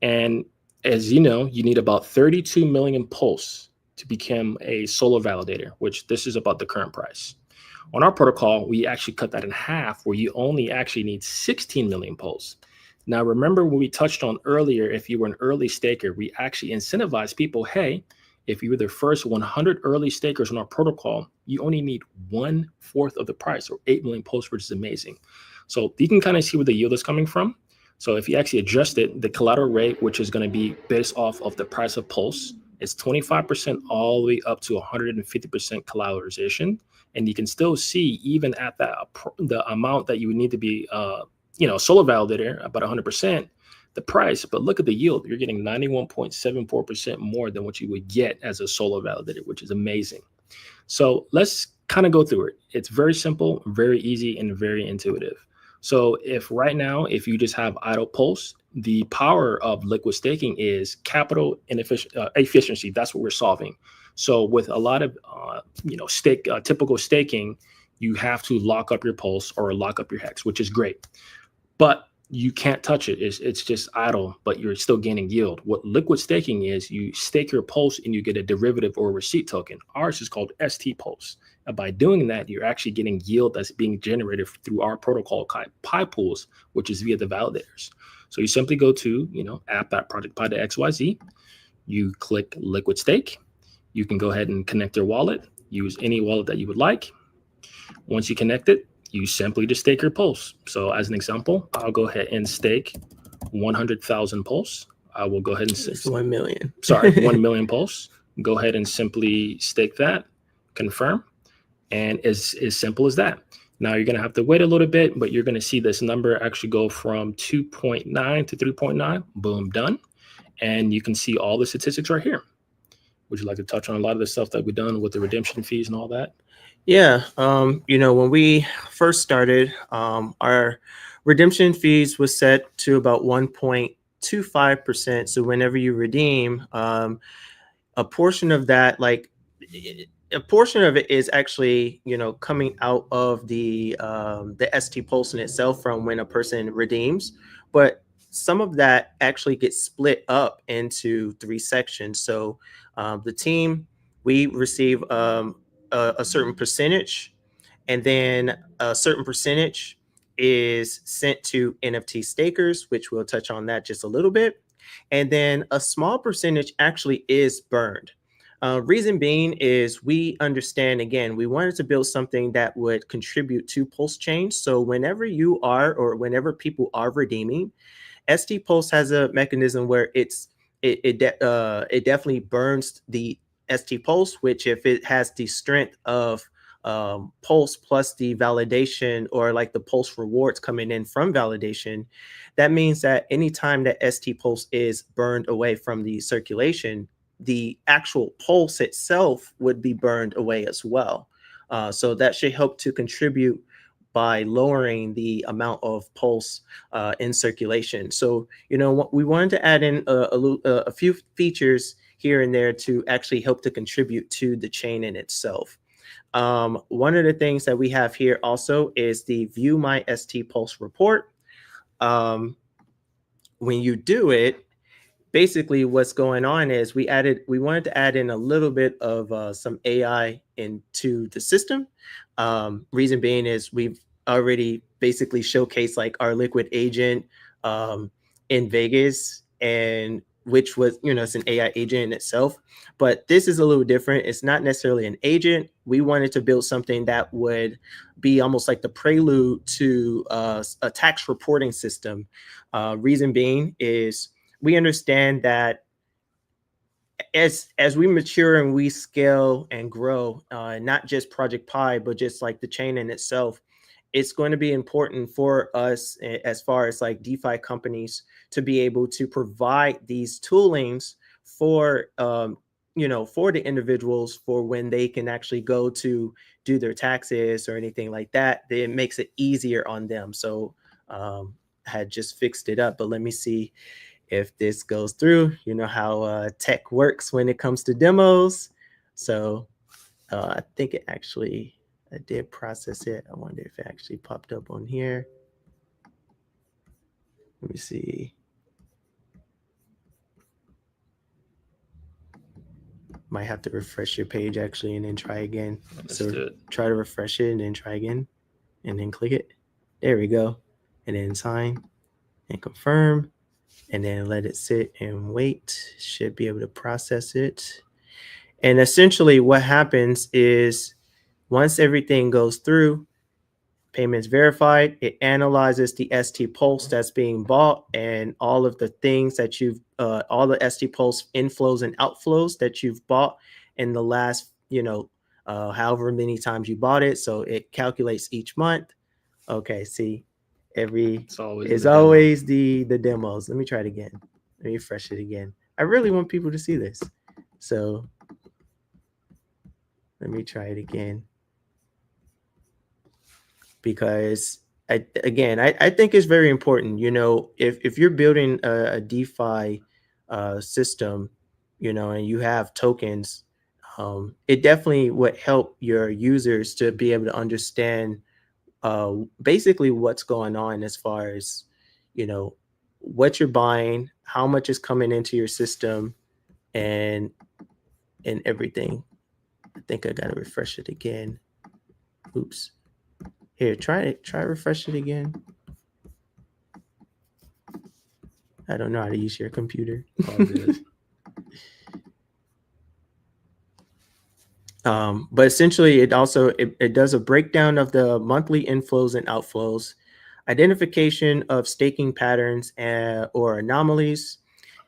And as you know, you need about 32 million Pulse to become a solo validator, which this is about the current price. On our protocol, we actually cut that in half, where you only actually need 16 million Pulse. Now, remember when we touched on earlier, if you were an early staker, we actually incentivize people, hey, if you were the first 100 early stakers on our protocol, you only need 1/4 of the price, or 8 million pulse, which is amazing. So you can kind of see where the yield is coming from. So if you actually adjust it, the collateral rate, which is going to be based off of the price of pulse, is 25% all the way up to 150% collateralization. And you can still see, even at that, the amount that you would need to be, solo validator, about 100%, the price. But look at the yield. You're getting 91.74% more than what you would get as a solo validator, which is amazing. So let's kind of go through it. It's very simple, very easy, and very intuitive. So if right now, if you just have idle pulse, the power of liquid staking is capital efficiency. That's what we're solving. So with a lot of, typical staking, you have to lock up your pulse or lock up your hex, which is great, but you can't touch it. It's just idle, but you're still gaining yield. What liquid staking is, you stake your pulse and you get a derivative or a receipt token. Ours is called ST Pulse. And by doing that, you're actually getting yield that's being generated through our protocol called Pi Pools, which is via the validators. So you simply go to, app.projectpi.xyz. You click liquid stake. You can go ahead and connect your wallet. Use any wallet that you would like. Once you connect it, you simply just stake your pulse. So as an example, I'll go ahead and stake 100,000 pulse. I will go ahead and it's 1 million. Sorry, 1 million pulse. Go ahead and simply stake that, confirm. And it's as simple as that. Now you're going to have to wait a little bit, but you're going to see this number actually go from 2.9 to 3.9. Boom, done. And you can see all the statistics right here. Would you like to touch on a lot of the stuff that we've done with the redemption fees and all that? Yeah. When we first started, our redemption fees was set to about 1.25%. So whenever you redeem, a portion of that, a portion of it is actually, coming out of the ST Pulse in itself from when a person redeems, but some of that actually gets split up into 3 sections. So the team, we receive a certain percentage, and then a certain percentage is sent to NFT stakers, which we'll touch on that just a little bit. And then a small percentage actually is burned. Reason being is we understand, again, we wanted to build something that would contribute to PulseChain. So whenever you are, or whenever people are redeeming, ST Pulse has a mechanism where it definitely burns the ST Pulse, which if it has the strength of Pulse plus the validation, or like the Pulse rewards coming in from validation, that means that anytime that ST Pulse is burned away from the circulation, the actual pulse itself would be burned away as well. So that should help to contribute by lowering the amount of pulse in circulation. So, we wanted to add in a few features here and there to actually help to contribute to the chain in itself. One of the things that we have here also is the View My ST Pulse report. When you do it, basically what's going on is we wanted to add in a little bit of some AI into the system. Reason being is we've already basically showcased like our liquid agent in Vegas, and which was, it's an AI agent in itself, but this is a little different. It's not necessarily an agent. We wanted to build something that would be almost like the prelude to a tax reporting system. Reason being is we understand that as we mature and we scale and grow, not just Project Pi, but just like the chain in itself, it's going to be important for us as far as like DeFi companies to be able to provide these toolings for, for the individuals, for when they can actually go to do their taxes or anything like that. It makes it easier on them. So I had just fixed it up, but let me see if this goes through. You know how tech works when it comes to demos. So I think it actually, I did process it. I wonder if it actually popped up on here. Let me see. Might have to refresh your page actually and then try again. So try to refresh it and then try again and then click it. There we go. And then sign and confirm. And then let it sit and wait. Should be able to process it. And essentially what happens is Once everything goes through, payments verified, it analyzes the ST Pulse that's being bought and all of the things that you've, all the ST Pulse inflows and outflows that you've bought in the last, however many times you bought it. So it calculates each month. Okay, see, it's always the demos. Let me try it again. Let me refresh it again. I really want people to see this. So let me try it again. Because I think it's very important, if you're building a DeFi system, and you have tokens, it definitely would help your users to be able to understand basically what's going on as far as, what you're buying, how much is coming into your system, and everything. I think I gotta refresh it again. Oops. Here, try refresh it again. I don't know how to use your computer. But essentially, it also it does a breakdown of the monthly inflows and outflows, identification of staking patterns or anomalies,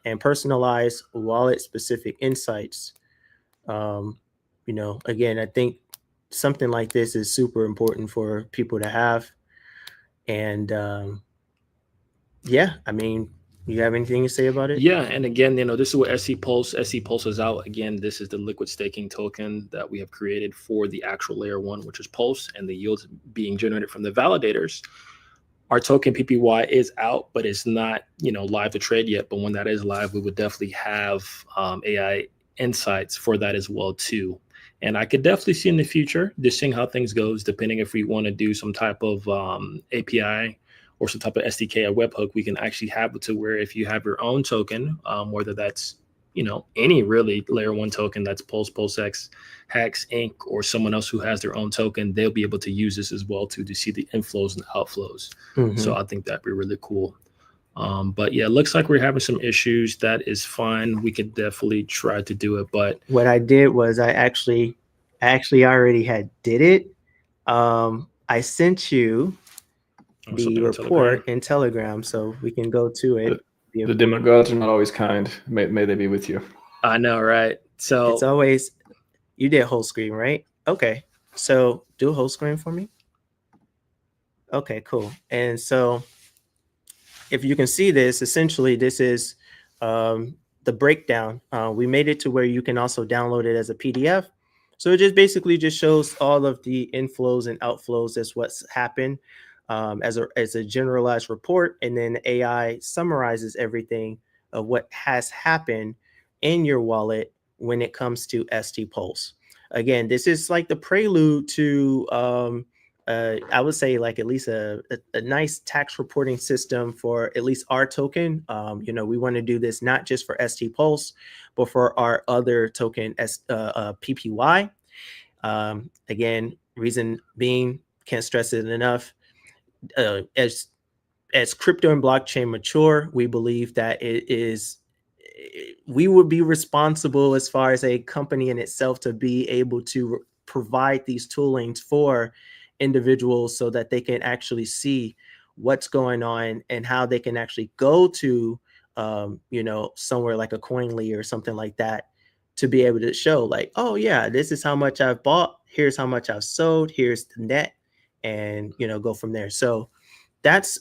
and personalized wallet-specific insights. Again, I think something like this is super important for people to have. And yeah, I mean, you have anything to say about it? Yeah, and again, this is what SC Pulse is out. Again, this is the liquid staking token that we have created for the actual layer 1, which is Pulse, and the yields being generated from the validators. Our token PPY is out, but it's not, live to trade yet. But when that is live, we would definitely have AI insights for that as well too. And I could definitely see in the future, just seeing how things goes, depending if we want to do some type of API or some type of SDK or webhook, we can actually have it to where if you have your own token, whether that's, any really layer 1 token that's Pulse, PulseX, Hex, Inc., or someone else who has their own token, they'll be able to use this as well to see the inflows and outflows. So I think that'd be really cool. But yeah, it looks like we're having some issues. That is fine. We could definitely try to do it. But what I did was I actually already did it. I sent you the report in Telegram, so we can go to it. The demigods are not always kind. May they be with you. I know, right? So it's always, you did whole screen, right? Okay, so do a whole screen for me. Okay, cool. And so if you can see this, essentially this is the breakdown. We made it to where you can also download it as a PDF. So it just basically just shows all of the inflows and outflows as what's happened as a generalized report. And then AI summarizes everything of what has happened in your wallet when it comes to ST Pulse. Again, this is like the prelude to I would say like at least a nice tax reporting system for at least our token. We want to do this not just for ST Pulse, but for our other token PPY. Again, reason being, can't stress it enough. As crypto and blockchain mature, we believe that we would be responsible as far as a company in itself to be able to provide these toolings for individuals so that they can actually see what's going on and how they can actually go to somewhere like a Coinly or something like that to be able to show like, oh yeah, this is how much I've bought, here's how much I've sold, here's the net, and go from there. So that's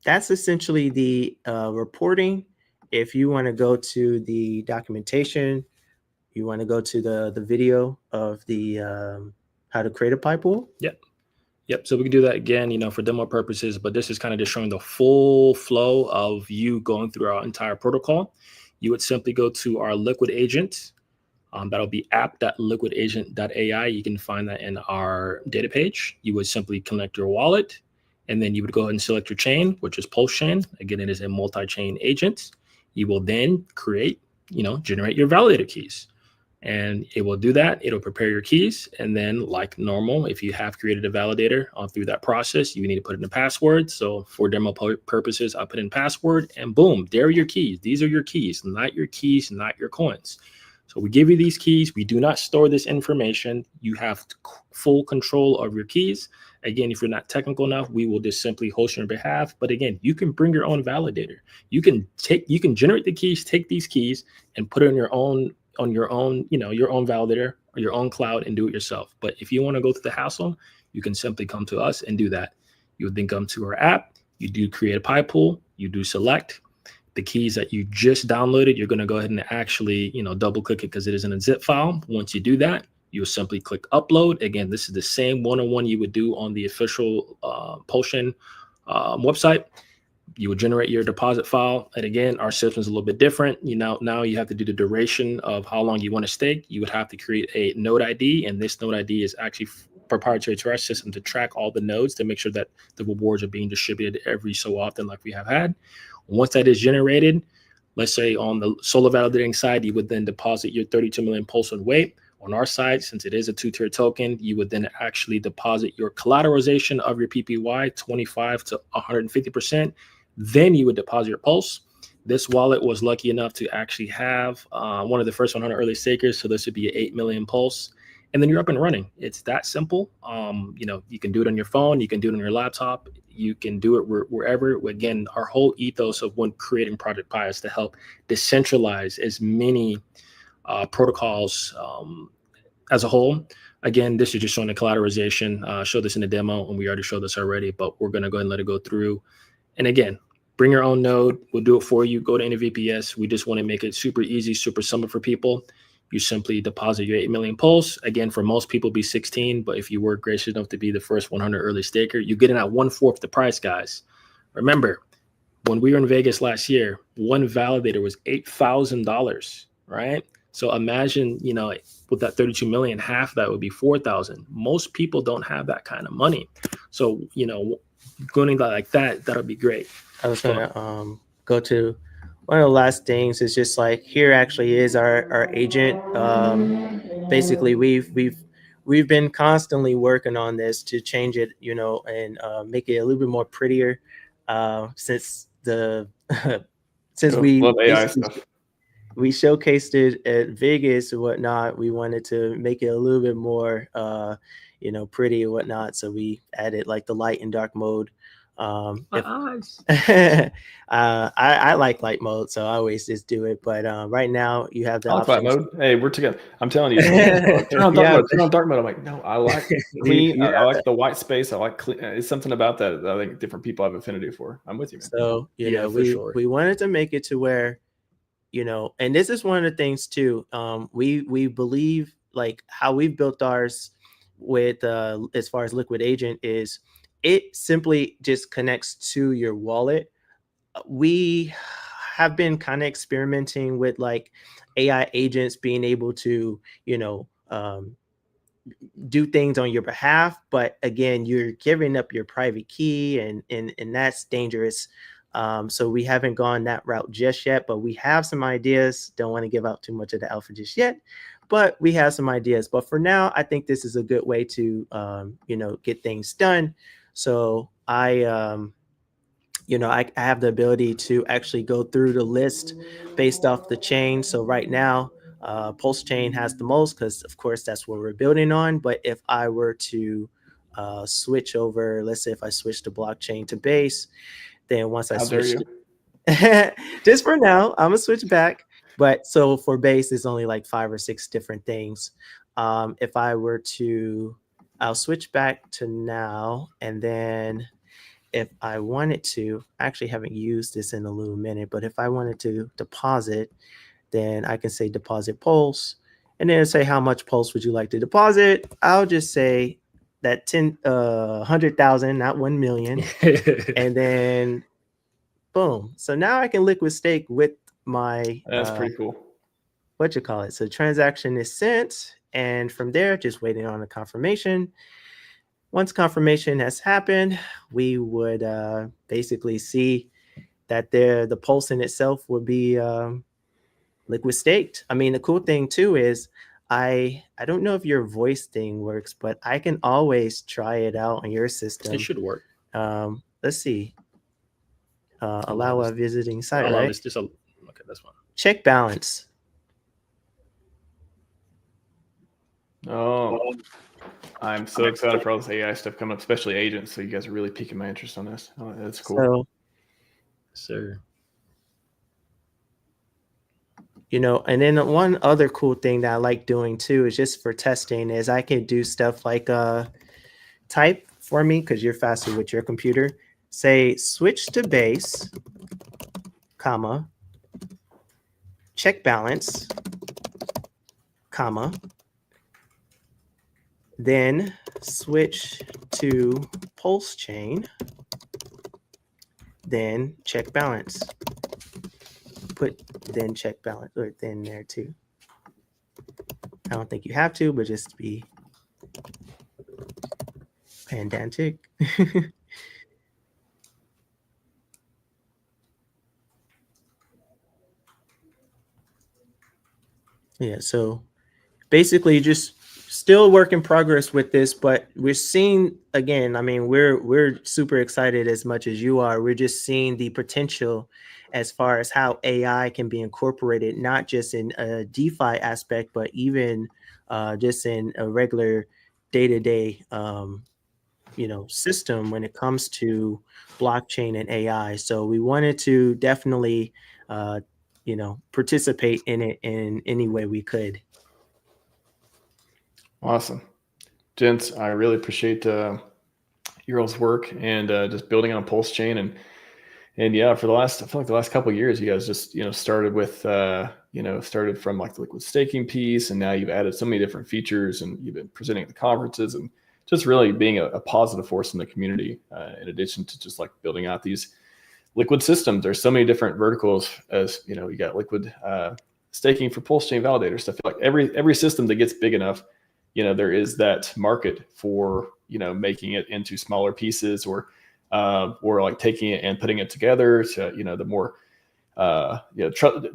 essentially the reporting. If you want to go to the documentation, you want to go to the video of the how to create a pipe pool. Yep. So we can do that again, for demo purposes, but this is kind of just showing the full flow of you going through our entire protocol. You would simply go to our liquid agent. That'll be app.liquidagent.ai. You can find that in our data page. You would simply connect your wallet, and then you would go ahead and select your chain, which is PulseChain. Again, it is a multi-chain agent. You will then create, generate your validator keys. And it will do that. It'll prepare your keys. And then like normal, if you have created a validator through that process, you need to put in a password. So for demo purposes, I'll put in password and boom, there are your keys. These are your keys, not your coins. So we give you these keys. We do not store this information. You have full control of your keys. Again, if you're not technical enough, we will just simply host on your behalf. But again, you can bring your own validator. You can generate the keys, take these keys and put it on your own, your own validator or your own cloud and do it yourself. But if you want to go through the hassle, you can simply come to us and do that. You would then come to our app. You do create a pie pool. You do select the keys that you just downloaded. You're going to go ahead and actually, double click it because it is in a zip file. Once you do that, you will simply click upload. Again, this is the same one-on-one you would do on the official PulseChain website. You would generate your deposit file. And again, our system is a little bit different. Now you have to do the duration of how long you want to stake. You would have to create a node ID. And this node ID is actually proprietary to our system to track all the nodes to make sure that the rewards are being distributed every so often like we have had. Once that is generated, let's say on the solo validating side, you would then deposit your 32 million Pulse on weight. On our side, since it is a two-tier token, you would then actually deposit your collateralization of your PPY 25 to 150%. Then you would deposit your Pulse. This wallet was lucky enough to actually have one of the first 100 early stakers. So this would be an 8 million Pulse. And then you're up and running. It's that simple. You can do it on your phone. You can do it on your laptop. You can do it wherever. Again, our whole ethos of when creating Project Pi is to help decentralize as many protocols as a whole. Again, this is just showing the collateralization. Show this in the demo, and we already showed this already, but we're going to go ahead and let it go through. And again, bring your own node. We'll do it for you. Go to any VPS. We just want to make it super easy, super simple for people. You simply deposit your 8 million Pulse. Again, for most people, be 16. But if you were gracious enough to be the first 100 early staker, you get in at 1/4 the price, guys. Remember, when we were in Vegas last year, one validator was $8,000, right? So imagine, with that 32 million, half that would be 4,000. Most people don't have that kind of money. So, going like that, that'll be great. I was gonna go to one of the last things is just like here actually is our agent. Basically we've been constantly working on this to change it, and make it a little bit more prettier. Since we AI stuff. We showcased it at Vegas and whatnot. We wanted to make it a little bit more pretty and whatnot. So we added like the light and dark mode. Eyes. I like light mode, so I always just do it. But right now you have the light mode. Hey, we're together. I'm telling you, turn on dark mode. Turn on dark mode. I'm like, no, I like clean. I like the white space. I like clean. It's something about that I think different people have affinity for. I'm with you, man. So we wanted to make it to where, and this is one of the things too. We believe like how we've built ours with as far as Liquid Agent is. It simply just connects to your wallet. We have been kind of experimenting with like AI agents being able to, do things on your behalf. But again, you're giving up your private key and that's dangerous. So we haven't gone that route just yet, but we have some ideas. Don't want to give out too much of the alpha just yet, but we have some ideas. But for now, I think this is a good way to, get things done. So I have the ability to actually go through the list based off the chain. So right now, PulseChain has the most because, of course, that's what we're building on. But if I were to switch over, let's say if I switch the blockchain to Base, then once I switch, just for now, I'm gonna switch back. But so for Base, it's only like 5 or 6 different things. If I were to I'll switch back to now, and then if I wanted to, I actually haven't used this in a little minute, but if I wanted to deposit, then I can say deposit Pulse, and then say how much Pulse would you like to deposit. I'll just say that 100,000, not 1 million, and then boom. So now I can liquid stake with my. That's pretty cool. So transaction is sent. And from there, just waiting on a confirmation. Once confirmation has happened, we would basically see that the Pulse in itself would be liquid staked. I mean, the cool thing too is I don't know if your voice thing works, but I can always try it out on your system. It should work. Let's see. Allow a visiting site, allow right? this, okay, that's fine. Check balance. Oh, I'm so excited for all this AI stuff coming up, especially agents. So you guys are really piquing my interest on this. Oh, that's cool. So, sir. You know, and then one other cool thing that I like doing too is just for testing is I can do stuff like type for me because you're faster with your computer. Say switch to base, comma, check balance, comma, then switch to PulseChain, then check balance. Put then check balance or then there too. I don't think you have to, but just to be pedantic. Yeah, so basically just still work in progress with this, but we're seeing again, I mean, we're super excited as much as you are. We're just seeing the potential as far as how AI can be incorporated, not just in a DeFi aspect, but even just in a regular day-to-day system when it comes to blockchain and AI. So we wanted to definitely participate in it in any way we could. Awesome. Gents, I really appreciate your all's work and just building on PulseChain and yeah, for I feel like the last couple of years, you guys just, started with, started from like the liquid staking piece, and now you've added so many different features and you've been presenting at the conferences and just really being a positive force in the community, in addition to just like building out these liquid systems. There's so many different verticals as, you got liquid staking for PulseChain validator stuff. Like every system that gets big enough, there is that market for, making it into smaller pieces or like taking it and putting it together to, the more,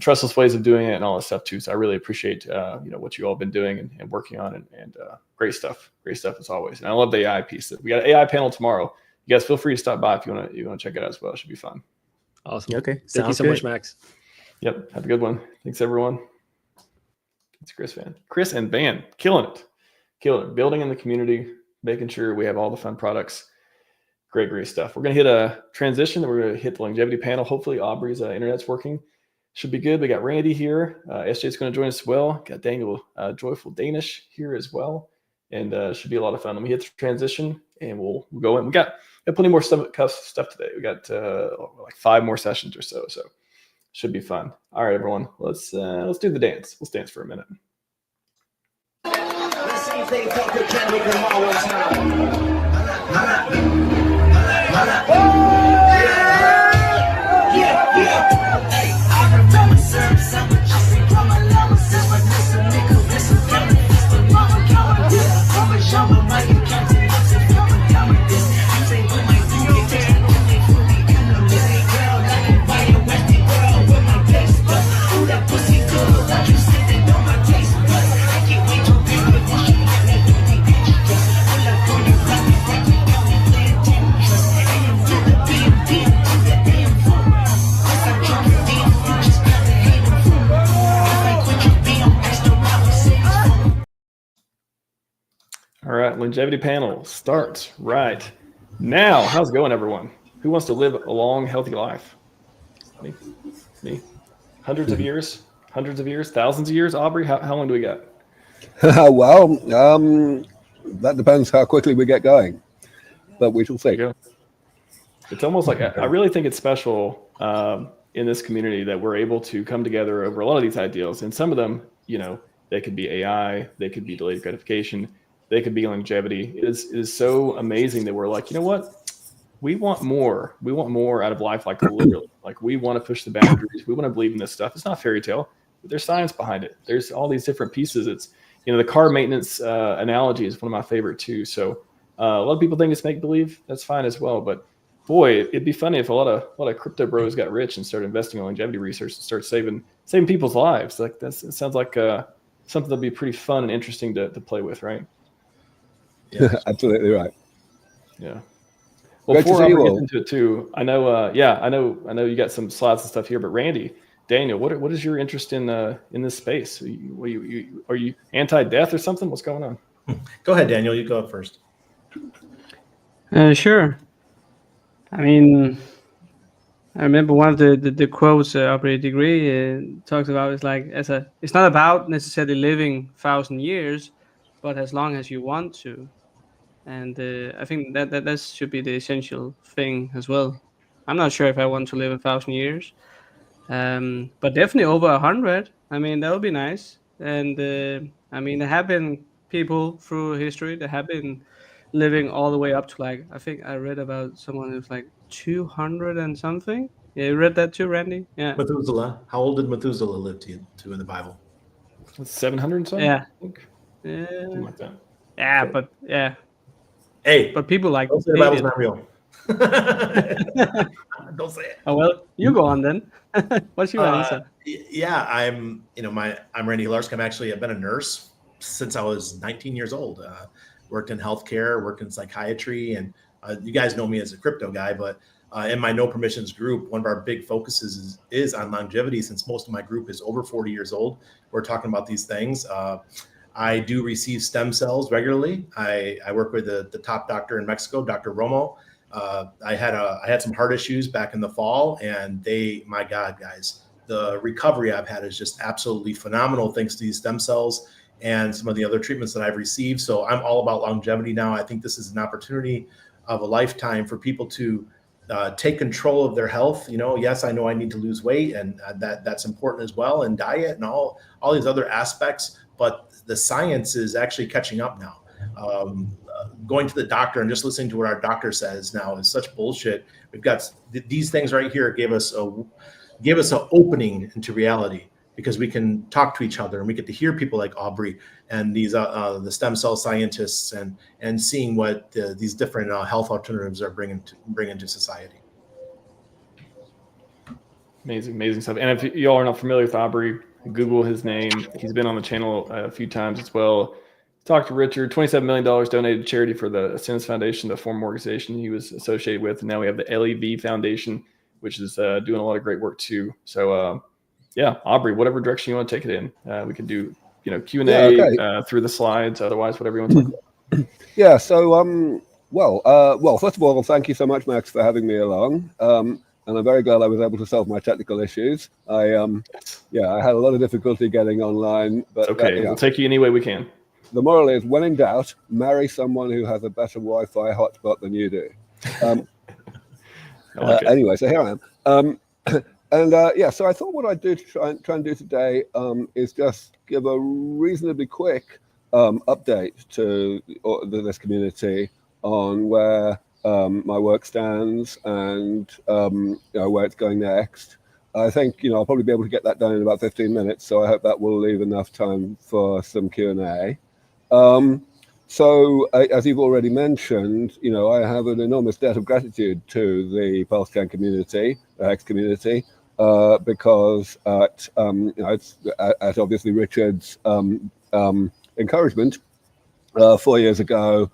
trustless ways of doing it and all that stuff too. So I really appreciate, what you all have been doing and working on and great stuff as always. And I love the AI piece. We got an AI panel tomorrow. You guys feel free to stop by if you want to check it out as well. It should be fun. Awesome. Okay. Thank you so much, Max. Yep. Have a good one. Thanks everyone. It's Chris and Van killing it. Building in the community, making sure we have all the fun products. Great stuff. We're going to hit a transition. We're going to hit the longevity panel. Hopefully Aubrey's internet's working. Should be good. We got Randy here. SJ's going to join us as well. Got Daniel Joyful Danish here as well. And should be a lot of fun. Let me hit the transition and we'll go in. We got plenty more stuff today. We got like 5 more sessions or so. So should be fun. All right, everyone. Let's do the dance. Let's dance for a minute. Let's see if they can make them all one time. I remember serving something just from my level, but this a nigga, this a family, this the mama count this. I'm a shower, my account, I'm saying fucking down with this. I'm saying with my dude, they only fully in the living girl, like a fire with the world with my taste buds. Ooh, that pussy good, like you said, they know my taste buds. I can't wait to be with this shit, I let them be dangerous. I love for you, like me, like me, down and playing dangerous. And you do the beat, to the damn phone. If I drop your beat, you just gotta hate them for. If I quit your beat, I'm extra out with cities for. All right, longevity panel starts right now. How's it going, everyone? Who wants to live a long, healthy life? Me. Hundreds of years, thousands of years. Aubrey, how long do we got? Well, that depends how quickly we get going, but we shall see. It's almost like I really think it's special in this community that we're able to come together over a lot of these ideals. And some of them, they could be AI, they could be delayed gratification, they could be longevity. It is so amazing that we're like, you know what? We want more. We want more out of life, like literally. Like we want to push the boundaries. We want to believe in this stuff. It's not fairy tale, but there's science behind it. There's all these different pieces. It's, the car maintenance analogy is one of my favorite too. So a lot of people think it's make believe. That's fine as well. But boy, it'd be funny if a lot of crypto bros got rich and started investing in longevity research and start saving people's lives. Like it sounds like something that'd be pretty fun and interesting to play with, right? Yeah, absolutely right. Yeah. Well, before I get into it too, I know, I know you got some slides and stuff here, but Randy, Daniel, what is your interest in this space? Are you anti-death or something? What's going on? Go ahead, Daniel. You go up first. Sure. I mean, I remember one of the quotes Operator Degree talks about is like, it's not about necessarily living 1,000 years, but as long as you want to. And I think that should be the essential thing as well. I'm not sure if I want to live 1,000 years, but definitely over 100. I mean, that would be nice. And I mean, there have been people through history that have been living all the way up to, like, I think I read about someone who's like 200 and something. Yeah, you read that too, Randy? Yeah. Methuselah. How old did Methuselah live to in the Bible? 700 something. Yeah. Yeah. Something like that. Yeah, but yeah. Hey, but people like don't say the Bible's not real. Don't say it. Oh well, you go on then. What's your answer? Yeah, I'm Randy Hilarski. I've been a nurse since I was 19 years old. Worked in healthcare, worked in psychiatry, and you guys know me as a crypto guy. But in my No Permissions group, one of our big focuses is on longevity. Since most of my group is over 40 years old, we're talking about these things. I do receive stem cells regularly. I work with the top doctor in Mexico, Dr. Romo. I had some heart issues back in the fall, and my God, guys, the recovery I've had is just absolutely phenomenal thanks to these stem cells and some of the other treatments that I've received. So I'm all about longevity now. I think this is an opportunity of a lifetime for people to take control of their health. Yes, I know I need to lose weight, and that's important as well, and diet and all these other aspects. But the science is actually catching up now. Going to the doctor and just listening to what our doctor says now is such bullshit. We've got these things right here give us an opening into reality, because we can talk to each other and we get to hear people like Aubrey and these the stem cell scientists and seeing what these different health alternatives are bringing to society. Amazing stuff. And if y'all are not familiar with Aubrey, Google his name. He's been on the channel a few times as well. Talked to Richard. $27 million donated to charity for the Ascendance Foundation, the former organization he was associated with. And now we have the LEV Foundation, which is doing a lot of great work too. So yeah, Aubrey, whatever direction you want to take it in, we can do Q&A through the slides. Otherwise, whatever you want to talk about. Yeah. So well, first of all, thank you so much, Max, for having me along. And I'm very glad I was able to solve my technical issues. I had a lot of difficulty getting online, but okay, we'll take you any way we can. The moral is, when in doubt, marry someone who has a better Wi-Fi hotspot than you do. Anyway, so here I am. So I thought what I'd do to try and do today is just give a reasonably quick update to this community on where my work stands and where it's going next. I think I'll probably be able to get that done in about 15 minutes, so I hope that will leave enough time for some Q&A. So as you've already mentioned, I have an enormous debt of gratitude to the PulseChain community, the Hex community, because at obviously Richard's encouragement, 4 years ago,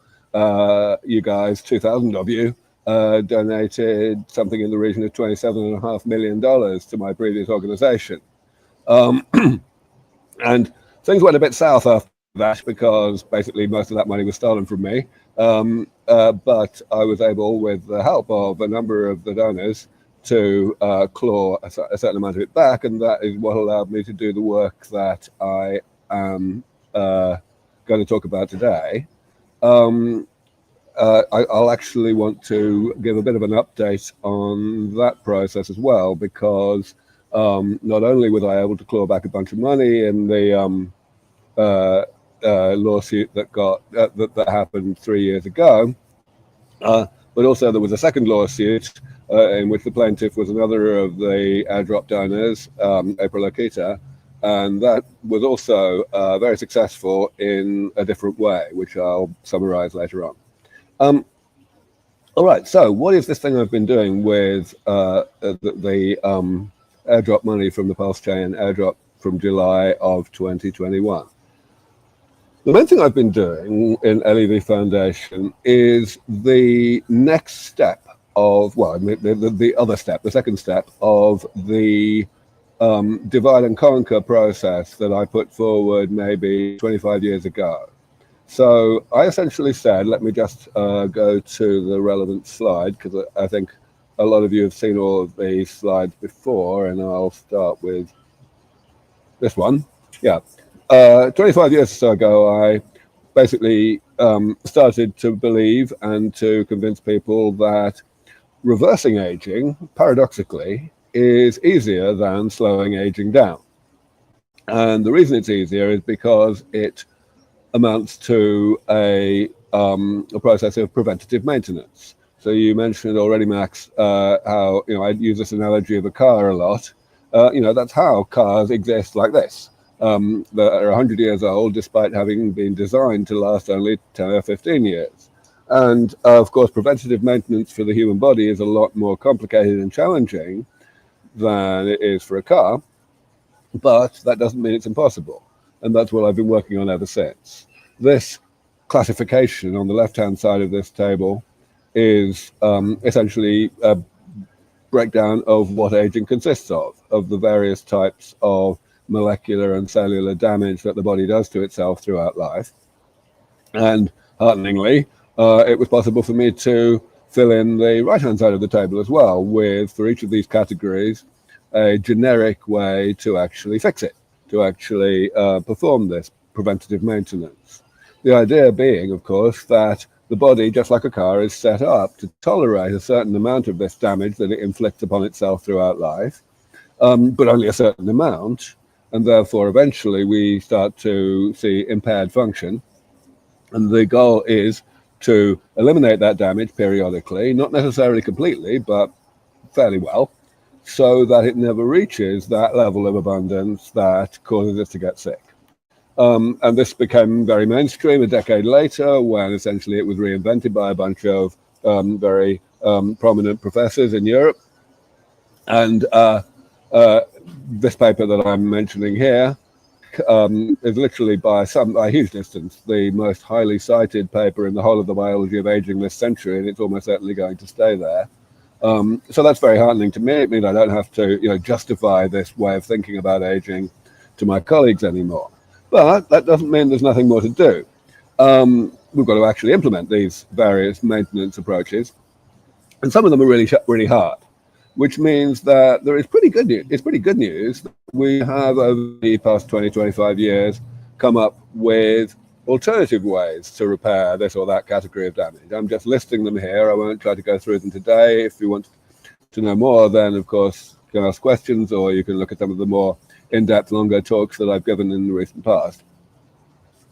you guys, 2,000 of you, donated something in the region of $27.5 million to my previous organization. And things went a bit south after that, because basically most of that money was stolen from me. But I was able, with the help of a number of the donors, to claw a certain amount of it back, and that is what allowed me to do the work that I am going to talk about today. I'll actually want to give a bit of an update on that process as well, because not only was I able to claw back a bunch of money in the lawsuit that happened 3 years ago, but also there was a second lawsuit in which the plaintiff was another of the airdrop donors, April Okita, and that was also very successful in a different way, which I'll summarize later on. All right, so what is this thing I've been doing with the airdrop money from the PulseChain airdrop from July of 2021? The main thing I've been doing in LEV Foundation is the next step of, the other step, the second step of the divide and conquer process that I put forward maybe 25 years ago. So I essentially said, let me just go to the relevant slide, because I think a lot of you have seen all of these slides before, and I'll start with this one. Yeah. 25 years or so ago, I basically started to believe and to convince people that reversing aging, paradoxically, is easier than slowing aging down. And the reason it's easier is because it amounts to a process of preventative maintenance. So you mentioned already, Max, how, I use this analogy of a car a lot. That's how cars exist like this. They're 100 years old, despite having been designed to last only 10 or 15 years. And of course, preventative maintenance for the human body is a lot more complicated and challenging than it is for a car, but that doesn't mean it's impossible. And that's what I've been working on ever since. This classification on the left-hand side of this table is essentially a breakdown of what aging consists of the various types of molecular and cellular damage that the body does to itself throughout life. And hearteningly, it was possible for me to fill in the right-hand side of the table as well, with, for each of these categories, a generic way to actually fix it, to actually perform this preventative maintenance. The idea being, of course, that the body, just like a car, is set up to tolerate a certain amount of this damage that it inflicts upon itself throughout life, but only a certain amount, and therefore eventually we start to see impaired function. And the goal is to eliminate that damage periodically, not necessarily completely, but fairly well, so that it never reaches that level of abundance that causes us to get sick. And this became very mainstream a decade later, when essentially it was reinvented by a bunch of very prominent professors in Europe. And this paper that I'm mentioning here is literally by a huge distance the most highly cited paper in the whole of the biology of aging this century, and it's almost certainly going to stay there. So that's very heartening to me. It means I don't have to justify this way of thinking about aging to my colleagues anymore. But that doesn't mean there's nothing more to do. We've got to actually implement these various maintenance approaches, and some of them are really hard, which means that there is pretty good news. It's pretty good news that we have, over the past 20, 25 years, come up with alternative ways to repair this or that category of damage. I'm just listing them here. I won't try to go through them today. If you want to know more, then of course you can ask questions, or you can look at some of the more in-depth, longer talks that I've given in the recent past.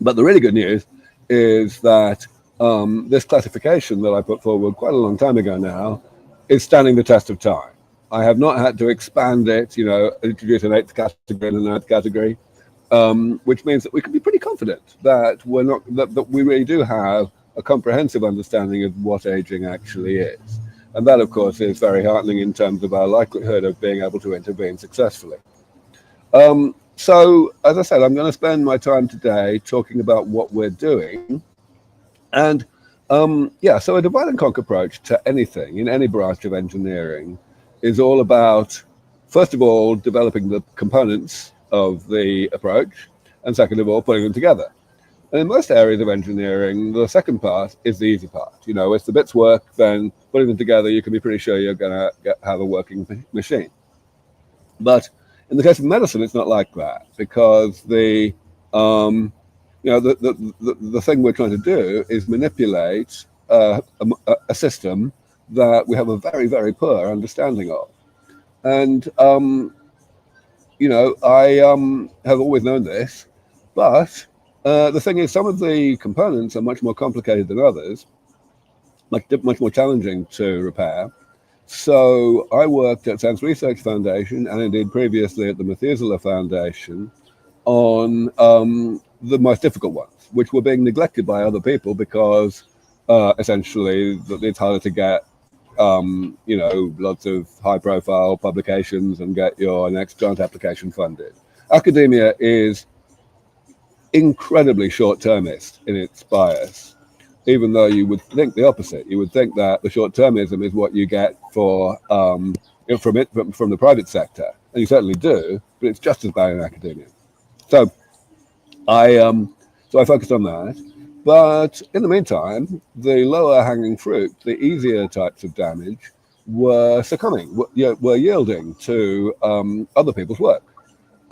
But the really good news is that this classification that I put forward quite a long time ago now is standing the test of time. I have not had to expand it, introduce an 8th category and a 9th category, which means that we can be pretty confident that that we really do have a comprehensive understanding of what aging actually is. And that, of course, is very heartening in terms of our likelihood of being able to intervene successfully. So, as I said, I'm going to spend my time today talking about what we're doing. And so a divide and conquer approach to anything in any branch of engineering is all about, first of all, developing the components of the approach, and second of all, putting them together. And in most areas of engineering, the second part is the easy part. If the bits work, then putting them together, you can be pretty sure you're going to have a working machine. But in the case of medicine, it's not like that, because the thing we're trying to do is manipulate a system that we have a very, very poor understanding of. And, I have always known this, but the thing is, some of the components are much more complicated than others, much more challenging to repair. So I worked at Science Research Foundation, and indeed previously at the Methuselah Foundation, on the most difficult ones, which were being neglected by other people because essentially it's harder to get lots of high-profile publications and get your next grant application funded. Academia is incredibly short-termist in its bias. even though you would think the opposite. You would think that the short-termism is what you get for from the private sector, and you certainly do, but it's just as bad in academia. So I focused on that. But in the meantime, the lower hanging fruit, the easier types of damage, were succumbing, were yielding to other people's work.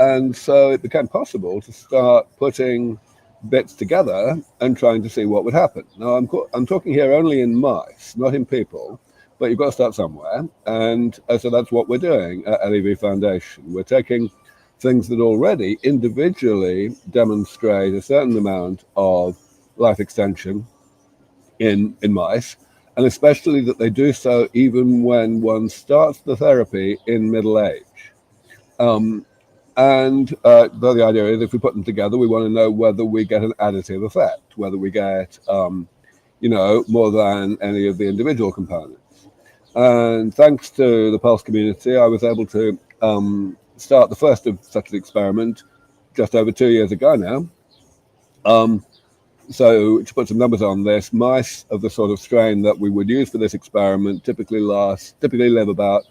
And so it became possible to start putting bits together and trying to see what would happen. Now, I'm talking here only in mice, not in people, but you've got to start somewhere. And so that's what we're doing at LEV Foundation. We're taking things that already individually demonstrate a certain amount of life extension in mice, and especially that they do so even when one starts the therapy in middle age. The idea is if we put them together, we want to know whether we get an additive effect, whether we get, more than any of the individual components. And thanks to the Pulse community, I was able to start the first of such an experiment just over 2 years ago now. So to put some numbers on this, mice of the sort of strain that we would use for this experiment typically live about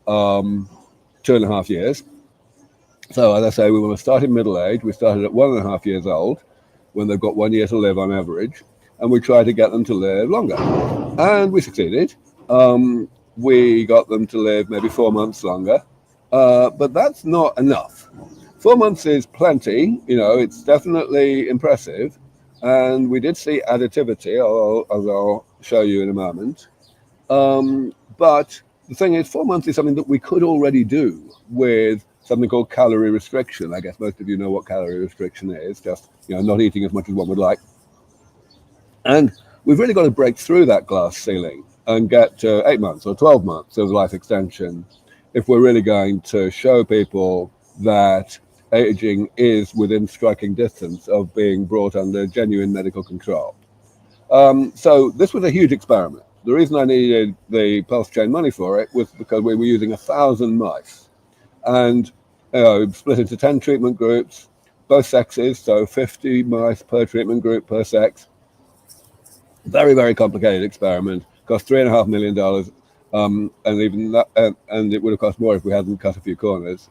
2.5 years. So as I say, we want to start in middle age. We started at 1.5 years old when they've got 1 year to live on average, and we try to get them to live longer. And we succeeded. We got them to live maybe 4 months longer, but that's not enough. 4 months is plenty, it's definitely impressive. And we did see additivity, as I'll show you in a moment. But the thing is, 4 months is something that we could already do with something called calorie restriction. I guess most of you know what calorie restriction is, just not eating as much as one would like. And we've really got to break through that glass ceiling and get to 8 months or 12 months of life extension if we're really going to show people that aging is within striking distance of being brought under genuine medical control. So this was a huge experiment. The reason I needed the PulseChain money for it was because we were using 1,000 mice and split into 10 treatment groups, both sexes, so 50 mice per treatment group per sex. Very, very complicated experiment, cost $3.5 million, and even that, and it would have cost more if we hadn't cut a few corners.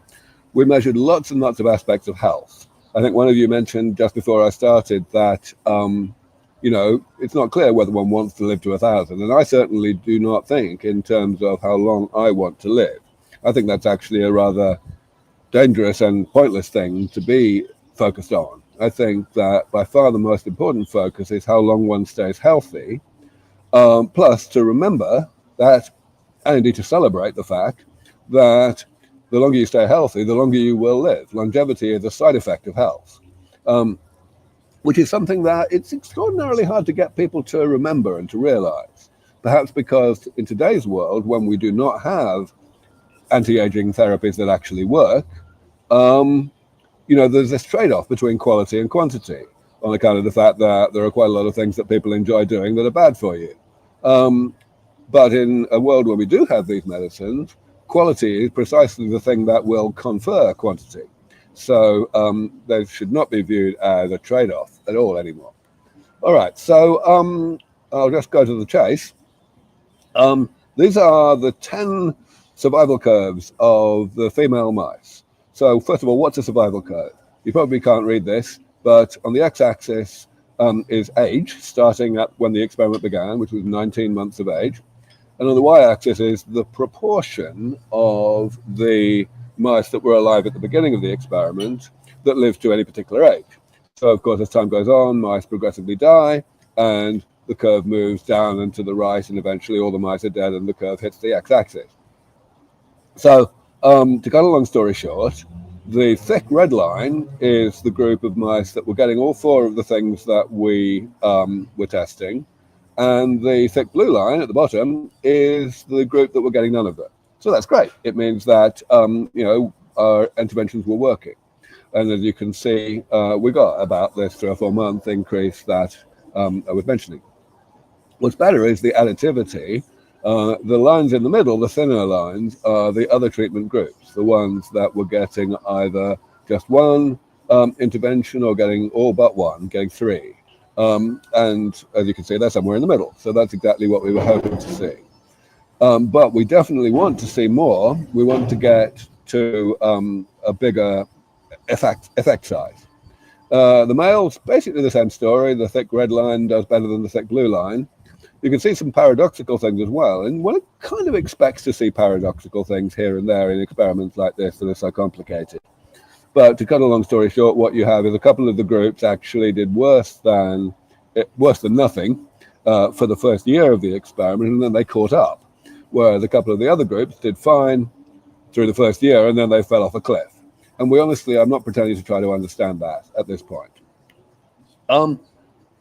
We measured lots and lots of aspects of health. I think one of you mentioned just before I started that, it's not clear whether one wants to live to 1,000. And I certainly do not think in terms of how long I want to live. I think that's actually a rather dangerous and pointless thing to be focused on. I think that by far the most important focus is how long one stays healthy, plus to remember that, and indeed to celebrate the fact that the longer you stay healthy, the longer you will live. Longevity is a side effect of health, which is something that it's extraordinarily hard to get people to remember and to realize. Perhaps because in today's world, when we do not have anti-aging therapies that actually work, there's this trade-off between quality and quantity on account of the fact that there are quite a lot of things that people enjoy doing that are bad for you. But in a world where we do have these medicines, quality is precisely the thing that will confer quantity. So they should not be viewed as a trade-off at all anymore. All right, so I'll just go to the chase. These are the 10 survival curves of the female mice. So first of all, what's a survival curve? You probably can't read this, but on the x-axis is age, starting at when the experiment began, which was 19 months of age. And on the y-axis is the proportion of the mice that were alive at the beginning of the experiment that lived to any particular age. So, of course, as time goes on, mice progressively die, and the curve moves down and to the right, and eventually all the mice are dead, and the curve hits the x-axis. So, to cut a long story short, the thick red line is the group of mice that were getting all 4 of the things that we were testing. And the thick blue line at the bottom is the group that were getting none of them. So that's great. It means that, our interventions were working. And as you can see, we got about this 3 or 4 month increase that I was mentioning. What's better is the additivity. The lines in the middle, the thinner lines, are the other treatment groups, the ones that were getting either just one intervention or getting all but one, getting 3. And as you can see, they're somewhere in the middle. So that's exactly what we were hoping to see. But we definitely want to see more. We want to get to a bigger effect size. The males, basically the same story. The thick red line does better than the thick blue line. You can see some paradoxical things as well. And one kind of expects to see paradoxical things here and there in experiments like this that are so complicated. But to cut a long story short, what you have is a couple of the groups actually did worse than nothing for the first year of the experiment, and then they caught up. Whereas a couple of the other groups did fine through the first year, and then they fell off a cliff. And I'm not pretending to try to understand that at this point.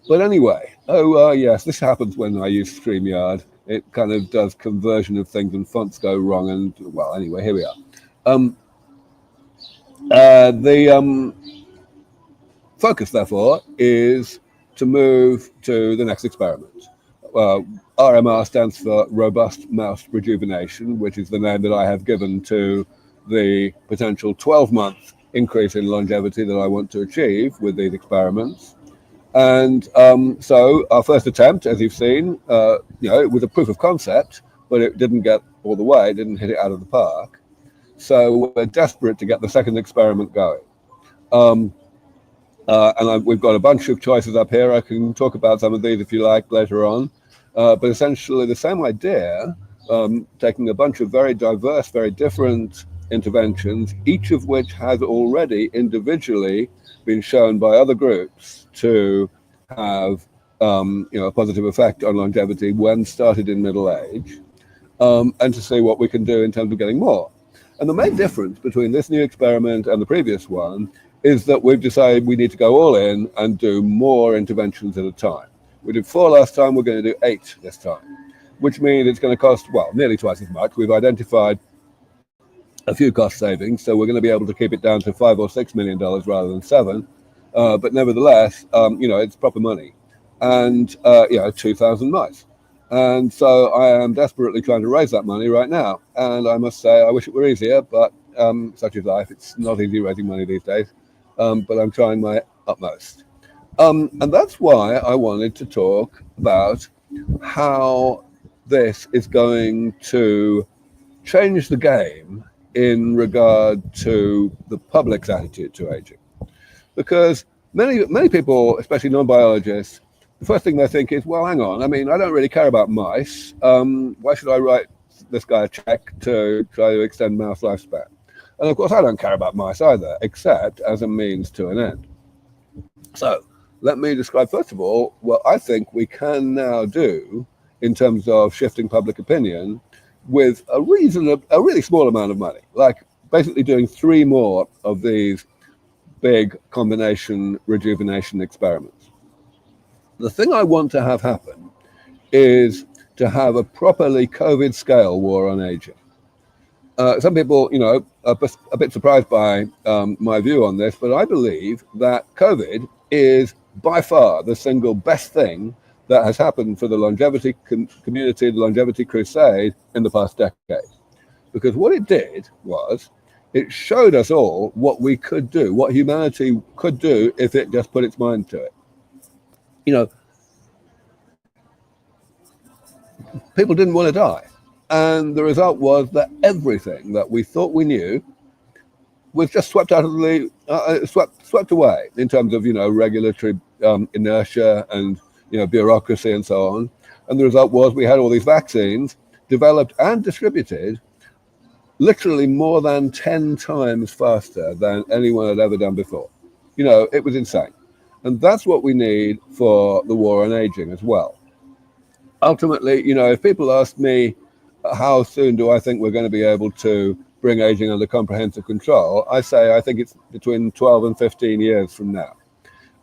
But anyway, yes, this happens when I use StreamYard. It kind of does conversion of things and fonts go wrong. And well, anyway, here we are. The focus, therefore, is to move to the next experiment. RMR stands for Robust Mouse Rejuvenation, which is the name that I have given to the potential 12-month increase in longevity that I want to achieve with these experiments. And so our first attempt, as you've seen, it was a proof of concept, but it didn't get all the way, didn't hit it out of the park. So we're desperate to get the second experiment going. We've got a bunch of choices up here. I can talk about some of these if you like later on. But essentially the same idea, taking a bunch of very diverse, very different interventions, each of which has already individually been shown by other groups to have a positive effect on longevity when started in middle age, and to see what we can do in terms of getting more. And the main difference between this new experiment and the previous one is that we've decided we need to go all in and do more interventions at a time. We did 4 last time, we're going to do 8 this time, which means it's going to cost, well, nearly twice as much. We've identified a few cost savings, so we're going to be able to keep it down to $5 or $6 million rather than 7. But nevertheless, it's proper money, and 2,000 mice. And so I am desperately trying to raise that money right now. And I must say, I wish it were easier, but such is life. It's not easy raising money these days, but I'm trying my utmost. And that's why I wanted to talk about how this is going to change the game in regard to the public's attitude to aging. Because many people, especially non-biologists, the first thing they think is, well, hang on, I don't really care about mice. Why should I write this guy a check to try to extend mouse lifespan? And of course, I don't care about mice either, except as a means to an end. So let me describe, first of all, what I think we can now do in terms of shifting public opinion with a really small amount of money, like basically doing 3 more of these big combination rejuvenation experiments. The thing I want to have happen is to have a properly COVID scale war on aging. Some people, are a bit surprised by my view on this, but I believe that COVID is by far the single best thing that has happened for the longevity community, the longevity crusade in the past decade. Because what it did was it showed us all what we could do, what humanity could do if it just put its mind to it. People didn't want to die. And the result was that everything that we thought we knew was just swept out of the, swept away in terms of, regulatory inertia and, bureaucracy and so on. And the result was we had all these vaccines developed and distributed literally more than 10 times faster than anyone had ever done before. It was insane. And that's what we need for the war on aging as well. Ultimately, if people ask me, how soon do I think we're going to be able to bring aging under comprehensive control? I say, I think it's between 12 and 15 years from now.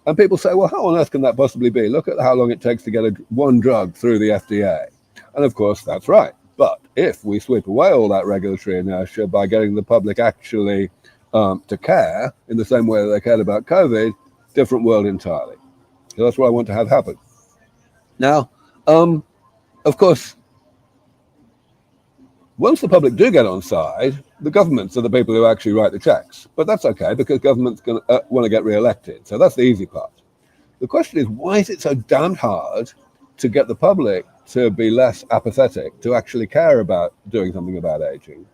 And people say, well, how on earth can that possibly be? Look at how long it takes to get one drug through the FDA. And of course, that's right. But if we sweep away all that regulatory inertia by getting the public actually to care in the same way that they cared about COVID, different world entirely. So that's what I want to have happen. Now, of course, once the public do get on side, the governments are the people who actually write the checks. But that's okay, because governments want to get re-elected. So that's the easy part. The question is, why is it so damned hard to get the public to be less apathetic, to actually care about doing something about aging?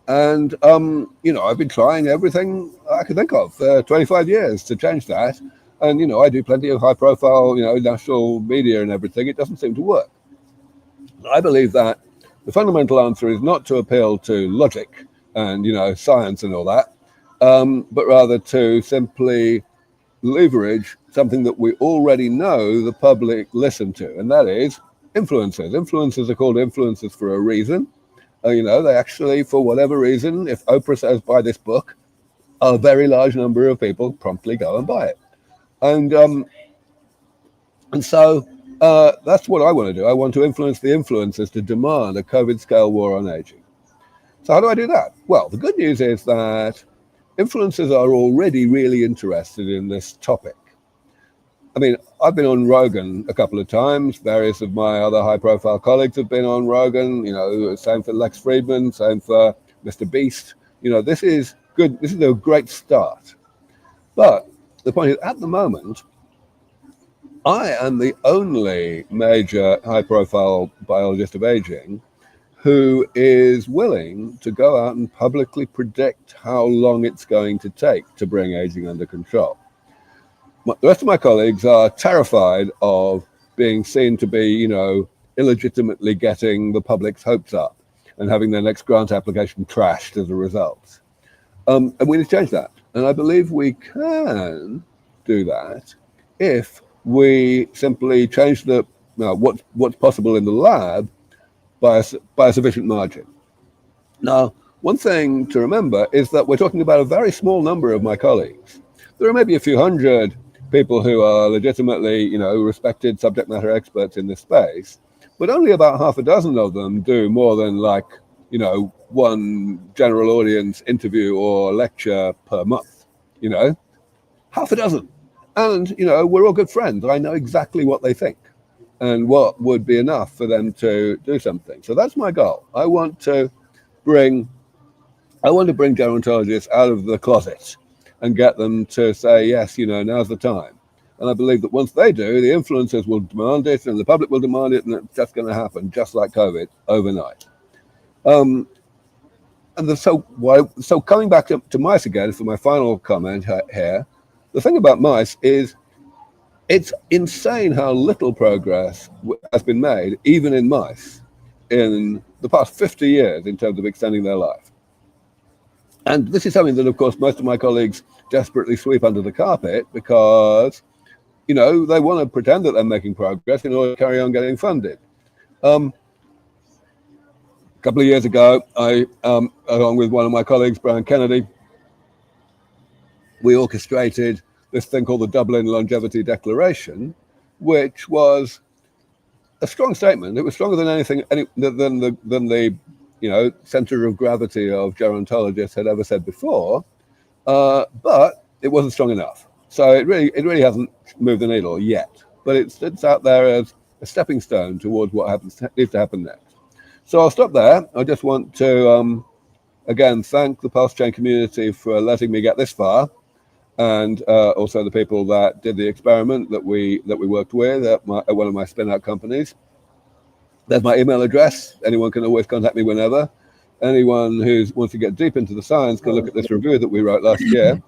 And, I've been trying everything I could think of for 25 years to change that. And, I do plenty of high profile, national media and everything. It doesn't seem to work. I believe that the fundamental answer is not to appeal to logic and, science and all that, but rather to simply leverage something that we already know the public listen to, and that is influencers. Influencers are called influencers for a reason. They actually, for whatever reason, if Oprah says buy this book, a very large number of people promptly go and buy it. And so that's what I want to do. I want to influence the influencers to demand a COVID-scale war on aging. So how do I do that? Well, the good news is that influencers are already really interested in this topic. I mean, I've been on Rogan a couple of times. Various of my other high-profile colleagues have been on Rogan. Same for Lex Friedman, same for Mr. Beast. This is good. This is a great start. But the point is, at the moment, I am the only major high-profile biologist of aging who is willing to go out and publicly predict how long it's going to take to bring aging under control. The rest of my colleagues are terrified of being seen to be, illegitimately getting the public's hopes up and having their next grant application trashed as a result. And we need to change that. And I believe we can do that if we simply change what's possible in the lab by a sufficient margin. Now, one thing to remember is that we're talking about a very small number of my colleagues. There are maybe a few hundred people who are legitimately, respected subject matter experts in this space, but only about half a dozen of them do more than one general audience interview or lecture per month, half a dozen. And, we're all good friends. I know exactly what they think and what would be enough for them to do something. So that's my goal. I want to bring gerontologists out of the closet and get them to say, yes, now's the time. And I believe that once they do, the influencers will demand it and the public will demand it, and it's just going to happen, just like COVID, overnight. So coming back to mice again for my final comment here, the thing about mice is it's insane how little progress has been made, even in mice, in the past 50 years in terms of extending their life. And this is something that, of course, most of my colleagues desperately sweep under the carpet because, they want to pretend that they're making progress in order to carry on getting funded. A couple of years ago, I, along with one of my colleagues, Brian Kennedy, we orchestrated this thing called the Dublin Longevity Declaration, which was a strong statement. It was stronger than anything, than the center of gravity of gerontologists had ever said before, but it wasn't strong enough. So it really hasn't moved the needle yet, but it's out there as a stepping stone towards what needs to happen next. So I'll stop there. I just want to again thank the PulseChain community for letting me get this far, and also the people that did the experiment that we worked with at one of my spin-out companies. There's my email address. Anyone can always contact me whenever. Anyone who wants to get deep into the science can look at this review that we wrote last year.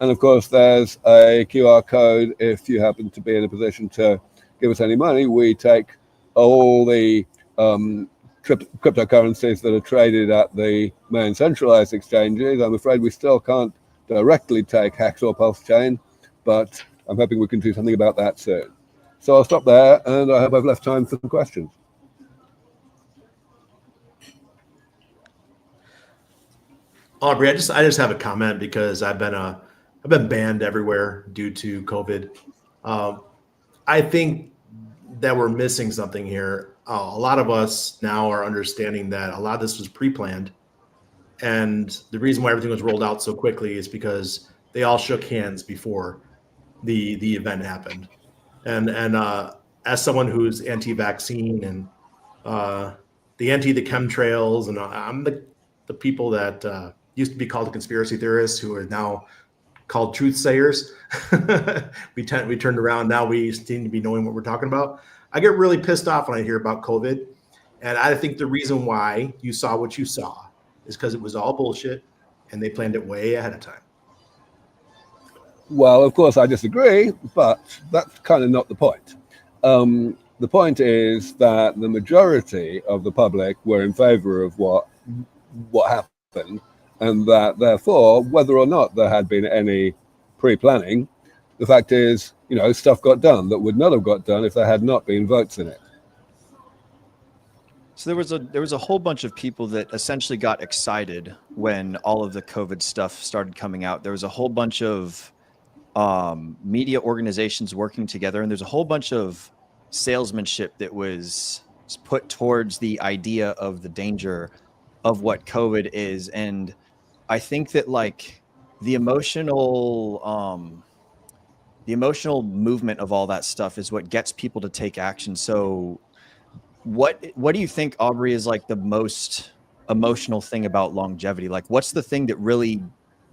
And of course, there's a QR code if you happen to be in a position to give us any money. We take all the cryptocurrencies that are traded at the main centralized exchanges. I'm afraid we still can't directly take Hex or PulseChain, but I'm hoping we can do something about that soon. So I'll stop there, and I hope I've left time for some questions. Aubrey, I just have a comment because I've been banned everywhere due to COVID. I think that we're missing something here. A lot of us now are understanding that a lot of this was pre-planned, and the reason why everything was rolled out so quickly is because they all shook hands before the event happened. And as someone who's anti-vaccine and the chemtrails, and I'm the people that used to be called the conspiracy theorists who are now called truth sayers. we turned around. Now we seem to be knowing what we're talking about. I get really pissed off when I hear about COVID. And I think the reason why you saw what you saw is because it was all bullshit and they planned it way ahead of time. Well, of course, I disagree, but that's kind of not the point. The point is that the majority of the public were in favor of what happened, and that therefore, whether or not there had been any pre-planning, the fact is, stuff got done that would not have got done if there had not been votes in it. So there was a whole bunch of people that essentially got excited when all of the COVID stuff started coming out. There was a whole bunch of media organizations working together, and there's a whole bunch of salesmanship that was put towards the idea of the danger of what COVID is. And I think that like the emotional movement of all that stuff is what gets people to take action. So what do you think, Aubrey, is like the most emotional thing about longevity? Like, what's the thing that really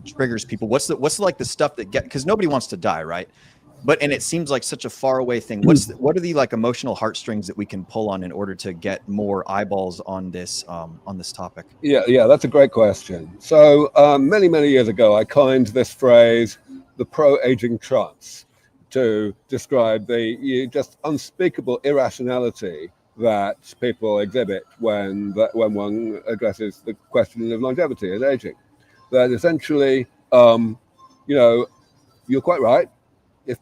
triggers people? What's like the stuff that because nobody wants to die, right? And it seems like such a far away thing. What are the like emotional heartstrings that we can pull on in order to get more eyeballs on this topic? Yeah, that's a great question. So many years ago, I coined this phrase, the pro-aging trance, to describe the just unspeakable irrationality that people exhibit when one addresses the question of longevity and aging. That essentially, you're quite right. If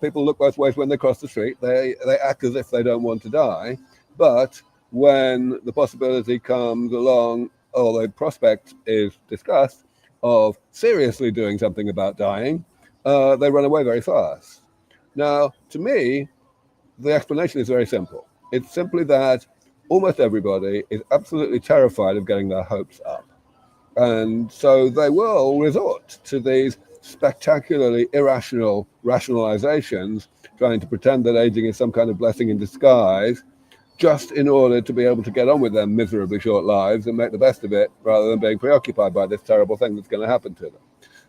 people look both ways when they cross the street, they act as if they don't want to die. But when the possibility comes along, or the prospect is discussed of seriously doing something about dying, they run away very fast. Now, to me, the explanation is very simple. It's simply that almost everybody is absolutely terrified of getting their hopes up. And so they will resort to these spectacularly irrational rationalizations, trying to pretend that aging is some kind of blessing in disguise, just in order to be able to get on with their miserably short lives and make the best of it, rather than being preoccupied by this terrible thing that's going to happen to them.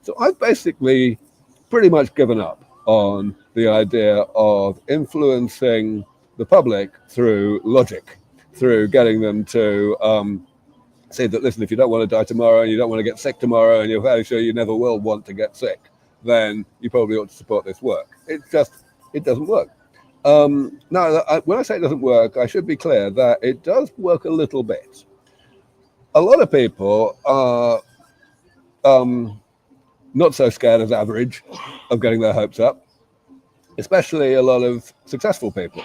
So I've basically pretty much given up on the idea of influencing the public through logic, through getting them to say that, listen, if you don't want to die tomorrow and you don't want to get sick tomorrow and you're very sure you never will want to get sick, then you probably ought to support this work. It doesn't work. Now, when I say it doesn't work, I should be clear that it does work a little bit. A lot of people are not so scared as average of getting their hopes up, especially a lot of successful people.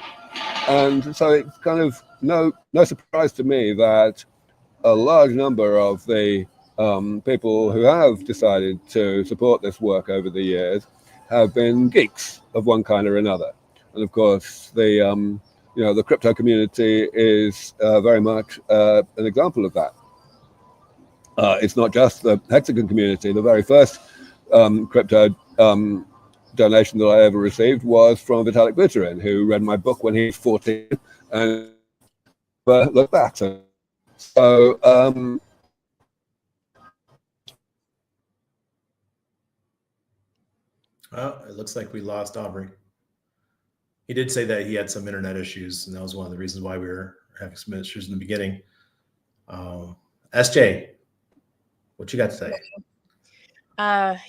And so it's kind of no surprise to me that a large number of the people who have decided to support this work over the years have been geeks of one kind or another. And of course, the crypto community is very much an example of that. It's not just the Hexagon community. The very first crypto donation that I ever received was from Vitalik Buterin, who read my book when he was 14 and looked back. So well, it looks like we lost Aubrey. He did say that he had some internet issues, and that was one of the reasons why we were having some issues in the beginning. SJ, what you got to say? I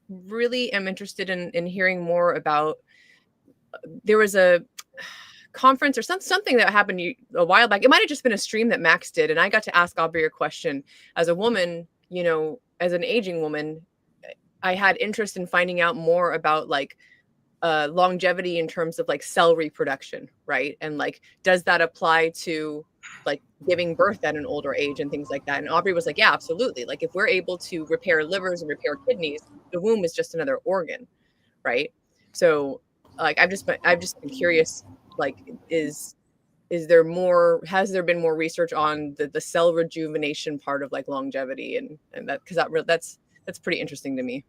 really am interested in hearing more about. There was a conference or something that happened a while back. It might have just been a stream that Max did, and I got to ask Aubrey a question. As a woman, as an aging woman, I had interest in finding out more about like longevity in terms of like cell reproduction, right? And like, does that apply to like giving birth at an older age and things like that? And Aubrey was like, yeah, absolutely. Like if we're able to repair livers and repair kidneys, the womb is just another organ, right? So like I've just been curious, like has there been more research on the cell rejuvenation part of like longevity and that, because that's pretty interesting to me.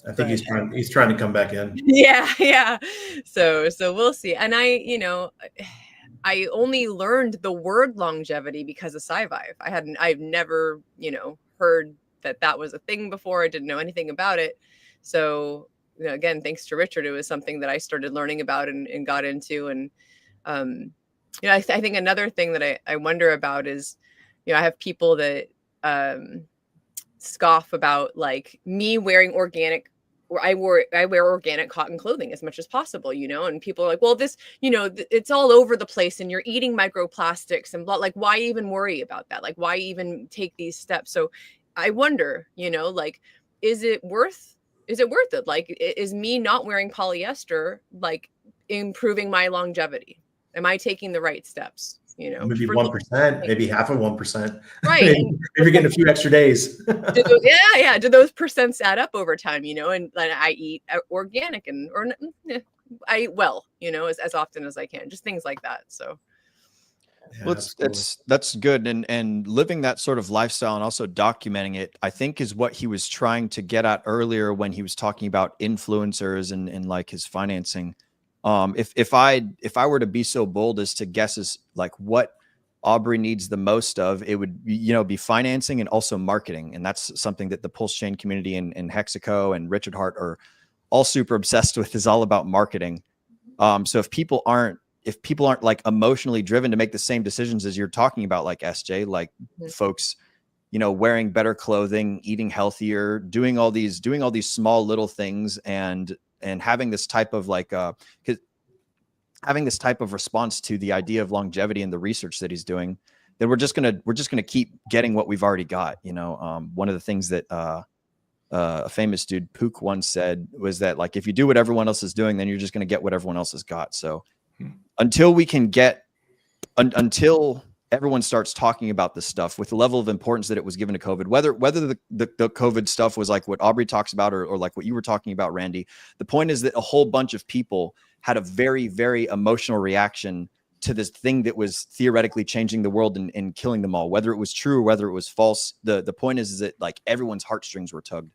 I think he's trying to come back in. Yeah. So we'll see. And I only learned the word longevity because of Scivive. I've never, heard that was a thing before. I didn't know anything about it. So, you know, again, thanks to Richard, it was something that I started learning about and got into. And, you know, I think another thing that I wonder about is, you know, I have people that scoff about like me wearing organic, or I wear organic cotton clothing as much as possible, you know, and people are like, well, this, you know, it's all over the place and you're eating microplastics and blah, like, why even worry about that? Like, why even take these steps? So I wonder, you know, like, is it worth it? Like, is me not wearing polyester, like, improving my longevity? Am I taking the right steps? You know, maybe 1%, maybe half of 1%. Right. maybe you're getting a few extra days. Do those percents add up over time? You know, and I eat organic you know, as often as I can, just things like that. So. Yeah, well, that's good. And living that sort of lifestyle and also documenting it, I think, is what he was trying to get at earlier when he was talking about influencers and like his financing. If I were to be so bold as to guess as like what Aubrey needs the most of, it would, you know, be financing and also marketing. And that's something that the PulseChain community and Hexaco and Richard Hart are all super obsessed with, is all about marketing. So if people aren't like emotionally driven to make the same decisions as you're talking about, like SJ, like folks, you know, wearing better clothing, eating healthier, doing all these small little things, and having this type of like having this type of response to the idea of longevity and the research that he's doing, then we're just gonna keep getting what we've already got. You know, one of the things that a famous dude, Pook, once said was that, like, if you do what everyone else is doing, then you're just gonna get what everyone else has got. So until we can until everyone starts talking about this stuff with the level of importance that it was given to COVID, whether the COVID stuff was like what Aubrey talks about or like what you were talking about, Randy, the point is that a whole bunch of people had a very, very emotional reaction to this thing that was theoretically changing the world and killing them all, whether it was true or whether it was false. The point is that like everyone's heartstrings were tugged.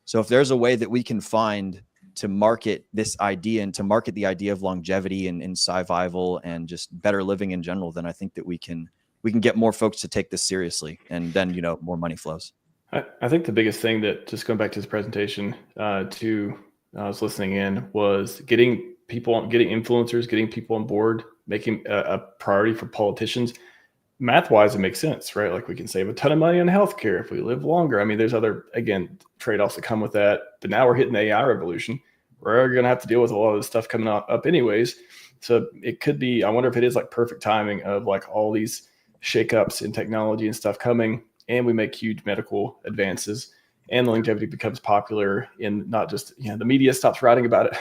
So if there's a way that we can find to market this idea and to market the idea of longevity and Scivive and just better living in general, then I think that we can get more folks to take this seriously, and then, you know, more money flows. I think the biggest thing that, just going back to his presentation, I was listening in, was getting influencers, getting people on board, making a priority for politicians. Math-wise, it makes sense, right? Like, we can save a ton of money on healthcare if we live longer. I mean, there's other, again, trade-offs that come with that. But now we're hitting the AI revolution. We're going to have to deal with a lot of this stuff coming up anyways. So it could be, I wonder if it is like perfect timing of like all these shakeups in technology and stuff coming, and we make huge medical advances, and the longevity becomes popular in not just, you know, the media stops writing about it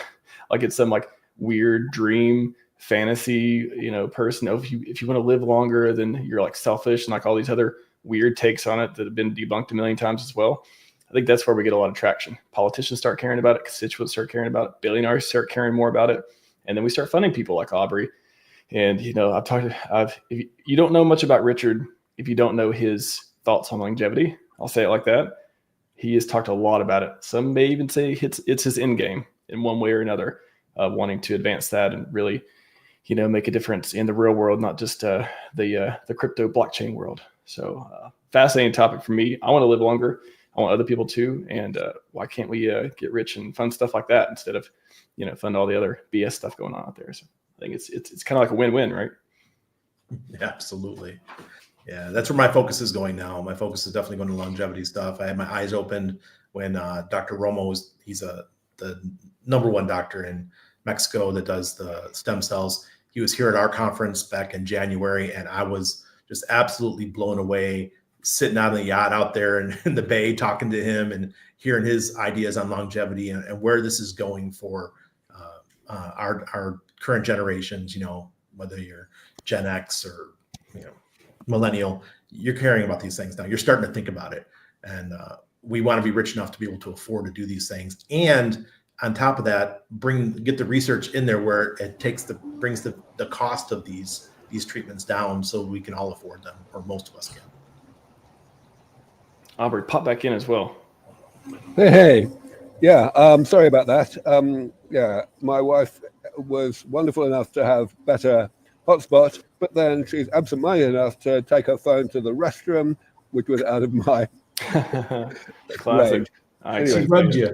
like it's some like weird dream fantasy, you know, person. If you want to live longer, then you're like selfish, and like all these other weird takes on it that have been debunked a million times as well. I think that's where we get a lot of traction. Politicians start caring about it, constituents start caring about it, billionaires start caring more about it, and then we start funding people like Aubrey. And, you know, if you don't know much about Richard, if you don't know his thoughts on longevity, I'll say it like that. He has talked a lot about it. Some may even say it's his end game in one way or another, wanting to advance that and really, you know, make a difference in the real world, not just the crypto blockchain world. So fascinating topic for me. I want to live longer. I want other people to. And why can't we get rich and fund stuff like that instead of, you know, fund all the other BS stuff going on out there? So I think it's kind of like a win-win, right? Yeah, absolutely. Yeah, that's where my focus is going now. My focus is definitely going to longevity stuff. I had my eyes opened when Dr. Romo he's the #1 doctor in Mexico that does the stem cells. He was here at our conference back in January, and I was just absolutely blown away, sitting out on the yacht out there in the bay, talking to him and hearing his ideas on longevity and where this is going for our current generations. You know, whether you're Gen X or, you know, millennial, you're caring about these things now. You're starting to think about it, and we want to be rich enough to be able to afford to do these things. And on top of that, get the research in there where it brings the cost of these treatments down, so we can all afford them, or most of us can. Aubrey, pop back in as well. Hey. Yeah, sorry about that. Yeah, my wife was wonderful enough to have better hotspot, but then she's absent-minded enough to take her phone to the restroom, which was out of my Classic. Anyway, She rubbed you.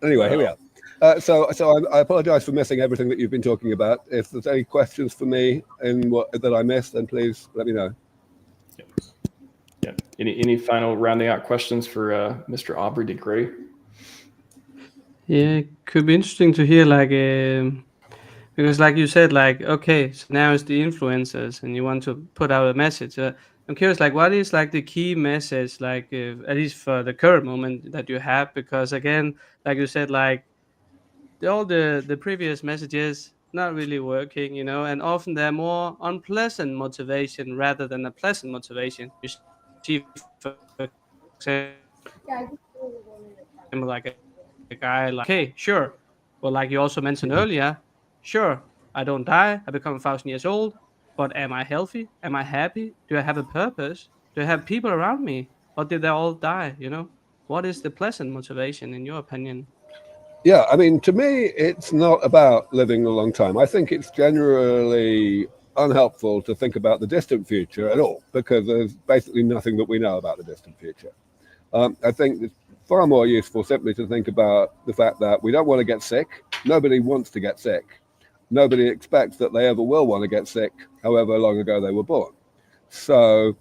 Anyway, here we are. So I apologize for missing everything that you've been talking about. If there's any questions for me in what that I missed, then please let me know. Yeah. Any final rounding out questions for Mr. Aubrey de Grey? Yeah, it could be interesting to hear, like, because like you said, like, okay, so now it's the influencers and you want to put out a message. I'm curious, like, what is like the key message, like, at least for the current moment that you have? Because again, like you said, like all the previous messages not really working, you know, and often they're more unpleasant motivation rather than a pleasant motivation. You see, for example, like a guy like, okay, sure. Well, like you also mentioned earlier, sure, I don't die, I become 1,000 years old, but am I healthy? Am I happy? Do I have a purpose? Do I have people around me? Or did they all die? You know, what is the pleasant motivation in your opinion? Yeah, I mean, to me, it's not about living a long time. I think it's generally unhelpful to think about the distant future at all, because there's basically nothing that we know about the distant future. I think it's far more useful simply to think about the fact that we don't want to get sick. Nobody wants to get sick. Nobody expects that they ever will want to get sick, however long ago they were born. So,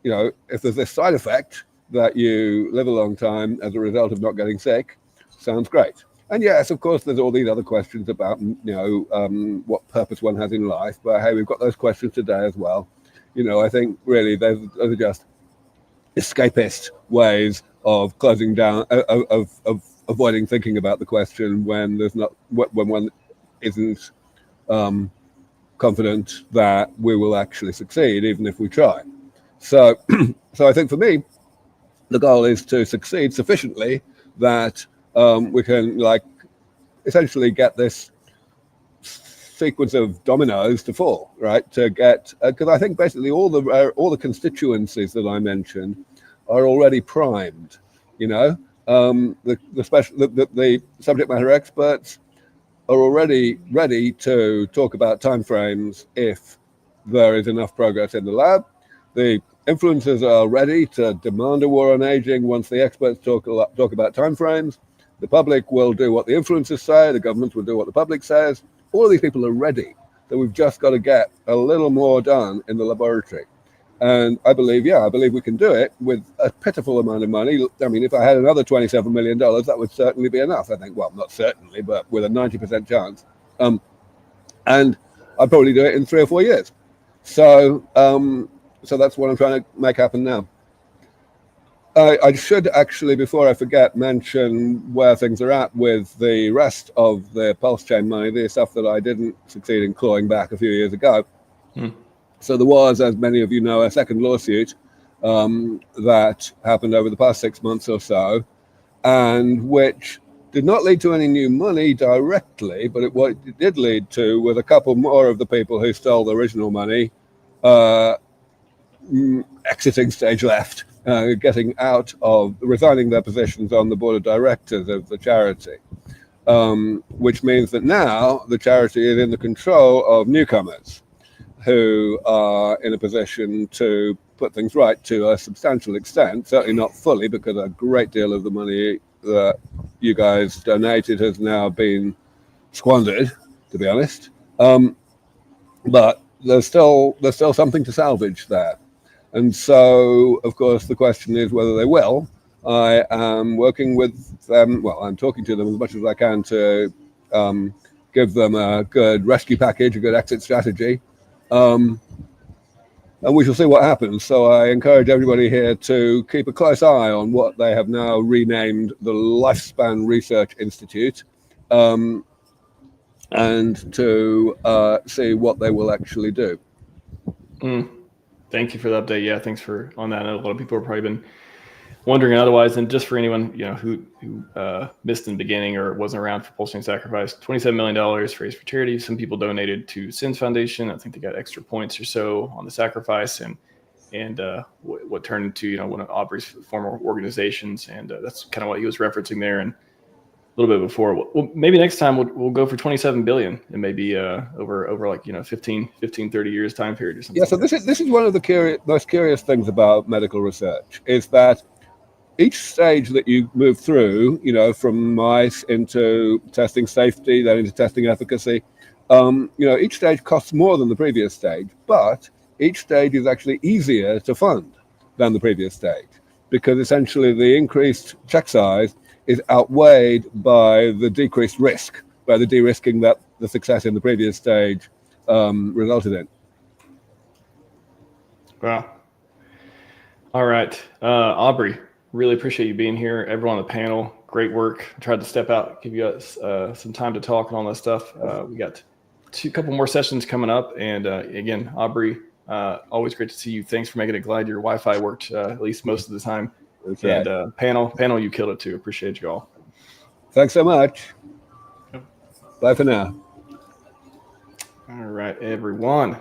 you know, if there's this side effect that you live a long time as a result of not getting sick, sounds great. And yes, of course, there's all these other questions about, you know, what purpose one has in life. But hey, we've got those questions today as well. You know, I think really those are just escapist ways of closing down, of avoiding thinking about the question when there's not, when one isn't confident that we will actually succeed, even if we try. So, so I think for me, the goal is to succeed sufficiently that we can, like, essentially get this sequence of dominoes to fall, right? To get, because I think basically all the constituencies that I mentioned are already primed. You know, the subject matter experts are already ready to talk about timeframes if there is enough progress in the lab. The influencers are ready to demand a war on aging once the experts talk about timeframes. The public will do what the influencers say. The government will do what the public says. All of these people are ready. So we've just got to get a little more done in the laboratory. And I believe we can do it with a pitiful amount of money. I mean, if I had another $27 million, that would certainly be enough, I think. Well, not certainly, but with a 90% chance. And I'd probably do it in 3 or 4 years. So, so that's what I'm trying to make happen now. I should actually, before I forget, mention where things are at with the rest of the PulseChain money, the stuff that I didn't succeed in clawing back a few years ago. So there was, as many of you know, a second lawsuit that happened over the past 6 months or so, and which did not lead to any new money directly, but what it did lead to was a couple more of the people who stole the original money exiting stage left, getting out of, resigning their positions on the board of directors of the charity, which means that now the charity is in the control of newcomers who are in a position to put things right to a substantial extent, certainly not fully, because a great deal of the money that you guys donated has now been squandered, to be honest. But there's still something to salvage there. And so, of course, the question is whether they will. I am working with them. Well, I'm talking to them as much as I can to give them a good rescue package, a good exit strategy. And we shall see what happens. So I encourage everybody here to keep a close eye on what they have now renamed the Lifespan Research Institute, and to see what they will actually do. Thank you for the update. Yeah, thanks for on that. I know a lot of people have probably been wondering otherwise. And just for anyone who missed in the beginning or wasn't around for PulseChain Sacrifice, $27 million raised for charity. Some people donated to Sins Foundation. I think they got extra points or so on the sacrifice, and what turned into one of Aubrey's former organizations, and that's kind of what he was referencing there. And little bit before. Well, maybe next time we'll go for 27 billion and maybe over like 15, 30 years time period or something. Yeah, so this is one of the most curious things about medical research is that each stage that you move through, from mice into testing safety, then into testing efficacy, each stage costs more than the previous stage, but each stage is actually easier to fund than the previous stage because essentially the increased check size is outweighed by the decreased risk, by the de-risking that the success in the previous stage resulted in. Wow. All right. Aubrey, really appreciate you being here. Everyone on the panel, great work. I tried to step out, give you guys some time to talk and all that stuff. We got couple more sessions coming up. And again, Aubrey, always great to see you. Thanks for making it. Glad your Wi-Fi worked at least most of the time. That's and right. panel, you killed it too. Appreciate you all. Thanks so much. Bye for now. All right, everyone.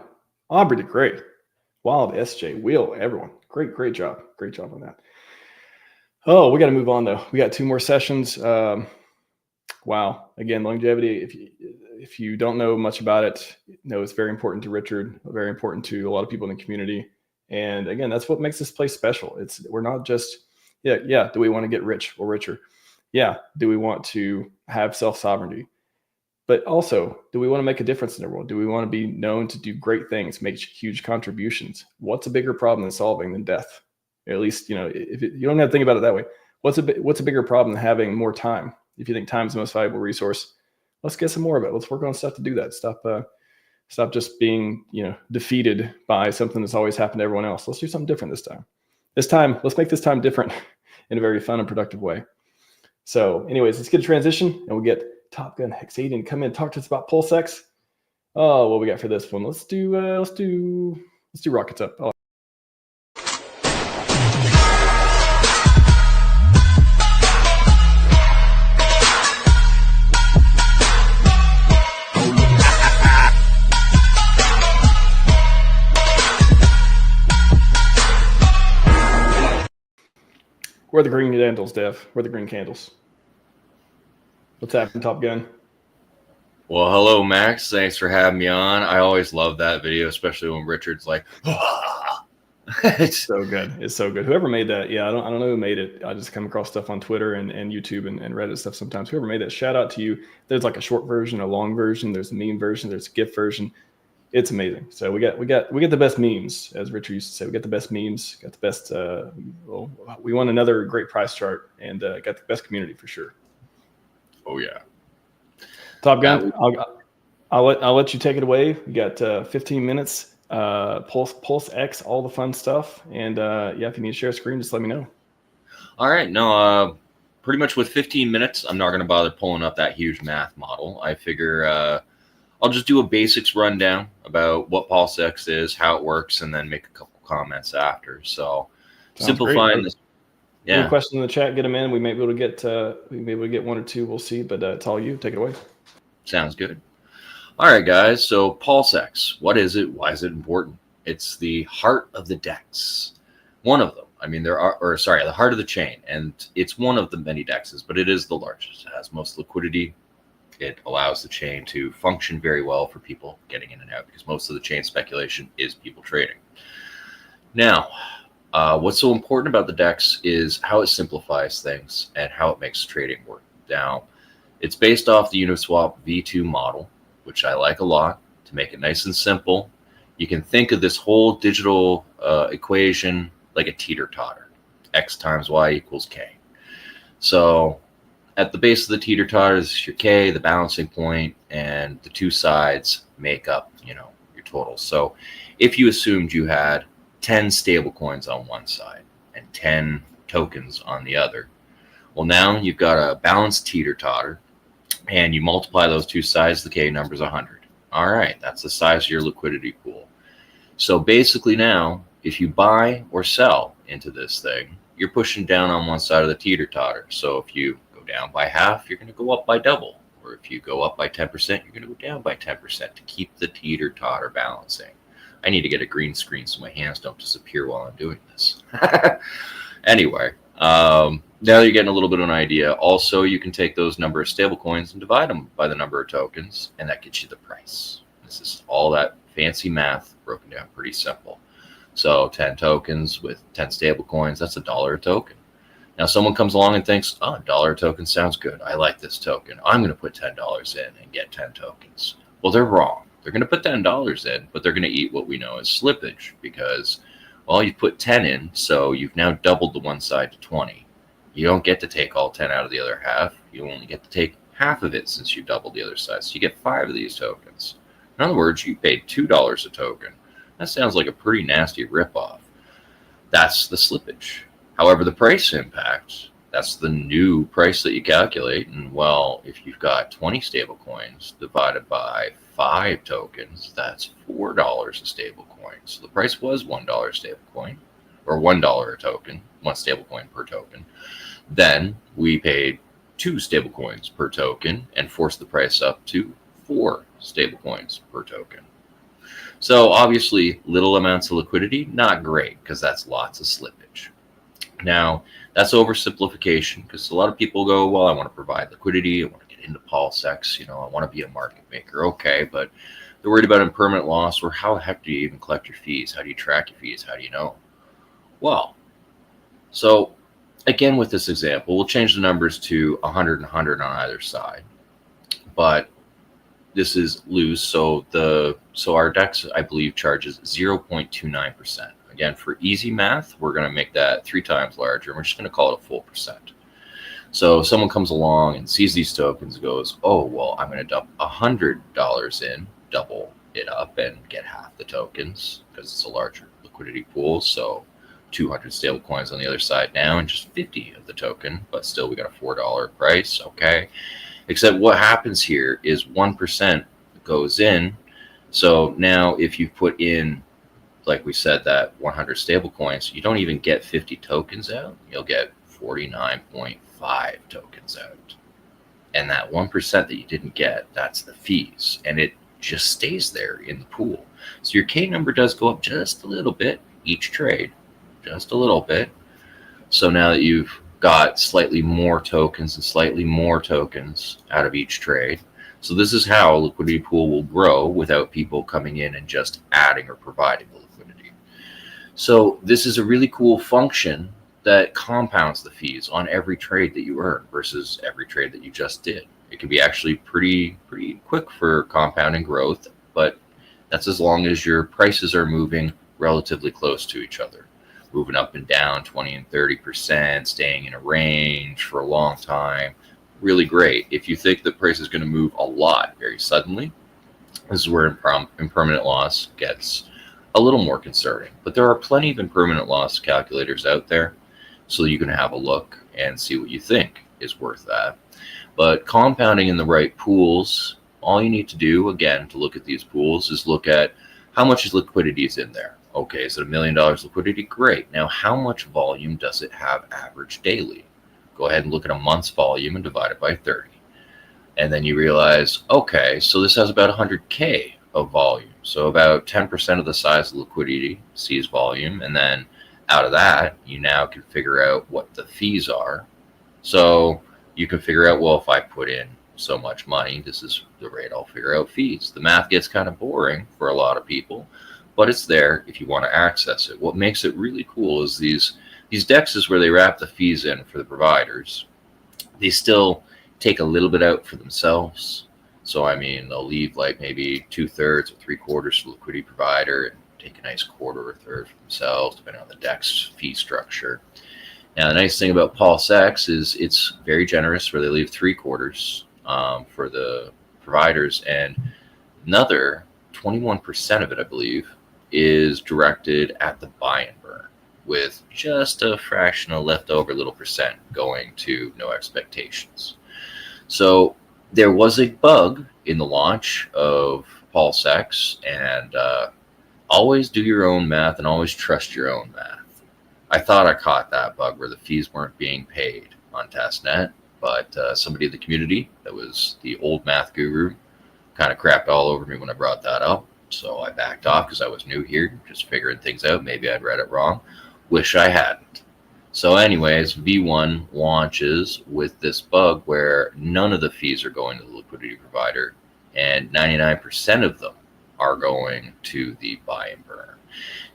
Aubrey did great. Wild, SJ, Will, everyone. Great job. Great job on that. Oh, we got to move on though. We got 2 more sessions. Wow. Again, longevity. If you don't know much about it, it's very important to Richard, very important to a lot of people in the community. And again, that's what makes this place special. We're not just, do we want to get rich or richer? Yeah. Do we want to have self-sovereignty? But also, do we want to make a difference in the world? Do we want to be known to do great things, make huge contributions? What's a bigger problem than solving than death? At least, if you don't have to think about it that way. What's a bigger problem than having more time? If you think time is the most valuable resource, let's get some more of it. Let's work on stuff to do that. Stop just being, defeated by something that's always happened to everyone else. Let's do something different this time. Let's make this time different in a very fun and productive way. So anyways, let's get a transition and we'll get Top Gun Hexadian come in and talk to us about PulseX. Oh, what we got for this one? Let's do rockets up. Oh. Where are the green candles, Dev? Where are the green candles? What's happening, Top Gun? Well, hello, Max. Thanks for having me on. I always love that video, especially when Richard's like, It's so good. It's so good. Whoever made that, I don't know who made it. I just come across stuff on Twitter and YouTube and Reddit stuff sometimes. Whoever made that, shout out to you. There's like a short version, a long version. There's a meme version. There's a GIF version. It's amazing. So we get the best memes, as Richard used to say. We get the best memes. Got the best. We won another great prize chart and got the best community for sure. Oh yeah. Top Gun, I'll let you take it away. We got 15 minutes. PulseX, all the fun stuff, and if you need to share a screen, just let me know. All right, no, pretty much with 15 minutes, I'm not going to bother pulling up that huge math model. I figure I'll just do a basics rundown about what PulseX is, how it works, and then make a couple comments after. So Sounds simplifying great. this. Any questions in the chat? Get them in. We may be able to get 1 or 2. We'll see, but it's all you. Take it away. Sounds good. All right, guys. So PulseX, what is it? Why is it important? It's the heart of the DEX. One of them. I mean, the heart of the chain, and it's one of the many DEXs, but it is the largest. It has most liquidity. It allows the chain to function very well for people getting in and out because most of the chain speculation is people trading. Now, what's so important about the DEX is how it simplifies things and how it makes trading work. Now, it's based off the Uniswap V2 model, which I like a lot. To make it nice and simple, you can think of this whole digital equation like a teeter-totter. X times Y equals K. So at the base of the teeter-totter is your K, the balancing point, and the two sides make up, your total. So if you assumed you had 10 stable coins on one side and 10 tokens on the other, well, now you've got a balanced teeter-totter, and you multiply those two sides, the K number is 100. All right, that's the size of your liquidity pool. So basically now, if you buy or sell into this thing, you're pushing down on one side of the teeter-totter. So if you go down by half, you're going to go up by double. Or if you go up by 10%, you're going to go down by 10% to keep the teeter-totter balancing. I need to get a green screen so my hands don't disappear while I'm doing this. Anyway, now you're getting a little bit of an idea. Also, you can take those number of stable coins and divide them by the number of tokens, and that gets you the price. This is all that fancy math broken down pretty simple. So 10 tokens with 10 stable coins, that's $1 a token. Now someone comes along and thinks, oh, $1 a token sounds good. I like this token. I'm going to put $10 in and get 10 tokens. Well, they're wrong. They're going to put $10 in, but they're going to eat what we know as slippage because, well, you put 10 in, so you've now doubled the one side to 20. You don't get to take all 10 out of the other half. You only get to take half of it since you doubled the other side. So you get 5 of these tokens. In other words, you paid $2 a token. That sounds like a pretty nasty ripoff. That's the slippage. However, the price impact, that's the new price that you calculate. And well, if you've got 20 stable coins divided by 5 tokens, that's $4 a stable coin. So the price was $1 stable coin, or $1 a token, 1 stable coin per token. Then we paid 2 stable coins per token and forced the price up to 4 stable coins per token. So obviously little amounts of liquidity, not great, because that's lots of slippage. Now that's oversimplification, because a lot of people go, well, I want to provide liquidity, I want to get into PulseX, I want to be a market maker. Okay, but they're worried about impermanent loss, or how the heck do you even collect your fees? How do you track your fees? How do you know? Well, so again, with this example, we'll change the numbers to 100 and 100 on either side, but this is loose. So our DEX, I believe, charges 0.29%. Again, for easy math, we're going to make that 3 times larger. We're just going to call it a full percent. So if someone comes along and sees these tokens and goes, oh, well, I'm going to dump $100 in, double it up and get half the tokens because it's a larger liquidity pool. So 200 stable coins on the other side now and just 50 of the token, but still we got a $4 price. Okay. Except what happens here is 1% goes in. So now if you put in, like we said, that 100 stable coins, you don't even get 50 tokens out. You'll get 49.5 tokens out. And that 1% that you didn't get, that's the fees. And it just stays there in the pool. So your K number does go up just a little bit each trade, just a little bit. So now that you've got slightly more tokens and slightly more tokens out of each trade. So this is how a liquidity pool will grow without people coming in and just adding or providing the liquidity. So this is a really cool function that compounds the fees on every trade that you earn versus every trade that you just did. It can be actually pretty quick for compounding growth, but that's as long as your prices are moving relatively close to each other. Moving up and down 20 and 30%, staying in a range for a long time. Really great. If you think the price is going to move a lot very suddenly, this is where impermanent loss gets a little more concerning. But there are plenty of impermanent loss calculators out there, so you can have a look and see what you think is worth that. But compounding in the right pools, all you need to do, again, to look at these pools is look at how much liquidity is in there. Okay, is it $1 million liquidity? Great. Now, how much volume does it have average daily? Go ahead and look at a month's volume and divide it by 30. And then you realize, okay, so this has about 100K of volume. So about 10% of the size of liquidity sees volume. And then out of that, you now can figure out what the fees are. So you can figure out, well, if I put in so much money, this is the rate I'll figure out fees. The math gets kind of boring for a lot of people, but it's there if you want to access it. What makes it really cool is these DEXs where they wrap the fees in for the providers, they still take a little bit out for themselves. So, I mean, they'll leave like maybe 2/3 or 3/4 for the liquidity provider and take a nice quarter or third for themselves, depending on the DEX fee structure. Now, the nice thing about PulseX is it's very generous, where they leave 3/4 for the providers, and another 21% of it, I believe, is directed at the buy and burn, with just a fractional leftover little percent going to no expectations. So there was a bug in the launch of PulseX, and always do your own math and always trust your own math. I thought I caught that bug where the fees weren't being paid on testnet, but somebody in the community that was the old math guru kind of crapped all over me when I brought that up. So I backed off because I was new here, just figuring things out. Maybe I'd read it wrong. Wish I hadn't. So anyways, V1 launches with this bug where none of the fees are going to the liquidity provider, and 99% of them are going to the buy and burn.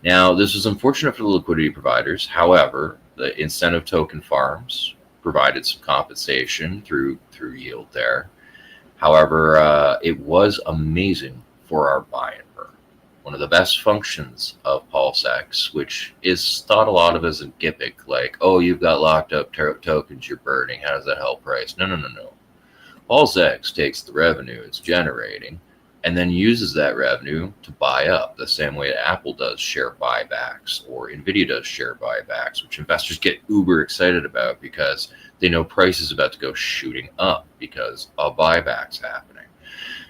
Now, this is unfortunate for the liquidity providers. However, the incentive token farms provided some compensation through yield there. However, it was amazing for our buy and burn. One of the best functions of PulseX, which is thought a lot of as a gimmick, like, oh, you've got locked up tokens you're burning. How does that help price? No. PulseX takes the revenue it's generating and then uses that revenue to buy up, the same way Apple does share buybacks or Nvidia does share buybacks, which investors get uber excited about because they know price is about to go shooting up because a buyback's happening.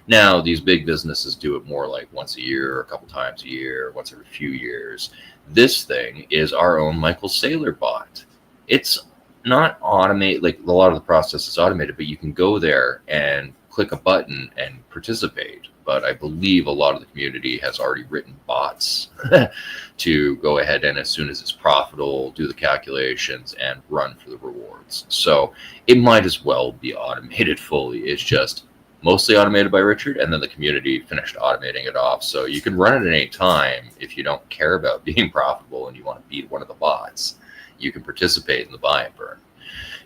Now, these big businesses do it more like once a year, or a couple times a year, once every few years. This thing is our own Michael Saylor bot. It's not automated, like a lot of the process is automated, but you can go there and click a button and participate. But I believe a lot of the community has already written bots to go ahead and, as soon as it's profitable, do the calculations and run for the rewards. So it might as well be automated fully. It's just mostly automated by Richard, and then the community finished automating it off. So you can run it at any time if you don't care about being profitable and you want to beat one of the bots. You can participate in the buy and burn.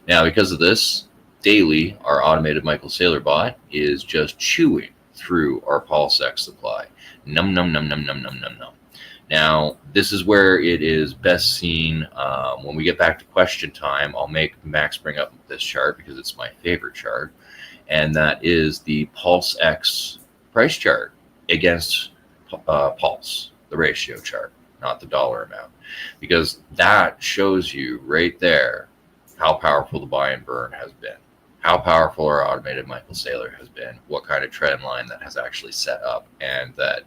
Now, because of this, daily, our automated Michael Saylor bot is just chewing through our PulseX supply. Num. Now, this is where it is best seen. When we get back to question time, I'll make Max bring up this chart because it's my favorite chart. And that is the PulseX price chart against Pulse, the ratio chart, not the dollar amount. Because that shows you right there how powerful the buy and burn has been, how powerful our automated Michael Saylor has been, what kind of trend line that has actually set up, and that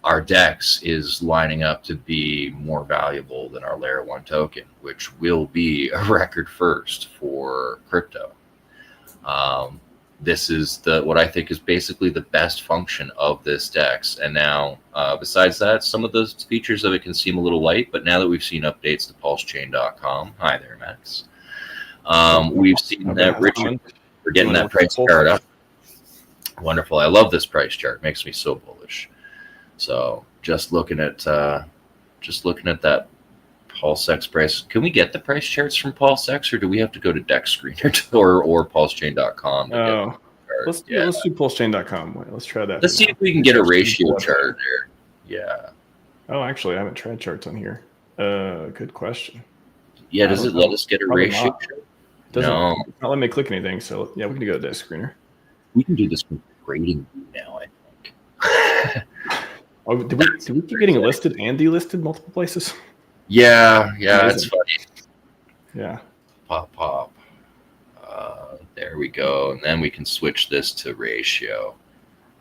our DEX is lining up to be more valuable than our layer 1 token, which will be a record first for crypto. This is what I think is basically the best function of this DEX. And now, besides that, some of those features of it can seem a little light, but now that we've seen updates to PulseChain.com, hi there, Max. We've seen that Richard, we're getting that price chart up. Wonderful. I love this price chart. It makes me so bullish. So just looking at that PulseX price. Can we get the price charts from PulseX, or do we have to go to DEX Screener or PulseChain.com? Let's do PulseChain.com. Wait, let's try that. Let's see if we can get a ratio chart there. Yeah. Oh, actually, I haven't tried charts on here. Good question. Yeah, does it let us get a ratio chart? No. It's not letting me click anything. So yeah, we can go to DEX Screener. We can do this with grading now, I think. Oh, did we keep getting listed and delisted multiple places? Yeah, it's funny. Yeah. Pop. There we go. And then we can switch this to ratio.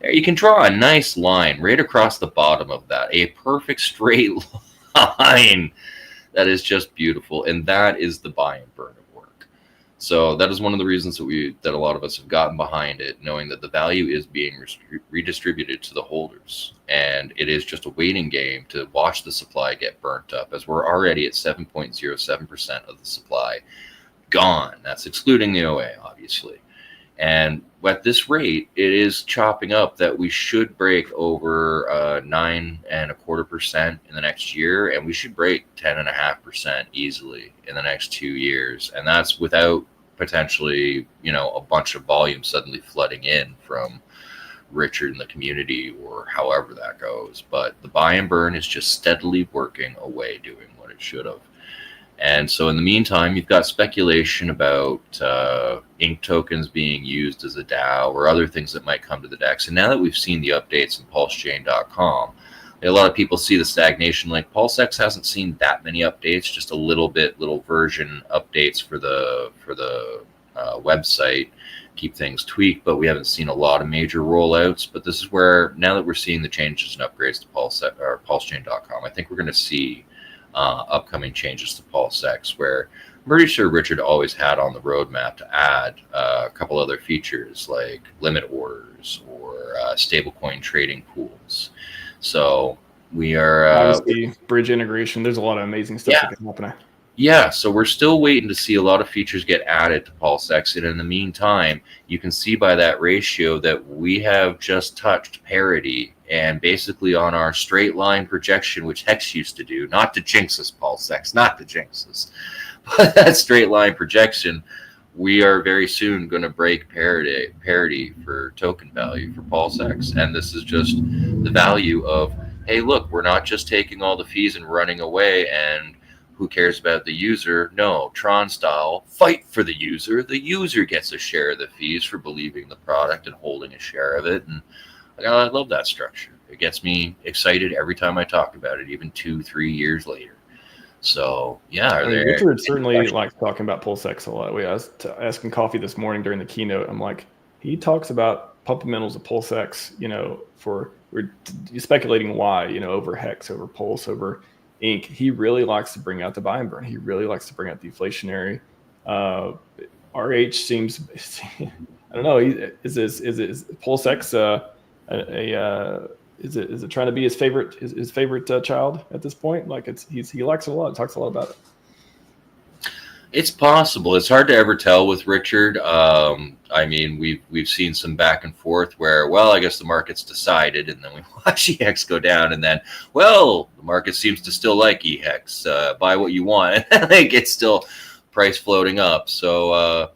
There, you can draw a nice line right across the bottom of that. A perfect straight line. That is just beautiful. And that is the buy and burn of work. So that is one of the reasons that a lot of us have gotten behind it, knowing that the value is being redistributed to the holders. And it is just a waiting game to watch the supply get burnt up, as we're already at 7.07% of the supply gone. That's excluding the OA, obviously. And at this rate, it is chopping up that we should break over 9.25% in the next year, and we should break 10.5% easily in the next 2 years. And that's without potentially, a bunch of volume suddenly flooding in from Richard and the community, or however that goes. But the buy and burn is just steadily working away, doing what it should have. And so in the meantime, you've got speculation about ink tokens being used as a DAO or other things that might come to the DEX. And now that we've seen the updates in PulseChain.com, a lot of people see the stagnation. Like PulseX hasn't seen that many updates, just a little version updates for the website, keep things tweaked, but we haven't seen a lot of major rollouts. But this is where, now that we're seeing the changes and upgrades to PulseChain.com, I think we're going to see upcoming changes to PulseX, where I'm pretty sure Richard always had on the roadmap to add a couple other features like limit orders or stablecoin trading pools. So we are obviously bridge integration. There's a lot of amazing stuff that can happen. Yeah, so we're still waiting to see a lot of features get added to PulseX, and in the meantime, you can see by that ratio that we have just touched parity, and basically on our straight line projection, which Hex used to do, not to jinx us, PulseX, not to jinx us, but that straight line projection, we are very soon going to break parity for token value for PulseX, and this is just the value of, hey, look, we're not just taking all the fees and running away and who cares about the user? No, Tron style, fight for the user. The user gets a share of the fees for believing the product and holding a share of it. And I love that structure. It gets me excited every time I talk about it, even 2-3 years later. So, yeah. Richard certainly likes talking about PulseX a lot. I was asking Coffee this morning during the keynote. I'm like, he talks about fundamentals of PulseX, we're speculating why, over Hex, over Pulse, over Inc. He really likes to bring out the buy and burn. He really likes to bring out deflationary. RH seems, I don't know. Is PulseX is it trying to be his favorite child at this point? Like he likes it a lot. Talks a lot about it. It's possible. It's hard to ever tell with Richard. I mean, we've seen some back and forth where, well, I guess the market's decided, and then we watch EHEX go down, and then, well, the market seems to still like EHEX. Buy what you want. Like it's still price floating up. So,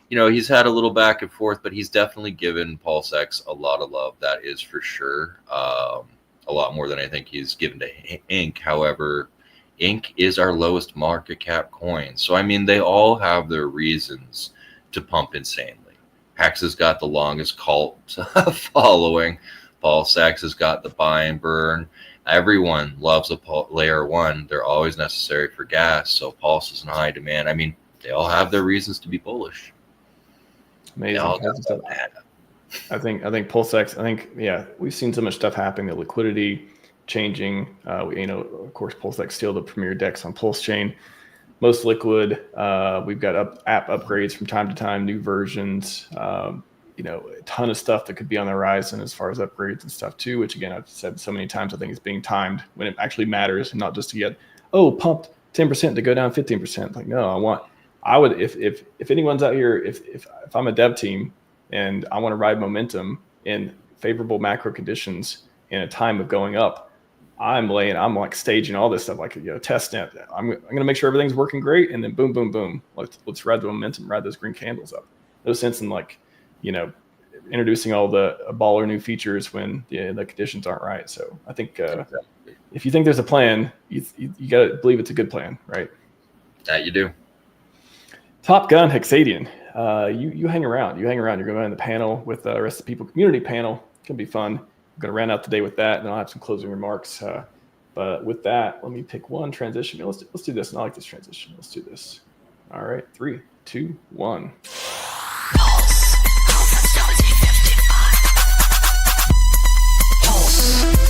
he's had a little back and forth, but he's definitely given PulseX a lot of love. That is for sure. A lot more than I think he's given to Inc. However, Inc. is our lowest market cap coin. So, I mean, they all have their reasons to pump insanely. Hex has got the longest cult following. PulseX has got the buy and burn. Everyone loves a layer one. They're always necessary for gas. So Pulse is in high demand. I mean, they all have their reasons to be bullish. Amazing. I think PulseX, we've seen so much stuff happening, the liquidity changing. Of course, PulseX still the premier DEX on PulseChain, most liquid. We've got app upgrades from time to time, new versions. A ton of stuff that could be on the horizon as far as upgrades and stuff too. Which again, I've said so many times, I think it's being timed when it actually matters, and not just to get pumped 10% to go down 15%. Like no, I would if anyone's out here, if I'm a dev team and I want to ride momentum in favorable macro conditions in a time of going up, I'm like staging all this stuff, like test net. I'm gonna make sure everything's working great, and then boom, boom, boom. Let's ride the momentum, ride those green candles up. No sense in introducing all the baller new features when the conditions aren't right. So I think if you think there's a plan, you gotta believe it's a good plan, right? That you do. Top Gun Hexadian. You hang around. You're going to be on the panel with the rest of the people, community panel. It's going to be fun. I'm going to round out the day with that, and I'll have some closing remarks. But with that, let me pick one transition. Let's do this. And I like this transition. Let's do this. All right. 3, 2, 1.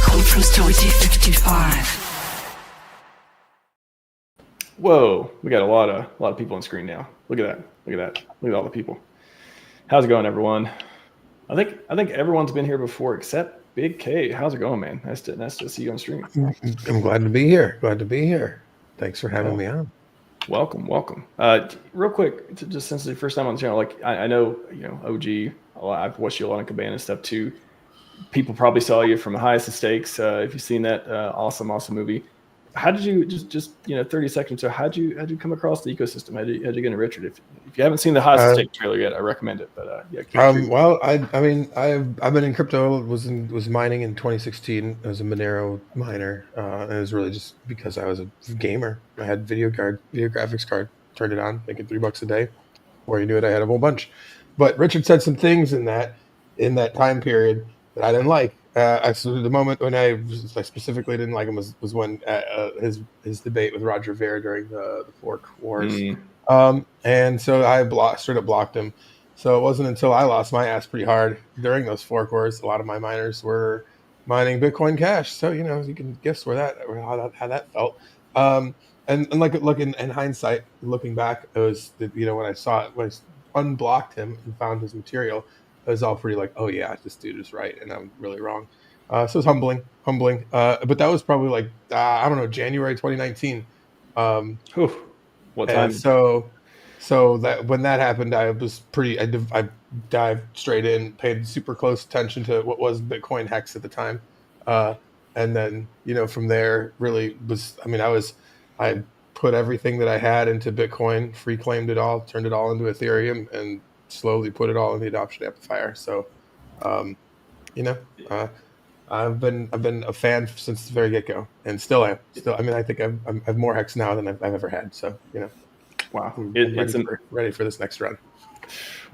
Conference 2055. Whoa, we got a lot of people on screen now. Look at that. Look at all the people. How's it going, everyone? I think everyone's been here before except Big K. How's it going, man? Nice to see you on stream. I'm glad to be here. Thanks for having me on. Welcome. Real quick, just since it's the first time on the channel, I know OG. I've watched you a lot on Cabana stuff too. People probably saw you from Highest of Stakes. If you've seen that awesome movie. How did you just 30 seconds? So how'd you come across the ecosystem? How'd you get into Richard? If you haven't seen the Highest of Stakes trailer yet, I recommend it. But well, I've been in crypto. Was mining in 2016. I was a Monero miner, and it was really just because I was a gamer. I had video graphics card. Turned it on, making $3 a day. Before you knew it, I had a whole bunch. But Richard said some things in that time period that I didn't like. The moment when I specifically didn't like him was when his debate with Roger Ver during the fork wars. And so I straight up blocked him. So it wasn't until I lost my ass pretty hard during those fork wars. A lot of my miners were mining Bitcoin Cash. So you can guess how that felt. And look in hindsight, looking back, it was when I unblocked him and found his material. It was all pretty like, oh yeah, this dude is right, and I'm really wrong. So it was humbling. But that was probably January 2019. What And time? so that when that happened, I dived straight in, paid super close attention to what was Bitcoin Hex at the time, and then from there really was. I mean, I put everything that I had into Bitcoin, free claimed it all, turned it all into Ethereum, and slowly put it all in the adoption amplifier. So, I've been a fan since the very get go, and still am. I mean, I think I have more Hex now than I've ever had. So wow, I'm it's ready for this next run.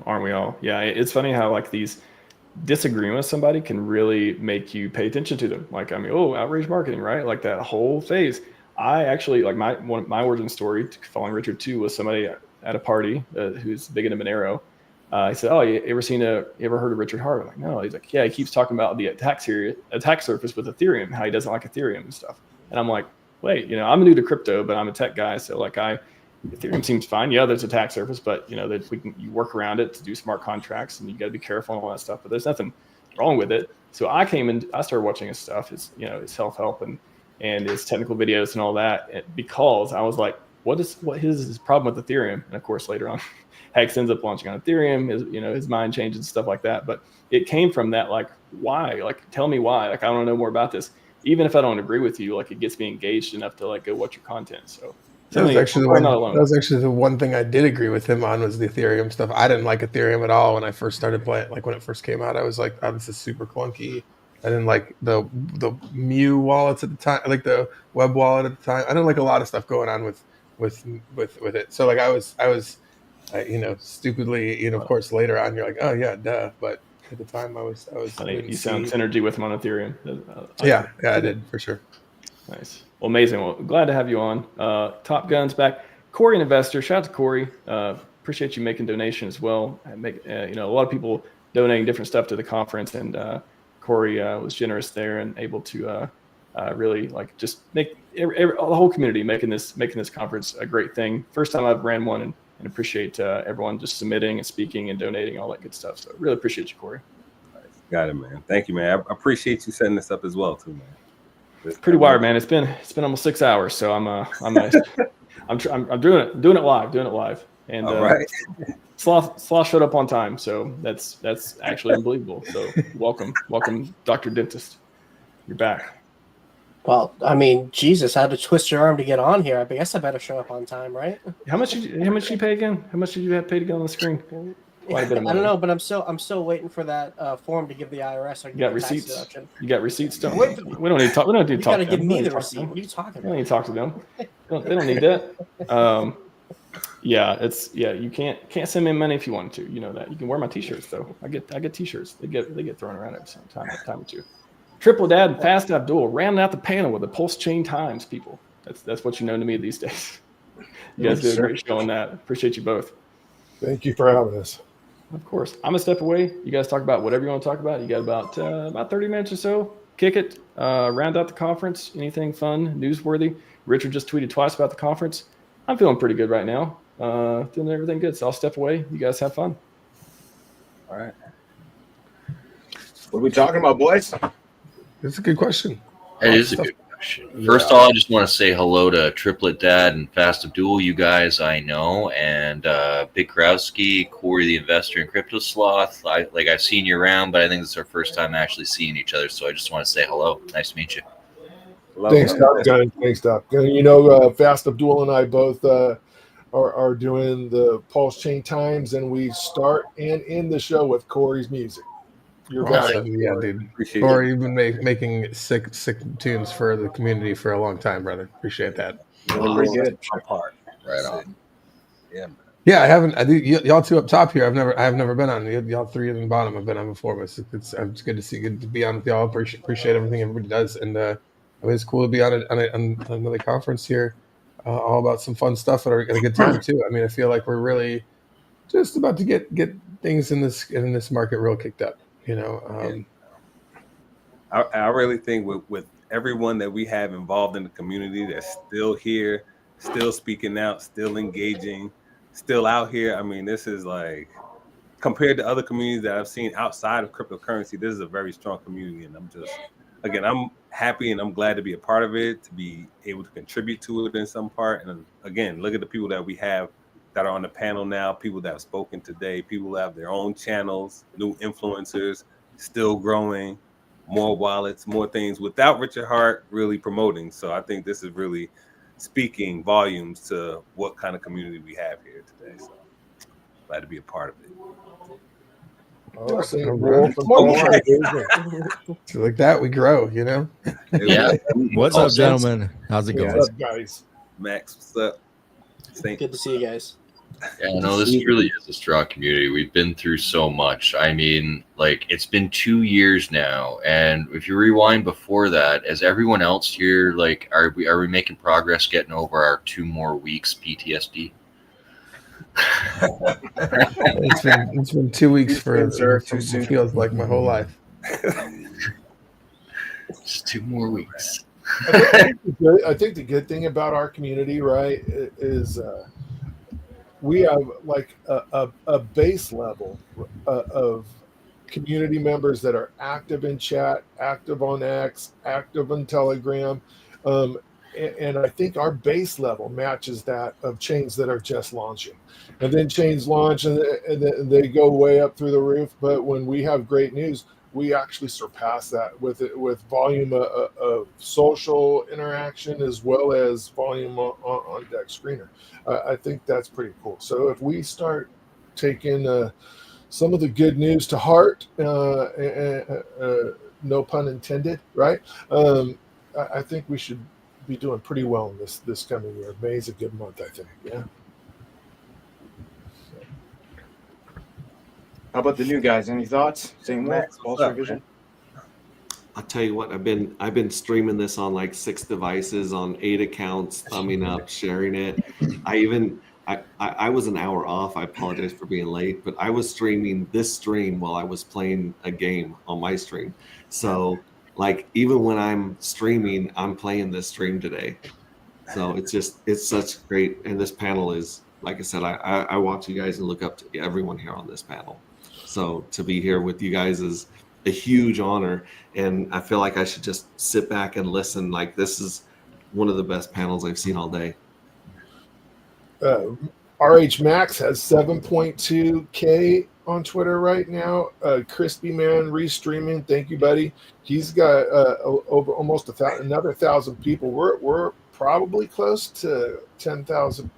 Aren't we all? Yeah, it's funny how like these disagreeing with somebody can really make you pay attention to them. Like, I mean, outrage marketing, right? Like that whole phase. I actually like my origin story following Richard too was somebody at a party who's big into Monero. He said, "Oh, you ever heard of Richard Hart?" I'm like, "No." He's like, "Yeah, he keeps talking about the attack surface with Ethereum, how he doesn't like Ethereum and stuff." And I'm like, "Wait, I'm new to crypto, but I'm a tech guy, so like Ethereum seems fine. Yeah, there's attack surface, but that you work around it to do smart contracts, and you got to be careful and all that stuff. But there's nothing wrong with it." So I came and I started watching his stuff, his self-help and his technical videos and all that, because I was like, what is his problem with Ethereum? And of course, later on, Hex ends up launching on Ethereum. His mind changes and stuff like that. But it came from that, like, why? Like, tell me why. Like, I want to know more about this. Even if I don't agree with you, like, it gets me engaged enough to like go watch your content. So that was actually the one thing I did agree with him on was the Ethereum stuff. I didn't like Ethereum at all when I first started playing. Like when it first came out, I was like, "Oh, this is super clunky." I didn't like the Mu wallets at the time, like the web wallet at the time. I didn't like a lot of stuff going on with it. So like I was stupidly, of course later on you're like, "Oh yeah, duh." But at the time I was. You sound synergy with him on Ethereum. Yeah, I did for sure. Nice. Well, amazing. Well, glad to have you on. Top Gun's back. Corey, an investor. Shout out to Corey. Appreciate you making donation as well. A lot of people donating different stuff to the conference, and Corey was generous there and able to really like just make the whole community making this conference a great thing. First time I've ran one, and appreciate everyone just submitting and speaking and donating, all that good stuff. So really appreciate you, Corey. Got it, man. Thank you, man. I appreciate you setting this up as well, too, man. It's pretty wired, man. It's been almost 6 hours, so I'm doing it live, and all right. Sloth showed up on time, so that's actually unbelievable. So welcome, Dr. Dentist. You're back. Well, I mean, Jesus, I had to twist your arm to get on here. I guess I better show up on time, right? How much did you pay again? How much did you have paid to get on the screen? I don't know, but I'm still waiting for that form to give the IRS. You got receipts? You got receipts? We don't need to talk. We don't need to talk. You gotta give me the receipt. What are you talking about? We don't need to talk to them. They don't need that. You can't send me money if you want to. You know that. You can wear my T-shirts though. I get T-shirts. They get thrown around every time or two. Triple Dad and Fast Abdul rounding out the panel with the PulseChain Times people. That's what you know to me these days. You guys did a great show on that. Appreciate you both. Thank you for having us. Of course. I'm gonna step away. You guys talk about whatever you want to talk about. You got about 30 minutes or so. Kick it. Round out the conference. Anything fun, newsworthy? Richard just tweeted twice about the conference. I'm feeling pretty good right now. Doing everything good. So I'll step away. You guys have fun. All right. What are we talking about, boys? That's a good question. It is a good question. First of all, I just want to say hello to Triplet Dad and Fast Abdul. You guys I know, and Big Krowski, Corey the investor, and Crypto Sloth. I've seen you around, but I think this is our first time actually seeing each other. So I just want to say hello. Nice to meet you. Thanks, Top Gun. Thanks, Top Gun. Fast Abdul and I both are doing the PulseChain Times, and we start and end the show with Corey's music. You're awesome. Yeah, dude. Corey, you've been making sick tunes for the community for a long time, brother. Appreciate that. Pretty good. Right on. Yeah, man. Yeah, I haven't. Y'all two up top here. I've never been on. Y'all three at the bottom. I've been on before, but it's good to see. Good to be on with y'all. Appreciate everything everybody does, and it's cool to be on another conference here, all about some fun stuff at a good time too. I mean, I feel like we're really just about to get things in this market real kicked up. I really think with everyone that we have involved in the community that's still here, still speaking out, still engaging, still out here. I mean, this is like, compared to other communities that I've seen outside of cryptocurrency, this is a very strong community, and again, I'm happy and I'm glad to be a part of it, to be able to contribute to it in some part. And again, look at the people that we have that are on the panel now, people that have spoken today, people that have their own channels, new influencers, still growing, more wallets, more things without Richard Hart really promoting. So I think this is really speaking volumes to what kind of community we have here today. So glad to be a part of it. Oh, St. All Wolf right. and So like that, we grow, you know? Yeah. What's up, gentlemen? How's it going? What's up, guys? Max, what's up? Good to see you guys. Yeah, no, this really is a strong community. We've been through so much. I mean, like, it's been 2 years now, and if you rewind before that, as everyone else here, like, are we making progress getting over our 2 more weeks PTSD? It's been 2 weeks for it feels like my whole life. Just 2 more weeks. I think the good thing about our community, right, is we have like a base level of community members that are active in chat, active on X, active on Telegram. And I think our base level matches that of chains that are just launching. And then chains launch and they go way up through the roof. But when we have great news, we actually surpass that with volume of social interaction as well as volume on deck screener. I think that's pretty cool. So if we start taking some of the good news to heart, no pun intended, right? I think we should be doing pretty well in this coming year. May is a good month, I think. Yeah. How about the new guys? Any thoughts? St. Wolf, Pulse Revision. I'll tell you what, I've been streaming this on like 6 devices on 8 accounts, thumbing up, sharing it. I was an hour off. I apologize for being late, but I was streaming this stream while I was playing a game on my stream. So like even when I'm streaming, I'm playing this stream today. So it's such great. And this panel is, like I said, I watch you guys and look up to everyone here on this panel. So to be here with you guys is a huge honor. And I feel like I should just sit back and listen. Like this is one of the best panels I've seen all day. RHMax has 7.2K on Twitter right now. Crispy Man restreaming. Thank you, buddy. He's got over almost another 1,000 people. We're probably close to 10,000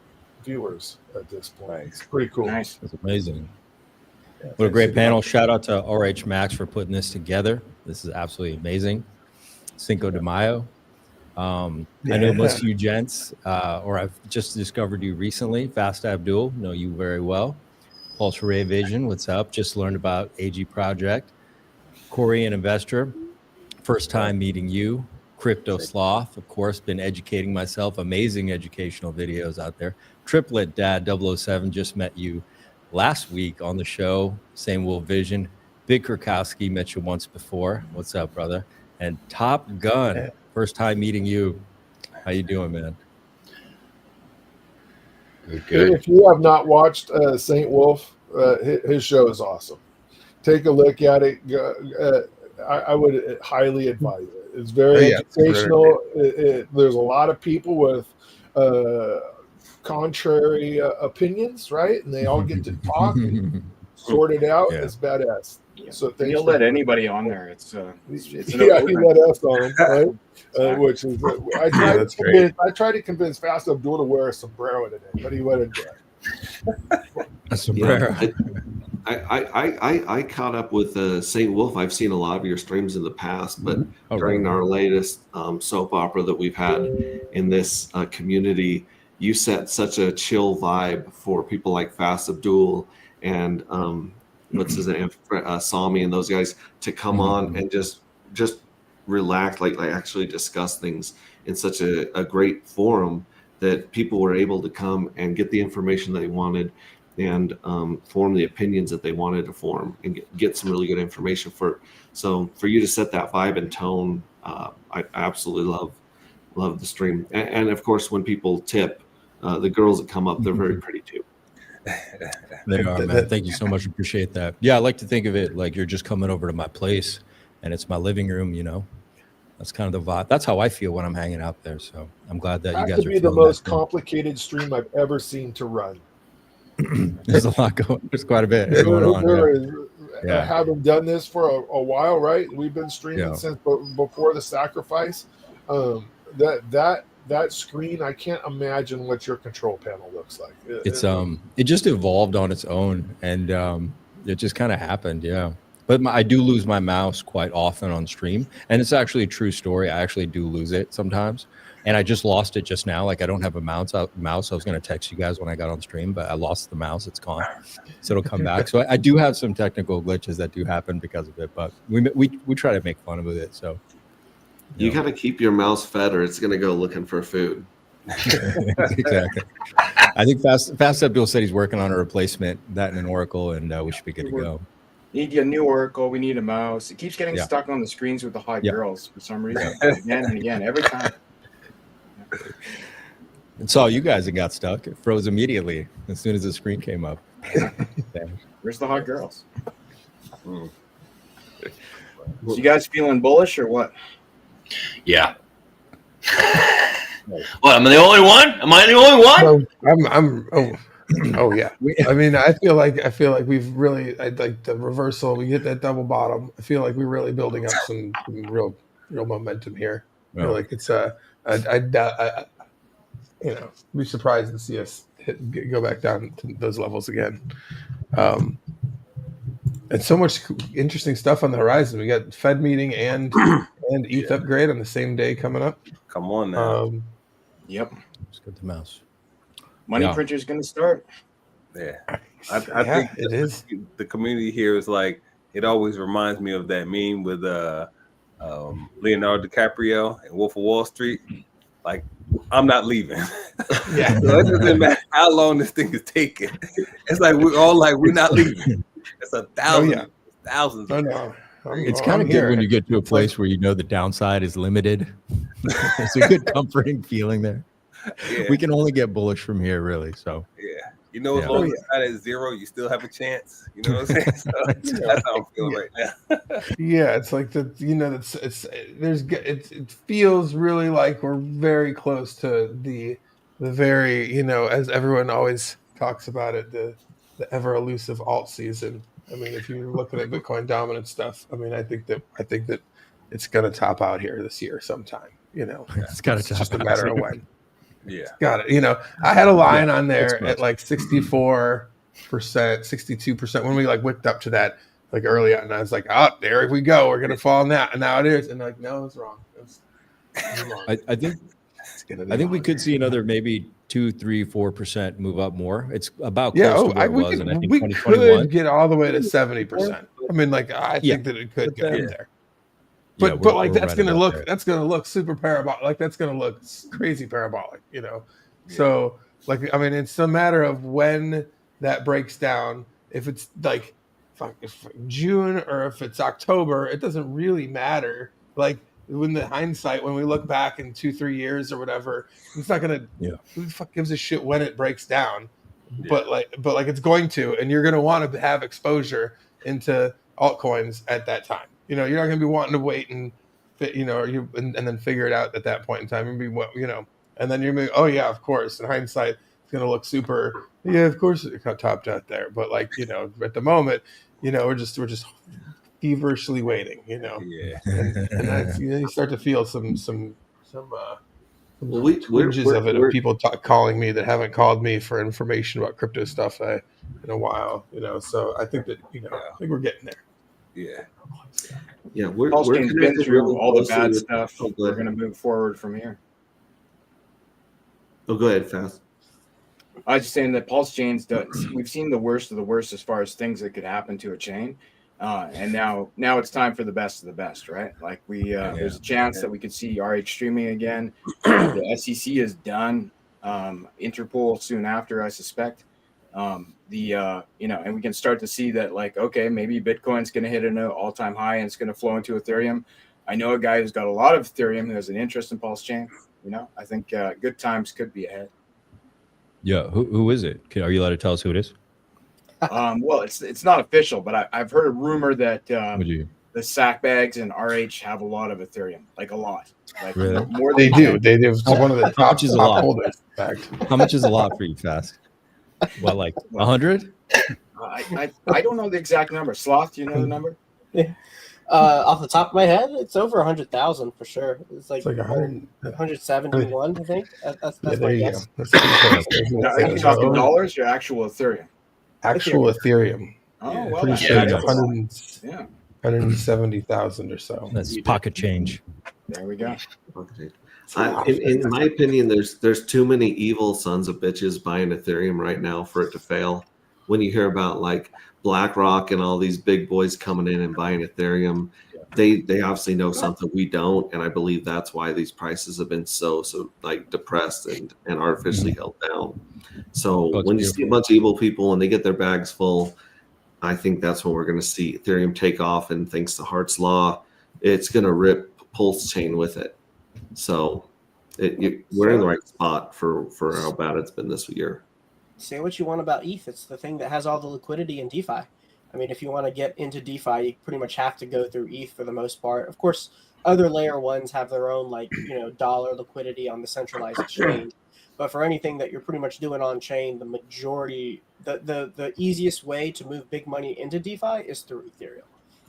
viewers at this point. It's pretty cool. Nice. That's amazing. What a great panel. Shout out to RHMax for putting this together. This is absolutely amazing. Cinco de Mayo. I know most of you gents, or I've just discovered you recently. Fast Abdul, know you very well. Pulse Ray Vision, what's up? Just learned about AG Project. Corey, an investor. First time meeting you. Crypto Sloth, of course, been educating myself. Amazing educational videos out there. Triplet Dad 007, just met you last week on the show. Same Wolf Vision. Big Kurkowski, met you once before. What's up, brother? And Top Gun, first time meeting you. How you doing, man? Good. If you have not watched St. Wolf, his show is awesome. Take a look at it. I would highly advise it. It's very educational. There's a lot of people with contrary opinions, right? And they all get to talk and sort it out. It's badass. So you'll let anybody on there. It's he let us on, right? Which is I tried to convince Fast Abdul to wear a sombrero today, but he wouldn't do it. A sombrero. I caught up with St. Wolf. I've seen a lot of your streams in the past, but during our latest soap opera that we've had in this community, you set such a chill vibe for people like Fast Abdul and what's his name, Sami, and those guys to come on and just relax, like actually discuss things in such a great forum that people were able to come and get the information they wanted and form the opinions that they wanted to form and get some really good information so for you to set that vibe and tone, I absolutely love the stream. And of course, when people tip, the girls that come up, they're very pretty too. They are, man. Thank you so much. Appreciate that. Yeah, I like to think of it like you're just coming over to my place and it's my living room, you know. That's kind of the vibe. That's how I feel when I'm hanging out there. So I'm glad that you Has guys to are be the feeling most that. complicated stream I've ever seen to run. There's a lot going. There's quite a bit going on. Yeah. Having done this for a while, right? We've been streaming since before the sacrifice. That screen, I can't imagine what your control panel looks like. It just evolved on its own, and it just kind of happened. Yeah. But I do lose my mouse quite often on stream, and it's actually a true story. I actually do lose it sometimes, and I just lost it just now. Like I don't have a mouse. I was going to text you guys when I got on stream, but I lost the mouse. It's gone, so it'll come back. So I do have some technical glitches that do happen because of it, but we try to make fun of it. So you got to keep your mouse fed, or it's going to go looking for food. Exactly. I think Fast Abdul said he's working on a replacement, that and an Oracle, and we should be good to go. Need a new Oracle. We need a mouse. It keeps getting stuck on the screens with the hot girls for some reason. Again and again, every time. And saw you guys that got stuck. It froze immediately as soon as the screen came up. Where's the hot girls? So you guys feeling bullish or what? Yeah. What? Am I the only one? Am I the only one? No, Oh yeah. I mean, I feel like we've really like the reversal. We get that double bottom. I feel like we're really building up some real momentum here. I feel like it's I be surprised to see us go back down to those levels again. And so much interesting stuff on the horizon. We got Fed meeting and ETH upgrade on the same day coming up. Come on now. Yep. Let's get the mouse. Money printer is going to start. Yeah, I think it is. The community here is like, it always reminds me of that meme with Leonardo DiCaprio and Wolf of Wall Street. Like, I'm not leaving. Yeah, so it doesn't matter how long this thing is taking. It's like we're all like, we're not leaving. It's thousands. Oh, no. It's kind of good when you get to a place where you know the downside is limited. It's a good comforting feeling there. Yeah. We can only get bullish from here, really. So as long as it's not at zero, you still have a chance. You know what I'm saying? So that's how I'm feeling right now. Yeah, it's like it feels really like we're very close to the very, as everyone always talks about it, the ever elusive alt season. I mean, if you're looking at Bitcoin dominant stuff, I mean, I think that it's going to top out here this year sometime. It's got to top just a matter of when. Yeah, got it. I had a line on there at like 64%, 62% when we like whipped up to that like early on, and I was like, "Oh, there we go. We're gonna fall now." And now it is, and like, no, it's wrong. It's wrong. I think we could see another maybe 2, 3, 4% move up more. It's about close to where it was, and I think 2021 could get all the way to 70%. I mean, like, I think that it could get up there. But like that's gonna look super parabolic. Like that's gonna look crazy parabolic, So like, I mean, it's a matter of when that breaks down. If it's like if June or if it's October, it doesn't really matter. Like when we look back in 2-3 years or whatever, it's not gonna. Who the fuck gives a shit when it breaks down? Yeah. But like it's going to, and you're gonna want to have exposure into altcoins at that time. You're not going to be wanting to wait and and then figure it out at that point in time. And and then you're going to be, oh yeah, of course. In hindsight, it's going to look super. Yeah, of course it got topped out there. But like at the moment, we're just feverishly waiting. Yeah, and that's, you start to feel some twinges of it, of people calling me that haven't called me for information about crypto stuff in a while. So I think that I think we're getting there. Yeah, we're been through all the bad stuff. We're going to move forward from here. Oh, go ahead, Fast. I was just saying that PulseChain's we've seen the worst of the worst as far as things that could happen to a chain, and now it's time for the best of the best, right? Like there's a chance that we could see RH streaming again. The SEC is done. Interpol soon after, I suspect. And we can start to see that, like, okay, maybe Bitcoin's going to hit an all-time high and it's going to flow into Ethereum. I know a guy who's got a lot of Ethereum who has an interest in PulseChain. I think good times could be ahead. Yeah, who is it? Are you allowed to tell us who it is? Well, it's not official, but I've heard a rumor that the sack bags and RH have a lot of Ethereum, like a lot, like Really? more They than do. They do. It's one of the How top, much is a top lot? holders. In fact. How much is a lot for you, Fast? What, like 100? I don't know the exact number. Sloth, do you know the number? Yeah. Off the top of my head, it's over 100,000 for sure. It's like 100, 171, I think. That's yeah, my there you guess. go. That's pretty close. Now, are you talking dollars or actual Ethereum? Actual Ethereum. Oh, well, Pretty that's sure it's a lot. 170,000 or so. That's pocket change. There we go. In my opinion, there's too many evil sons of bitches buying Ethereum right now for it to fail. When you hear about like BlackRock and all these big boys coming in and buying Ethereum, they obviously know something we don't, and I believe that's why these prices have been so like depressed and artificially held down. So when you see a bunch of evil people and they get their bags full, I think that's when we're going to see Ethereum take off, and thanks to Hart's Law, it's going to rip PulseChain with it. So we're in the right spot for how bad it's been this year. Say what you want about ETH. It's the thing that has all the liquidity in DeFi. I mean, if you want to get into DeFi, you pretty much have to go through ETH for the most part. Of course, other layer ones have their own, like, dollar liquidity on the centralized exchange. But for anything that you're pretty much doing on chain, the majority, the easiest way to move big money into DeFi is through Ethereum.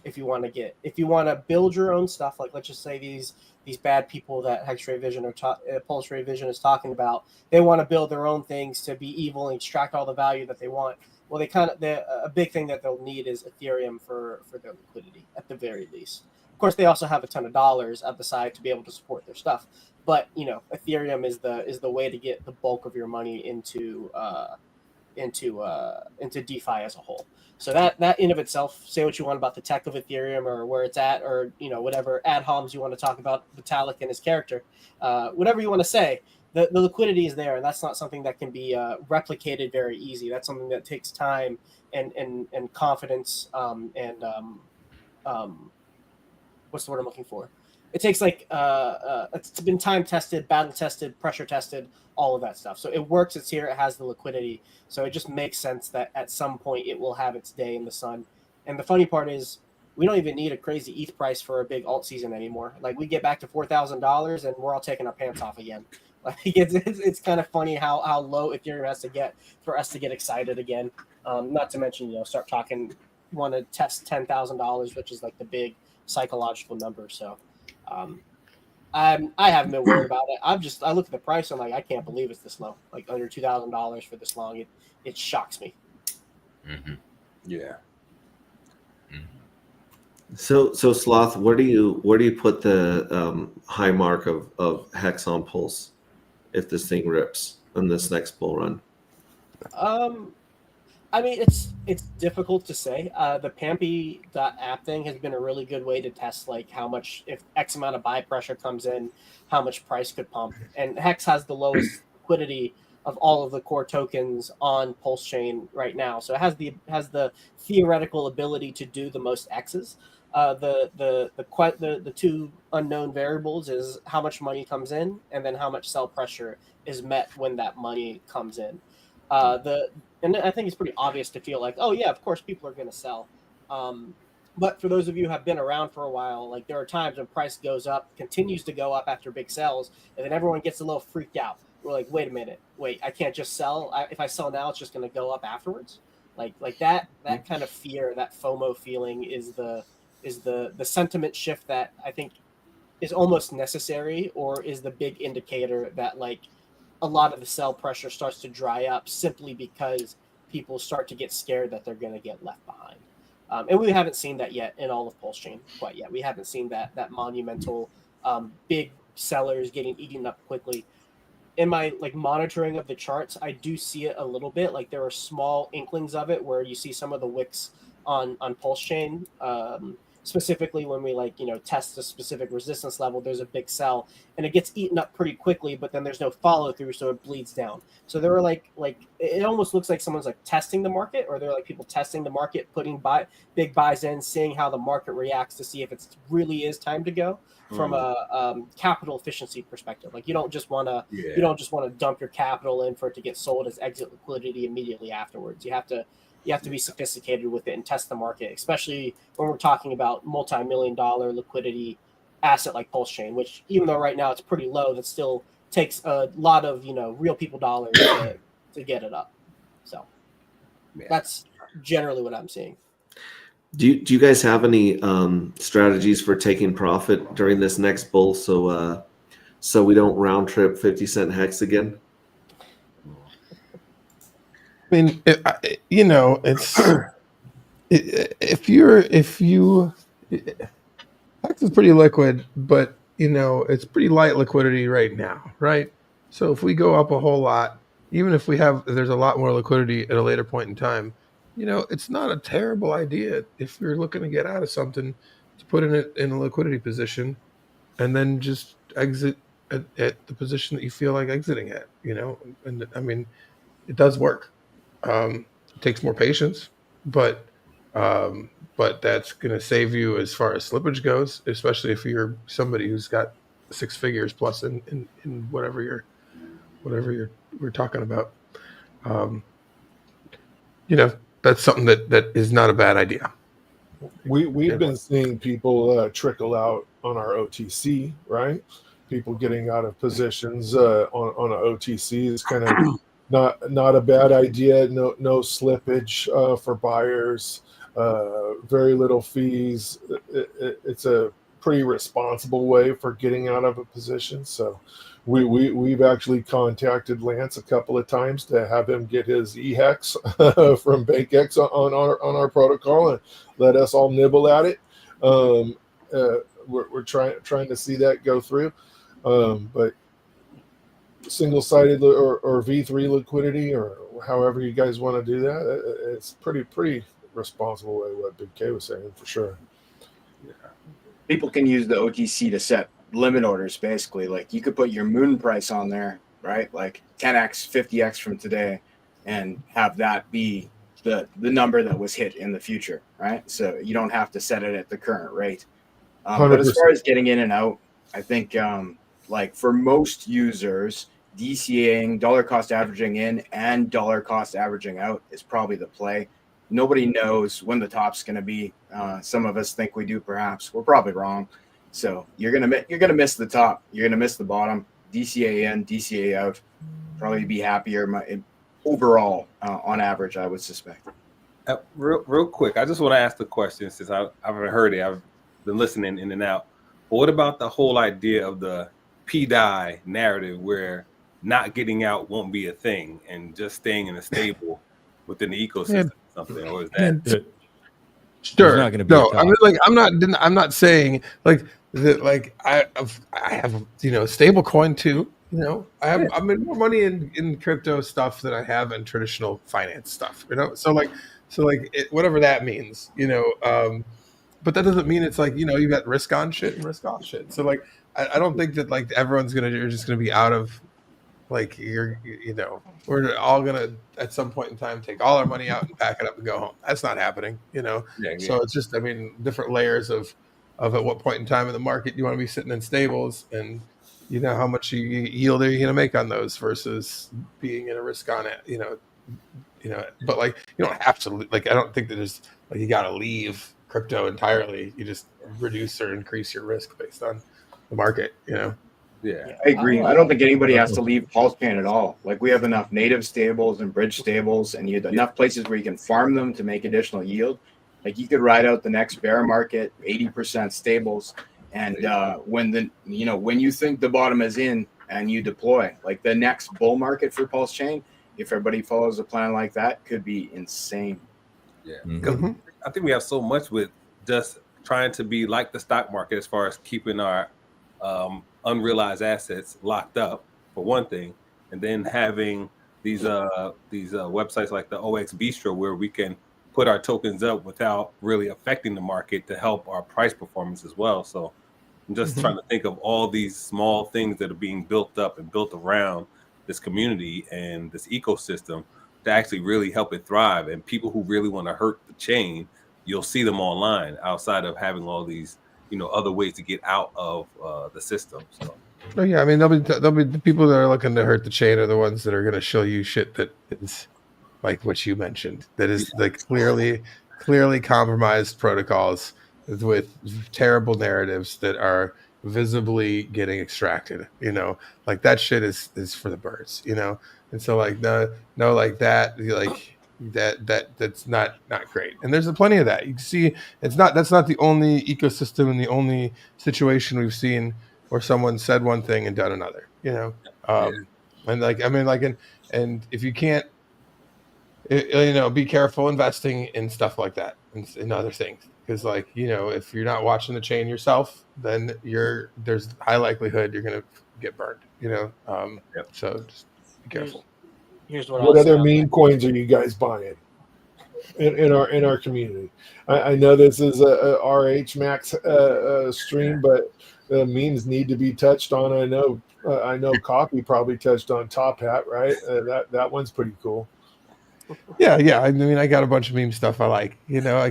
If you want to build your own stuff, like let's just say these bad people that X-Ray Vision or Pulse Ray Vision is talking about, they want to build their own things to be evil and extract all the value that they want. Well, a big thing that they'll need is Ethereum for their liquidity at the very least. Of course, they also have a ton of dollars at the side to be able to support their stuff. But Ethereum is the way to get the bulk of your money into DeFi as a whole. So that in of itself, say what you want about the tech of Ethereum or where it's at, or whatever ad homs you want to talk about Vitalik and his character, whatever you want to say, the liquidity is there, and that's not something that can be replicated very easy. That's something that takes time and confidence and what's the word I'm looking for? It takes it's been time tested, battle tested, pressure tested, all of that stuff. So it works. It's here. It has the liquidity. So it just makes sense that at some point it will have its day in the sun. And the funny part is we don't even need a crazy ETH price for a big alt season anymore. Like we get back to $4,000 and we're all taking our pants off again. Like it's kind of funny how low Ethereum has to get for us to get excited again. Not to mention, start talking, want to test $10,000, which is like the big psychological number. So I haven't been worried about it. I look at the price. I'm like, I can't believe it's this low, like under $2,000 for this long. It shocks me. Mm-hmm. Yeah. So Sloth, where do you put the high mark of Hex on Pulse if this thing rips in this next bull run? I mean, it's difficult to say. The Pampy.app thing has been a really good way to test like how much, if X amount of buy pressure comes in, how much price could pump. And Hex has the lowest liquidity of all of the core tokens on PulseChain right now, so it has the theoretical ability to do the most X's. The two unknown variables is how much money comes in and then how much sell pressure is met when that money comes in. And I think it's pretty obvious to feel like, oh yeah, of course people are going to sell. But for those of you who have been around for a while, like there are times when price goes up, continues to go up after big sells, and then everyone gets a little freaked out. We're like, wait a minute, I can't just sell. If I sell now, it's just going to go up afterwards. Like that kind of fear, that FOMO feeling is the sentiment shift that I think is almost necessary, or is the big indicator that like a lot of the sell pressure starts to dry up simply because people start to get scared that they're going to get left behind. And we haven't seen that yet in all of PulseChain quite yet. We haven't seen that monumental big sellers getting eaten up quickly. In my like monitoring of the charts, I do see it a little bit. Like there are small inklings of it where you see some of the wicks on PulseChain. Specifically when we test a specific resistance level, there's a big sell and it gets eaten up pretty quickly, but then there's no follow through, so it bleeds down. So there are like it almost looks like someone's like testing the market, or they're like people testing the market, putting big buys in, seeing how the market reacts to see if it really is time to go from a capital efficiency perspective. Like you don't just want to dump your capital in for it to get sold as exit liquidity immediately afterwards. You have to you have to be sophisticated with it and test the market, especially when we're talking about multi-million-dollar liquidity asset like PulseChain, which even though right now it's pretty low, that still takes a lot of real people dollars to get it up. So that's generally what I'm seeing. Do you guys have any strategies for taking profit during this next bull, so we don't round trip 50-cent hex again? I mean, it's Hex is pretty liquid, but it's pretty light liquidity right now, right? So if we go up a whole lot, even if there's a lot more liquidity at a later point in time, it's not a terrible idea if you're looking to get out of something to put it in a liquidity position and then just exit at the position that you feel like exiting at, and I mean, it does work. It takes more patience, but that's going to save you as far as slippage goes, especially if you're somebody who's got 6 figures plus in whatever we're talking about. That's something that is not a bad idea. We've been seeing people trickle out on our OTC, right? People getting out of positions on an OTC is kind of not a bad idea. No slippage for buyers. Very little fees. It's a pretty responsible way for getting out of a position. So we've actually contacted Lance a couple of times to have him get his EHEX from BankX on our protocol and let us all nibble at it. We're trying to see that go through, but single-sided or V3 liquidity, or however you guys want to do that, it's pretty responsible way what Big K was saying, for sure. People can use the OTC to set limit orders, basically. Like, you could put your moon price on there, right? Like 10x, 50x from today, and have that be the number that was hit in the future, right? So you don't have to set it at the current rate. But as far as getting in and out, I think like for most users, DCAing, dollar cost averaging in and dollar cost averaging out is probably the play. Nobody knows when the top's going to be. Some of us think we do, perhaps. We're probably wrong. So you're gonna miss the top. You're gonna miss the bottom. DCA in, DCA out. Probably be happier overall on average, I would suspect. Real quick, I just want to ask the question, since I haven't heard it. I've been listening in and out. But what about the whole idea of the P-die narrative, where not getting out won't be a thing and just staying in a stable within the ecosystem or something? Or is that sure? Not gonna be I mean, like, I'm not saying like that. Like, I have stable coin too. I made more money in crypto stuff than I have in traditional finance stuff. So whatever that means. But that doesn't mean it's like you got risk on shit and risk off shit. So like I don't think that like you're just gonna be out of like we're all gonna at some point in time take all our money out and pack it up and go home. That's not happening. So it's just different layers of at what point in time in the market you want to be sitting in stables, and how much yield are you going to make on those versus being in a risk on it. But like you don't have to, like, I don't think that there's like you got to leave crypto entirely. You just reduce or increase your risk based on the market. Yeah, I agree. I don't think anybody has to leave PulseChain at all. Like, we have enough native stables and bridge stables, and you have enough places where you can farm them to make additional yield. Like, you could ride out the next bear market, 80% stables, and when you think the bottom is in and you deploy, like the next bull market for PulseChain, if everybody follows a plan like that, could be insane. Yeah, I think we have so much with just trying to be like the stock market as far as keeping our unrealized assets locked up, for one thing, and then having these websites like the OX Bistro where we can put our tokens up without really affecting the market to help our price performance as well. So I'm just trying to think of all these small things that are being built up and built around this community and this ecosystem to actually really help it thrive. And people who really want to hurt the chain, you'll see them online outside of having all these other ways to get out of the system. So. Oh yeah, I mean, they'll be the people that are looking to hurt the chain are the ones that are going to show you shit that is like what you mentioned, that is like clearly compromised protocols with terrible narratives that are visibly getting extracted, you know, like that shit is for the birds, you know. And so like like that's not great. And there's plenty of that. You can see that's not the only ecosystem and the only situation we've seen where someone said one thing and done another, you know. And like, I mean, like, and if you can't, you know, be careful investing in stuff like that and in other things, because like, you know, if you're not watching the chain yourself, then there's high likelihood you're gonna get burned, you know. So just be careful. Here's what What other meme coins are you guys buying in our community? I know this is a RHMax stream, but memes need to be touched on. I know Copy probably touched on Top Hat, right? That one's pretty cool. Yeah. I mean, I got a bunch of meme stuff I like. You know,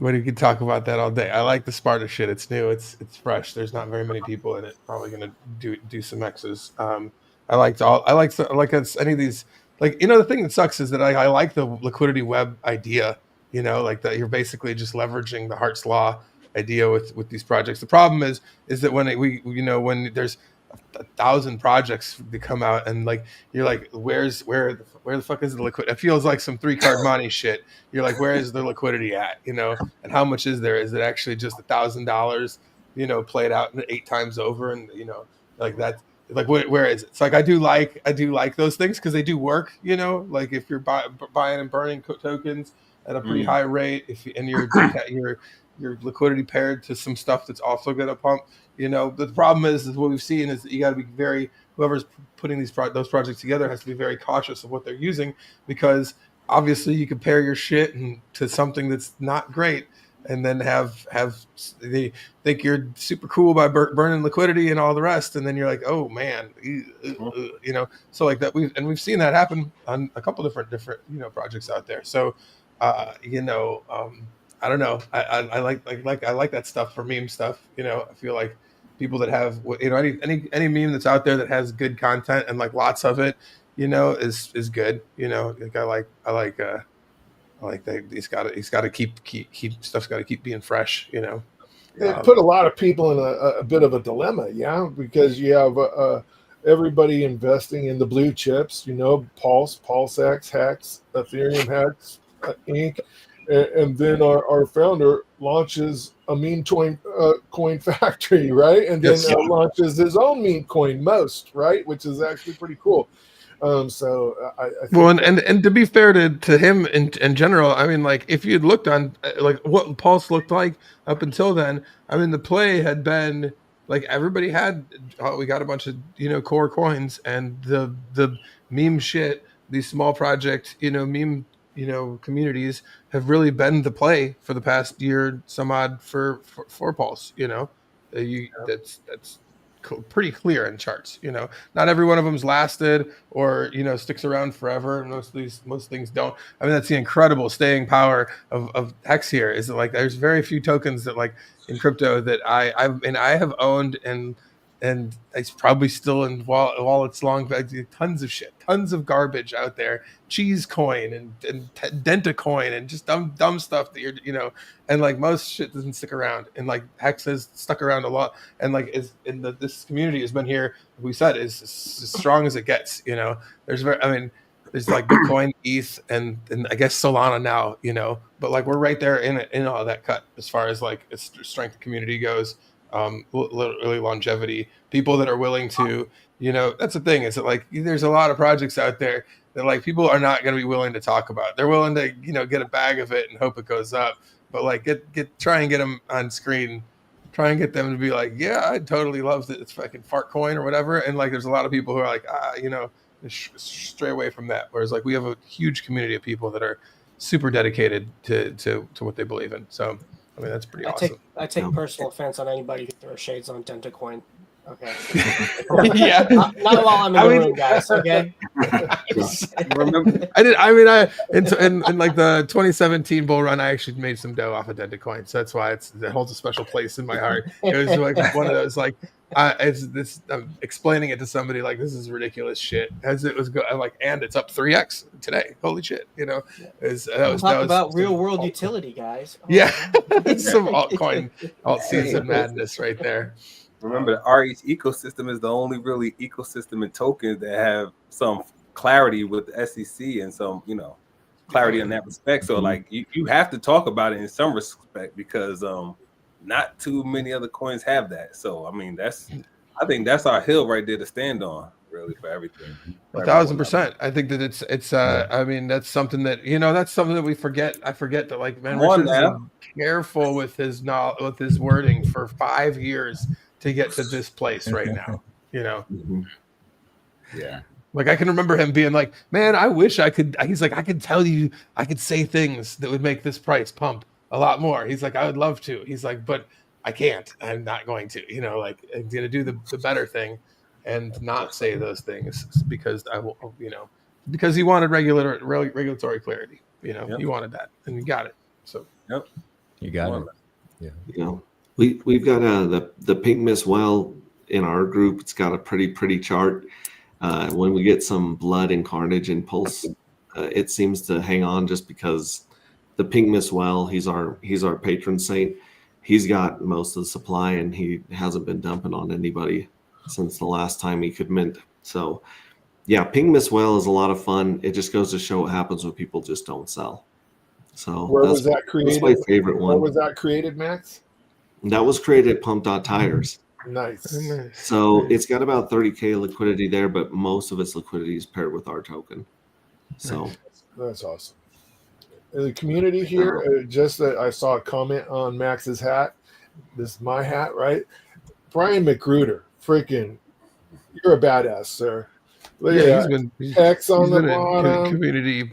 we could talk about that all day. I like the Sparta shit. It's new. It's fresh. There's not very many people in it. Probably gonna do some X's. I like any of these. Like, you know, the thing that sucks is that I like the liquidity web idea. You know, like that you're basically just leveraging the Hart's Law idea with these projects. The problem is that when there's 1,000 projects that come out and like you're like, where the fuck is the liquidity? It feels like some 3-card money shit. You're like, where is the liquidity at? You know, and how much is there? Is it actually just $1,000? You know, played out 8 times over, and you know, like that. Like where is it? It's like I do like those things because they do work. You know, like if you're buying and burning tokens at a pretty high rate, and your liquidity paired to some stuff that's also going to pump. You know, the problem is what we've seen is that you got to be whoever's putting those projects together has to be very cautious of what they're using, because obviously you compare your shit to something that's not great, and then they think you're super cool by burning liquidity and all the rest, and then you're like, oh man, you know. So like that we've seen that happen on a couple different projects out there. So you know, I don't know. I like that stuff for meme stuff. You know, I feel like people that have, you know, any meme that's out there that has good content and like lots of it, you know, is good. You know, like I like that he's got to keep stuff's got to keep being fresh. You know, It put a lot of people in a bit of a dilemma, yeah, because you have everybody investing in the blue chips. You know, PulseX, Hex, Ethereum, Hex, Inc. And then our founder launches a meme coin factory, right? And then launches his own meme coin, Most, right? Which is actually pretty cool. So I think and to be fair to him in general, I mean, like if you'd looked on like what Pulse looked like up until then, I mean, the play had been like everybody had, we got a bunch of, you know, core coins, and the meme shit, these small project, you know, meme, you know, communities have really been the play for the past year some odd for Pulse. You know, that's pretty clear in charts. You know, not every one of them's lasted or, you know, sticks around forever. Most things don't. I mean, that's the incredible staying power of Hex here, is that like there's very few tokens that like in crypto that I have owned and it's probably still in wallets long back. Tons of shit, tons of garbage out there. Cheese coin and Denta coin and just dumb stuff that you're, you know, and like most shit doesn't stick around. And like Hex has stuck around a lot, and like this community has been here. We said is as strong as it gets. You know, there's like Bitcoin, ETH, and I guess Solana now. You know, but like we're right there in all that cut as far as like its strength of community goes. Literally longevity, people that are willing to, you know, that's the thing, is that like there's a lot of projects out there that like people are not going to be willing to talk about. They're willing to, you know, get a bag of it and hope it goes up, but like try and get them on screen, try and get them to be like, yeah, I totally love it, it's fucking fart coin or whatever. And like there's a lot of people who are like, you know, stray away from that, whereas like we have a huge community of people that are super dedicated to what they believe in. So I mean, that's pretty awesome. I take personal offense on anybody who throws shades on Denta coin. Okay. Yeah. Not while I'm in the room, guys. Okay. Remember, in like the 2017 bull run, I actually made some dough off of Denta coin, so that's why it holds a special place in my heart. It was like one of those like it's this. I'm explaining it to somebody like this is ridiculous shit. As it was I'm like, and it's up 3x today. Holy shit! You know, Talk about real world utility, guys. Oh, yeah, it's some altcoin alt season madness right there. Remember, the RH ecosystem is the only really ecosystem and tokens that have some clarity with the SEC and some, clarity in that respect. So, like, you have to talk about it in some respect because not too many other coins have that. So, I mean, I think that's our hill right there to stand on, really, for everything. 1,000%. I think that it's. I mean, that's something that that's something that we forget. I forget that, like, man, Richard's been careful with his wording for 5 years to get to this place right now. Yeah. Like, I can remember him being like, man, I wish I could. He's like, I could tell you, I could say things that would make this price pump a lot more. He's like, I would love to. He's like, but I can't. I'm not going to. Like, I'm going to do the better thing and not say those things because I will, because he wanted regulatory clarity. He wanted that, and he got it. So, you got it. Yeah. We've got the pink mist well in our group. It's got a pretty chart. When we get some blood and carnage in Pulse, it seems to hang on just because the pink mist well, he's our patron saint. He's got most of the supply and he hasn't been dumping on anybody since the last time he could mint. So yeah, pink mist well is a lot of fun. It just goes to show what happens when people just don't sell. So where was that created? That's my favorite one. Where was that created, Max? That was created at Pump.Tires. Nice. So it's got about 30K liquidity there, but most of its liquidity is paired with our token. So that's awesome. In the community here, I saw a comment on Max's hat. This is my hat, right? Brian McGruder, freaking, you're a badass, sir. Look at that. X on the bottom. Community,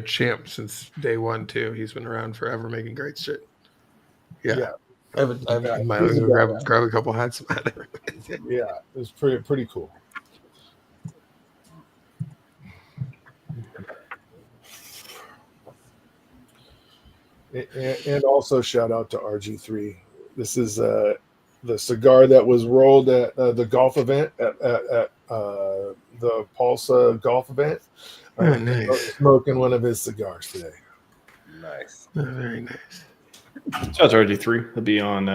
champ since day one too. He's been around forever, making great shit. Yeah. I might grab a couple hats. Yeah, it was pretty cool. And also shout out to RG3. This is the cigar that was rolled at the golf event at the Pulse golf event. Nice. Smoking one of his cigars today. Nice. Very nice. Shout out to RG3. He'll be on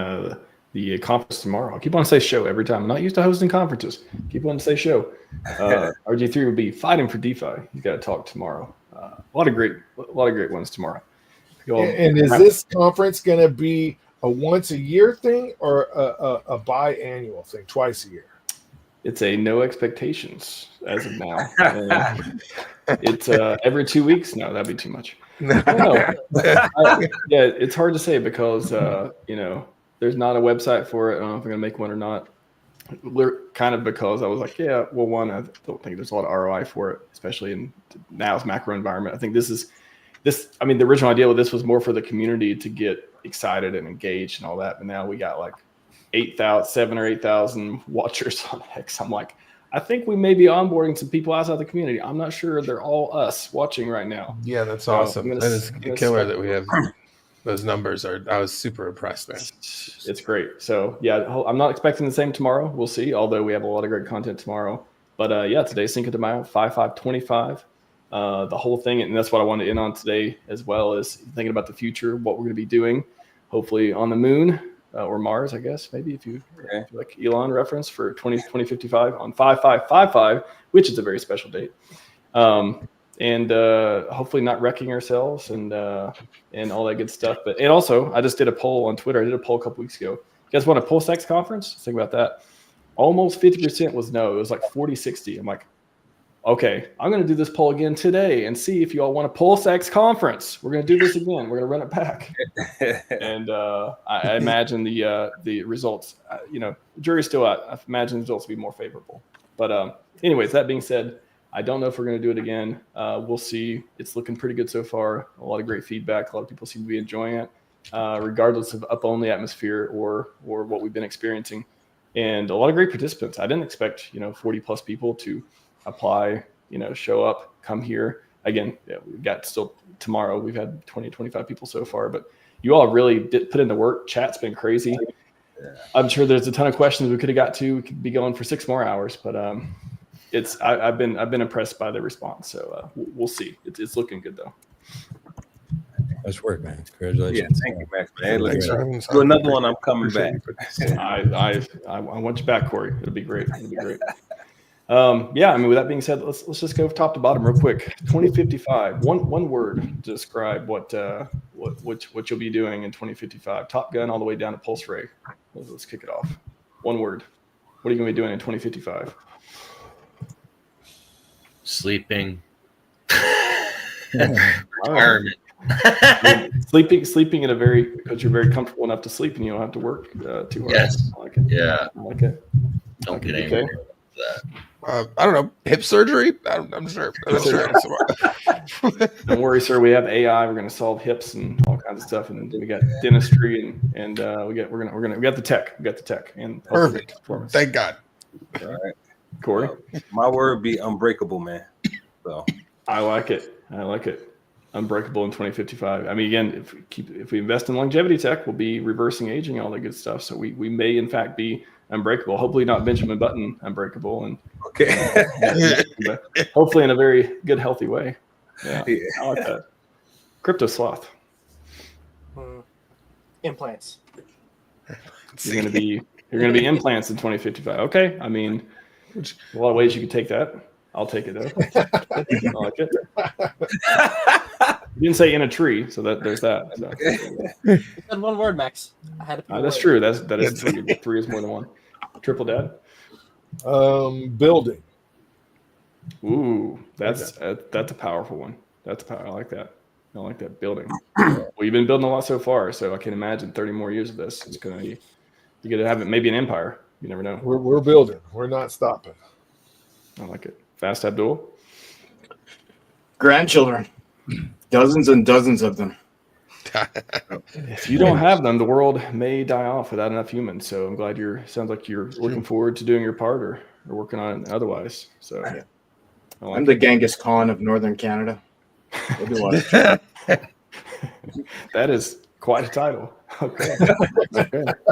the conference tomorrow. I keep on saying show every time. I'm not used to hosting conferences. Keep on to say show. RG3 will be fighting for DeFi. He's got to talk tomorrow. A lot of great ones tomorrow. And is this conference going to be a once a year thing or a biannual thing, twice a year? It's a no expectations as of now. It's every 2 weeks. No, that'd be too much. Yeah, it's hard to say because there's not a website for it. I don't know if I'm gonna make one or not. Kind of because I was like, I don't think there's a lot of ROI for it, especially in now's macro environment. I think the original idea with this was more for the community to get excited and engaged and all that. But now we got like 7,000 or 8,000 watchers on X. I'm like, I think we may be onboarding some people outside the community. I'm not sure they're all us watching right now. Yeah, that's awesome. That is killer that we have those numbers. I was super impressed, man. It's great. So yeah, I'm not expecting the same tomorrow. We'll see. Although we have a lot of great content tomorrow. But today's Cinco de Mayo, 5/5/25. The whole thing, and that's what I wanted to end on today, as well as thinking about the future, what we're going to be doing, hopefully on the moon. Or Mars, I guess, maybe if you like Elon reference for 2055 on 5/5/55, which is a very special date. And hopefully not wrecking ourselves and all that good stuff. And also, I just did a poll on Twitter. I did a poll a couple weeks ago. You guys want a PulseX conference? Think about that. Almost 50% was no. It was like 40-60. I'm like, okay, I'm going to do this poll again today and see if you all want a PulseX conference. We're going to do this again. We're going to run it back. And I imagine the results, the jury's still out. I imagine the results will be more favorable. But anyways, that being said, I don't know if we're going to do it again. We'll see. It's looking pretty good so far. A lot of great feedback. A lot of people seem to be enjoying it, regardless of up-only atmosphere or what we've been experiencing. And a lot of great participants. I didn't expect, 40-plus people to apply, show up, come here. Again, we've got still tomorrow. We've had 20, 25 people so far, but you all really did put into work. Chat's been crazy. I'm sure there's a ton of questions we could have got to. We could be going for 6 more hours, but I've been impressed by the response. So we'll see. It's looking good though. Nice work, man. Congratulations. Yeah, thank you, Max. Man. Thanks, Do another one. I'm coming back. I want you back, Corey. It'll be great. It'll be great. Yeah, I mean, with that being said, let's just go top to bottom real quick. 2055. One word to describe what you'll be doing in 2055. Top Gun all the way down to Pulse Ray. Let's kick it off. One word. What are you going to be doing in 2055? Sleeping. Retirement. sleeping in because you're very comfortable enough to sleep and you don't have to work too hard. Yes. I like it. Yeah. I like it. Don't get angry with that. I don't know, hip surgery. I'm sure. Don't worry, sir. We have AI. We're going to solve hips and all kinds of stuff, and we got dentistry, and we got the tech. We got the tech and perfect. Thank God. All right, Corey. My word would be unbreakable, man. So I like it. Unbreakable in 2055. I mean, again, if we invest in longevity tech, we'll be reversing aging, all that good stuff. So we may in fact be unbreakable. Hopefully not Benjamin Button unbreakable, and but hopefully in a very good, healthy way. Yeah, I like that. Crypto sloth. Implants. You're gonna be implants in 2055. Okay, I mean, a lot of ways you could take that. I'll take it though. I like it. You didn't say in a tree, so there's that. So. You said one word, Max. I had to. That's true. That is three. Three is more than one. Triple dad. Building. Ooh, that's a powerful one. I like that. I like that. Building. Well, you've been building a lot so far, so I can imagine 30 more years of this. It's gonna you're gonna have it maybe an empire. You never know. We're building. We're not stopping. I like it. Fast Abdul. Grandchildren. Dozens and dozens of them. If you don't have them, the world may die off without enough humans. So I'm glad sounds like you're looking forward to doing your part or working on it otherwise. So yeah. I'm the Genghis Khan of Northern Canada. That is quite a title. Okay.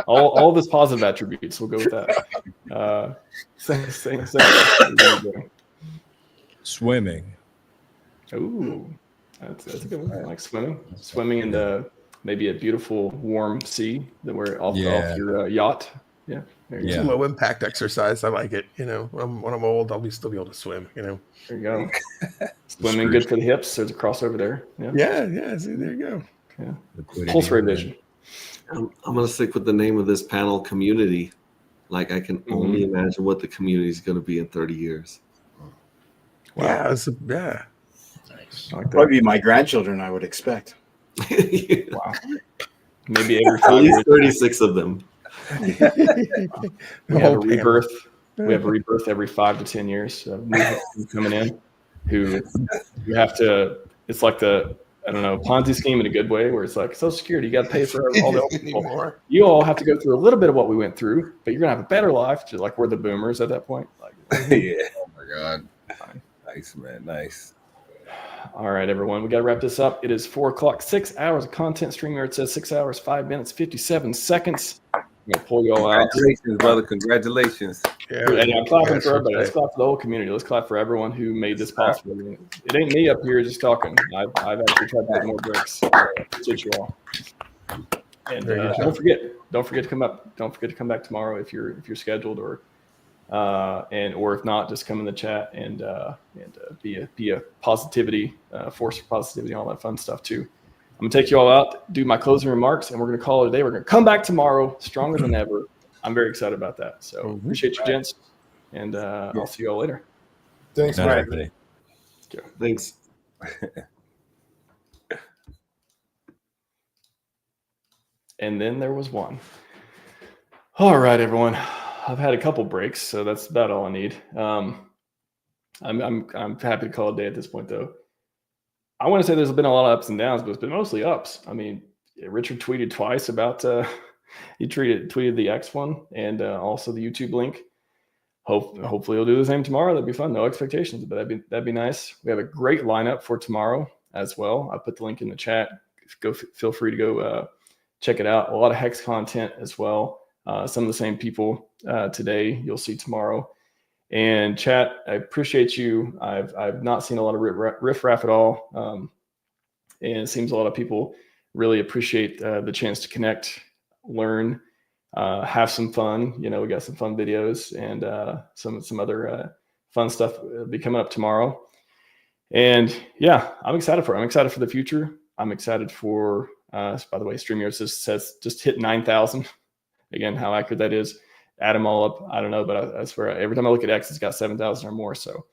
All of his positive attributes. We'll go with that. Swimming. Ooh, that's a good one. I like swimming. Swimming in maybe a beautiful warm sea that we're off your yacht. Yeah. It's a low impact exercise. I like it. You know, when I'm old, I'll still be able to swim. You know. There you go. Swimming good for the hips. There's a crossover there. Yeah. See, there you go. Yeah. Pulse ray vision. I'm going to stick with the name of this panel, community. Like I can only imagine what the community is going to be in 30 years. Wow. Yeah. Nice. Probably my grandchildren, I would expect. Wow. Maybe every 5 at least years. 36 of them. We have a rebirth. We have a rebirth every 5 to 10 years. New coming in, who you have to. It's like the Ponzi scheme in a good way, where it's like Social Security. You got to pay for all the old people. You all have to go through a little bit of what we went through, but you're gonna have a better life. Just like we're the boomers at that point. Like, yeah. Oh my God. Nice, man. Nice. All right, everyone. We got to wrap this up. It is 4 o'clock. 6 hours of content stream here. It says 6 hours, 5 minutes, 57 seconds. I'm gonna pull you all out. Congratulations, brother. Congratulations. Yeah, and I'm clapping for everybody. Let's clap for the whole community. Let's clap for everyone who made this possible. It ain't me up here just talking. I've actually tried to get more breaks. Appreciate you all. And don't forget to come up. Don't forget to come back tomorrow if you're scheduled, or if not, just come in the chat and be a positivity force for positivity, all that fun stuff too. I'm gonna take you all out, do my closing remarks, and we're gonna call it a day. We're gonna come back tomorrow stronger than ever. I'm very excited about that. So appreciate you, gents, and I'll see you all later. Thanks, everybody. Thanks. And then there was one. All right, everyone. I've had a couple breaks, so that's about all I need. I'm happy to call it a day at this point, though. I want to say there's been a lot of ups and downs, but it's been mostly ups. I mean, Richard tweeted twice about he tweeted the X one and also the YouTube link. Hopefully he'll do the same tomorrow. That'd be fun. No expectations, but that'd be nice. We have a great lineup for tomorrow as well. I put the link in the chat. Feel free to go check it out. A lot of Hex content as well. some of the same people today you'll see tomorrow. And chat, I appreciate you. I've not seen a lot of riffraff at all. And it seems a lot of people really appreciate the chance to connect, learn, have some fun. We got some fun videos and some other fun stuff be coming up tomorrow. And yeah, I'm excited for it. I'm excited for the future. I'm excited for, by the way, StreamYard says just hit 9,000. Again, how accurate that is. Add them all up. I don't know, but I swear every time I look at X, it's got 7,000 or more. So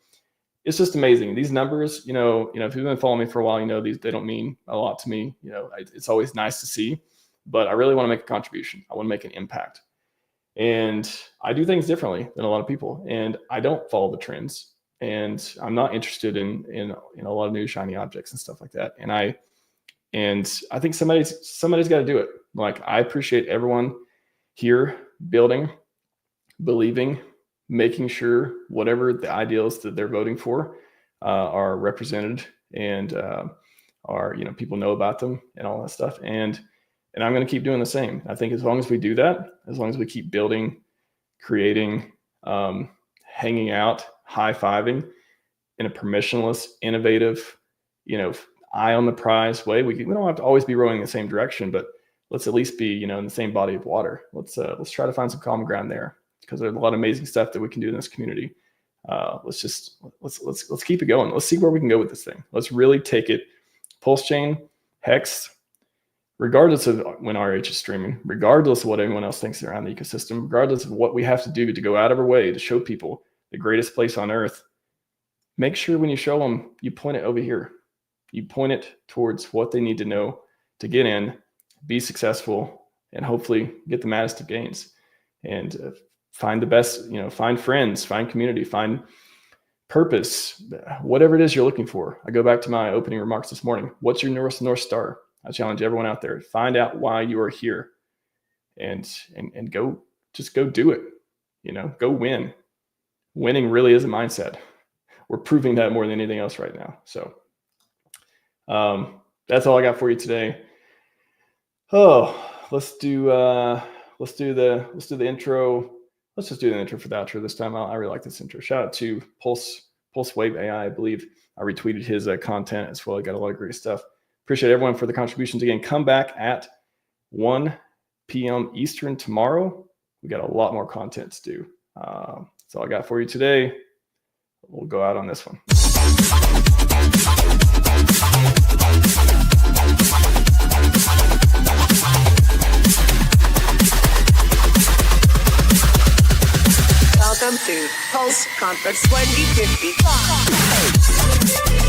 it's just amazing. These numbers, if you've been following me for a while, they don't mean a lot to me. It's always nice to see, but I really want to make a contribution. I want to make an impact. And I do things differently than a lot of people, and I don't follow the trends, and I'm not interested in a lot of new shiny objects and stuff like that. And I think somebody's got to do it. Like, I appreciate everyone here building, believing, making sure whatever the ideals that they're voting for are represented and are, people know about them and all that stuff. And I'm going to keep doing the same. I think as long as we do that, as long as we keep building, creating, hanging out, high-fiving in a permissionless, innovative, eye on the prize way, we don't have to always be rowing in the same direction, but let's at least be, in the same body of water. Let's try to find some common ground there, because there's a lot of amazing stuff that we can do in this community. Let's keep it going. Let's see where we can go with this thing. Let's really take it. PulseChain, Hex, regardless of when RH is streaming, regardless of what anyone else thinks around the ecosystem, regardless of what we have to do to go out of our way to show people the greatest place on earth, make sure when you show them, you point it over here. You point it towards what they need to know to get in, be successful, and hopefully get the maddest of gains. And find the best, find friends, find community, find purpose, whatever it is you're looking for. I go back to my opening remarks this morning. What's your North Star? I challenge everyone out there, find out why you are here and go do it. Go win. Winning really is a mindset. We're proving that more than anything else right now. So that's all I got for you today. Let's do the intro. Let's just do the intro for the outro this time. I really like this intro. Shout out to PulseWave AI. I believe I retweeted his content as well. I got a lot of great stuff. Appreciate everyone for the contributions. Again, come back at 1 p.m. Eastern tomorrow. We got a lot more content to do. That's all I got for you today. We'll go out on this one. Welcome to Pulse Conference 2050.